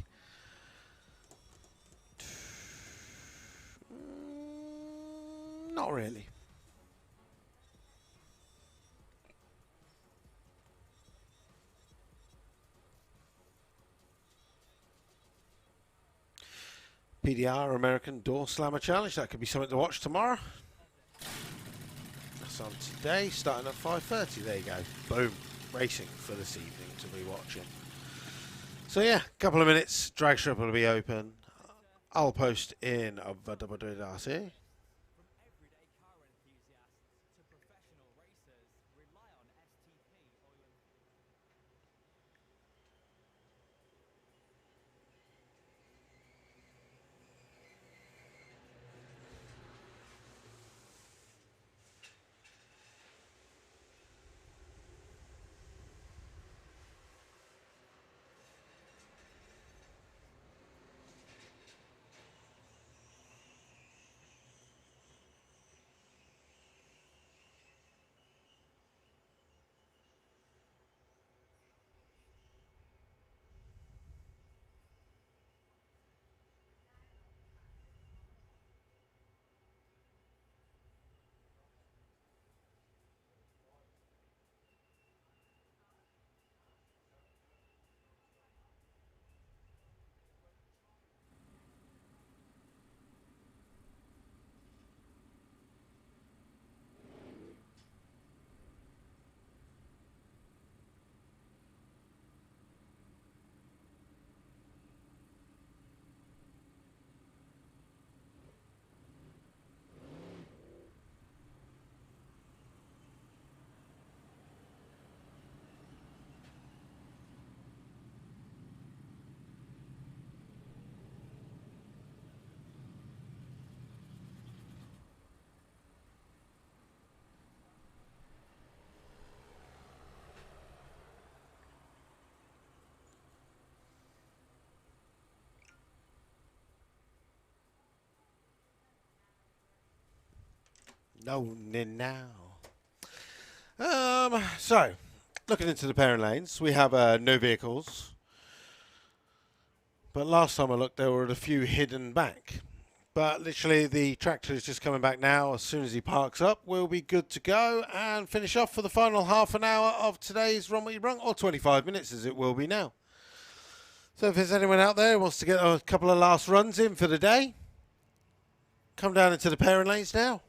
Not really. PDR American Door Slammer Challenge. That could be something to watch tomorrow. That's on today, starting at 5:30. There you go. Boom. Racing for this evening to be watching. So yeah, a couple of minutes. Drag strip will be open. I'll post in a VW DRC. No, now. So, looking into the pairing lanes, we have no vehicles. But last time I looked, there were a few hidden back. But literally, the tractor is just coming back now. As soon as he parks up, we'll be good to go and finish off for the final half an hour of today's Run What You Brung, or 25 minutes as it will be now. So if there's anyone out there who wants to get a couple of last runs in for the day, come down into the pairing lanes now.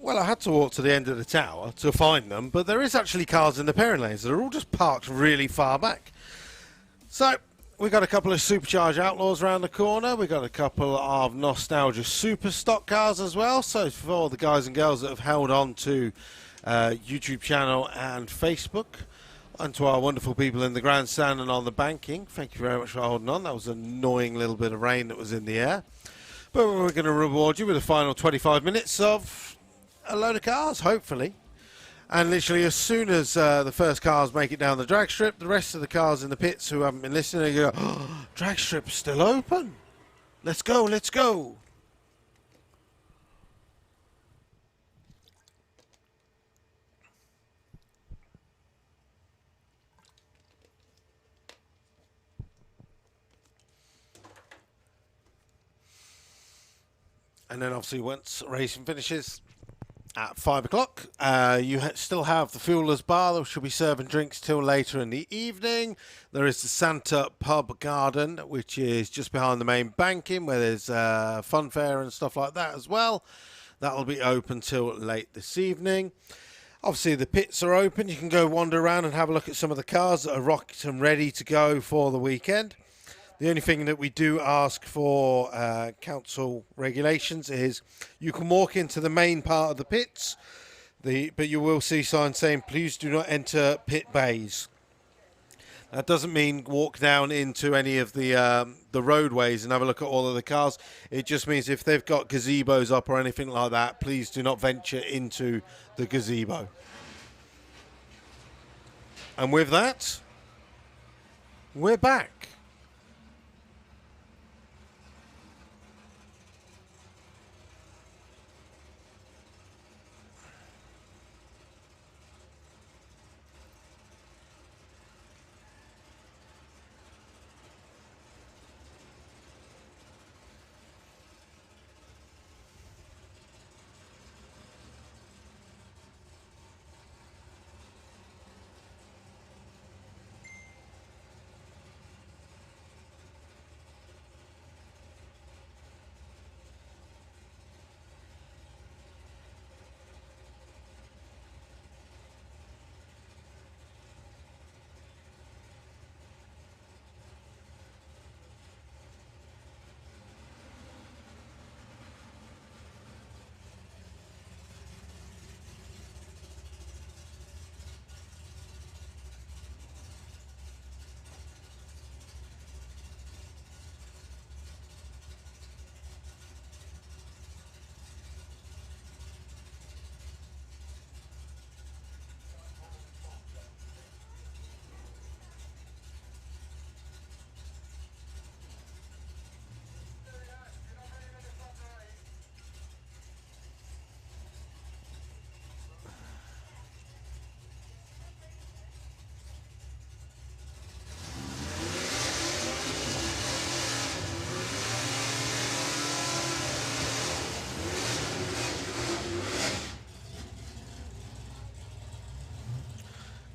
Well, I had to walk to the end of the tower to find them, but there is actually cars in the pairing lanes that are all just parked really far back. So, we got a couple of supercharged Outlaws around the corner. We got a couple of nostalgia super stock cars as well. So, for the guys and girls that have held on to YouTube channel and Facebook, and to our wonderful people in the grandstand and on the banking, thank you very much for holding on. That was an annoying little bit of rain that was in the air. But we're going to reward you with the final 25 minutes of a load of cars, hopefully. And literally as soon as the first cars make it down the drag strip, the rest of the cars in the pits who haven't been listening, they go, oh, drag strip's still open. Let's go, let's go. And then obviously once racing finishes at 5 o'clock, you still have the Fuelers Bar, which will be serving drinks till later in the evening. There is the Santa Pub Garden, which is just behind the main banking, where there's fun fair and stuff like that as well. That'll be open till late this evening. Obviously the pits are open. You can go wander around and have a look at some of the cars that are rocked and ready to go for the weekend. The only thing that we do ask for council regulations is you can walk into the main part of the pits, but you will see signs saying please do not enter pit bays. That doesn't mean walk down into any of the roadways and have a look at all of the cars. It just means if they've got gazebos up or anything like that, please do not venture into the gazebo. And with that, we're back.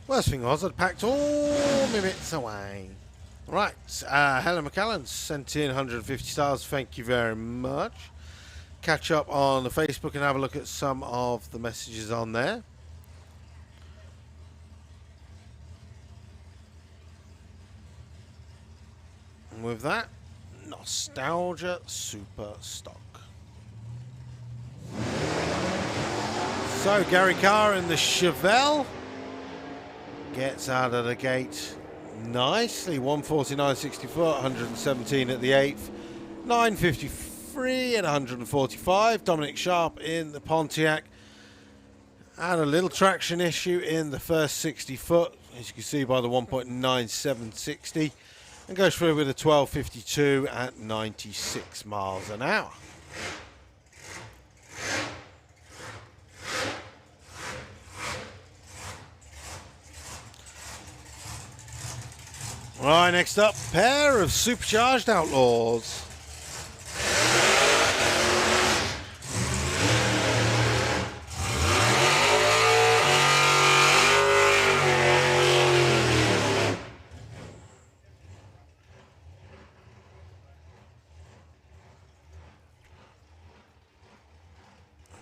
Worst thing was I'd packed all my bits away. Right, Helen McCallan sent in 150 stars. Thank you very much. Catch up on the Facebook and have a look at some of the messages on there. And with that, Nostalgia Super Stock. So Gary Carr in the Chevelle gets out of the gate nicely. 149.64, 117 at the 8th, 953 at 145. Dominic Sharp in the Pontiac had a little traction issue in the first 60 foot, as you can see by the 1.9760, and goes through with a 1252 at 96 miles an hour. Right, next up, pair of supercharged Outlaws.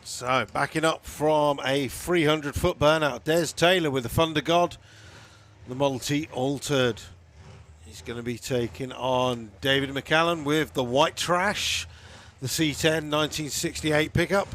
So, backing up from a 300-foot burnout, Des Taylor with the Thunder God, the Model T Altered. He's going to be taking on David McCallan with the White Trash, the C10 1968 pickup.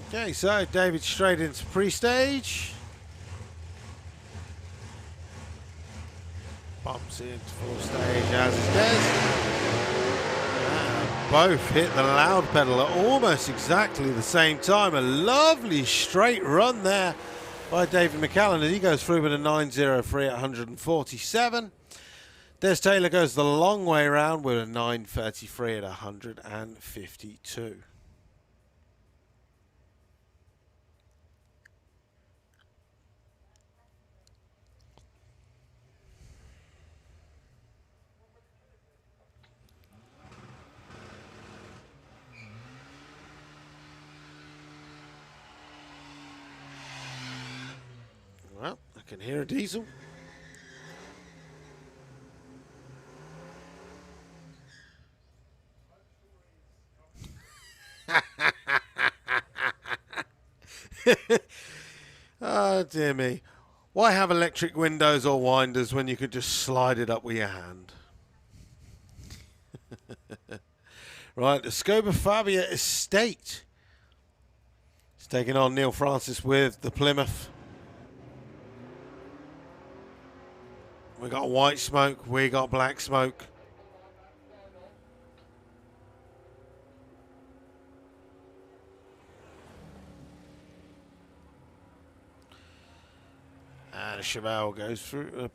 Okay, so David straight into pre-stage. Bumps into full stage as is Des. Both hit the loud pedal at almost exactly the same time. A lovely straight run there by David McCallan as he goes through with a 903 at 147. Des Taylor goes the long way around with a 933 at 152. Well, I can hear a diesel. Oh, dear me. Why have electric windows or winders when you could just slide it up with your hand? Right, the Scoba Fabia Estate. It's taking on Neil Francis with the Plymouth. We got white smoke, we got black smoke. And the Chevelle goes through, the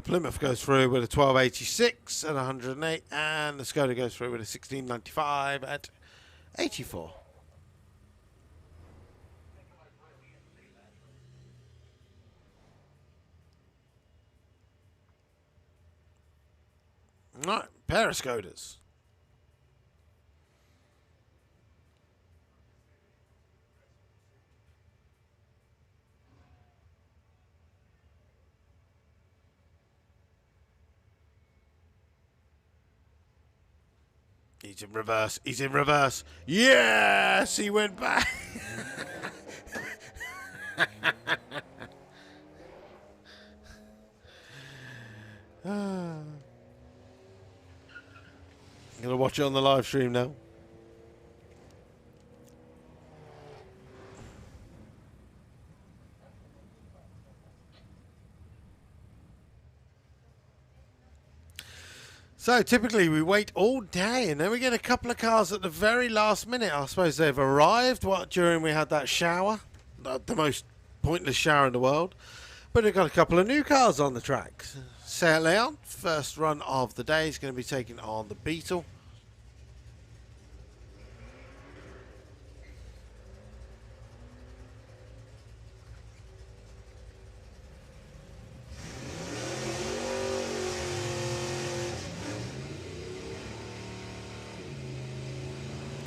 Plymouth goes through with a 1286 at 108, and the Skoda goes through with a 1695 at 84. Right, pair of Skodas. He's in reverse. He's in reverse. Yes, he went back. I'm going to watch it on the live stream now. So typically we wait all day and then we get a couple of cars at the very last minute. I suppose they've arrived during we had that shower. The most pointless shower in the world. But they've got a couple of new cars on the track. Seat Leon, first run of the day, is going to be taking on the Beetle.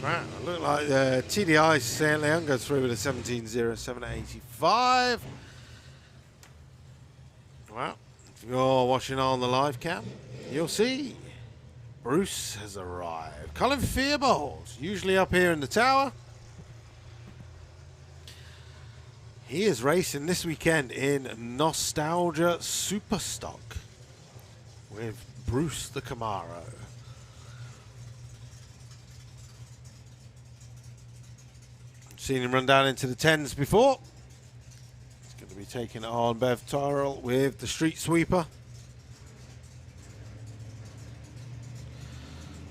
Right, look like the TDI Seat Leon goes through with a 17.07.85. Well, if you're watching on the live cam, you'll see Bruce has arrived. Colin Fearballs, usually up here in the tower. He is racing this weekend in Nostalgia Superstock with Bruce the Camaro. Seen him run down into the 10s before. He's going to be taking on Bev Tyrrell with the Street Sweeper.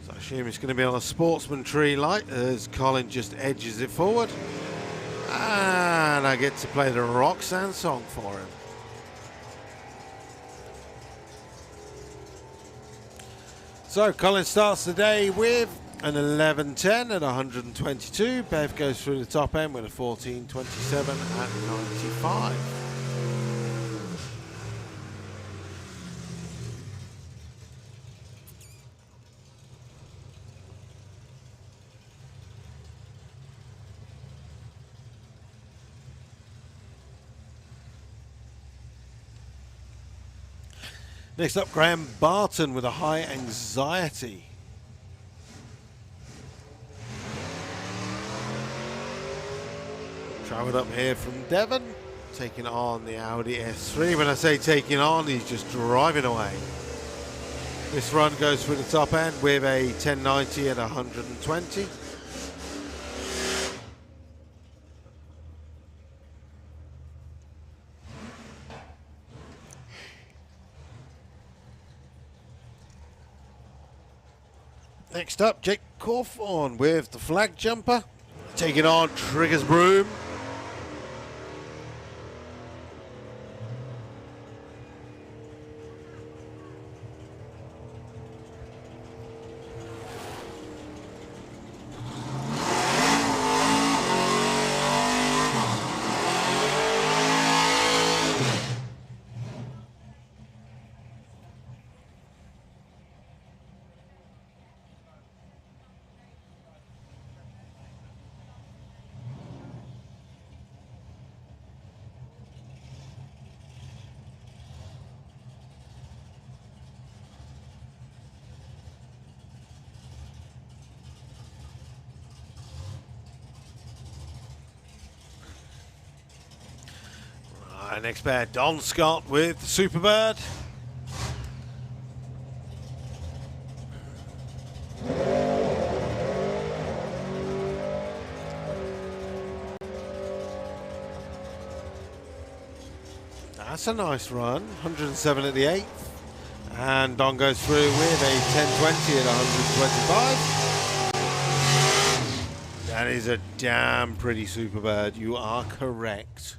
So I assume it's going to be on a Sportsman tree light as Colin just edges it forward. And I get to play the Roxanne song for him. So Colin starts the day with an 11.10 at 122. Bev goes through the top end with a 14.27 at 95. Next up, Graham Barton with a high anxiety. Travelled up here from Devon, taking on the Audi S3. When I say taking on, he's just driving away. This run goes through the top end with a 1090 at 120. Next up, Jake Cawthorn with the flag jumper, taking on Triggers Broom. Next pair, Don Scott with the Superbird. That's a nice run, 107 at the 8th. And Don goes through with a 1020 at 125. That is a damn pretty Superbird, you are correct.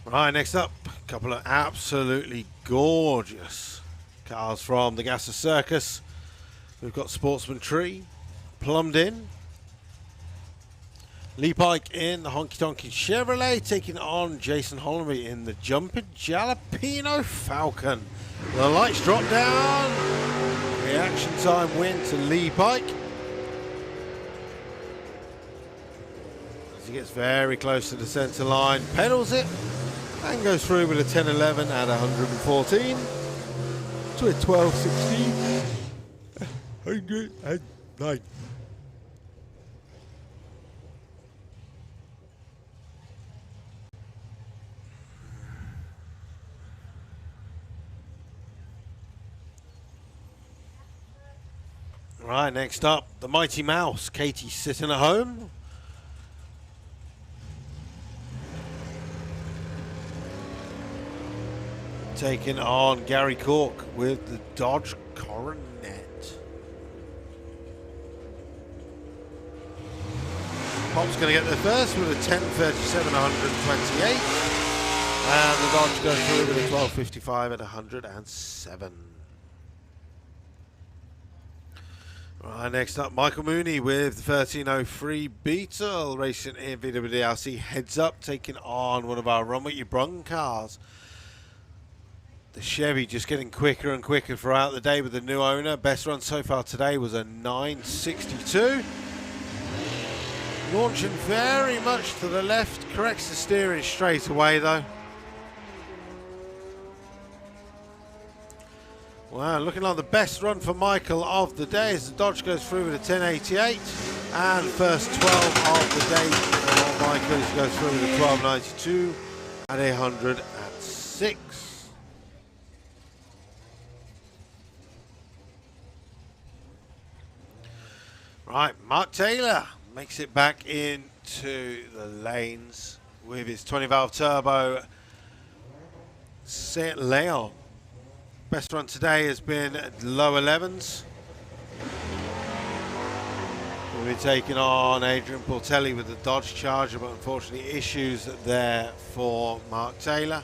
Right, next up, a couple of absolutely gorgeous cars from the Gasser Circus. We've got Sportsman Tree, plumbed in. Lee Pike in the Honky Tonky Chevrolet, taking on Jason Hollenby in the Jumping Jalapeno Falcon. The lights drop down. Reaction time win to Lee Pike. As he gets very close to the centre line, pedals it. And goes through with a 10.11 at 114 to a 12.16. 109. Right, next up, the Mighty Mouse. Katie sitting at home. taking on Gary Cork with the Dodge Coronet. Pop's going to get there first with a 10.37 128, and the Dodge goes through with a 12.55 at 107. Right, next up, Michael Mooney with the 1303 Beetle, racing in VW BREAKOUT heads up, taking on one of our Run What You Brung cars. The Chevy just getting quicker and quicker throughout the day with the new owner. Best run so far today was a 9.62. Launching very much to the left, corrects the steering straight away though. Wow, looking like the best run for Michael of the day as the Dodge goes through with a 10.88. And first 12 of the day for Michael goes through with a 12.92 and 106. Right, Mark Taylor makes it back into the lanes with his 20 valve turbo Saint Leon. Best run today has been low 11s. We'll be taking on Adrian Portelli with the Dodge Charger, but unfortunately issues there for Mark Taylor.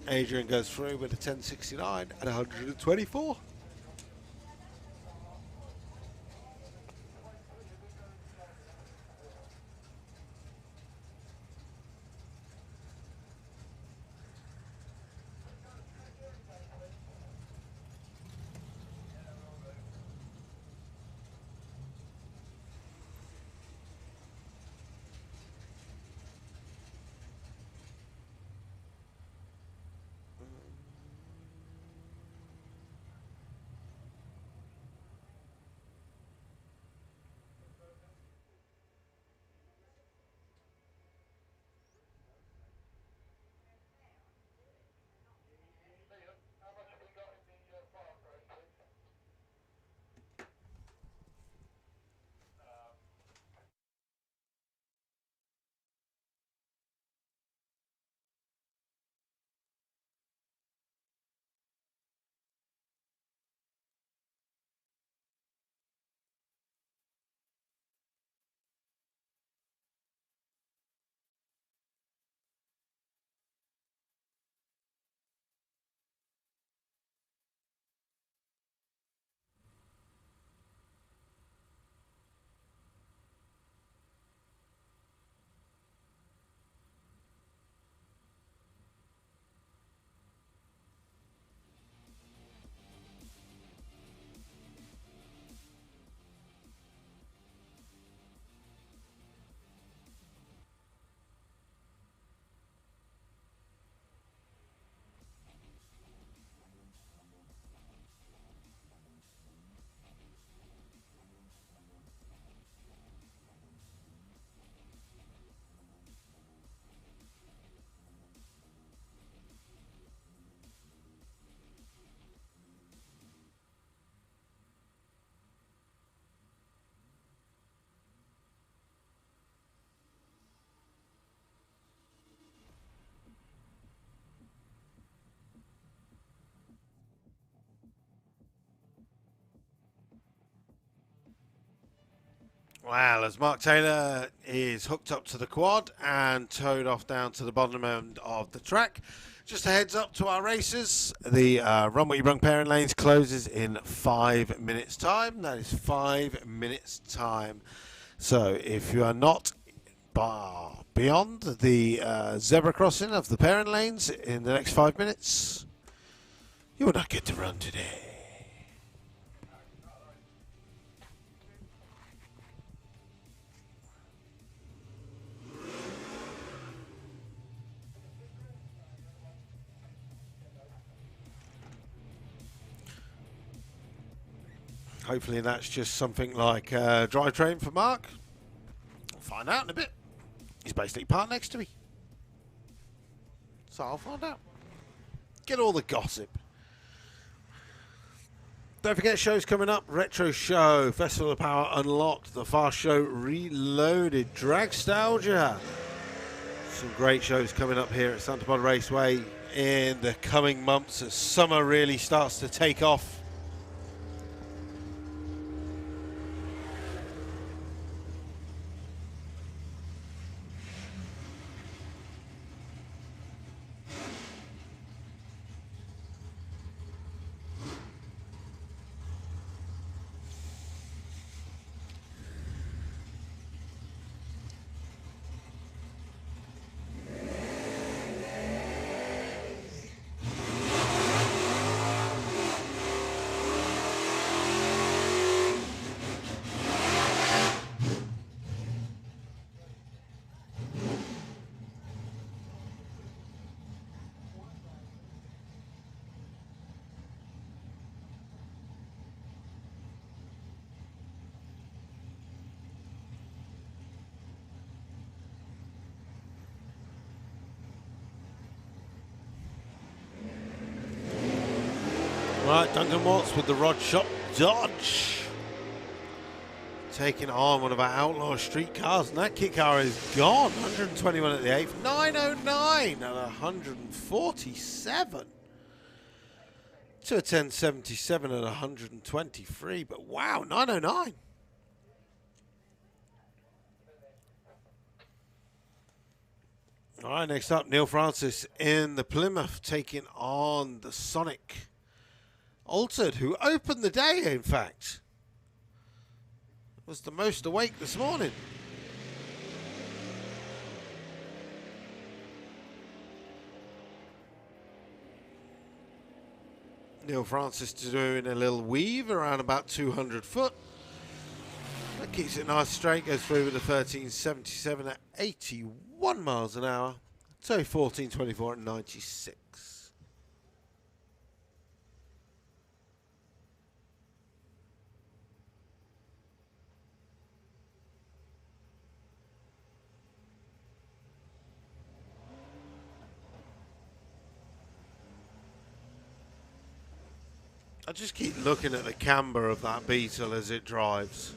Adrian goes through with a 10.69 at 124. Well, as Mark Taylor is hooked up to the quad and towed off down to the bottom end of the track. Just a heads up to our racers, the Run What You Brung pairing lanes closes in 5 minutes time. That is 5 minutes time. So if you are not beyond the zebra crossing of the pairing lanes in the next 5 minutes, you will not get to run today. Hopefully that's just something like a drivetrain for Mark. I'll find out in a bit. He's basically parked next to me. So I'll find out. Get all the gossip. Don't forget shows coming up. Retro Show, Festival of Power Unlocked, The Fast Show Reloaded, Dragstalgia. Some great shows coming up here at Santa Pod Raceway in the coming months as summer really starts to take off. Right, Duncan Watts with the Rod Shop Dodge. Taking on one of our outlaw street cars, and that kit car is gone. 121 at the 8th, 909 at 147. To a 1077 at 123, but wow, 909. All right, next up, Neil Francis in the Plymouth taking on the Sonic Altered, who opened the day, in fact. Was the most awake this morning. Neil Francis doing a little weave around about 200 foot. That keeps it nice straight, goes through with a 1377 at 81 miles an hour. So 1424 at 96. I just keep looking at the camber of that Beetle as it drives.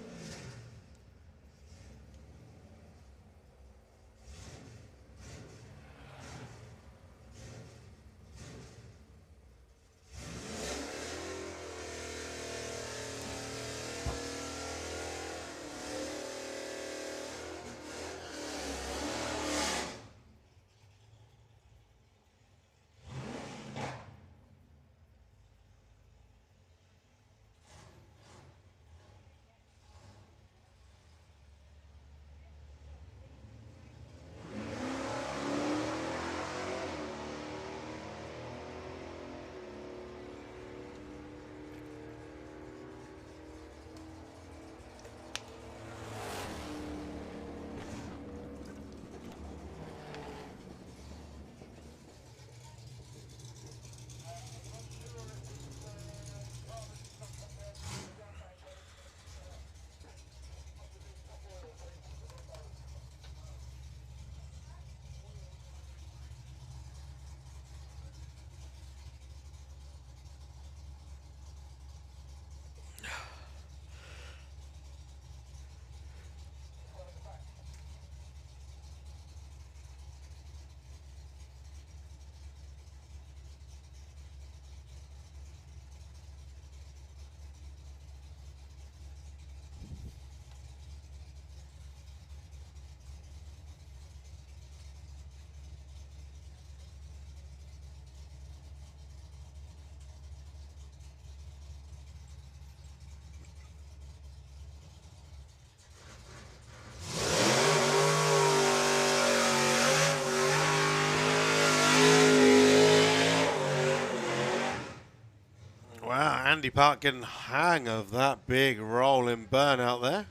Wow, Andy Park getting hang of that big rolling burnout there.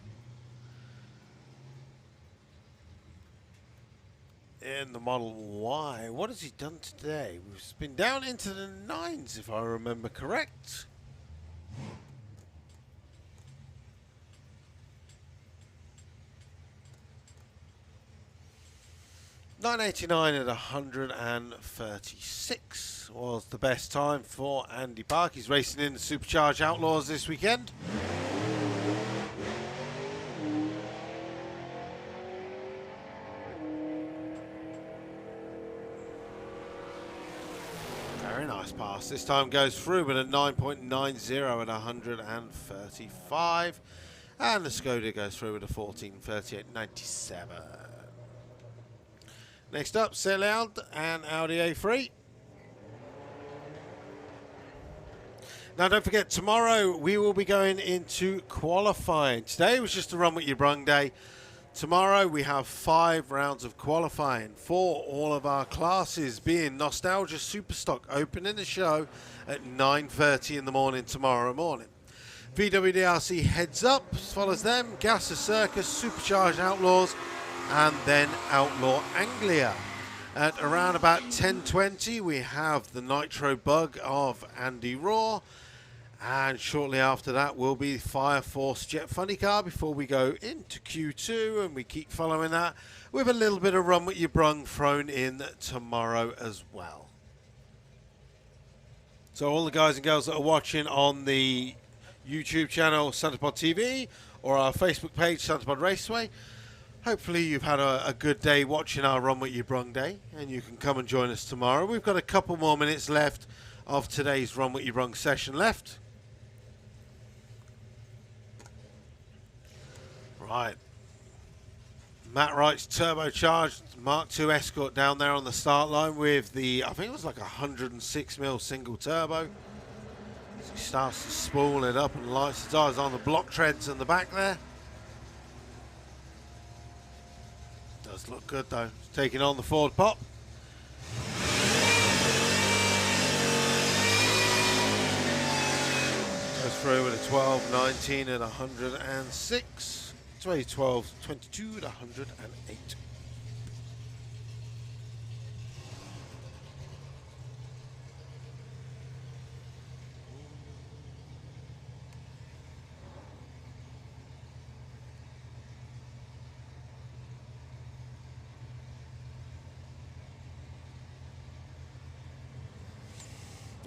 In the Model Y. What has he done today? We've been down into the 9s, if I remember correct. 989 at 136 was the best time for Andy Park. He's racing in the Supercharged Outlaws this weekend. Very nice pass. This time goes through with a 9.90 at 135. And the Skoda goes through with a 14.38.97. Next up, Céliad and Audi A3. Now, don't forget, tomorrow we will be going into qualifying. Today was just a Run What You Brung day. Tomorrow we have 5 rounds of qualifying for all of our classes, being Nostalgia Superstock opening the show at 9:30 in the morning tomorrow morning. VW DRC Heads Up follows them, Gasser Circus, Supercharged Outlaws, and then Outlaw Anglia. At around about 10:20 we have the Nitro Bug of Andy Raw, and shortly after that will be Fire Force Jet Funny Car before we go into Q2, and we keep following that with a little bit of Run What You Brung thrown in tomorrow as well. So all the guys and girls that are watching on the YouTube channel Santapod TV or our Facebook page Santapod Raceway, hopefully you've had a good day watching our Run What You Brung day, and you can come and join us tomorrow. We've got a couple more minutes left of today's Run What You Brung session left. Right, Matt Wright's turbocharged Mark II Escort down there on the start line with the, I think it was like 106mm single turbo. So he starts to spool it up and lights his eyes on the block treads in the back there. Does look good though. It's taking on the Ford Pop. Goes through with a 12.19 at 106. 12.22 at 108.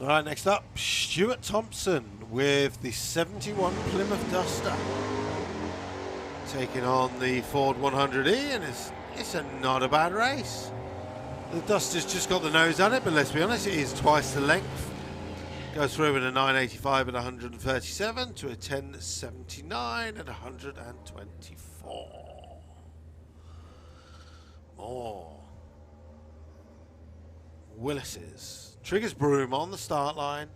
All right, next up, Stuart Thompson with the 71 Plymouth Duster, taking on the Ford 100E, and it's not a bad race. The Duster's just got the nose on it, but let's be honest, it is twice the length. Goes through with a 985 at 137 to a 1079 at 124. More Willis's. Triggers Broom on the start line.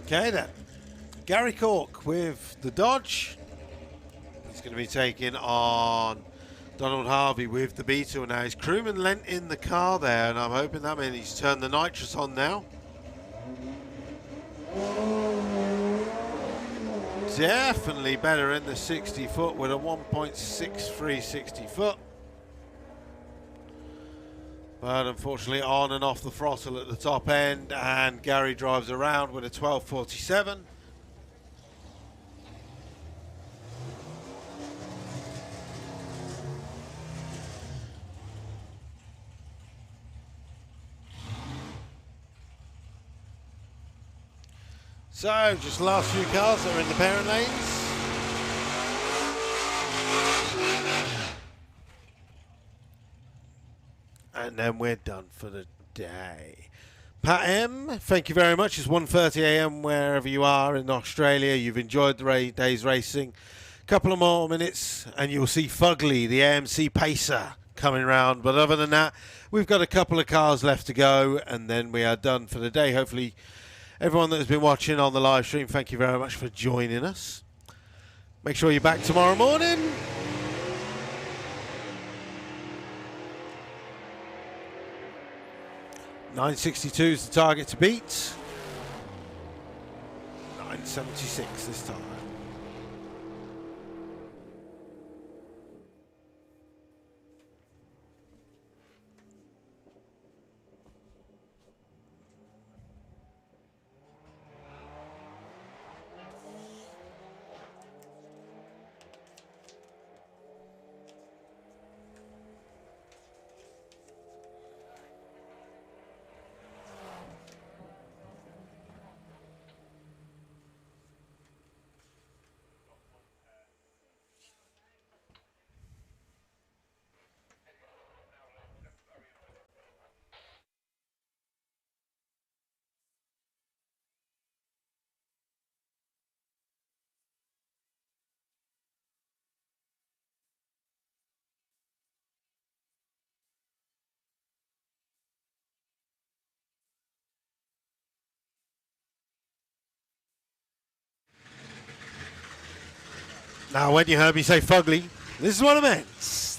Okay then, Gary Cork with the Dodge. He's going to be taking on Donald Harvey with the Beetle. Now his crewman lent in the car there, and I'm hoping that means he's turned the nitrous on now. Definitely better in the 60 foot with a 1.63 60 foot. But unfortunately on and off the throttle at the top end, and Gary drives around with a 1247. So just last few cars that are in the parent lanes. And then we're done for the day. Pat M, thank you very much. It's 1:30 a.m. wherever you are in Australia. You've enjoyed the day's racing. Couple of more minutes and you'll see Fugly, the AMC Pacer, coming round. But other than that, we've got a couple of cars left to go, and then we are done for the day. Hopefully Everyone that has been watching on the live stream, thank you very much for joining us. Make sure you're back tomorrow morning. $9.62 is the target to beat. $9.76 this time. Now, when you heard me say fugly, this is what I meant.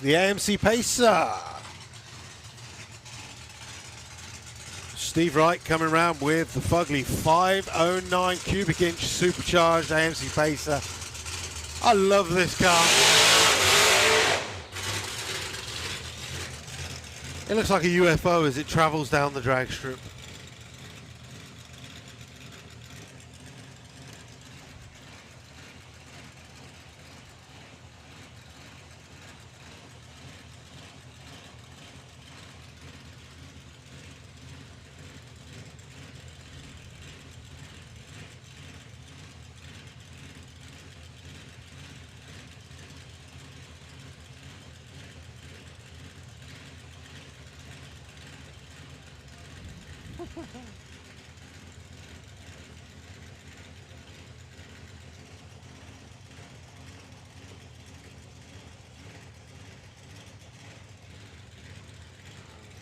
The AMC Pacer. Steve Wright coming around with the fugly 509 cubic inch supercharged AMC Pacer. I love this car. It looks like a UFO as it travels down the drag strip.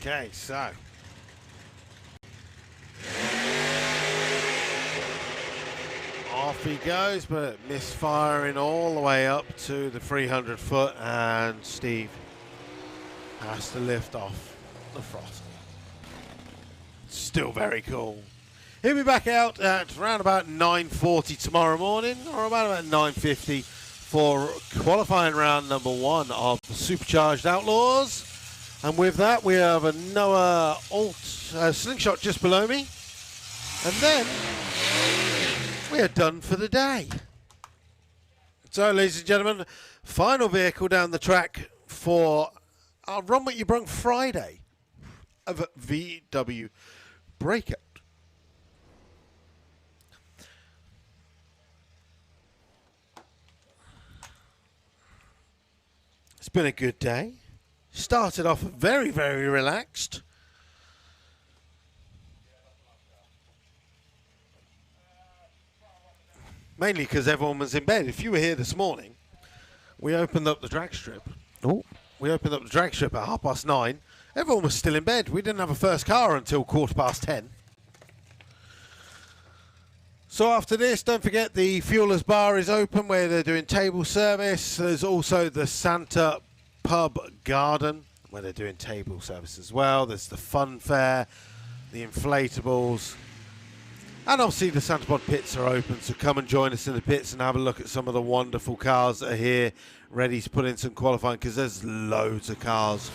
Okay, so off he goes, but misfiring all the way up to the 300 foot, and Steve has to lift off the throttle. Still very cool. He'll be back out at around about 9:40 tomorrow morning, or about 9:50 for qualifying round number 1 of the Supercharged Outlaws. And with that, we have a Noah Slingshot just below me. And then we are done for the day. So, ladies and gentlemen, final vehicle down the track for our Run What You Brung Friday of VW Breakout. It's been a good day. Started off very, very relaxed. Mainly because everyone was in bed. If you were here this morning, we opened up the drag strip. Oh, we opened up the drag strip at 9:30. Everyone was still in bed. We didn't have a first car until 10:15. So after this, don't forget the Fuelers Bar is open where they're doing table service. There's also the Santa Pub Garden where they're doing table service as well. There's the fun fair, the inflatables, and obviously the Santa Pod pits are open, so come and join us in the pits and have a look at some of the wonderful cars that are here ready to put in some qualifying, because there's loads of cars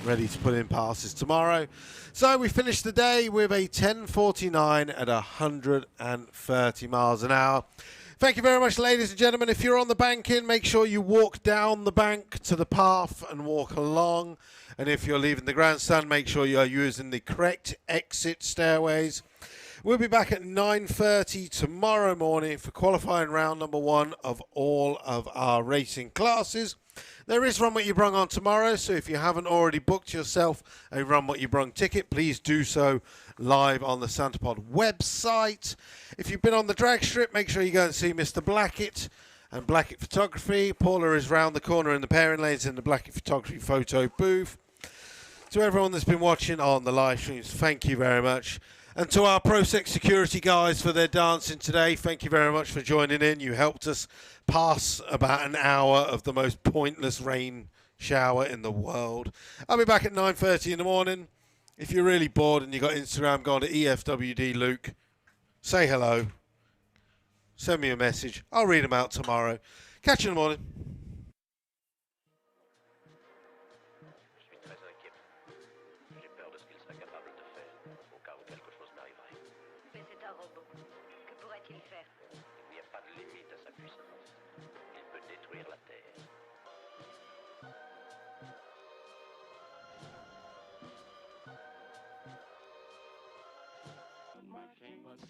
ready to put in passes tomorrow. So we finished the day with a 10:49 at 130 miles an hour. Thank you very much, ladies and gentlemen. If you're on the bank in, make sure you walk down the bank to the path and walk along. And if you're leaving the grandstand, make sure you're using the correct exit stairways. We'll be back at 9:30 tomorrow morning for qualifying round number 1 of all of our racing classes. There is Run What You Brung on tomorrow, so if you haven't already booked yourself a Run What You Brung ticket, please do so live on the Santa Pod website. If you've been on the drag strip, make sure you go and see Mr. Blackett and Blackett Photography. Paula is round the corner in the pairing lanes in the Blackett Photography photo booth. To everyone that's been watching on the live streams, thank you very much. And to our ProSec security guys for their dancing today, thank you very much for joining in. You helped us pass about an hour of the most pointless rain shower in the world. I'll be back at 9:30 in the morning. If you're really bored and you got Instagram, go on to EFWD Luke. Say hello. Send me a message. I'll read them out tomorrow. Catch you in the morning. Je suis très inquiet. J'ai peur de ce qu'il serait capable de faire au cas où quelque chose n'arriverait. Mais c'est un robot. Que pourrait-il faire? Il n'y a pas de limite à sa puissance. Il peut détruire la Terre. My famous